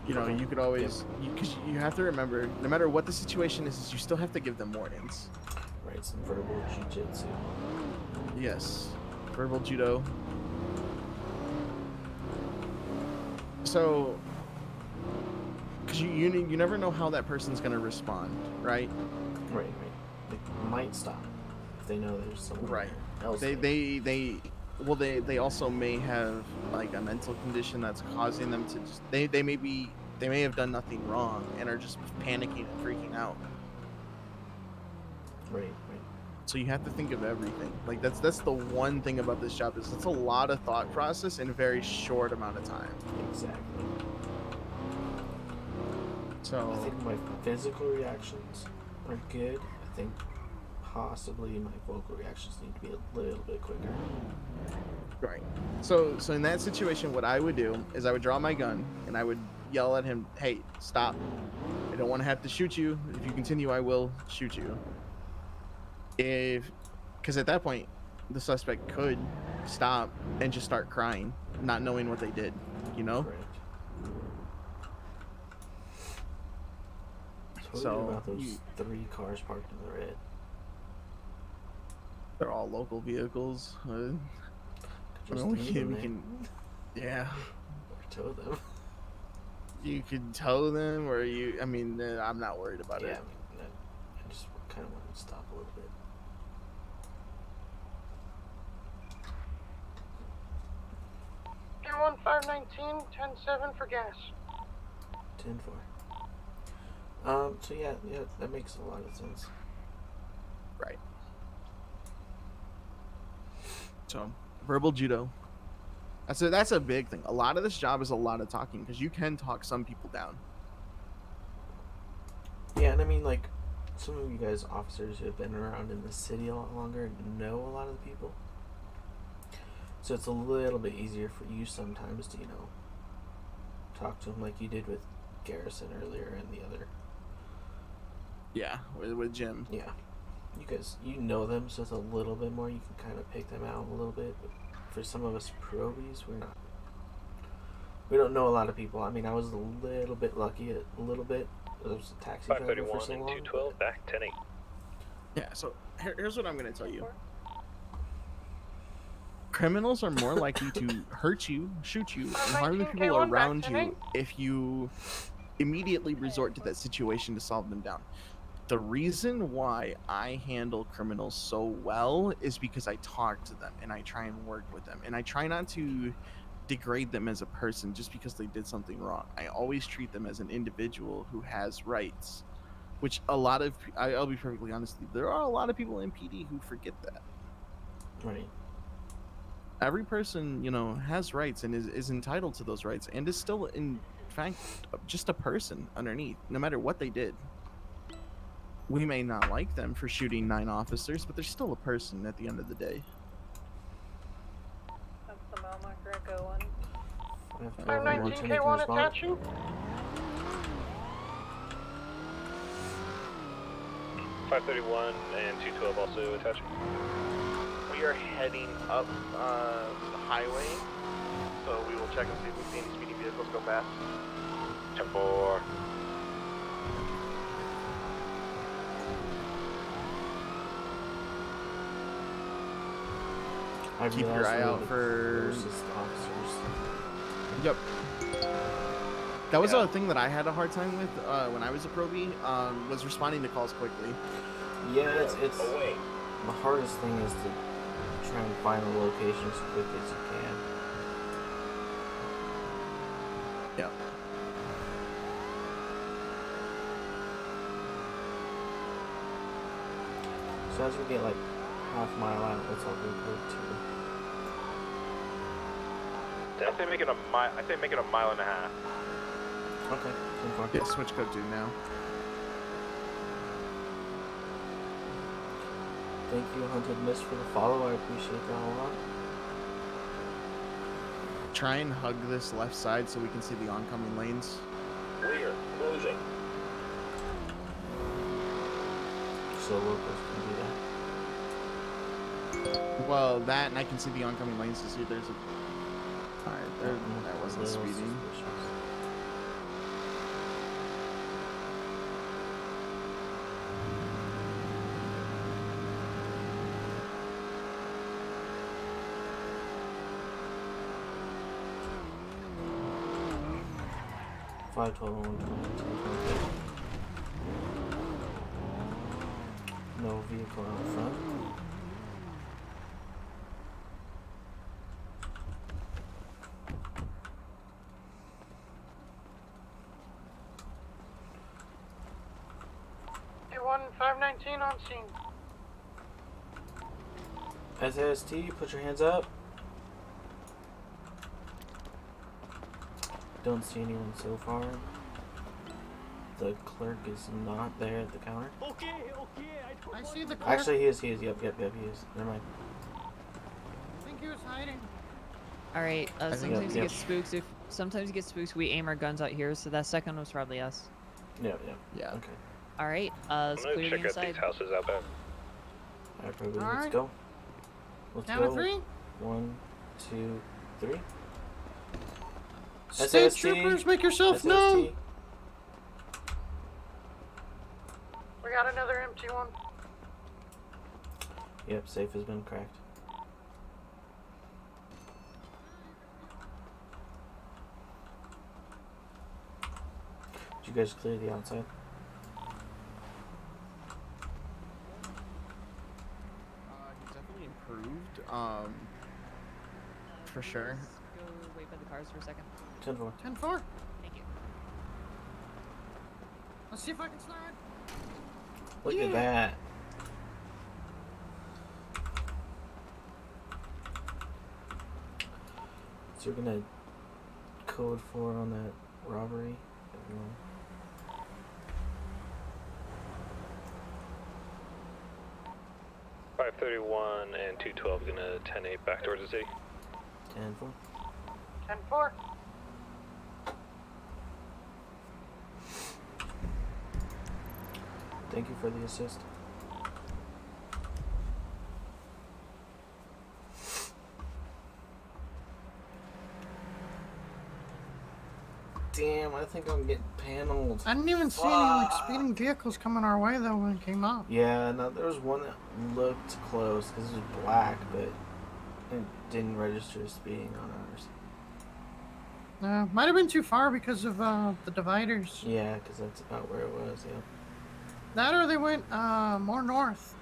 You know, you could always, because you have to remember, no matter what the situation is, you still have to give them warnings. Right, some verbal jiu-jitsu. Yes, verbal judo. So, because you never know how that person's gonna respond, right? Right. They might stop if they know there's someone else. They also may have like a mental condition that's causing them to just they may have done nothing wrong and are just panicking and freaking out. Right. So you have to think of everything. Like that's the one thing about this job is it's a lot of thought process in a very short amount of time. Exactly. So I think my physical reactions are good. I think possibly my vocal reactions need to be a little bit quicker. Right. So in that situation, what I would do is I would draw my gun and I would yell at him, "Hey, stop! I don't want to have to shoot you. If you continue, I will shoot you." Because at that point, the suspect could stop and just start crying, not knowing what they did. You know. Correct. So about those 3 cars parked in the red. They're all local vehicles. Just we can, yeah. Or tow them. You could tow them, or I mean, I'm not worried about it. I just kind of want to stop a little bit. Gear 1, 519, 10-7 for gas. 10-4. So yeah, that makes a lot of sense. Right. So, verbal judo. That's a big thing. A lot of this job is a lot of talking because you can talk some people down. Yeah, and I mean, like, some of you guys officers who have been around in the city a lot longer know a lot of the people. So it's a little bit easier for you sometimes to, talk to them like you did with Garrison earlier and the other. Yeah, with Jim. Yeah. You guys, you know them, so it's a little bit more. You can kind of pick them out a little bit. But for some of us probies, we don't know a lot of people. I mean, I was a little bit lucky a little bit. I was a taxi driver for so long. 212, back 10-8. Yeah, so here's what I'm going to tell you. Criminals are more likely to hurt you, shoot you, and harm the people around you if you immediately resort to that situation to solve them down. The reason why I handle criminals so well is because I talk to them and I try and work with them, and I try not to degrade them as a person just because they did something wrong. I always treat them as an individual who has rights, which I'll be perfectly honest with you, there are a lot of people in PD who forget that. Right. Every person, has rights and is entitled to those rights and is still, in fact, just a person underneath, no matter what they did. We may not like them for shooting 9 officers, but they're still a person at the end of the day. That's the mile marker, Echo 1. 519 K1 attaching. .531 and 212 also attaching. We are heading up the highway, so we will check and see if we see any speeding vehicles go past. 10-4. Keep your eye out for officers. Yep. That was a thing that I had a hard time with when I was a probie, was responding to calls quickly. Yeah, it's the hardest thing is to try and find a location as quick as you can. Yeah. So as we get like half-mile out, let's all go to. I say make it a mile. I say make it a mile and a half. Okay. Yeah, switch code 2 now. Thank you, Hunted Miss, for the follow. I appreciate that a lot. Try and hug this left side so we can see the oncoming lanes. Clear. Closing. So locals can do that. Well, that and I can see the oncoming lanes to see if there's a... Alright, there, that wasn't speeding. 512 and 120. No vehicle out front. A1519 on scene. SAST, put your hands up. Don't see anyone so far. The clerk is not there at the counter. Okay. I see the clerk. Actually, he is. Yep, he is. Never mind. I think he was hiding. All right. Sometimes yep. Sometimes he gets spooks. We aim our guns out here, so that second was probably us. Yeah. Okay. All right. Let's clear the inside. Check out these houses out back. All right, everybody, All let's right. go. Let's Count go. of 3. 1, 2, 3. State SAST, troopers, make yourself SAST. known. We got another empty one. Yep, safe has been cracked. Did you guys clear the outside? He's definitely improved. For sure. Let's go wait by the cars for a second. 10-4. 10-4. Thank you. Let's see if I can slide. Look at that. So we're gonna code 4 on that robbery. Everyone. .531 and 212 gonna 10-8 back towards the city. 10-4. 10-4. Thank you for the assist. Damn, I think I'm getting paneled. I didn't even see any like speeding vehicles coming our way though when it came up. Yeah, no, there was one that looked close because it was black, but it didn't register as speeding on ours. Might have been too far because of the dividers. Yeah, because that's about where it was, yeah. That or they went more north.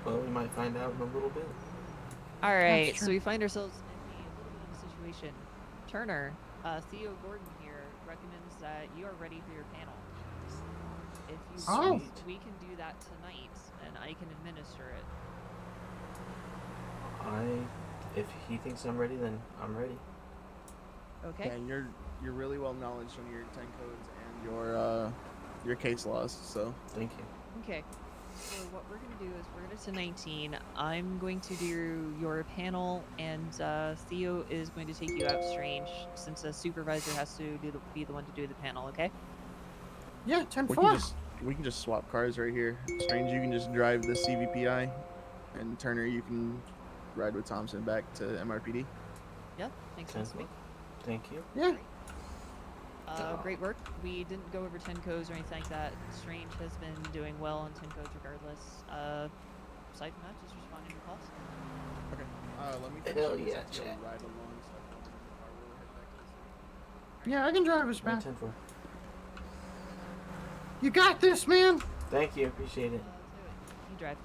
Well, we might find out in a little bit. All right. That's true. So we find ourselves in a little bit of a situation. Turner, Theo Gordon here recommends that you are ready for your panel. If you want, we can do that tonight, and I can administer it. If he thinks I'm ready, then I'm ready. Okay. And you're really well knowledgeable on your 10 codes and your case laws. So thank you. Okay. So what we're gonna do is we're gonna to 19. I'm going to do your panel, and Theo is going to take you out strange, since the supervisor has to be the one to do the panel. Okay? Yeah, 10-4. We can just swap cars right here. Strange, you can just drive the CVPI, and Turner, you can ride with Thompson back to MRPD. Yep, makes sense to me. Thank you. Yeah. Great work. We didn't go over 10 codes or anything like that. Strange has been doing well on 10 codes regardless. Aside from that, just responding to calls. Okay. Let me Hell yeah, chat. ride along so I can head back to the city. Yeah, I can drive us back. 10-4. You got this, man. Thank you, appreciate it. You drive.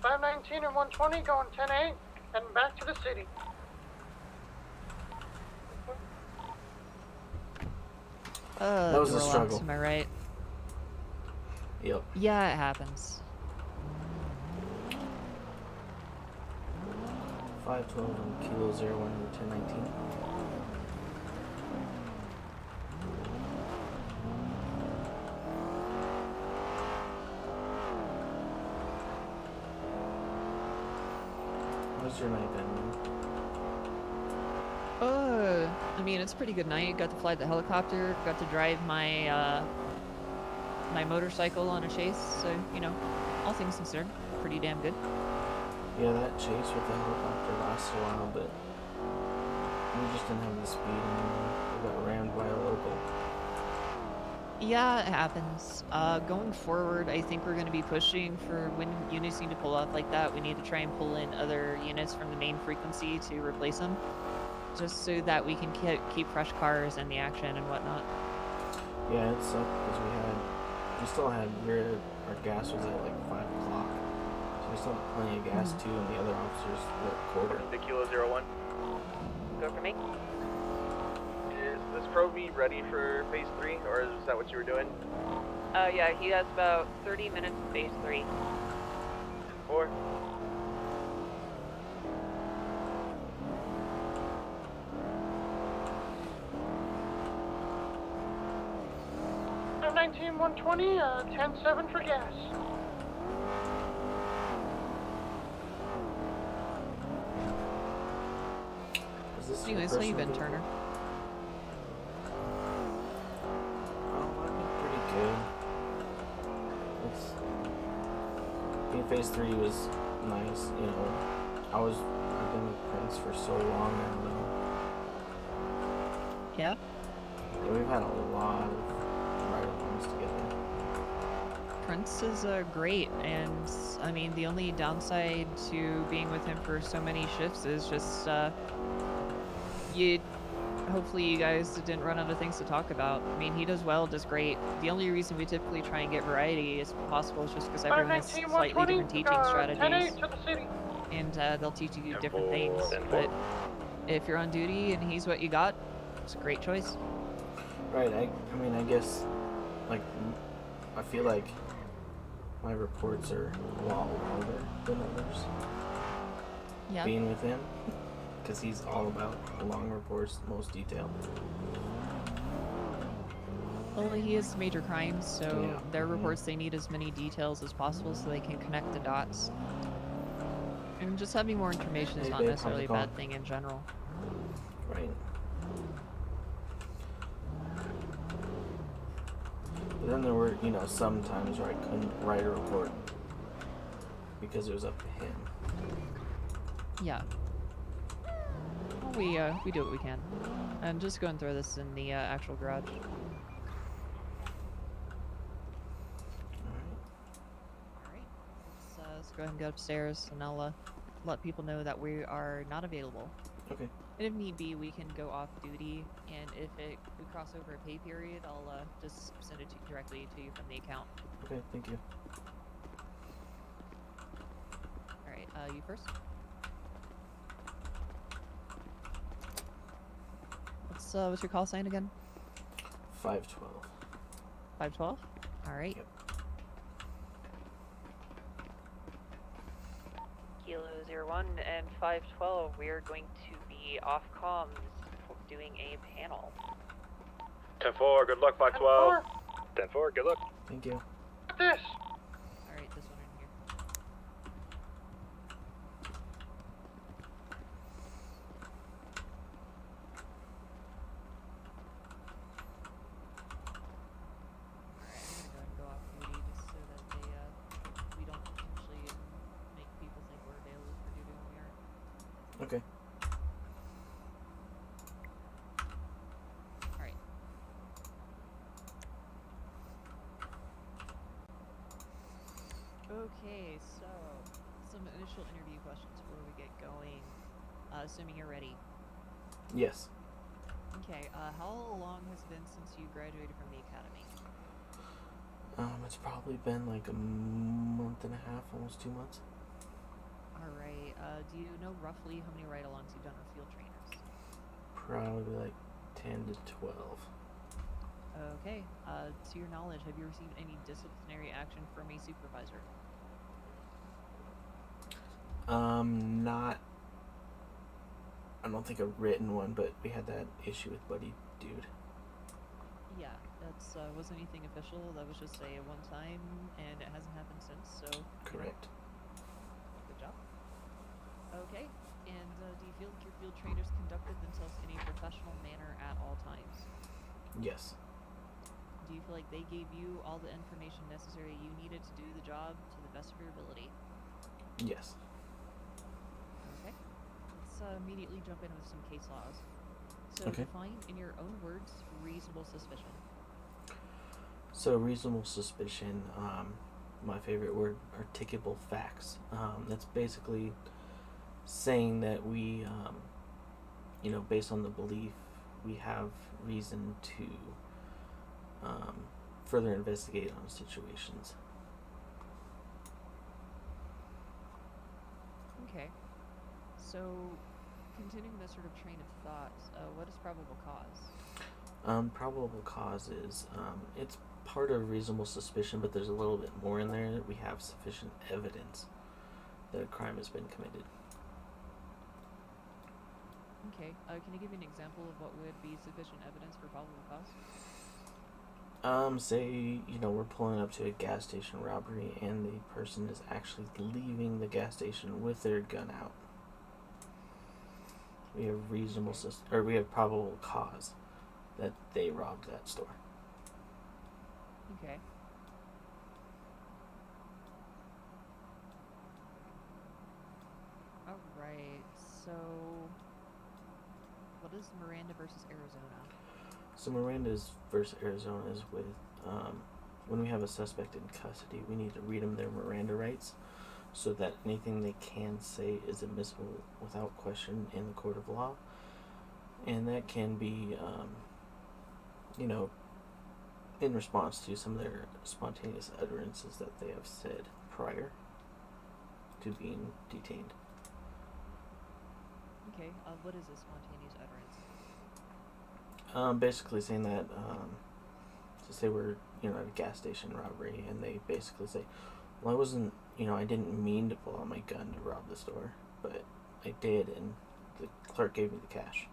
.519 and 120 going 10-8, heading back to the city. That was a door struggle. locks, am I right? Yep. Yeah, it happens. 512 on Kilo 01 Route 1019. How's your night been? I mean, it's a pretty good night. Got to fly the helicopter, got to drive my, my motorcycle on a chase, so, you know, all things considered, pretty damn good. Yeah, that chase with the helicopter lasted a while, but we just didn't have the speed anymore. We got rammed by a local. Yeah, it happens. Going forward, I think we're going to be pushing for when units need to pull off like that, we need to try and pull in other units from the main frequency to replace them, just so that we can keep fresh cars in the action and whatnot. Yeah, it sucked because we still had, our gas was at like 5 o'clock. So we still had plenty of gas too, and the other officers were at quarter. The Kilo 01. Go for me. Is this Pro V ready for phase 3, or is that what you were doing? Yeah, he has about 30 minutes in phase 3. 4. So 19-120, 10-7 for gas. Anyways, how you been, Turner? I've been pretty good. Being phase 3 was nice, you know. I've been with Prince for so long now, though. Yeah? Yeah, we've had a lot of ride-alongs together. Prince is great, and I mean, the only downside to being with him for so many shifts is just, hopefully you guys didn't run out of things to talk about. I mean, he does well, does great. The only reason we typically try and get variety as possible is just because everyone has slightly different teaching strategies. To the city. And they'll teach you different things. But if you're on duty and he's what you got, it's a great choice. Right, I mean, I guess, like, I feel like my reports are a lot longer than others. Yeah. Being with him. Because he's all about long reports, most detailed. Well, he has major crimes, so their reports, they need as many details as possible so they can connect the dots. And just having more information is not necessarily a bad thing in general. Right. But then there were, you know, some times where I couldn't write a report because it was up to him. Yeah. We do what we can. And just go and throw this in the actual garage. Alright. Let's go ahead and go upstairs, and I'll let people know that we are not available. Okay. And if need be, we can go off duty, and if we cross over a pay period, I'll just send it directly to you from the account. Okay, thank you. Alright, you first? What's your call sign again? 512. 512? Alright. Yep. Kilo 01 and 512, we are going to be off comms doing a panel. 10-4, good luck, 512. 10-4, good luck. Thank you. This. Alright, this one in here. Okay. Alright. Okay, so some initial interview questions before we get going. Assuming you're ready. Yes. Okay, how long has it been since you graduated from the academy? It's probably been like a month and a half, almost 2 months. Alright, do you know roughly how many ride-alongs you've done with field trainers? Probably like 10 to 12. Okay, to your knowledge, have you received any disciplinary action from a supervisor? Not I don't think a written one, but we had that issue with Buddy Dude. Yeah, that's wasn't anything official. That was just a one time, and it hasn't happened since. So Correct. Good job. Okay, and do you feel like your field trainers conducted themselves in a professional manner at all times? Yes. Do you feel like they gave you all the information necessary you needed to do the job to the best of your ability? Yes. Okay. Let's immediately jump in with some case laws. So define in your own words reasonable suspicion. So reasonable suspicion, my favorite word, articulable facts. That's basically saying that we, based on the belief, we have reason to further investigate on situations. Okay. So, continuing this sort of train of thought, what is probable cause? Probable cause is, it's part of reasonable suspicion, but there's a little bit more in there. We have sufficient evidence that a crime has been committed. Okay. Can you give me an example of what would be sufficient evidence for probable cause? Say, we're pulling up to a gas station robbery and the person is actually leaving the gas station with their gun out. We have we have probable cause that they robbed that store. Okay. Alright, so what is Miranda versus Arizona? So Miranda's versus Arizona is with, when we have a suspect in custody, we need to read them their Miranda rights so that anything they can say is admissible without question in the court of law. And that can be, in response to some of their spontaneous utterances that they have said prior to being detained. Okay, what is a spontaneous utterance? Basically saying that, so say we're, at a gas station robbery, and they basically say, well, I didn't mean to pull out my gun to rob the store, but I did, and the clerk gave me the cash.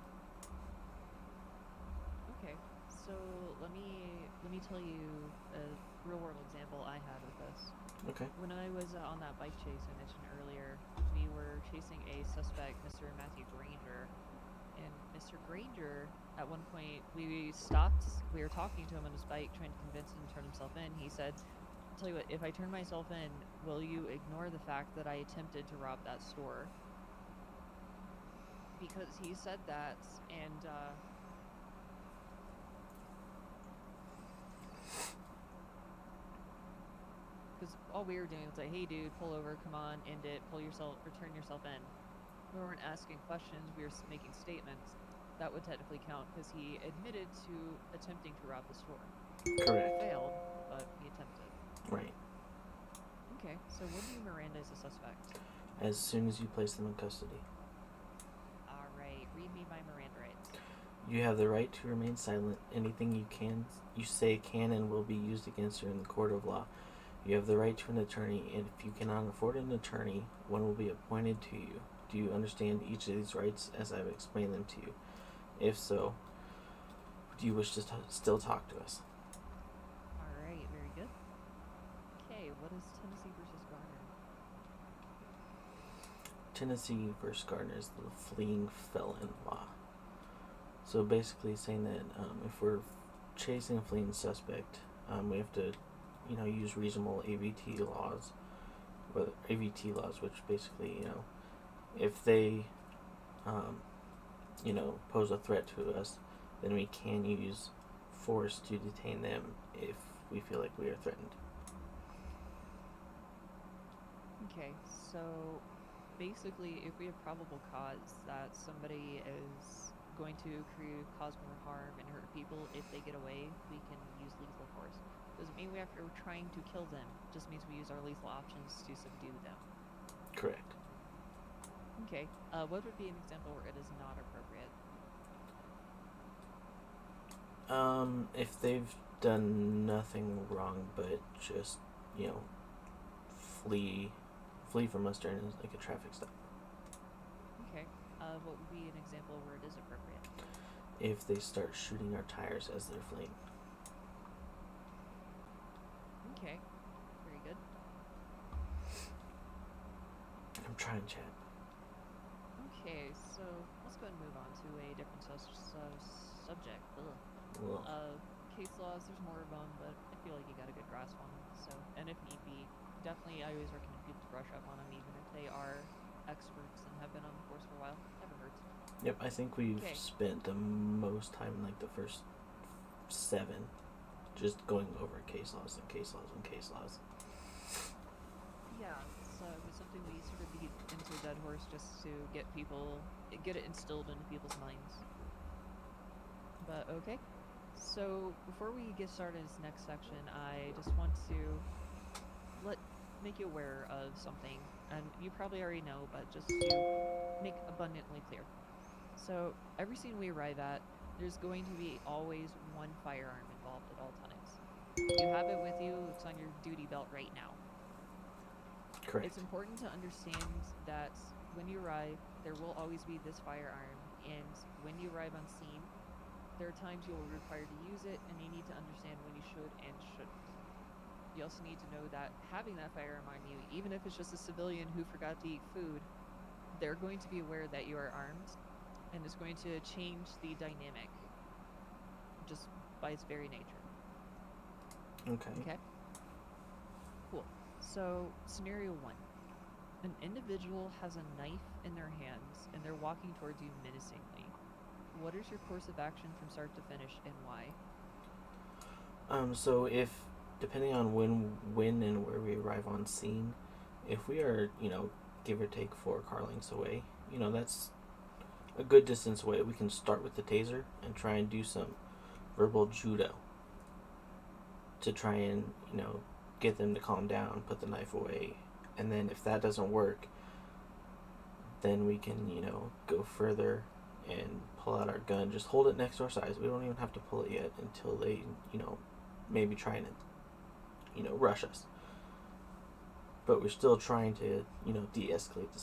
Okay, so let me tell you a real world example I had with this. Okay. When I was on that bike chase I mentioned earlier, we were chasing a suspect, Mr. Matthew Granger, and Mr. Granger, at one point, we stopped, we were talking to him on his bike, trying to convince him to turn himself in. He said, I'll tell you what, if I turn myself in, will you ignore the fact that I attempted to rob that store? Because he said that, and, because all we were doing was like, hey dude, pull over, come on, end it, turn yourself in. We weren't asking questions, we were making statements. That would technically count because he admitted to attempting to rob the store. Correct. He failed, but he attempted. Right. Okay, so when do you Miranda as a suspect? As soon as you place them in custody. Alright, read me my Miranda rights. You have the right to remain silent. Anything you say can and will be used against you in the court of law. You have the right to an attorney, and if you cannot afford an attorney, one will be appointed to you. Do you understand each of these rights as I've explained them to you? If so, do you wish to still talk to us? Alright, very good. Okay, what is Tennessee versus Garner? Tennessee versus Garner is the fleeing felon law. So basically saying that if we're chasing a fleeing suspect, we have to, use reasonable AVT laws, which basically, if they, pose a threat to us, then we can use force to detain them if we feel like we are threatened. Okay, so basically, if we have probable cause that somebody is going to cause more harm and hurt people if they get away, we can use lethal force. Doesn't mean we're trying to kill them, just means we use our lethal options to subdue them. Correct. Okay, what would be an example where it is not appropriate? If they've done nothing wrong but just, flee from us during like a traffic stop. Okay, What would be an example where it is appropriate? If they start shooting our tires as they're fleeing. Okay, very good. I'm trying, chat. Okay, so let's go ahead and move on to a different subject. Ugh. Case laws, there's more of them, but I feel like you got a good grasp on them. So, and if need be, definitely I always recommend people to brush up on them, even if they are experts and have been on the force for a while. Never hurts. Yep, I think we've Okay. spent the most time in like the first 7 just going over case laws and case laws and case laws. Yeah, so it was something we sort of beat into a dead horse just to get it instilled into people's minds. But okay, so before we get started in this next section, I just want to make you aware of something, and you probably already know, but just to make abundantly clear. So every scene we arrive at, there's going to be always one firearm involved at all times. You have it with you, it's on your duty belt right now. Correct. It's important to understand that when you arrive, there will always be this firearm, and when you arrive on scene, there are times you'll be required to use it, and you need to understand when you should and shouldn't. You also need to know that having that firearm on you, even if it's just a civilian who forgot to eat food, they're going to be aware that you are armed, and it's going to change the dynamic just by its very nature. Okay? Cool. So, scenario 1. An individual has a knife in their hands, and they're walking towards you menacingly. What is your course of action from start to finish, and why? So if, depending on when and where we arrive on scene, if we are, give or take 4 car lengths away, that's a good distance away. We can start with the taser and try and do some verbal judo to try and, get them to calm down, put the knife away. And then if that doesn't work, then we can, go further and pull out our gun. Just hold it next to our sides. We don't even have to pull it yet until they, maybe trying to, rush us. But we're still trying to, de-escalate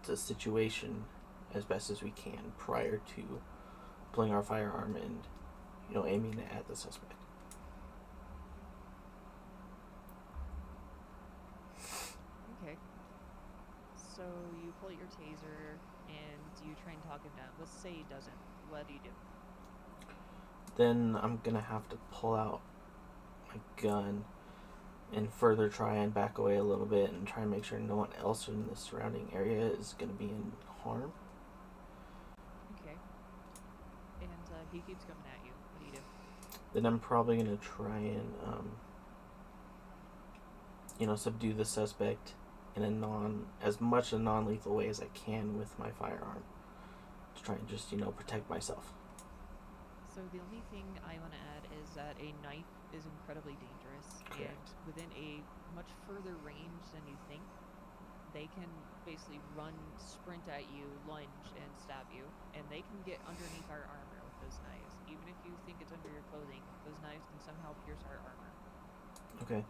the situation as best as we can prior to pulling our firearm and, aiming it at the suspect. Okay. So you pull out your taser and you try and talk him down. Let's say he doesn't. What do you do? Then I'm gonna have to pull out my gun and further try and back away a little bit and try and make sure no one else in the surrounding area is gonna be in harm. Okay. And he keeps coming at you. What do you do? Then I'm probably gonna try and subdue the suspect in as much a non-lethal way as I can with my firearm to try and just protect myself. So the only thing I want to add is that a knife is incredibly dangerous. Correct. And within a much further range than you think, they can basically sprint at you, lunge, and stab you, and they can get underneath our armor with those knives. Even if you think it's under your clothing, those knives can somehow pierce our armor. Okay.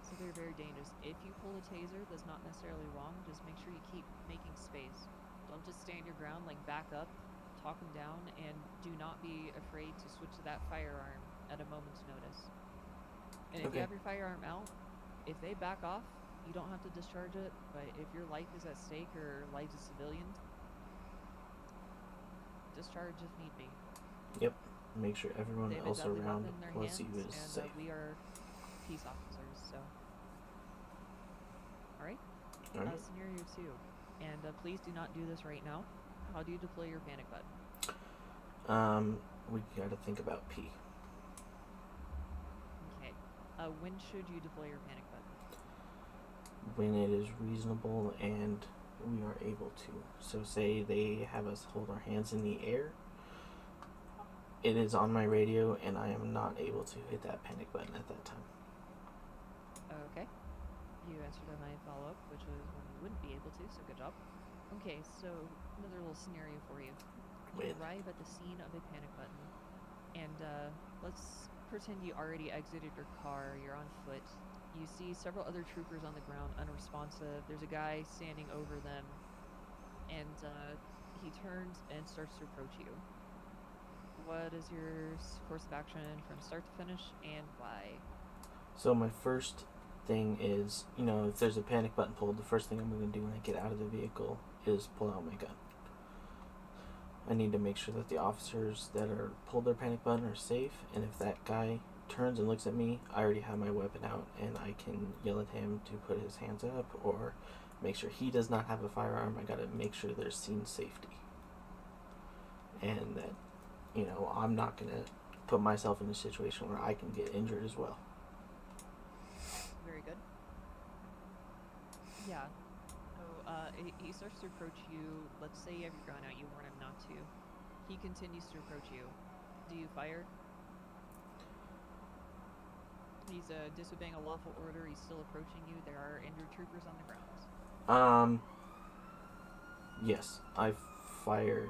So they're very dangerous. If you pull a taser, that's not necessarily wrong. Just make sure you keep making space. Don't just stand your ground, back up, talk them down, and do not be afraid to switch to that firearm at a moment's notice. And if you have your firearm out, if they back off, you don't have to discharge it, but if your life is at stake or lives of civilians, discharge if need be. Yep. Make sure everyone They have else a deadly around weapon in their plus you hands, is and safe. we are peace officers, so. Alright? Alright. Scenario 2. And please do not do this right now. How do you deploy your panic button? We gotta think about P. Okay. When should you deploy your panic button? When it is reasonable and we are able to. So say they have us hold our hands in the air. It is on my radio and I am not able to hit that panic button at that time. Okay. You answered my follow-up, which was when you wouldn't be able to, so good job. Okay, so another little scenario for you. You arrive at the scene of a panic button, and let's pretend you already exited your car, you're on foot. You see several other troopers on the ground, unresponsive. There's a guy standing over them. and he turns and starts to approach you. What is your course of action from start to finish, and why? So my first thing is, if there's a panic button pulled, the first thing I'm going to do when I get out of the vehicle is pull out my gun. I need to make sure that the officers that are pulled their panic button are safe, and if that guy turns and looks at me, I already have my weapon out, and I can yell at him to put his hands up or make sure he does not have a firearm. I gotta make sure there's scene safety, and that, I'm not gonna put myself in a situation where I can get injured as well. Very good. Yeah. So he starts to approach you. Let's say you have your gun out. You warn him not to. He continues to approach you. Do you fire? He's disobeying a lawful order. He's still approaching you. There are injured troopers on the grounds. Yes, I fire.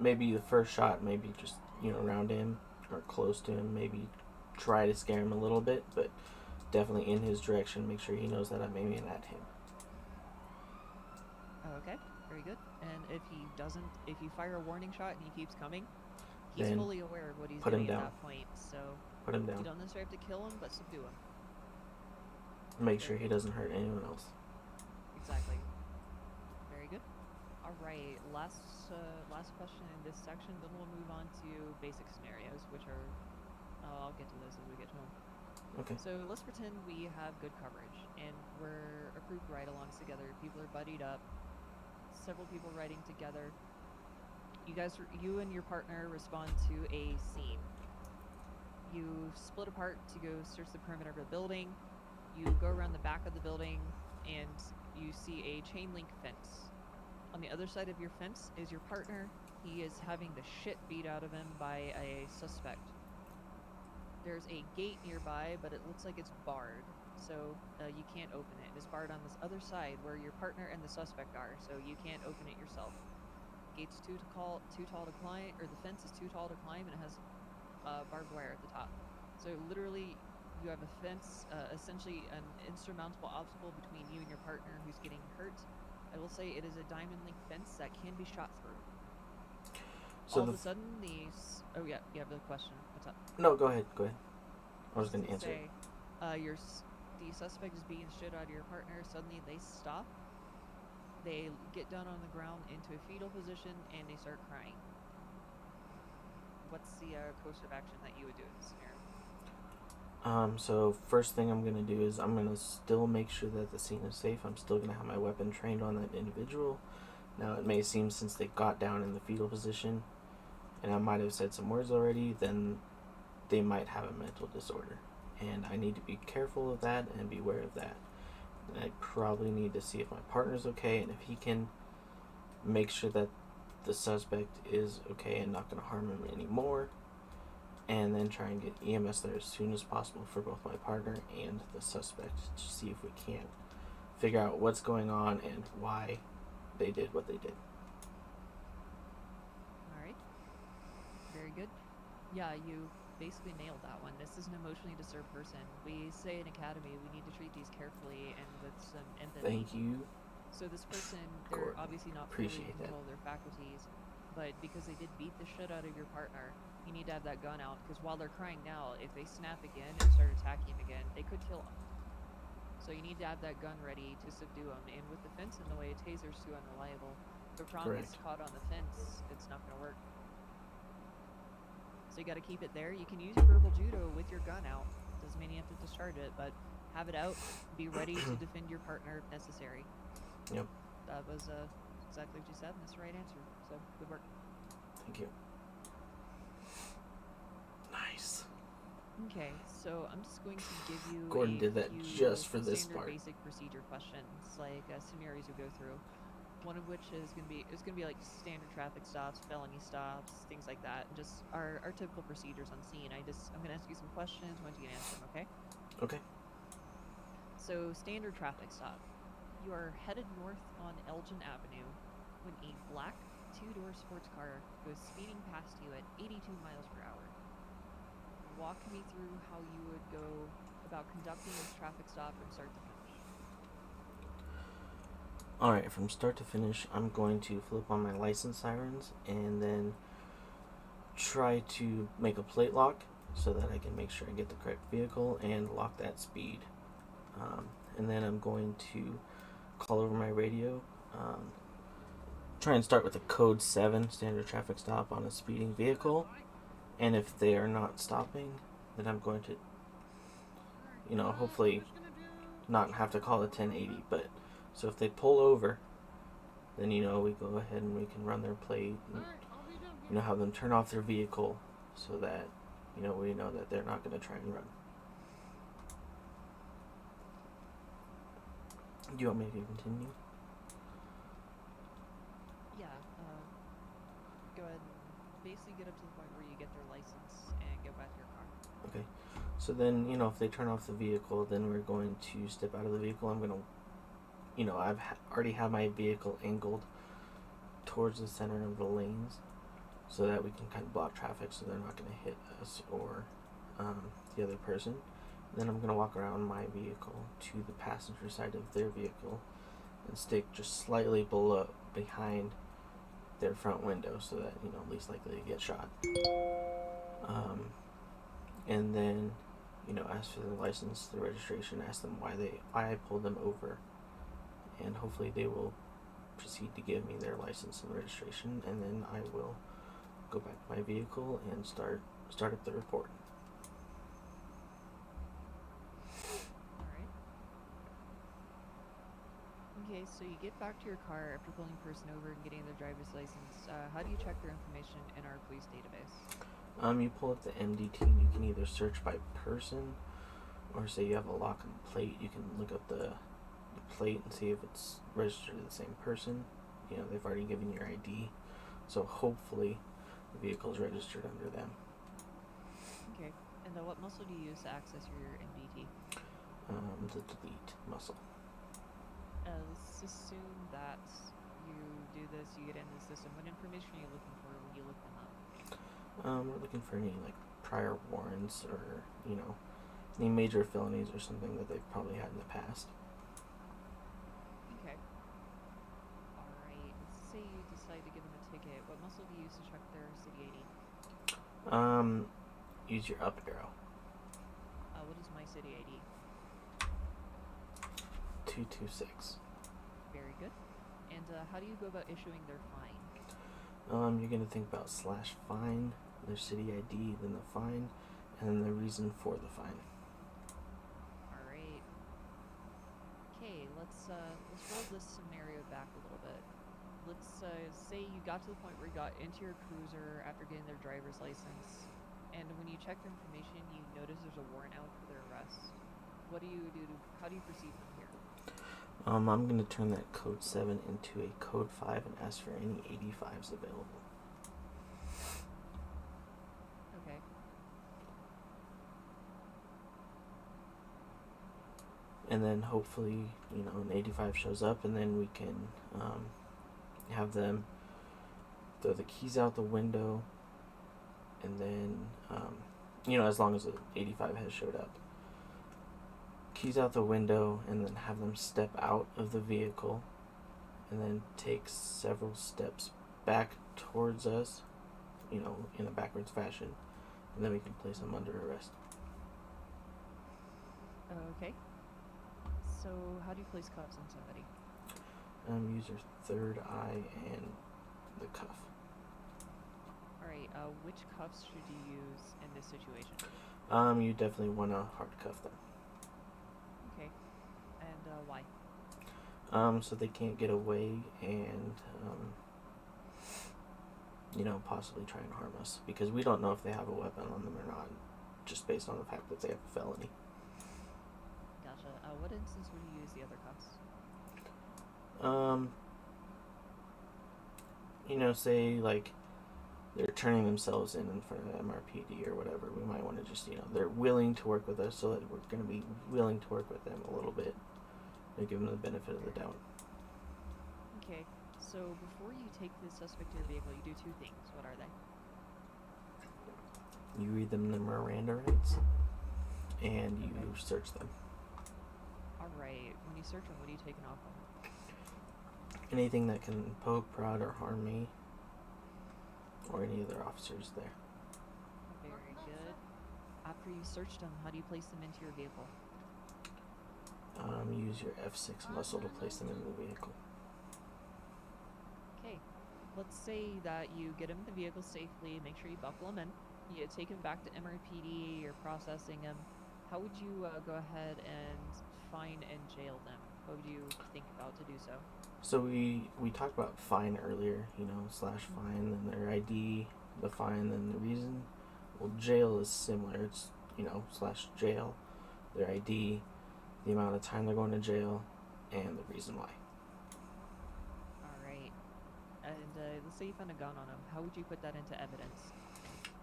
Maybe the first shot, maybe just, around him or close to him, maybe try to scare him a little bit, but definitely in his direction, make sure he knows that I'm aiming at him. Okay, very good. And if you fire a warning shot and he keeps coming, he's Then fully aware of what he's put him doing at down. that point, so Put him down. you don't necessarily have to kill him, but subdue him. Make sure he doesn't hurt anyone else. Exactly. Very good. All right, last question in this section, then we'll move on to basic scenarios, which are, I'll get to those as we get to them. Okay. So let's pretend we have good coverage, and we're a group ride-alongs together. People are buddied up, several people riding together. You and your partner respond to a scene. You split apart to go search the perimeter of a building. You go around the back of the building, and you see a chain link fence. On the other side of your fence is your partner. He is having the shit beat out of him by a suspect. There's a gate nearby, but it looks like it's barred, so you can't open it. It's barred on this other side where your partner and the suspect are, so you can't open it yourself. Gate's too tall to climb, or the fence is too tall to climb, and it has barbed wire at the top. So literally, you have a fence, essentially an insurmountable obstacle between you and your partner who's getting hurt. I will say it is a diamond link fence that can be shot through. So all of a sudden, oh yeah, you have the question. What's up? No, go ahead. I was going to answer it. The suspect is beating shit out of your partner. Suddenly, they stop. They get down on the ground into a fetal position, and they start crying. What's the course of action that you would do in this scenario? So first thing I'm going to do is I'm going to still make sure that the scene is safe. I'm still going to have my weapon trained on that individual. Now, it may seem since they got down in the fetal position, and I might have said some words already, then they might have a mental disorder. And I need to be careful of that and be aware of that. And I probably need to see if my partner's okay, and if he can make sure that the suspect is okay and not going to harm him anymore. And then try and get EMS there as soon as possible for both my partner and the suspect to see if we can figure out what's going on and why they did what they did. Alright. Very good. Yeah, you basically nailed that one. This is an emotionally disturbed person. We say in Academy we need to treat these carefully and with some empathy. Thank you. So this person, they're Gordon, obviously not fully in appreciate control of their faculties, but because they did beat the shit out of your partner, you need to have that gun out, because while they're crying now, if they snap again and start attacking him again, they could kill him. So you need to have that gun ready to subdue him, and with the fence in the way, a taser's too unreliable. If a prong gets caught on the fence, it's not going to work. So you got to keep it there. You can use your verbal judo with your gun out. Doesn't mean you have to discharge it, but have it out. Be ready to defend your partner if necessary. Yep. That was exactly what you said, and that's the right answer. So good work. Thank you. Nice. Okay, so I'm just going to give you Gordon did that just for this standard part. basic procedure questions, like scenarios we go through. One of which is gonna be like standard traffic stops, felony stops, things like that, and just our typical procedures on scene. I'm gonna ask you some questions once you can answer them. Okay. Okay. So standard traffic stop. You are headed north on Elgin Avenue when a black two-door sports car goes speeding past you at 82 miles per hour. Walk me through how you would go about conducting this traffic stop from start to finish. Alright, from start to finish, I'm going to flip on my license sirens and then try to make a plate lock so that I can make sure I get the correct vehicle and lock that speed. And then I'm going to call over my radio, try and start with a code 7 standard traffic stop on a speeding vehicle, and if they are not stopping, then I'm going to, you know, hopefully not have to call a 1080, but so if they pull over, then, you know, we go ahead and we can run their plate and, you know, have them turn off their vehicle so that, you know, we know that they're not going to try and run. Do you want me to continue? Yeah, go ahead and basically get up to the point where you get their license and go back to your car. Okay. So then, you know, if they turn off the vehicle, then we're going to step out of the vehicle. I'm going to, you know, already have my vehicle angled towards the center of the lanes so that we can kind of block traffic so they're not going to hit us or the other person. Then I'm going to walk around my vehicle to the passenger side of their vehicle and stick just slightly behind their front window so that, you know, least likely to get shot. And then, you know, ask for the license, the registration, ask them why I pulled them over, and hopefully they will proceed to give me their license and registration, and then I will go back to my vehicle and start up the report. Alright. Okay, so you get back to your car after pulling a person over and getting their driver's license. How do you check their information in our police database? You pull up the MDT and you can either search by person, or say you have a lock on the plate, you can look up the plate and see if it's registered to the same person. You know, they've already given your ID, so hopefully the vehicle is registered under them. Okay, and what muscle do you use to access your MDT? The delete muscle. Let's assume that you do this, you get into the system. What information are you looking for when you look them up? We're looking for any, like, prior warrants or, you know, any major felonies or something that they've probably had in the past. Okay. Alright, let's say you decide to give them a ticket. What muscle do you use to check their city ID? Use your up arrow. What is my city ID? 226. Very good. And how do you go about issuing their fine? You're gonna think about /fine, their city ID, then the fine, and then the reason for the fine. Alright. Okay, let's roll this scenario back a little bit. Let's say you got to the point where you got into your cruiser after getting their driver's license, and when you check their information, you notice there's a warrant out for their arrest. What do you do? How do you proceed from here? I'm going to turn that code 7 into a code 5 and ask for any 85s available. Okay. And then hopefully, you know, an 85 shows up, and then we can have them throw the keys out the window, and then, you know, as long as the 85 has showed up. Keys out the window, and then have them step out of the vehicle and then take several steps back towards us, you know, in a backwards fashion, and then we can place them under arrest. Okay. So how do you place cuffs on somebody? Use your third eye and the cuff. Alright, which cuffs should you use in this situation? You definitely want to hard cuff them. Okay. And why? So they can't get away and, you know, possibly try and harm us, because we don't know if they have a weapon on them or not, just based on the fact that they have a felony. Gotcha. What instance would you use the other cuffs? You know, say, like, they're turning themselves in front of the MRPD or whatever, we might want to just, you know, they're willing to work with us, so that we're going to be willing to work with them a little bit and give them the benefit of the doubt. Okay, so before you take the suspect to your vehicle, you do two things. What are they? You read them the Miranda rights, and you search them. Alright, when you search them, what are you taking off them? Anything that can poke, prod, or harm me, or any other officers there. Very good. After you searched them, how do you place them into your vehicle? Use your F6 muscle to place them in the vehicle. Okay. Let's say that you get them in the vehicle safely, make sure you buckle them in. You take them back to MRPD, you're processing them. How would you go ahead and fine and jail them? What would you think about to do so? So we talked about fine earlier, slash fine, then their ID, the fine, then the reason. Well, jail is similar. It's, slash jail, their ID, the amount of time they're going to jail, and the reason why. Alright. And let's say you found a gun on them. How would you put that into evidence?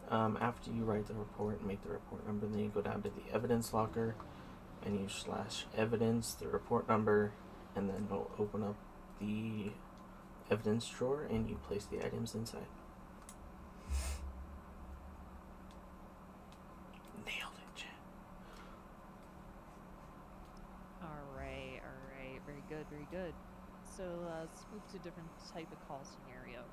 After you write the report and make the report number, then you go down to the evidence locker, and you slash evidence, the report number, and then it'll open up the evidence drawer, and you place the items inside. Nailed it, Jen. Alright. Very good, very good. So let's move to a different type of call scenario.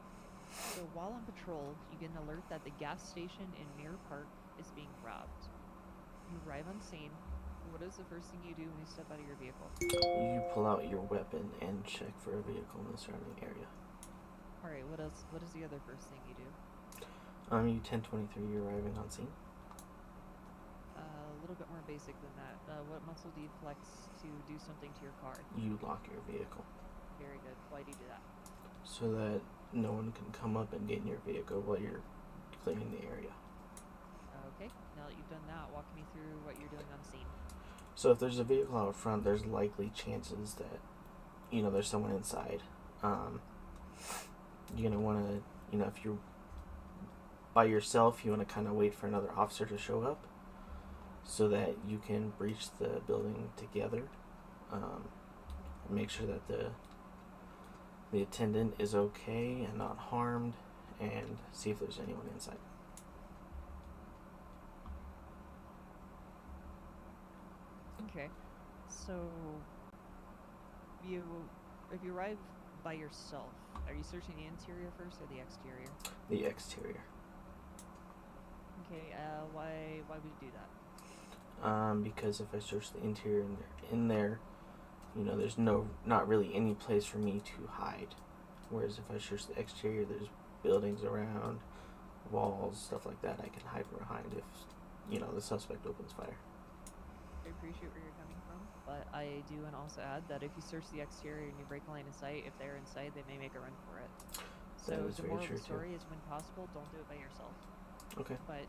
So while on patrol, you get an alert that the gas station in Mirror Park is being robbed. You arrive on scene. What is the first thing you do when you step out of your vehicle? You pull out your weapon and check for a vehicle in the surrounding area. Alright, what else? What is the other first thing you do? You 1023, you're arriving on scene. A little bit more basic than that. What muscle do you flex to do something to your car? You lock your vehicle. Very good. Why do you do that? So that no one can come up and get in your vehicle while you're clearing the area. Okay, now that you've done that, walk me through what you're doing on scene. So if there's a vehicle out front, there's likely chances that, there's someone inside. You're going to want to, if you're by yourself, you want to kind of wait for another officer to show up so that you can breach the building together. Make sure that the attendant is okay and not harmed, and see if there's anyone inside. Okay, so if you arrive by yourself, are you searching the interior first or the exterior? The exterior. Okay, why would you do that? Because if I search the interior and they're in there, there's not really any place for me to hide. Whereas if I search the exterior, there's buildings around, walls, stuff like that I can hide behind if, the suspect opens fire. I appreciate where you're coming from, but I do want to also add that if you search the exterior and you break a line of sight, if they're inside, they may make a run for it. So the moral of the story is, when possible, don't do it by yourself. Okay. But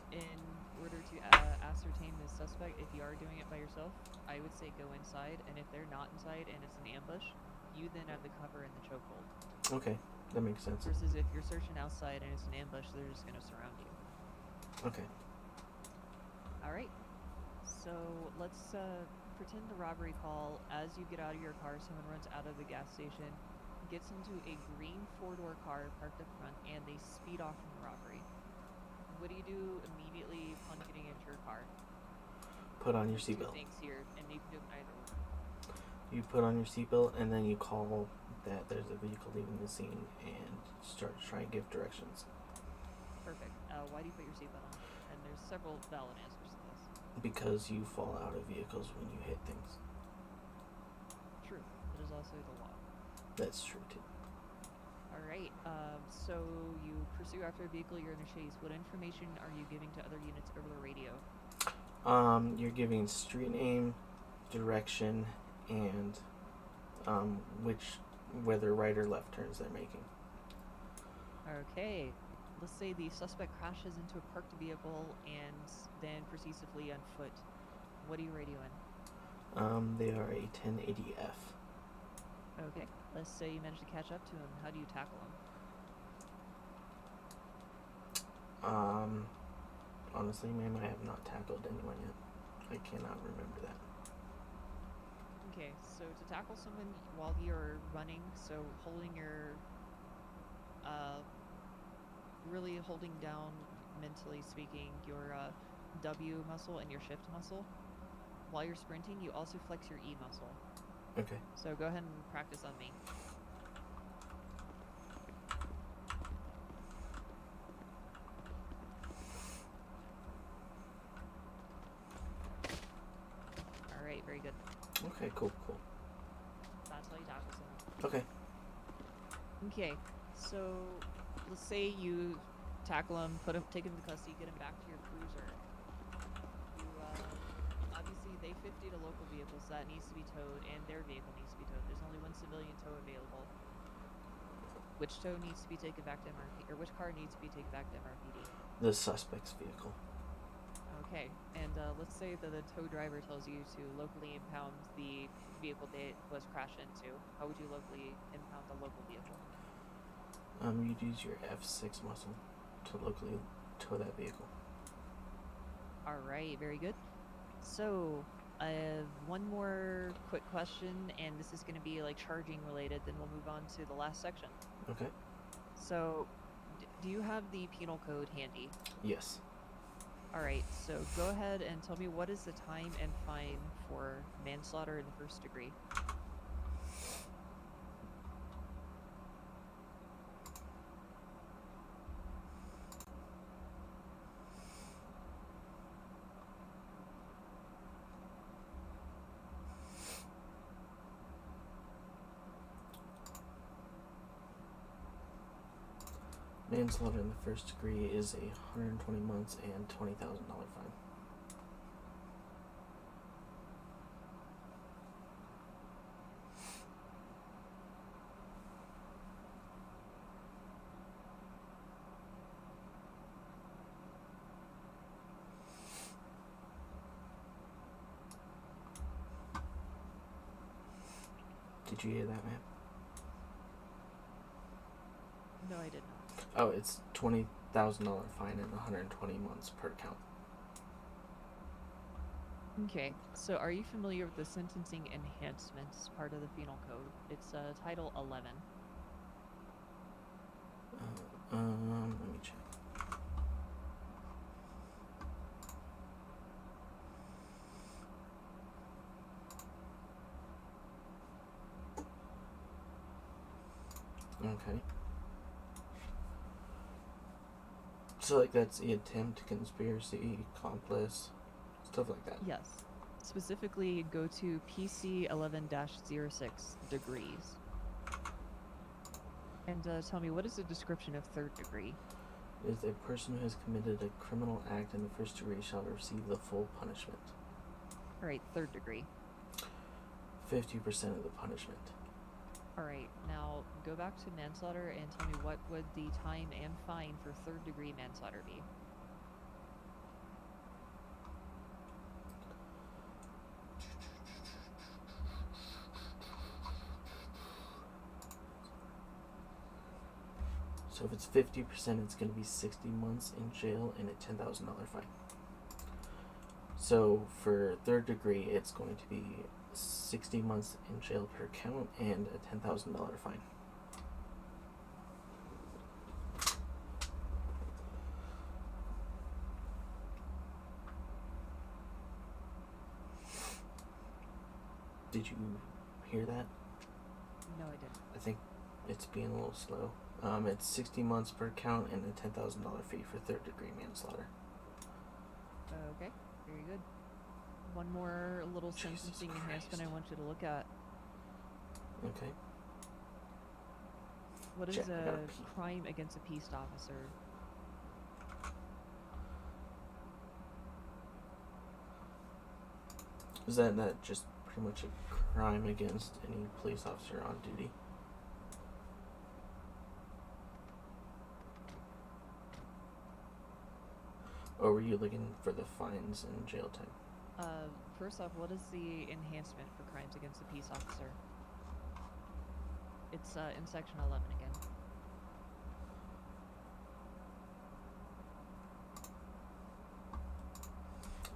in order to ascertain the suspect, if you are doing it by yourself, I would say go inside, and if they're not inside and it's an ambush, you then have the cover and the chokehold. Okay, that makes sense. Versus if you're searching outside and it's an ambush, they're just going to surround you. Okay. Alright. So let's pretend the robbery call. As you get out of your car, someone runs out of the gas station, gets into a green four-door car parked up front, and they speed off from the robbery. What do you do immediately upon getting into your car? Put on your Two seatbelt. things here, and you can do it in either order. You put on your seatbelt, and then you call that there's a vehicle leaving the scene and start trying to give directions. Perfect. Why do you put your seatbelt on? And there's several valid answers to this. Because you fall out of vehicles when you hit things. True. That is also the law. That's true too. Alright, so you pursue after a vehicle, you're in a chase. What information are you giving to other units over the radio? You're giving street name, direction, and whether right or left turns they're making. Okay, let's say the suspect crashes into a parked vehicle and then proceeds to flee on foot. What are you radioing? They are a 1080F. Okay, let's say you manage to catch up to him. How do you tackle him? Honestly, ma'am, I have not tackled anyone yet. I cannot remember that. Okay, so to tackle someone while you're running, so holding your, really holding down, mentally speaking, your W muscle and your shift muscle. While you're sprinting, you also flex your E muscle. Okay. So go ahead and practice on me. Okay, cool. That's how you tackle someone. Okay. Okay, so let's say you tackle him, take him to custody, get him back to your cruiser. You obviously they 50 to local vehicles, so that needs to be towed, and their vehicle needs to be towed. There's only one civilian tow available. Which tow needs to be taken back to MRP, or which car needs to be taken back to MRPD? The suspect's vehicle. Okay, and let's say that the tow driver tells you to locally impound the vehicle they was crashed into. How would you locally impound the local vehicle? You'd use your F6 muscle to locally tow that vehicle. All right, very good. So, I have one more quick question, and this is going to be like charging related, then we'll move on to the last section. Okay. So, do you have the penal code handy? Yes. All right, so go ahead and tell me what is the time and fine for manslaughter in the 1st degree? Manslaughter in the 1st degree is 120 months and $20,000 fine. Did you hear that, man? No, I did not. Oh, it's $20,000 fine and 120 months per count. Okay, so are you familiar with the sentencing enhancements part of the penal code? It's Title 11. Let me check. Okay. So, like, that's the attempt, conspiracy, accomplice, stuff like that. Yes. Specifically, go to PC 11-06 degrees. And tell me, what is the description of 3rd degree? Is a person who has committed a criminal act in the 1st degree shall receive the full punishment. Alright, 3rd degree. 50% of the punishment. Alright, now go back to manslaughter and tell me what would the time and fine for 3rd degree manslaughter be? So if it's 50%, it's going to be 60 months in jail and a $10,000 fine. So for 3rd degree, it's going to be 60 months in jail per count and a $10,000 fine. Did you hear that? No, I didn't. I think it's being a little slow. It's 60 months per count and a $10,000 fee for 3rd degree manslaughter. Okay, very good. One more little sentencing enhancement I want you to look at. Okay. What is Check, I gotta a pee. crime against a peace officer? Is that just pretty much a crime against any police officer on duty? Or were you looking for the fines and jail time? First off, what is the enhancement for crimes against a peace officer? It's in section 11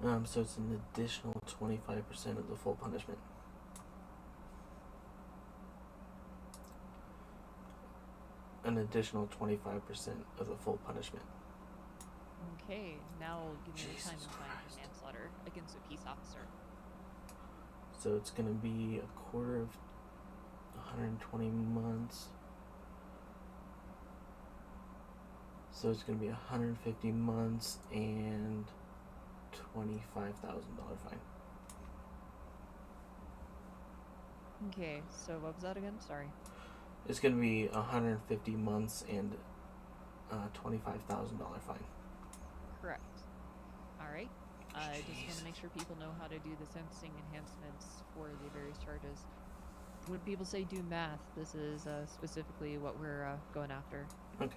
again. So it's an additional 25% of the full punishment. An additional 25% of the full punishment. Okay, now give me the Jesus time and fine for manslaughter against a peace officer. So it's going to be a quarter of 120 months. So it's going to be 150 months and $25,000 fine. Okay, so what was that again? Sorry. It's going to be 150 months and $25,000 fine. Correct. All right. I just want to make sure people know how to do the sentencing enhancements for the various charges. When people say do math, this is specifically what we're going after. Okay.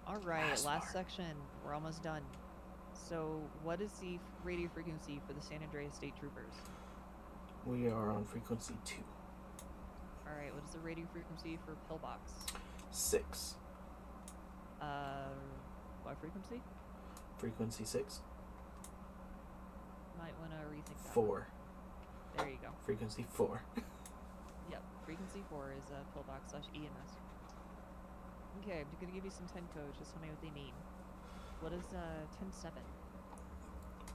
All right, last section. We're almost done. So, what is the radio frequency for the San Andreas State Troopers? We are on frequency 2. All right, what is the radio frequency for Pillbox? 6. What frequency? Frequency 6. Might want to rethink that. 4. There you go. Frequency 4. Yep, frequency 4 is Pillbox / EMS. Okay, I'm gonna give you some 10 codes. Just tell me what they mean. What is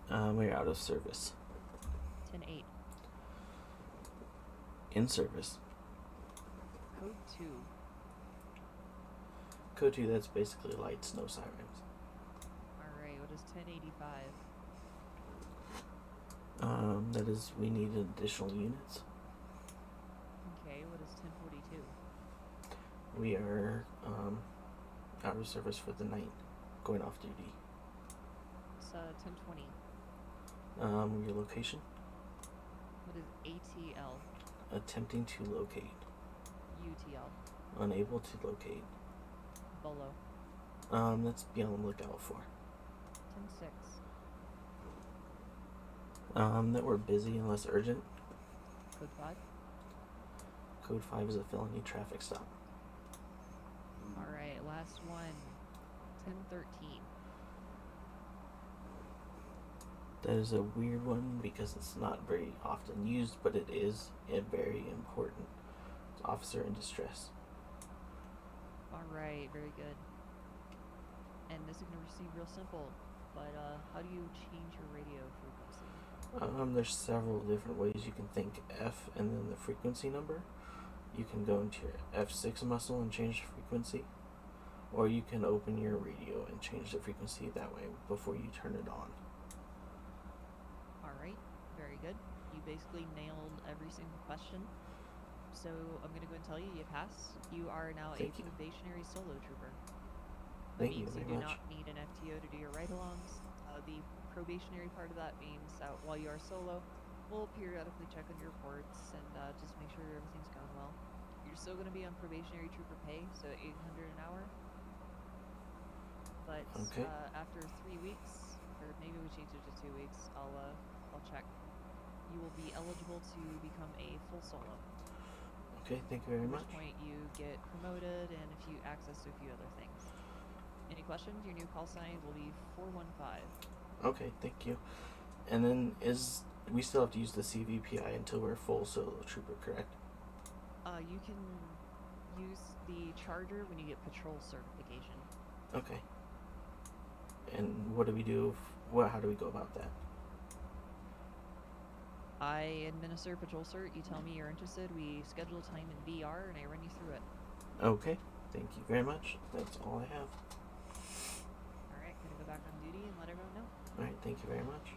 10-7? We're out of service. 10-8. In service. Code 2. Code 2, that's basically lights, no sirens. Alright, what is 10-85? That is, we need additional units. Okay, what is 10-42? We are out of service for the night, going off duty. It's 10-20. Your location? What is ATL? Attempting to locate. UTL. Unable to locate. Bolo. Let's be on the lookout for. 10-6. That we're busy unless urgent. Code 5? Code 5 is a felony traffic stop. Alright, last one. 10-13. That is a weird one because it's not very often used, but it is very important. It's officer in distress. Alright, very good. And this is going to seem real simple, but how do you change your radio frequency? There's several different ways you can think F and then the frequency number. You can go into your F6 muscle and change the frequency, or you can open your radio and change the frequency that way before you turn it on. Alright, very good. You basically nailed every single question. So I'm going to go and tell you, you pass. You are now a probationary solo trooper. That means you do not need an FTO to do your ride-alongs. The probationary part of that means that while you are solo, we'll periodically check on your reports and just make sure everything's going well. You're still going to be on probationary trooper pay, so $800 an hour. But after 3 weeks, or maybe we change it to 2 weeks, I'll check. You will be eligible to become a full solo. Okay, thank you very much. At which point you get promoted and a few access to a few other things. Any questions? Your new call sign will be 415. Okay, thank you. And then we still have to use the CVPI until we're full solo trooper, correct? You can use the charger when you get patrol certification. Okay. And what do we do? How do we go about that? I administer patrol cert. You tell me you're interested. We schedule time in VR, and I run you through it. Okay. Thank you very much. That's all I have. All right. Gonna go back on duty and let everyone know. All right. Thank you very much.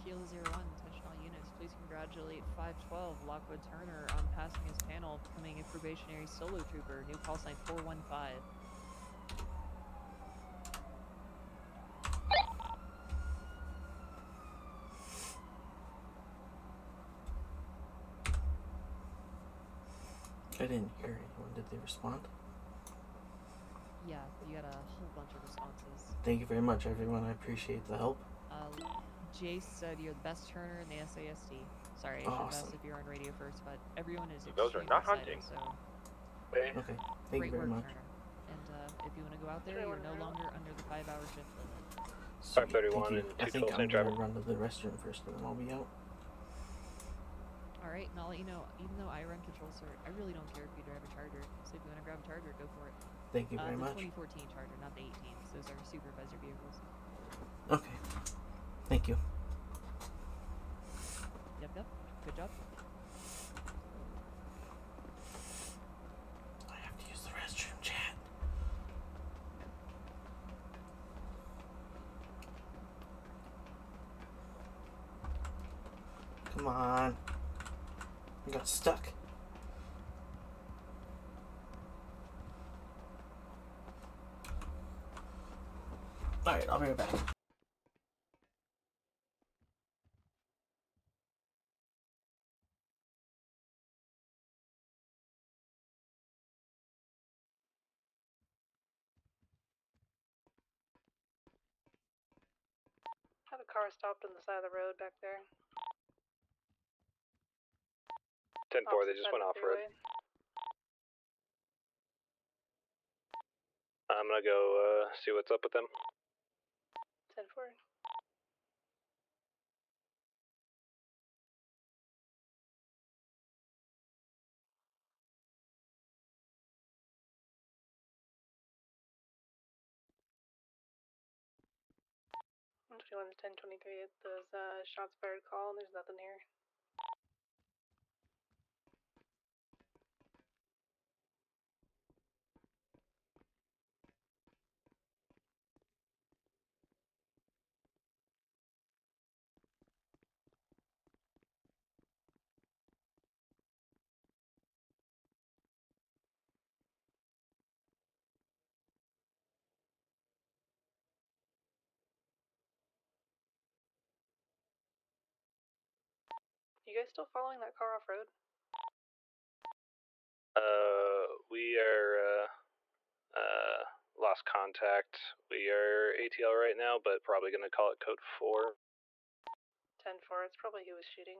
Kilo 01, attention all units, please congratulate 512 Lockwood Turner on passing his panel, becoming a probationary solo trooper. New call sign 415. I didn't hear anyone. Did they respond? Yeah, you got a whole bunch of responses. Thank you very much, everyone. I appreciate the help. Jace said you're the best turner in the SASD. Sorry, I should have asked if you're on radio first, but everyone is those are not hunting. So okay, thank you very much. Turner. And if you want to go out there, you're no longer under the 5-hour shift limit. 531 and I think I'm going to run to the restroom first, and then I'll be out. Alright, and I'll let you know, even though I run control cert, I really don't care if you drive a Charger. So if you want to grab a Charger, go for it. Thank you very the much. 2014 Charger, not the 18s. Those are supervisor vehicles. Okay. Thank you. Yep. Good job. I have to use the restroom, chat. Come on. I got stuck. Alright, I'll be right back. I have a car stopped on the side of the road back there. 10-4, they just went off-road. I'm gonna go see what's up with them. 10-4. I'm 10-23 at those shots fired call, and there's nothing here. You guys still following that car off-road? We are, lost contact. We are ATL right now, but probably gonna call it code 4. 10-4, it's probably who was shooting.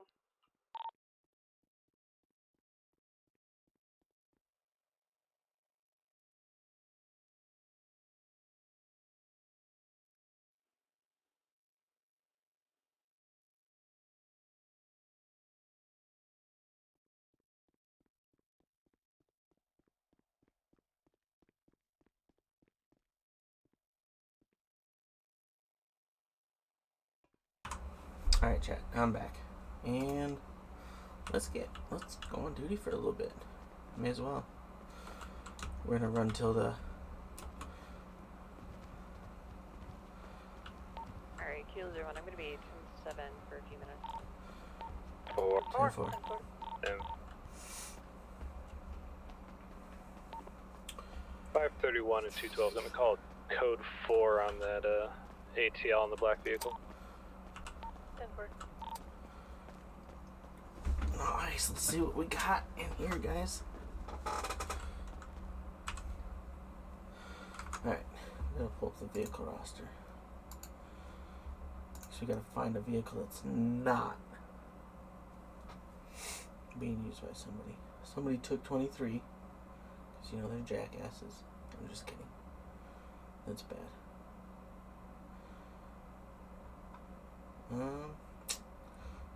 Alright, chat, I'm back. And let's go on duty for a little bit. May as well. We're gonna run till the... Alright, Kilo 01, I'm gonna be 10-7 for a few minutes. 4. 531 and 212 gonna call code 4 on that ATL on the black vehicle. 10-4. Nice, let's see what we got in here, guys. Alright, I'm gonna pull up the vehicle roster. So we gotta find a vehicle that's not being used by somebody. Somebody took 23, because you know they're jackasses. I'm just kidding. That's bad.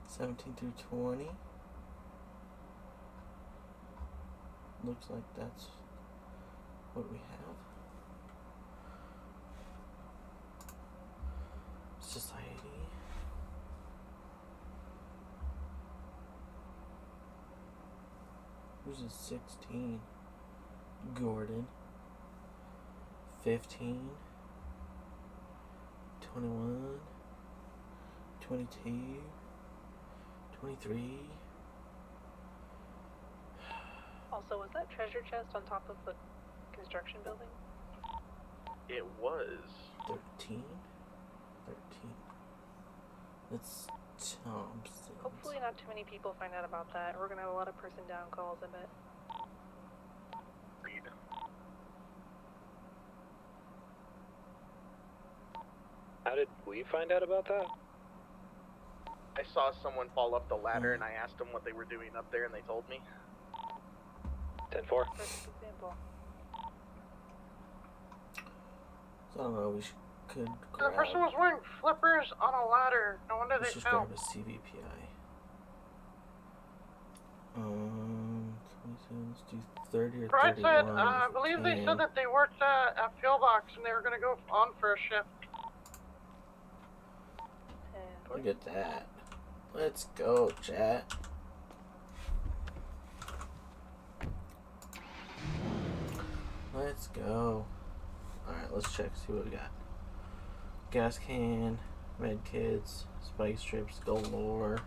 17 through 20. Looks like that's what we have. Society. Who's a 16? Gordon. 15. 21. 22. 23. Also, was that treasure chest on top of the construction building? It was. 13. That's Thompson. Hopefully not too many people find out about that. We're gonna have a lot of person down calls, I bet. How did we find out about that? I saw someone fall up the ladder and I asked them what they were doing up there and they told me. 10-4. Perfect example. So I don't know, could The grab... person was wearing flippers on a ladder. No wonder Let's they just fell. grab a CVPI. Let's do 30 or Pride 31. said, I believe they said that they worked at Pillbox and they were gonna go on for a shift. Look at that. Let's go, chat. Let's go. Alright, let's check, see what we got. Gas can, med kits, spike strips galore.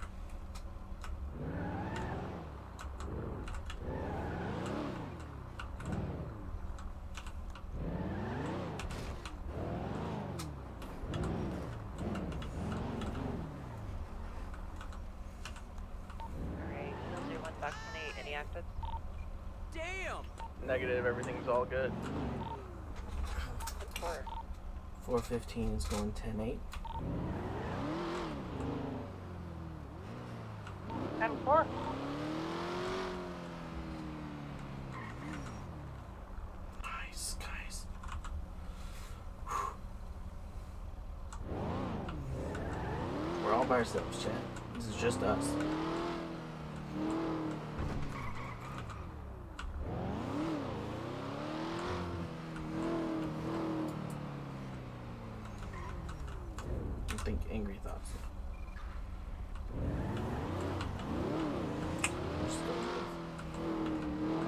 Alright, 001 vaccinate, any active? Damn! Negative, everything's all good. 415 is going 10-8. 10-4. Nice, guys. We're all by ourselves, chat. This is just us. Think angry thoughts.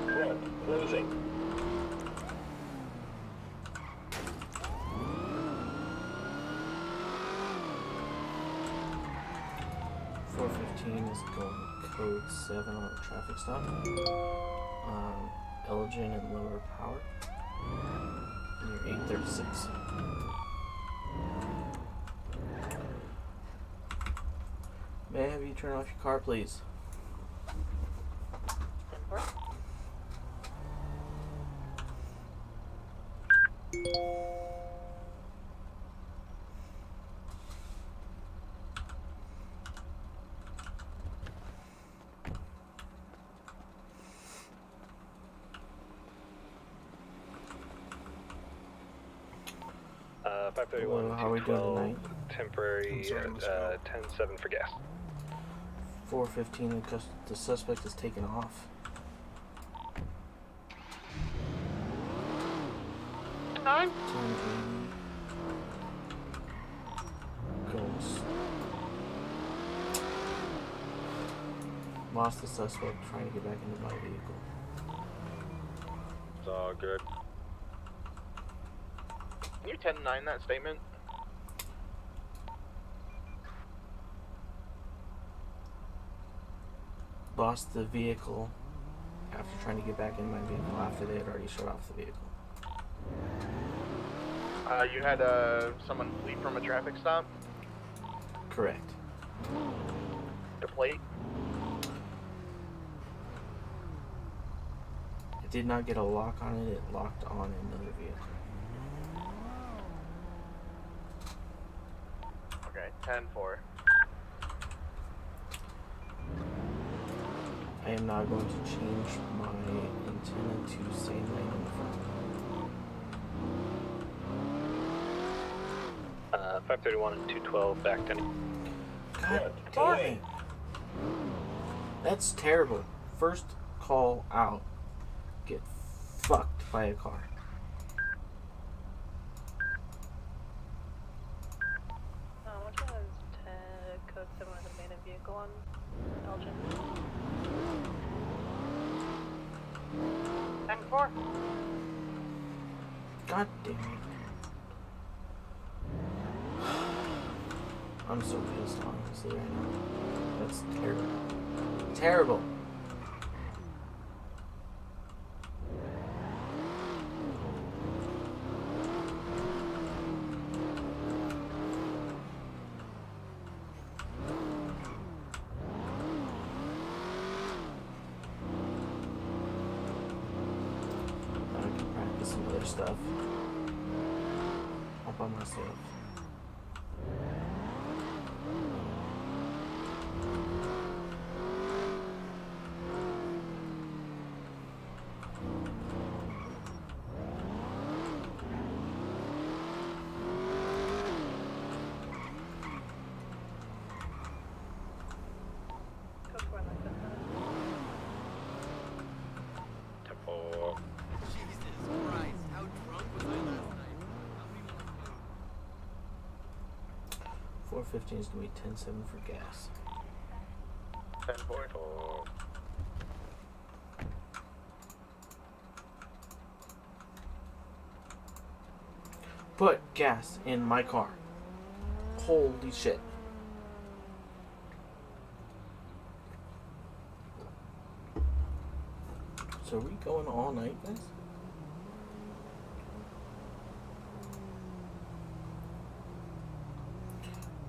Road closing. .415 is going code 7 on a traffic stop. Elgin and lower power. And you're 836. May I have you turn off your car, please? 10-4. Uh, 531, Hello, how are we doing 212, tonight? temporary, 10-7 for gas. 415, the suspect is taken off. 9. 1080. Goes. Lost the suspect trying to get back into my vehicle. It's all good. Can you 10-9 that statement? Lost the vehicle after trying to get back in my vehicle after they had already shut off the vehicle. You had someone flee from a traffic stop? Correct. The plate? It did not get a lock on it, it locked on another vehicle. Okay, 10-4. I am now going to change my antenna to same lane in the front. 531 and 212 back to. God damn it. That's terrible. First call out. Get fucked by a car. Which one has code 7 with abandoned vehicle on Elgin? 10-4. God damn it. I'm so pissed, honestly, right now. That's terrible. Terrible. I can practice some other stuff all by myself. Code 4 like that. 415 is going to be 10.7 for gas. 10.4. Put gas in my car. Holy shit. So are we going all night, guys?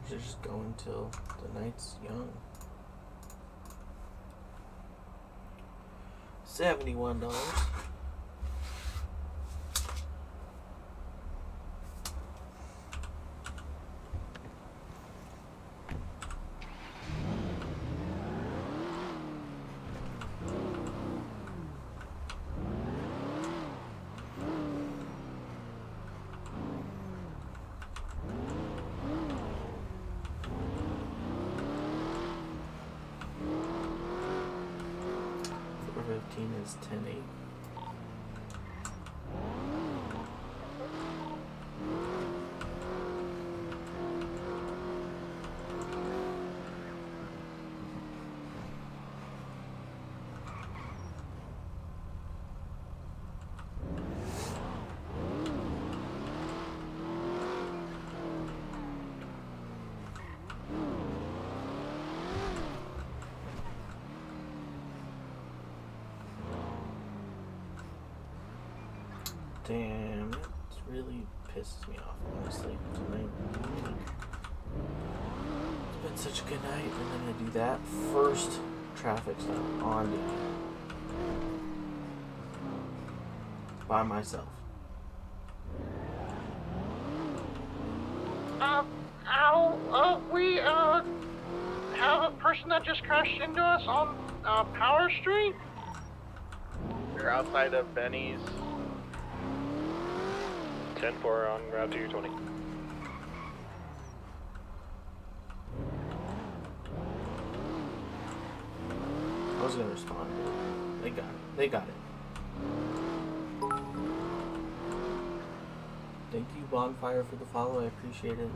Or just go until the night's young. $71. Is 10.8. Damn, it really pisses me off, honestly. Tonight. It's been such a good night, and then I do that first traffic stop on duty. By myself. We have a person that just crashed into us on Power Street. We're outside of Benny's. 10-4 on Route 220. I was gonna respond, but they got it. They got it. Thank you, Bonfire, for the follow. I appreciate it.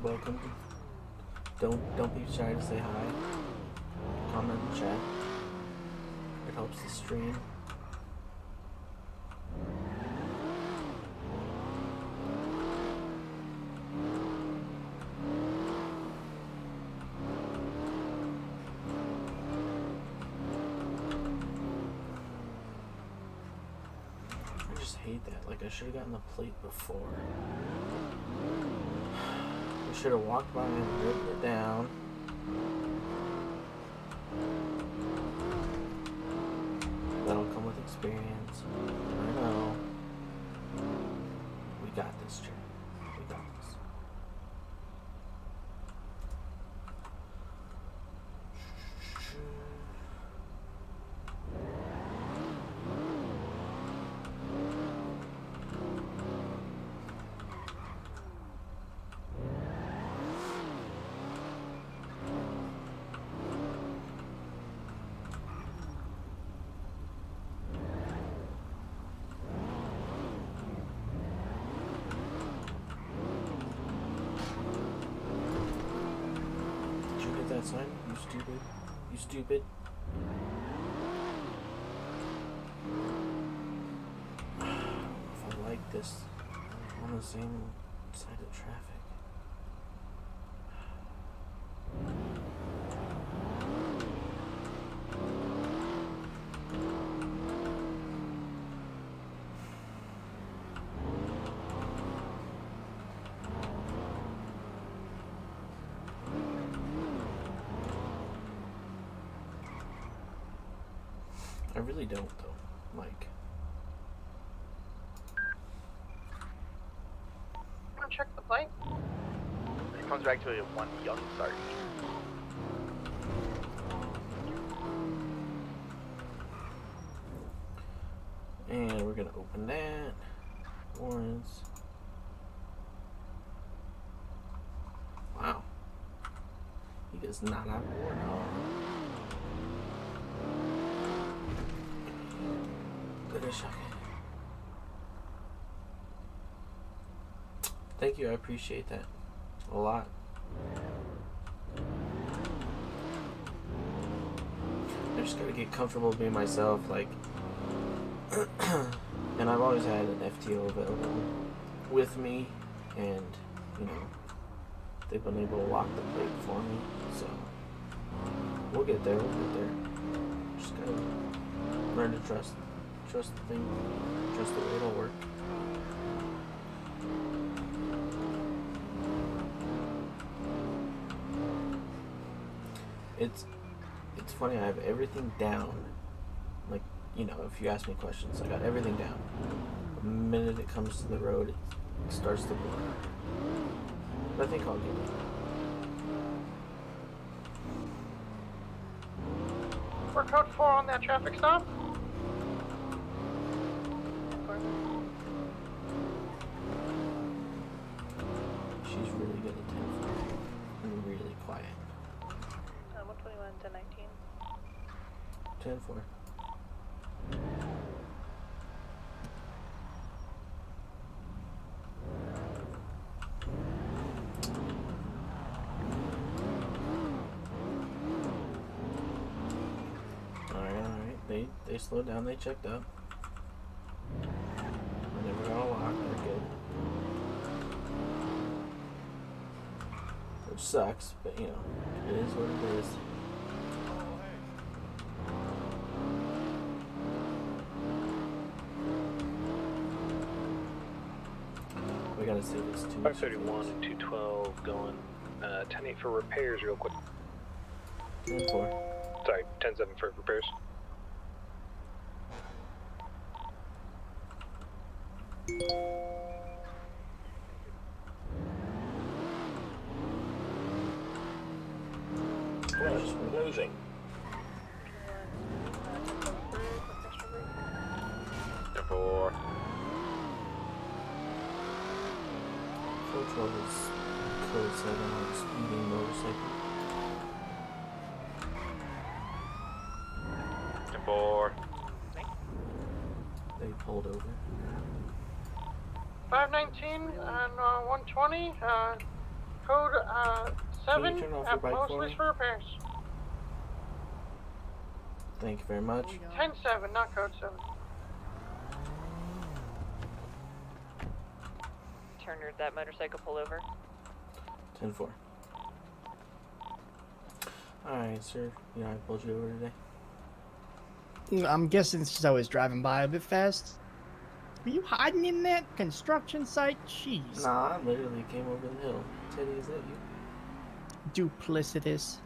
Welcome. Don't be shy to say hi. Comment in chat. It helps the stream. I just hate that. Like, I should have gotten the plate before. I should have walked by and written it down. That'll come with experience. I know. We got this, Jay. We got this. That sign? You stupid. You stupid. I don't know if I like this on the same side of traffic. I really don't, though. Like, Wanna check the plate? It comes back to a one young sergeant. and we're gonna open that. Warrants. Wow. He is not on board. That is shocking. Thank you, I appreciate that a lot. I just gotta get comfortable being myself, like, and I've always had an FTO available with me, and, you know, they've been able to lock the plate for me, so we'll get there, Just gotta learn to trust the thing, trust the way it'll work. It's funny, I have everything down. Like, you know, if you ask me questions, I got everything down. The minute it comes to the road, it starts to blur. But I think I'll get it. We're code 4 on that traffic stop. She's really good at 10-4 and really quiet. 121 to 19. 10-4. Alright. They slowed down, they checked up. They never got a lock, they're good. Which sucks, but you know, it is what it is. We gotta see this too. 531 and 212 going 10-8 for repairs real quick. 10-4. Sorry, 10-7 for repairs. Losing. 4. 412 is code 7 on speeding motorcycle. 4. They pulled over. 519 and 120. Code 7 turn off your at bike for Mosley's me? for repairs. Thank you very much. 10-7, not code 7. Turner, that motorcycle pull over. 10-4. Alright, sir. You know I pulled you over today? I'm guessing since I was driving by a bit fast. Were you hiding in that construction site? Jeez. Nah, I literally came over the hill. Teddy, is that you? Duplicitous.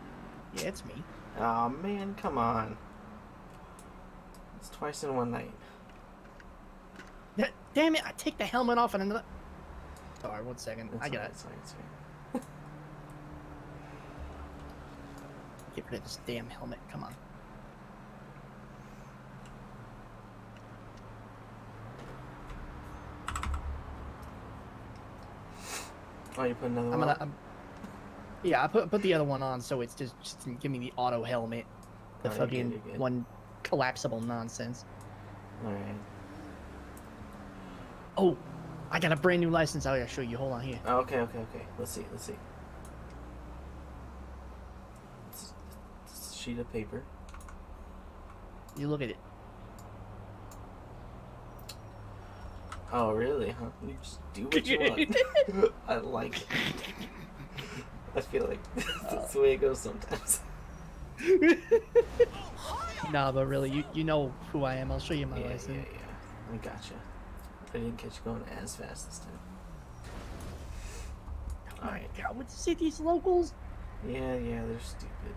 Yeah, it's me. Aw, man, come on. It's twice in one night. Damn it, I take the helmet off and another... Sorry, 1 second. I got it. It's fine. Get rid of this damn helmet. Come on. Oh, you put another one on? Yeah, I put the other one on, so it's just give me the auto helmet. The fucking one collapsible nonsense. Alright. Oh, I got a brand new license I gotta show you. Hold on here. Oh, okay. Let's see. It's a sheet of paper. You look at it. Oh, really, huh? You just do what you want. I like it. I feel like that's the way it goes sometimes. Nah, but really, you know who I am. I'll show you my license. Yeah. I gotcha. I didn't catch you going as fast this time. Alright, God, what you see these locals? Yeah, they're stupid.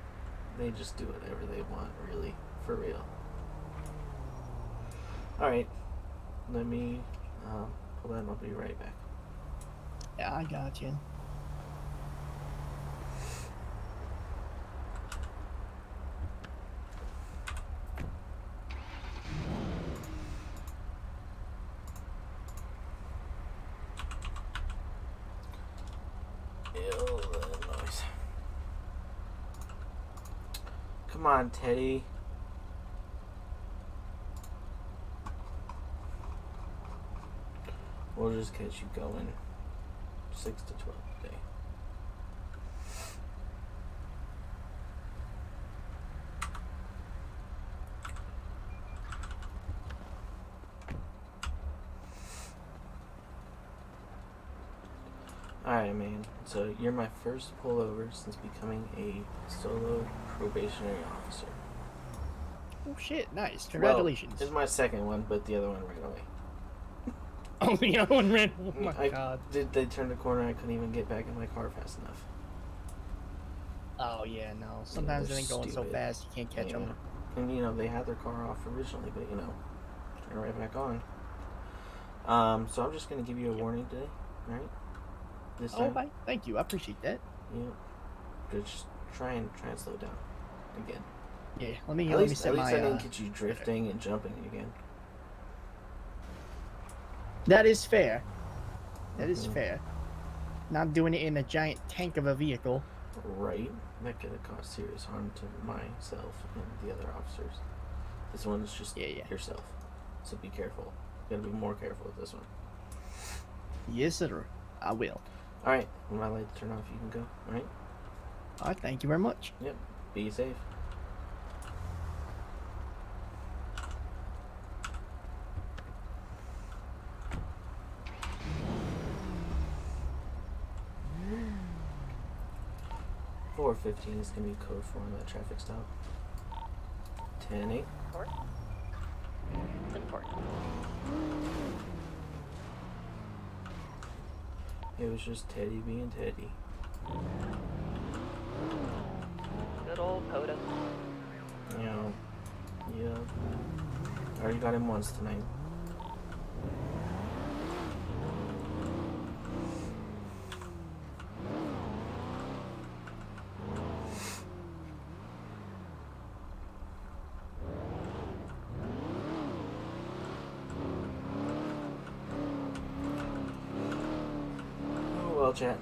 They just do whatever they want, really. For real. Alright. Let me pull that and I'll be right back. Yeah, I got you. Illinois. Come on, Teddy. We'll just catch you going 6 to 12 a day. Alright, man. So you're my first pullover since becoming a solo probationary officer. Oh shit, nice. Congratulations. Well, it's my second one, but the other one ran away. Oh, the other one ran. Oh my god. They turned the corner, I couldn't even get back in my car fast enough. Oh yeah, no. Sometimes they're going so fast you can't catch them. And you know, they had their car off originally, but you know, turn it right back on. So I'm just gonna give you a warning today, alright? This time. Oh, thank you. I appreciate that. Yeah. Just try and slow down again. Yeah, let me set at least my, I didn't get you drifting and jumping again. That is fair. That is fair. Not doing it in a giant tank of a vehicle. Right. That could have caused serious harm to myself and the other officers. This one is just yourself. So be careful. You gotta be more careful with this one. Yes, sir. I will. Alright, when my lights turn off, you can go. Alright? Alright, thank you very much. Yep. Be safe. $4.15 is gonna be code for on that traffic stop. 10-8. It was just Teddy being Teddy. Good old POTUS. Yeah. I already got him once tonight. Well, chat.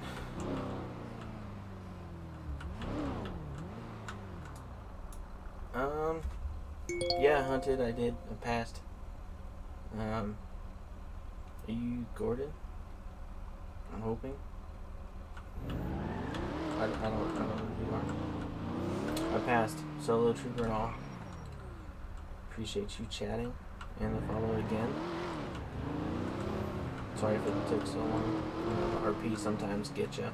Yeah, hunted. I did. I passed. Are you Gordon? I'm hoping. I don't know who you are. I passed. Solo trooper and all. Appreciate you chatting and the follow again. Sorry if it took so long. You know, the RP sometimes get ya.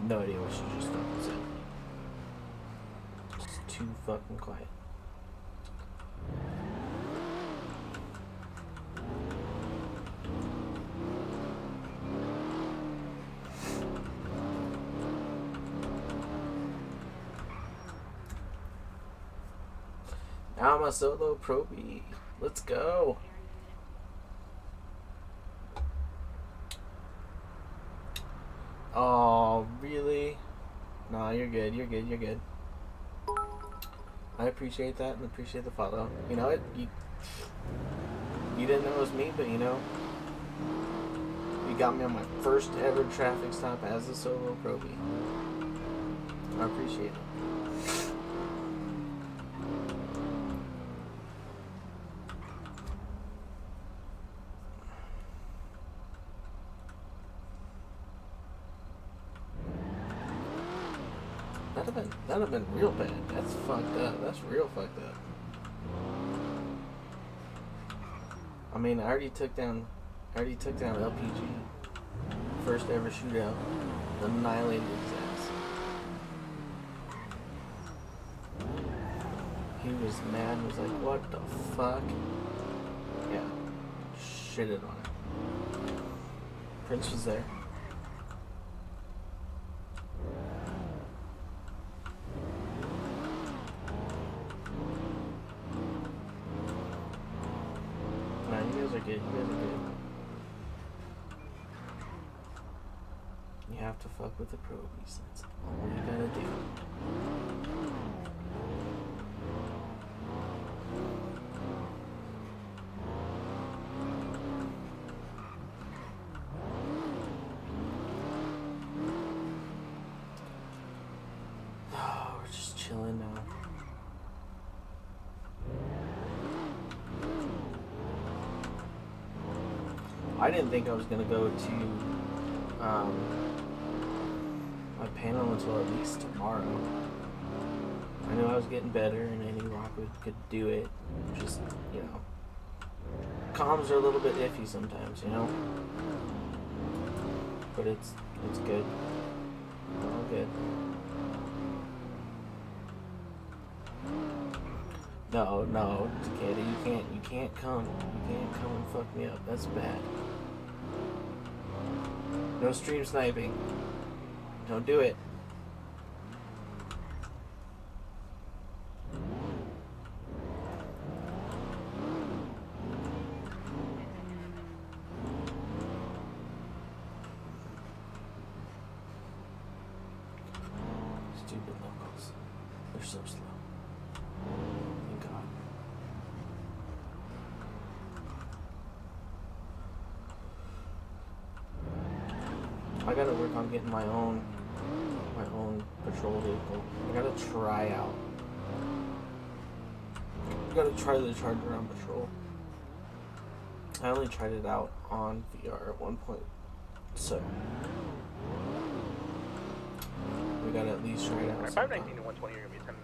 No idea what she just fucking said. Just too fucking quiet. Now I'm a solo probie. Let's go. Oh, really? No, you're good. You're good. You're good. I appreciate that and appreciate the follow. You know it. You didn't know it was me, but you know, you got me on my first ever traffic stop as a solo probie. I appreciate it. That'd have been real bad. That's fucked up. That's real fucked up. I mean, I already took down LPG. First ever shootout. Annihilated his ass. He was mad and was like, what the fuck? Yeah. Shitted on him. Prince was there. You guys are good. You have to fuck with the probies. That's all you gotta do. I didn't think I was gonna go to my panel until at least tomorrow. I knew I was getting better and any Lockwood could do it. Just, you know, comms are a little bit iffy sometimes, you know? But it's good. All good. No, Takeda, you can't come and fuck me up. That's bad. No stream sniping. Don't do it. Stupid locals. They're so slow. Thank God. I gotta work on getting my own patrol vehicle. I gotta try out. I gotta try the Charger on patrol. I only tried it out on VR at one point, so we gotta at least try it out. 519 and 120 are gonna be 10,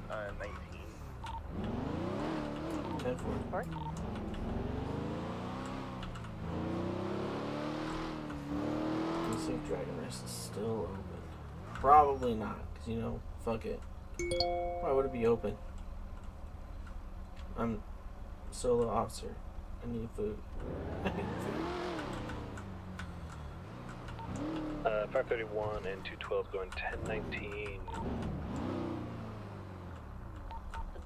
19. 10-4. Let's see if Dragon Rest is still open. Probably not, because, you know, fuck it. Why would it be open? I'm a solo officer. I need food. I need food. 531 and 212 going 1019.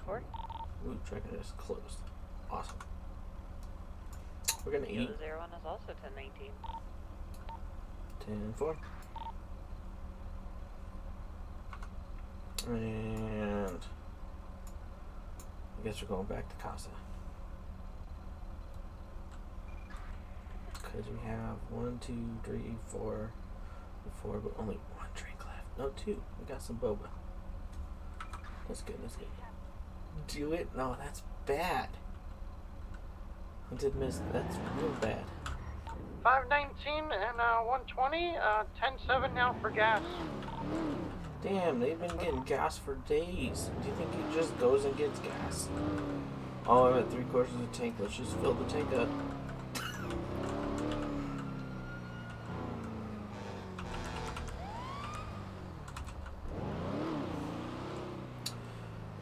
4. Ooh, Dragon Rest closed. Awesome. We're gonna eat. 01 is also 1019. 10-4. And I guess we're going back to Casa. Because we have 1, 2, 3, 4, but only one drink left. No, 2. We got some boba. That's good, that's good. Do it? No, that's bad. I did miss. That's real bad. 519 and 120, 10-7 now for gas. Damn, they've been getting gas for days. Do you think he just goes and gets gas? Oh, I'm at 3/4 of the tank. Let's just fill the tank up.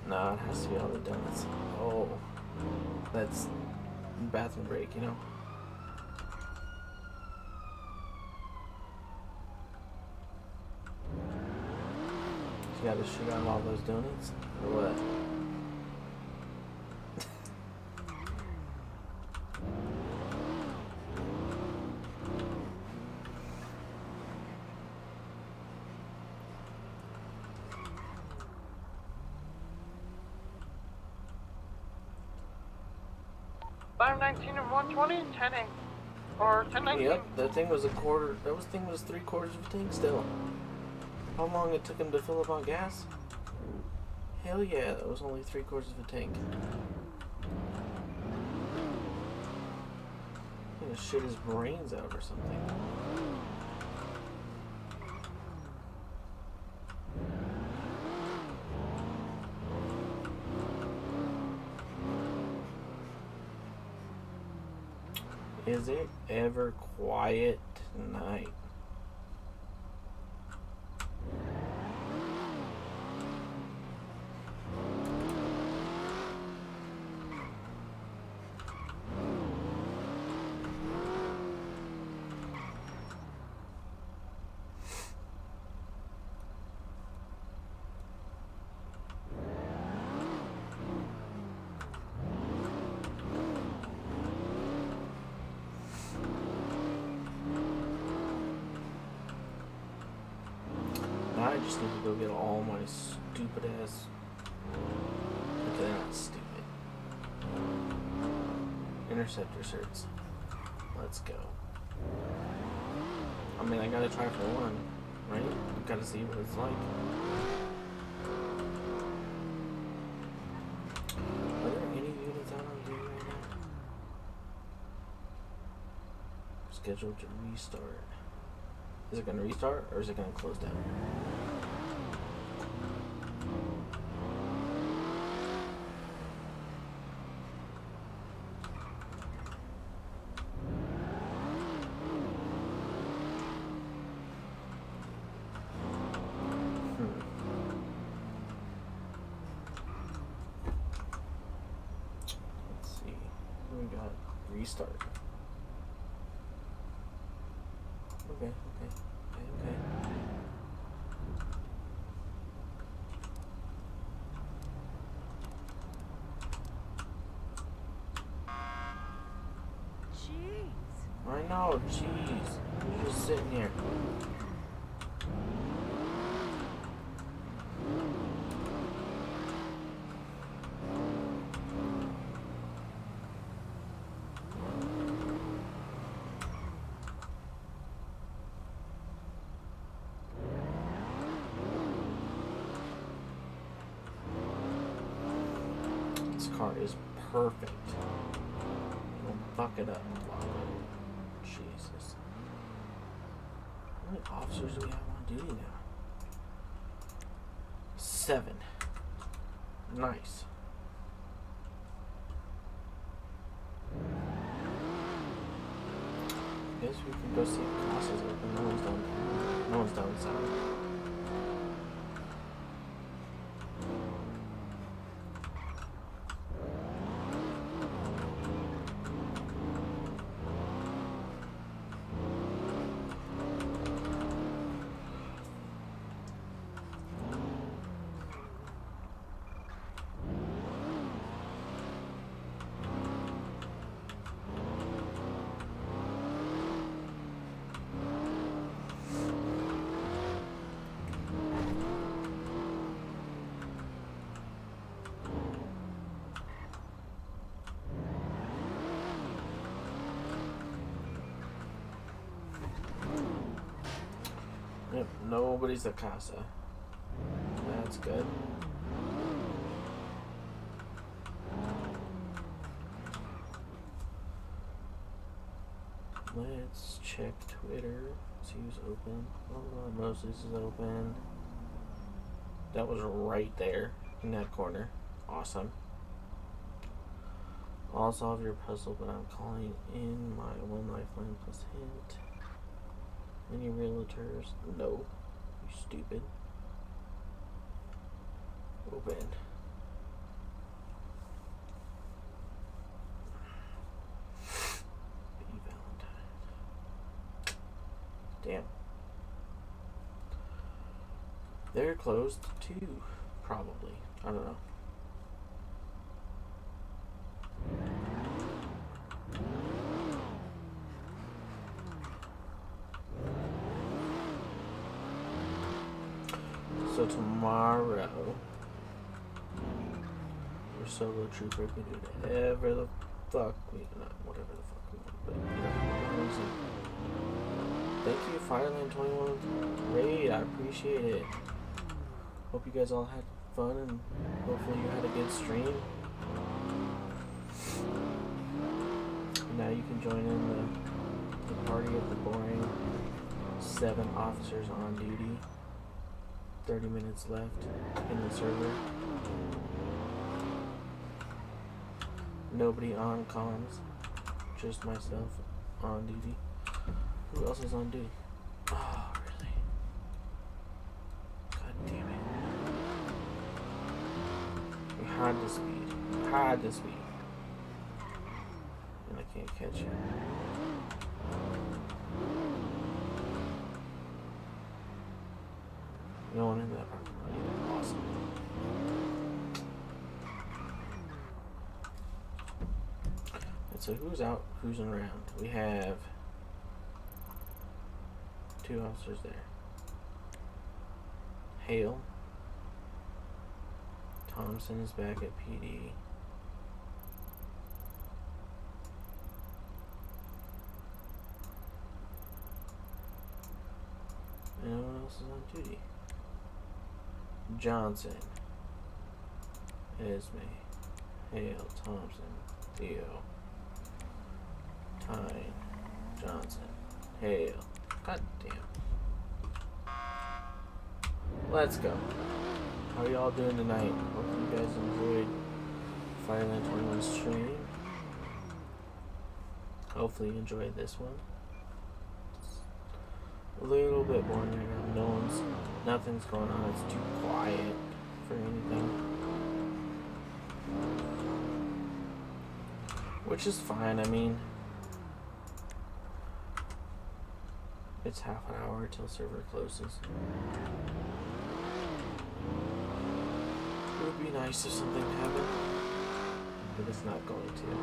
No, it has to be all the donuts. Oh, that's bathroom break, you know? You gotta shoot out all those donuts? Or what? $519 and 120, 10-8. Or 10-19. Yep, that thing was a quarter. That thing was 3/4 of a tank still. How long it took him to fill up on gas? Hell yeah, that was only 3/4 of a tank. I'm gonna shit his brains out or something. Is it ever quiet tonight? I just need to go get all my stupid ass. Okay, they're not stupid. Interceptor certs. Let's go. I mean, I gotta try for one, right? Gotta see what it's like. Are there any units out on duty right now? Scheduled to restart. Is it going to restart or is it going to close down? Let's see. We got restart. Okay. Jeez. I know, jeez. You're just sitting here. This car is perfect. Don't fuck it up, Lockwood. Jesus. How many officers do we have on duty now? 7. Nice. I guess we can go see if Casa's open. No one's down south. Yep, nobody's at Casa. That's good. Let's check Twitter. See who's open. Oh, Moses is open. That was right there in that corner. Awesome. I'll solve your puzzle, but I'm calling in my 1 lifeline plus hint. Any realtors? No. You stupid. Open. Be Valentine. Damn. They're closed too, probably. I don't know. So tomorrow, your solo trooper can do whatever the fuck we, not whatever the fuck we want, but thank you, Fireland21 raid. I appreciate it. Hope you guys all had fun and hopefully you had a good stream. And now you can join in the party of the boring 7 officers on duty. 30 minutes left in the server. Nobody on comms. Just myself on duty. Who else is on duty? Oh, really? God damn it. We had the speed. Had the speed. And I can't catch you. No one in that parking lot either. Awesome. And so who's out, who's around? We have 2 officers there. Hale. Thompson is back at PD. And no one else is on duty. Johnson, Esme, Hale, Thompson, Theo, Tyne, Johnson. hell. God damn. Let's go. How y'all doing tonight? Hope you guys enjoyed Fireland 21 stream. Hopefully you enjoyed this one. A little bit boring right now. Nothing's going on. It's too quiet for anything. Which is fine. I mean, it's half an hour till server closes. It would be nice if something happened, but it's not going to.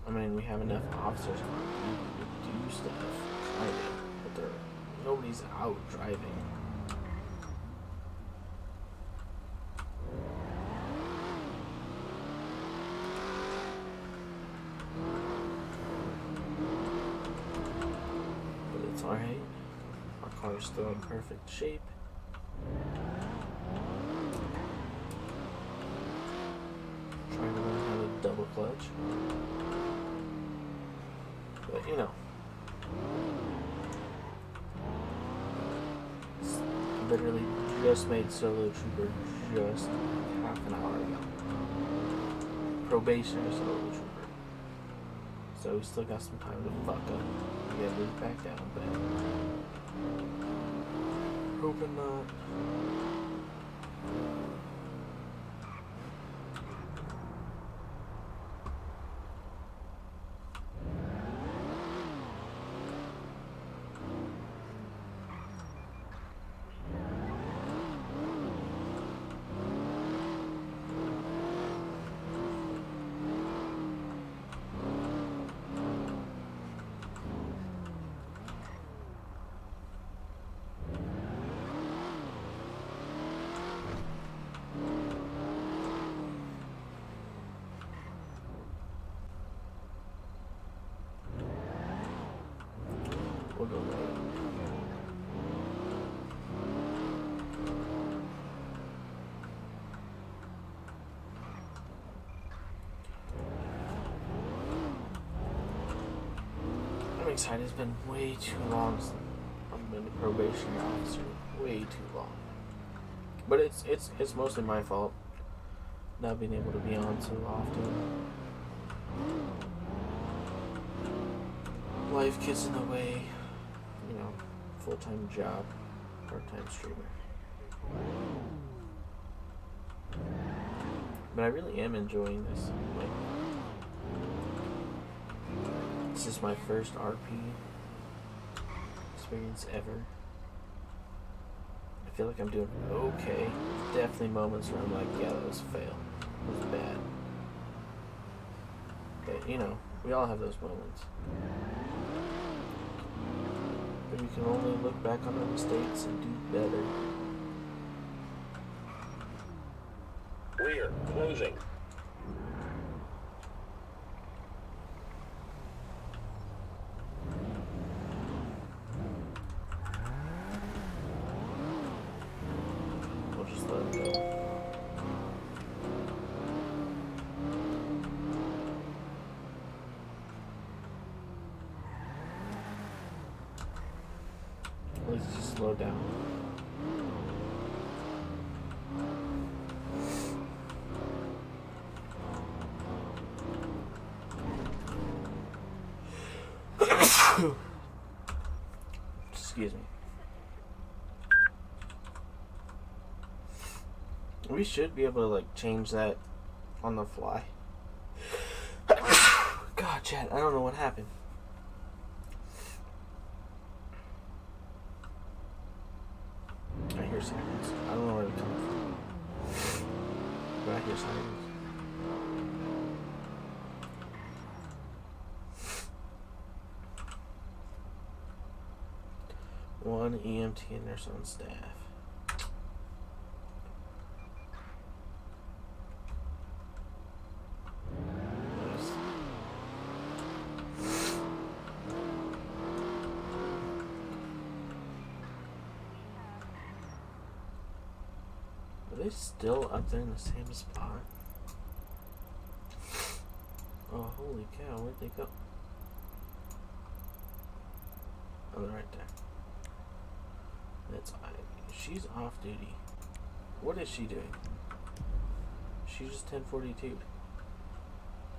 I mean, we have enough officers on duty to do stuff, kind of, but nobody's out driving. But it's alright. Our car's still in perfect shape. Trying to learn how to double clutch. But you know, literally just made Solo Trooper just half an hour ago. Probationary Solo Trooper. So we still got some time to fuck up. We gotta move back down, but hoping not. We'll go right. I'm excited. It's been way too long since I've been a probationary officer. Way too long. But it's mostly my fault. Not being able to be on so often. Life gets in the way. You know, full-time job, part-time streamer. But I really am enjoying this. Like, this is my first RP experience ever. I feel like I'm doing okay. There's definitely moments where I'm like, yeah, that was a fail. It was bad. But, you know, we all have those moments. But we can only look back on our mistakes and do better. Rear, closing. We'll just let it go. At least just slow down. Excuse me. We should be able to like change that on the fly. God, Chad, I don't know what happened. I hear sirens. I don't know where they're coming from. But I hear sirens. One EMT and nurse on staff. Nice. Are they still up there in the same spot? Holy cow, where'd they go? Oh, they're right there. That's Ivy. She's off duty. What is she doing? She's just 1042.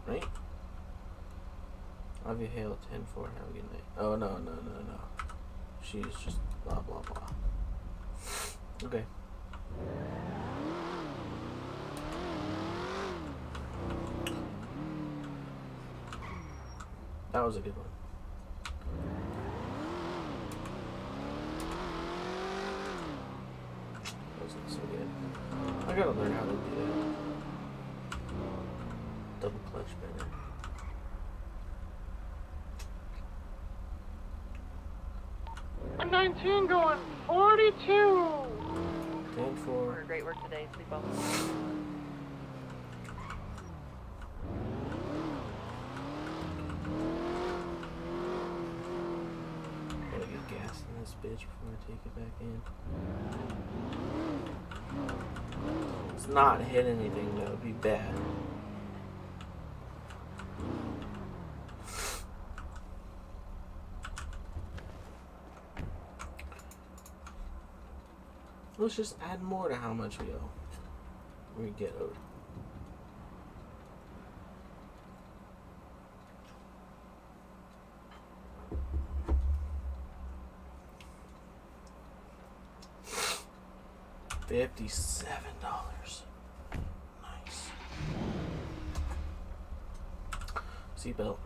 Right? Ivy Hale 10-4. Have a good night. Oh, no. She's just blah, blah, blah. Okay. That was a good one. Wasn't so good. I gotta learn how to do that. Double clutch better. I'm 19 going 42. 10-4. Great work today. Sleep well. Gotta get gas in this bitch before I take it back in. It's not hit anything though, it'd be bad. Let's just add more to how much we owe. We get owed. $57. Nice. Seatbelt.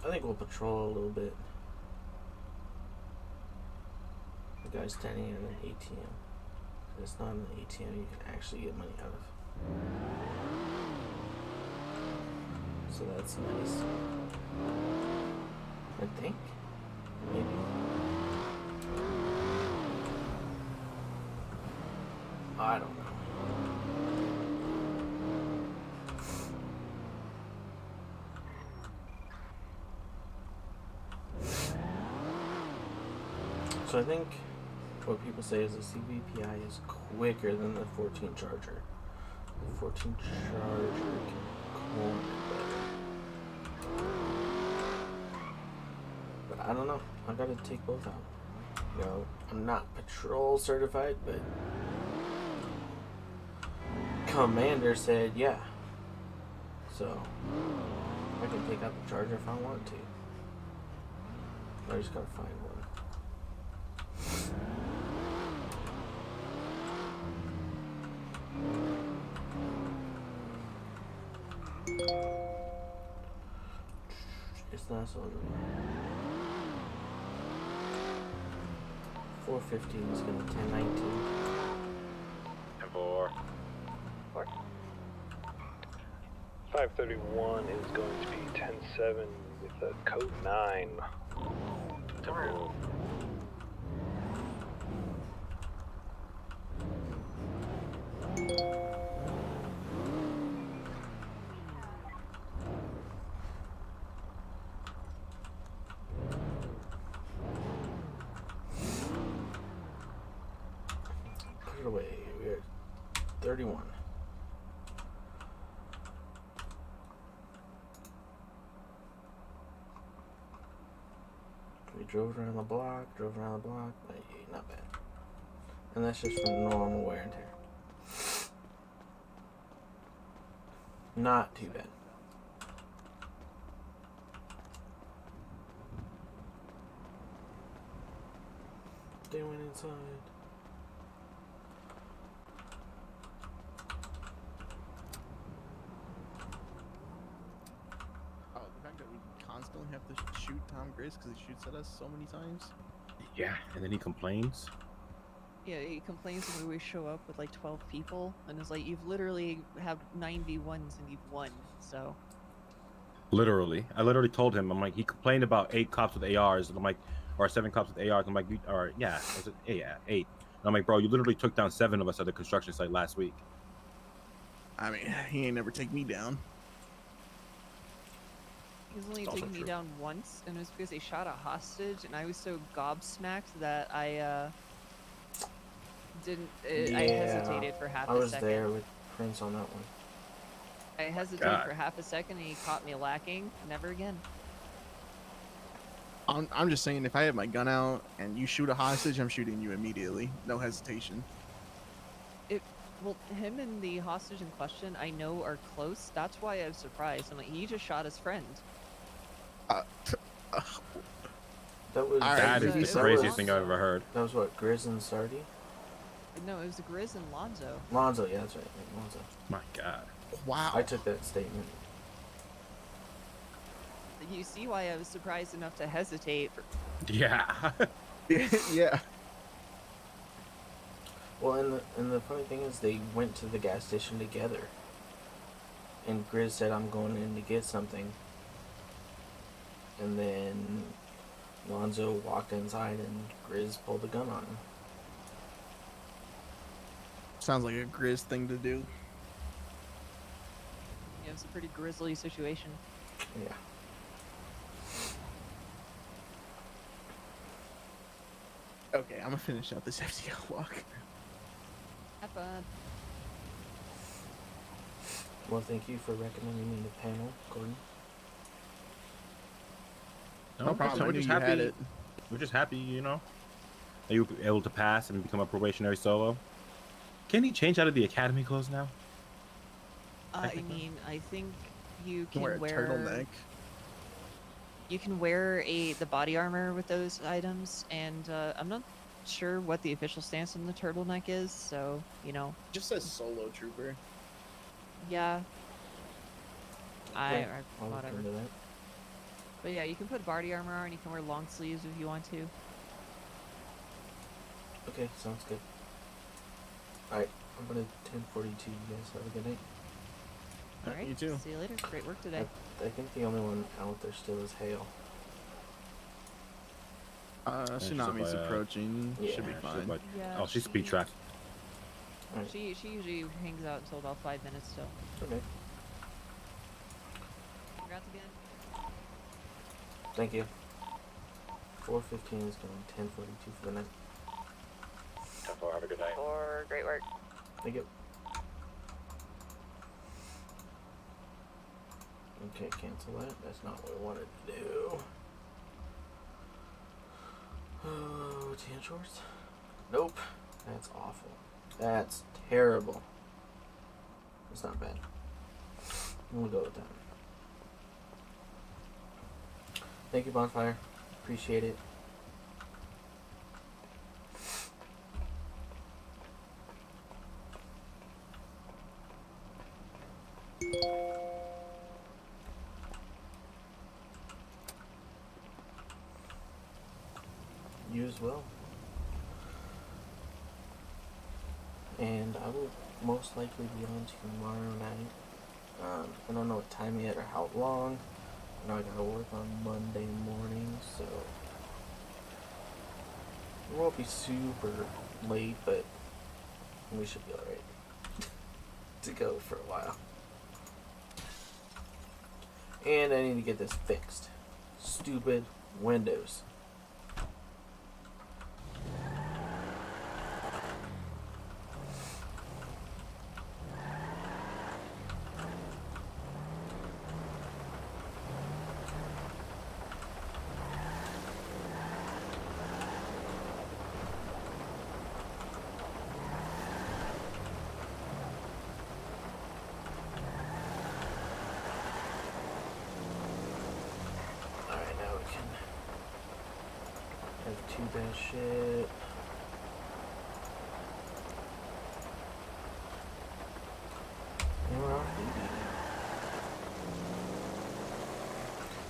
I think we'll patrol a little bit. The guy's standing in an ATM. It's not an ATM you can actually get money out of. So that's nice. I think. Maybe. I don't know. So I think what people say is the CVPI is quicker than the 14 Charger. The 14 Charger can corner better. But I don't know. I gotta take both out. You know, I'm not patrol certified, but Commander said yeah. So I can take out the Charger if I want to. I just gotta find one. It's not so 415 is gonna 1019. And 4. 531 is going to be 10-7 with a code 9. Tomorrow. Put it away. We're at 31. We drove around the block, but yeah, not bad. And that's just from normal wear and tear. Not too bad. They went inside. Oh, the fact that we constantly have to shoot Tom Grace because he shoots at us so many times. Yeah, and then he complains. Yeah, he complains when we show up with like 12 people, and it's like, you've literally have 91s and you've won, so. Literally. I literally told him, I'm like, he complained about 8 cops with ARs, and I'm like, or 7 cops with ARs. I'm like, or yeah, I said, yeah, 8. And I'm like, bro, you literally took down 7 of us at the construction site last week. I mean, he ain't never take me down. He's only taken me down once, and it was because he shot a hostage, and I was so gobsmacked that I didn't. I hesitated for half a second. I was there with Prince on that one. I hesitated for half a second, and he caught me lacking. Never again. I'm just saying, if I have my gun out and you shoot a hostage, I'm shooting you immediately. No hesitation. Well, him and the hostage in question, I know are close. That's why I was surprised. I'm like, he just shot his friend. That is the craziest thing I've ever heard. That was what, Grizz and Sardi? No, it was Grizz and Lonzo. Lonzo, yeah, that's right. Lonzo. My God. Wow. I took that statement. You see why I was surprised enough to hesitate. Yeah. Yeah. Well, and the funny thing is, they went to the gas station together. And Grizz said, I'm going in to get something. And then Lonzo walked inside and Grizz pulled the gun on him. Sounds like a Grizz thing to do. Yeah, it's a pretty grisly situation. Yeah. Okay, I'm gonna finish out this FTL walk. Have fun. Well, thank you for recommending me the panel, Gordon. No problem. We're just happy. We're just happy, you know. Are you able to pass and become a probationary solo? Can he change out of the academy clothes now? I mean, I think you can wear a turtleneck. You can wear the body armor with those items, and I'm not sure what the official stance on the turtleneck is, so, you know. Just says solo trooper. Yeah. Okay, I'll whatever. look into that. But yeah, you can put body armor on, you can wear long sleeves if you want to. Okay, sounds good. Alright, I'm gonna 1042. You guys have a good night. Alright, you too. See you later. Great work today. I think the only one out there still is Hale. Tsunami's approaching. Yeah. Should be fine. Yeah, oh, she's speed tracked. Right. She usually hangs out until about 5 minutes still. Okay. Congrats again. Thank you. 415 is going 1042 for the night. 10-4, have a good night. Or great work. Thank you. Okay, cancel that. That's not what I wanted to do. Oh, tan shorts? Nope. That's awful. That's terrible. It's not bad. We'll go with that. Thank you, Bonfire. Appreciate it. You as well. And I will most likely be on tomorrow night. I don't know what time yet or how long. I know I gotta work on Monday morning, so it won't be super late, but we should be alright to go for a while. And I need to get this fixed. Stupid Windows. That shit. And we're off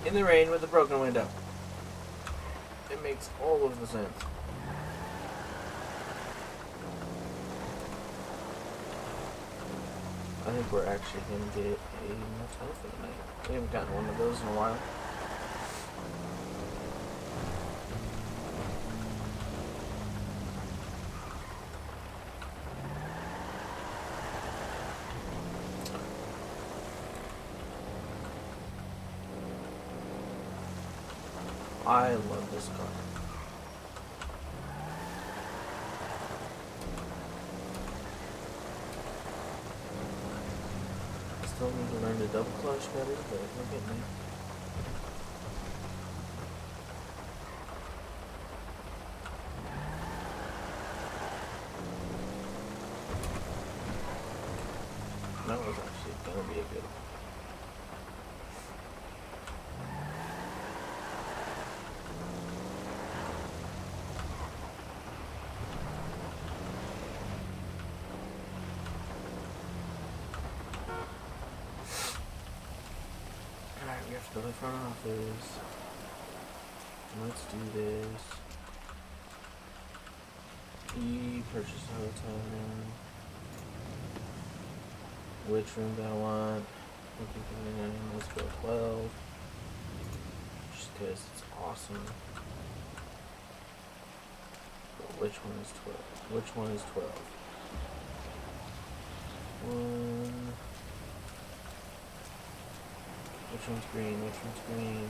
in the rain with a broken window. It makes all of the sense. I think we're actually gonna get a motel for the night. We haven't gotten one of those in a while. I love this car. I still need to learn to double clutch better, but we're getting there. That was actually gonna be a good one. Alright, we have to go to the front office. Let's do this. Purchase hotel. Which room do I want? Let's go 12. Just because it's awesome. But which one is 12? Which one is 12? One. Which one's green? Which one's green?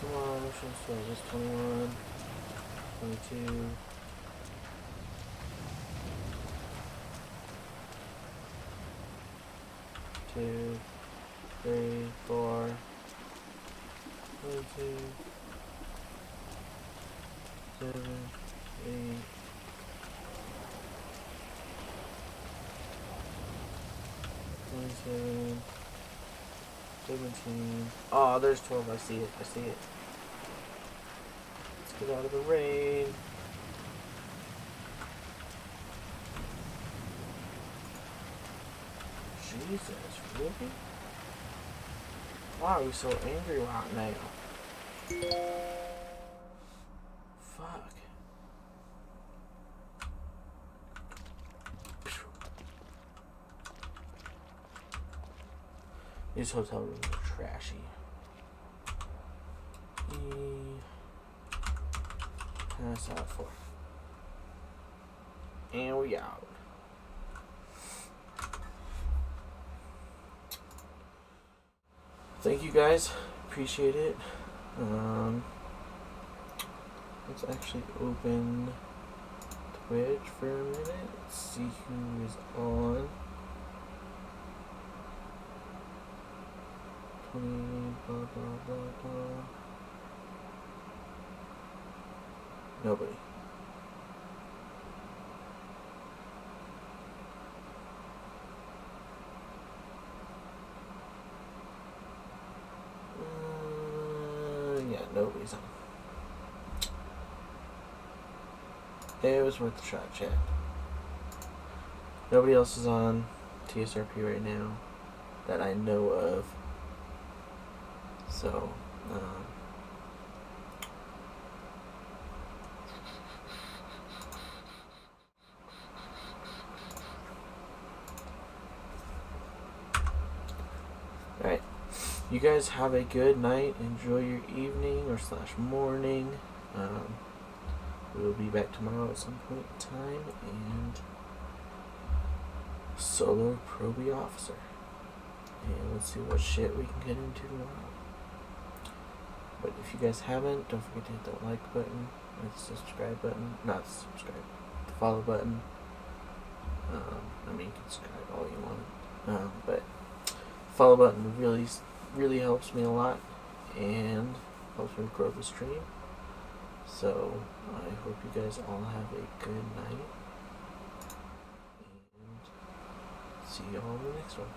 Come on, which one's 12? This 21. 22. 2, 3, 4, 22, 7, 8, 27, 17. Oh, there's 12. I see it. I see it. Let's get out of the rain. Jesus, really? Why are we so angry right now? Fuck. These hotel rooms are trashy. Pass out for. And we out. Thank you guys, appreciate it. Let's actually open Twitch for a minute. Let's see who is on. 20, blah, blah, blah, blah. Nobody. Yeah, nobody's on. It was worth the shot, chat. Nobody else is on TSRP right now that I know of. So, alright. You guys have a good night. Enjoy your evening or / morning. We'll be back tomorrow at some point in time. And solo probie officer. And let's see what shit we can get into tomorrow. But if you guys haven't, don't forget to hit that like button, or the subscribe button. Not subscribe, the follow button. I mean, you can subscribe all you want. But follow button really helps me a lot and helps me grow the stream. So I hope you guys all have a good night. And see you all in the next one.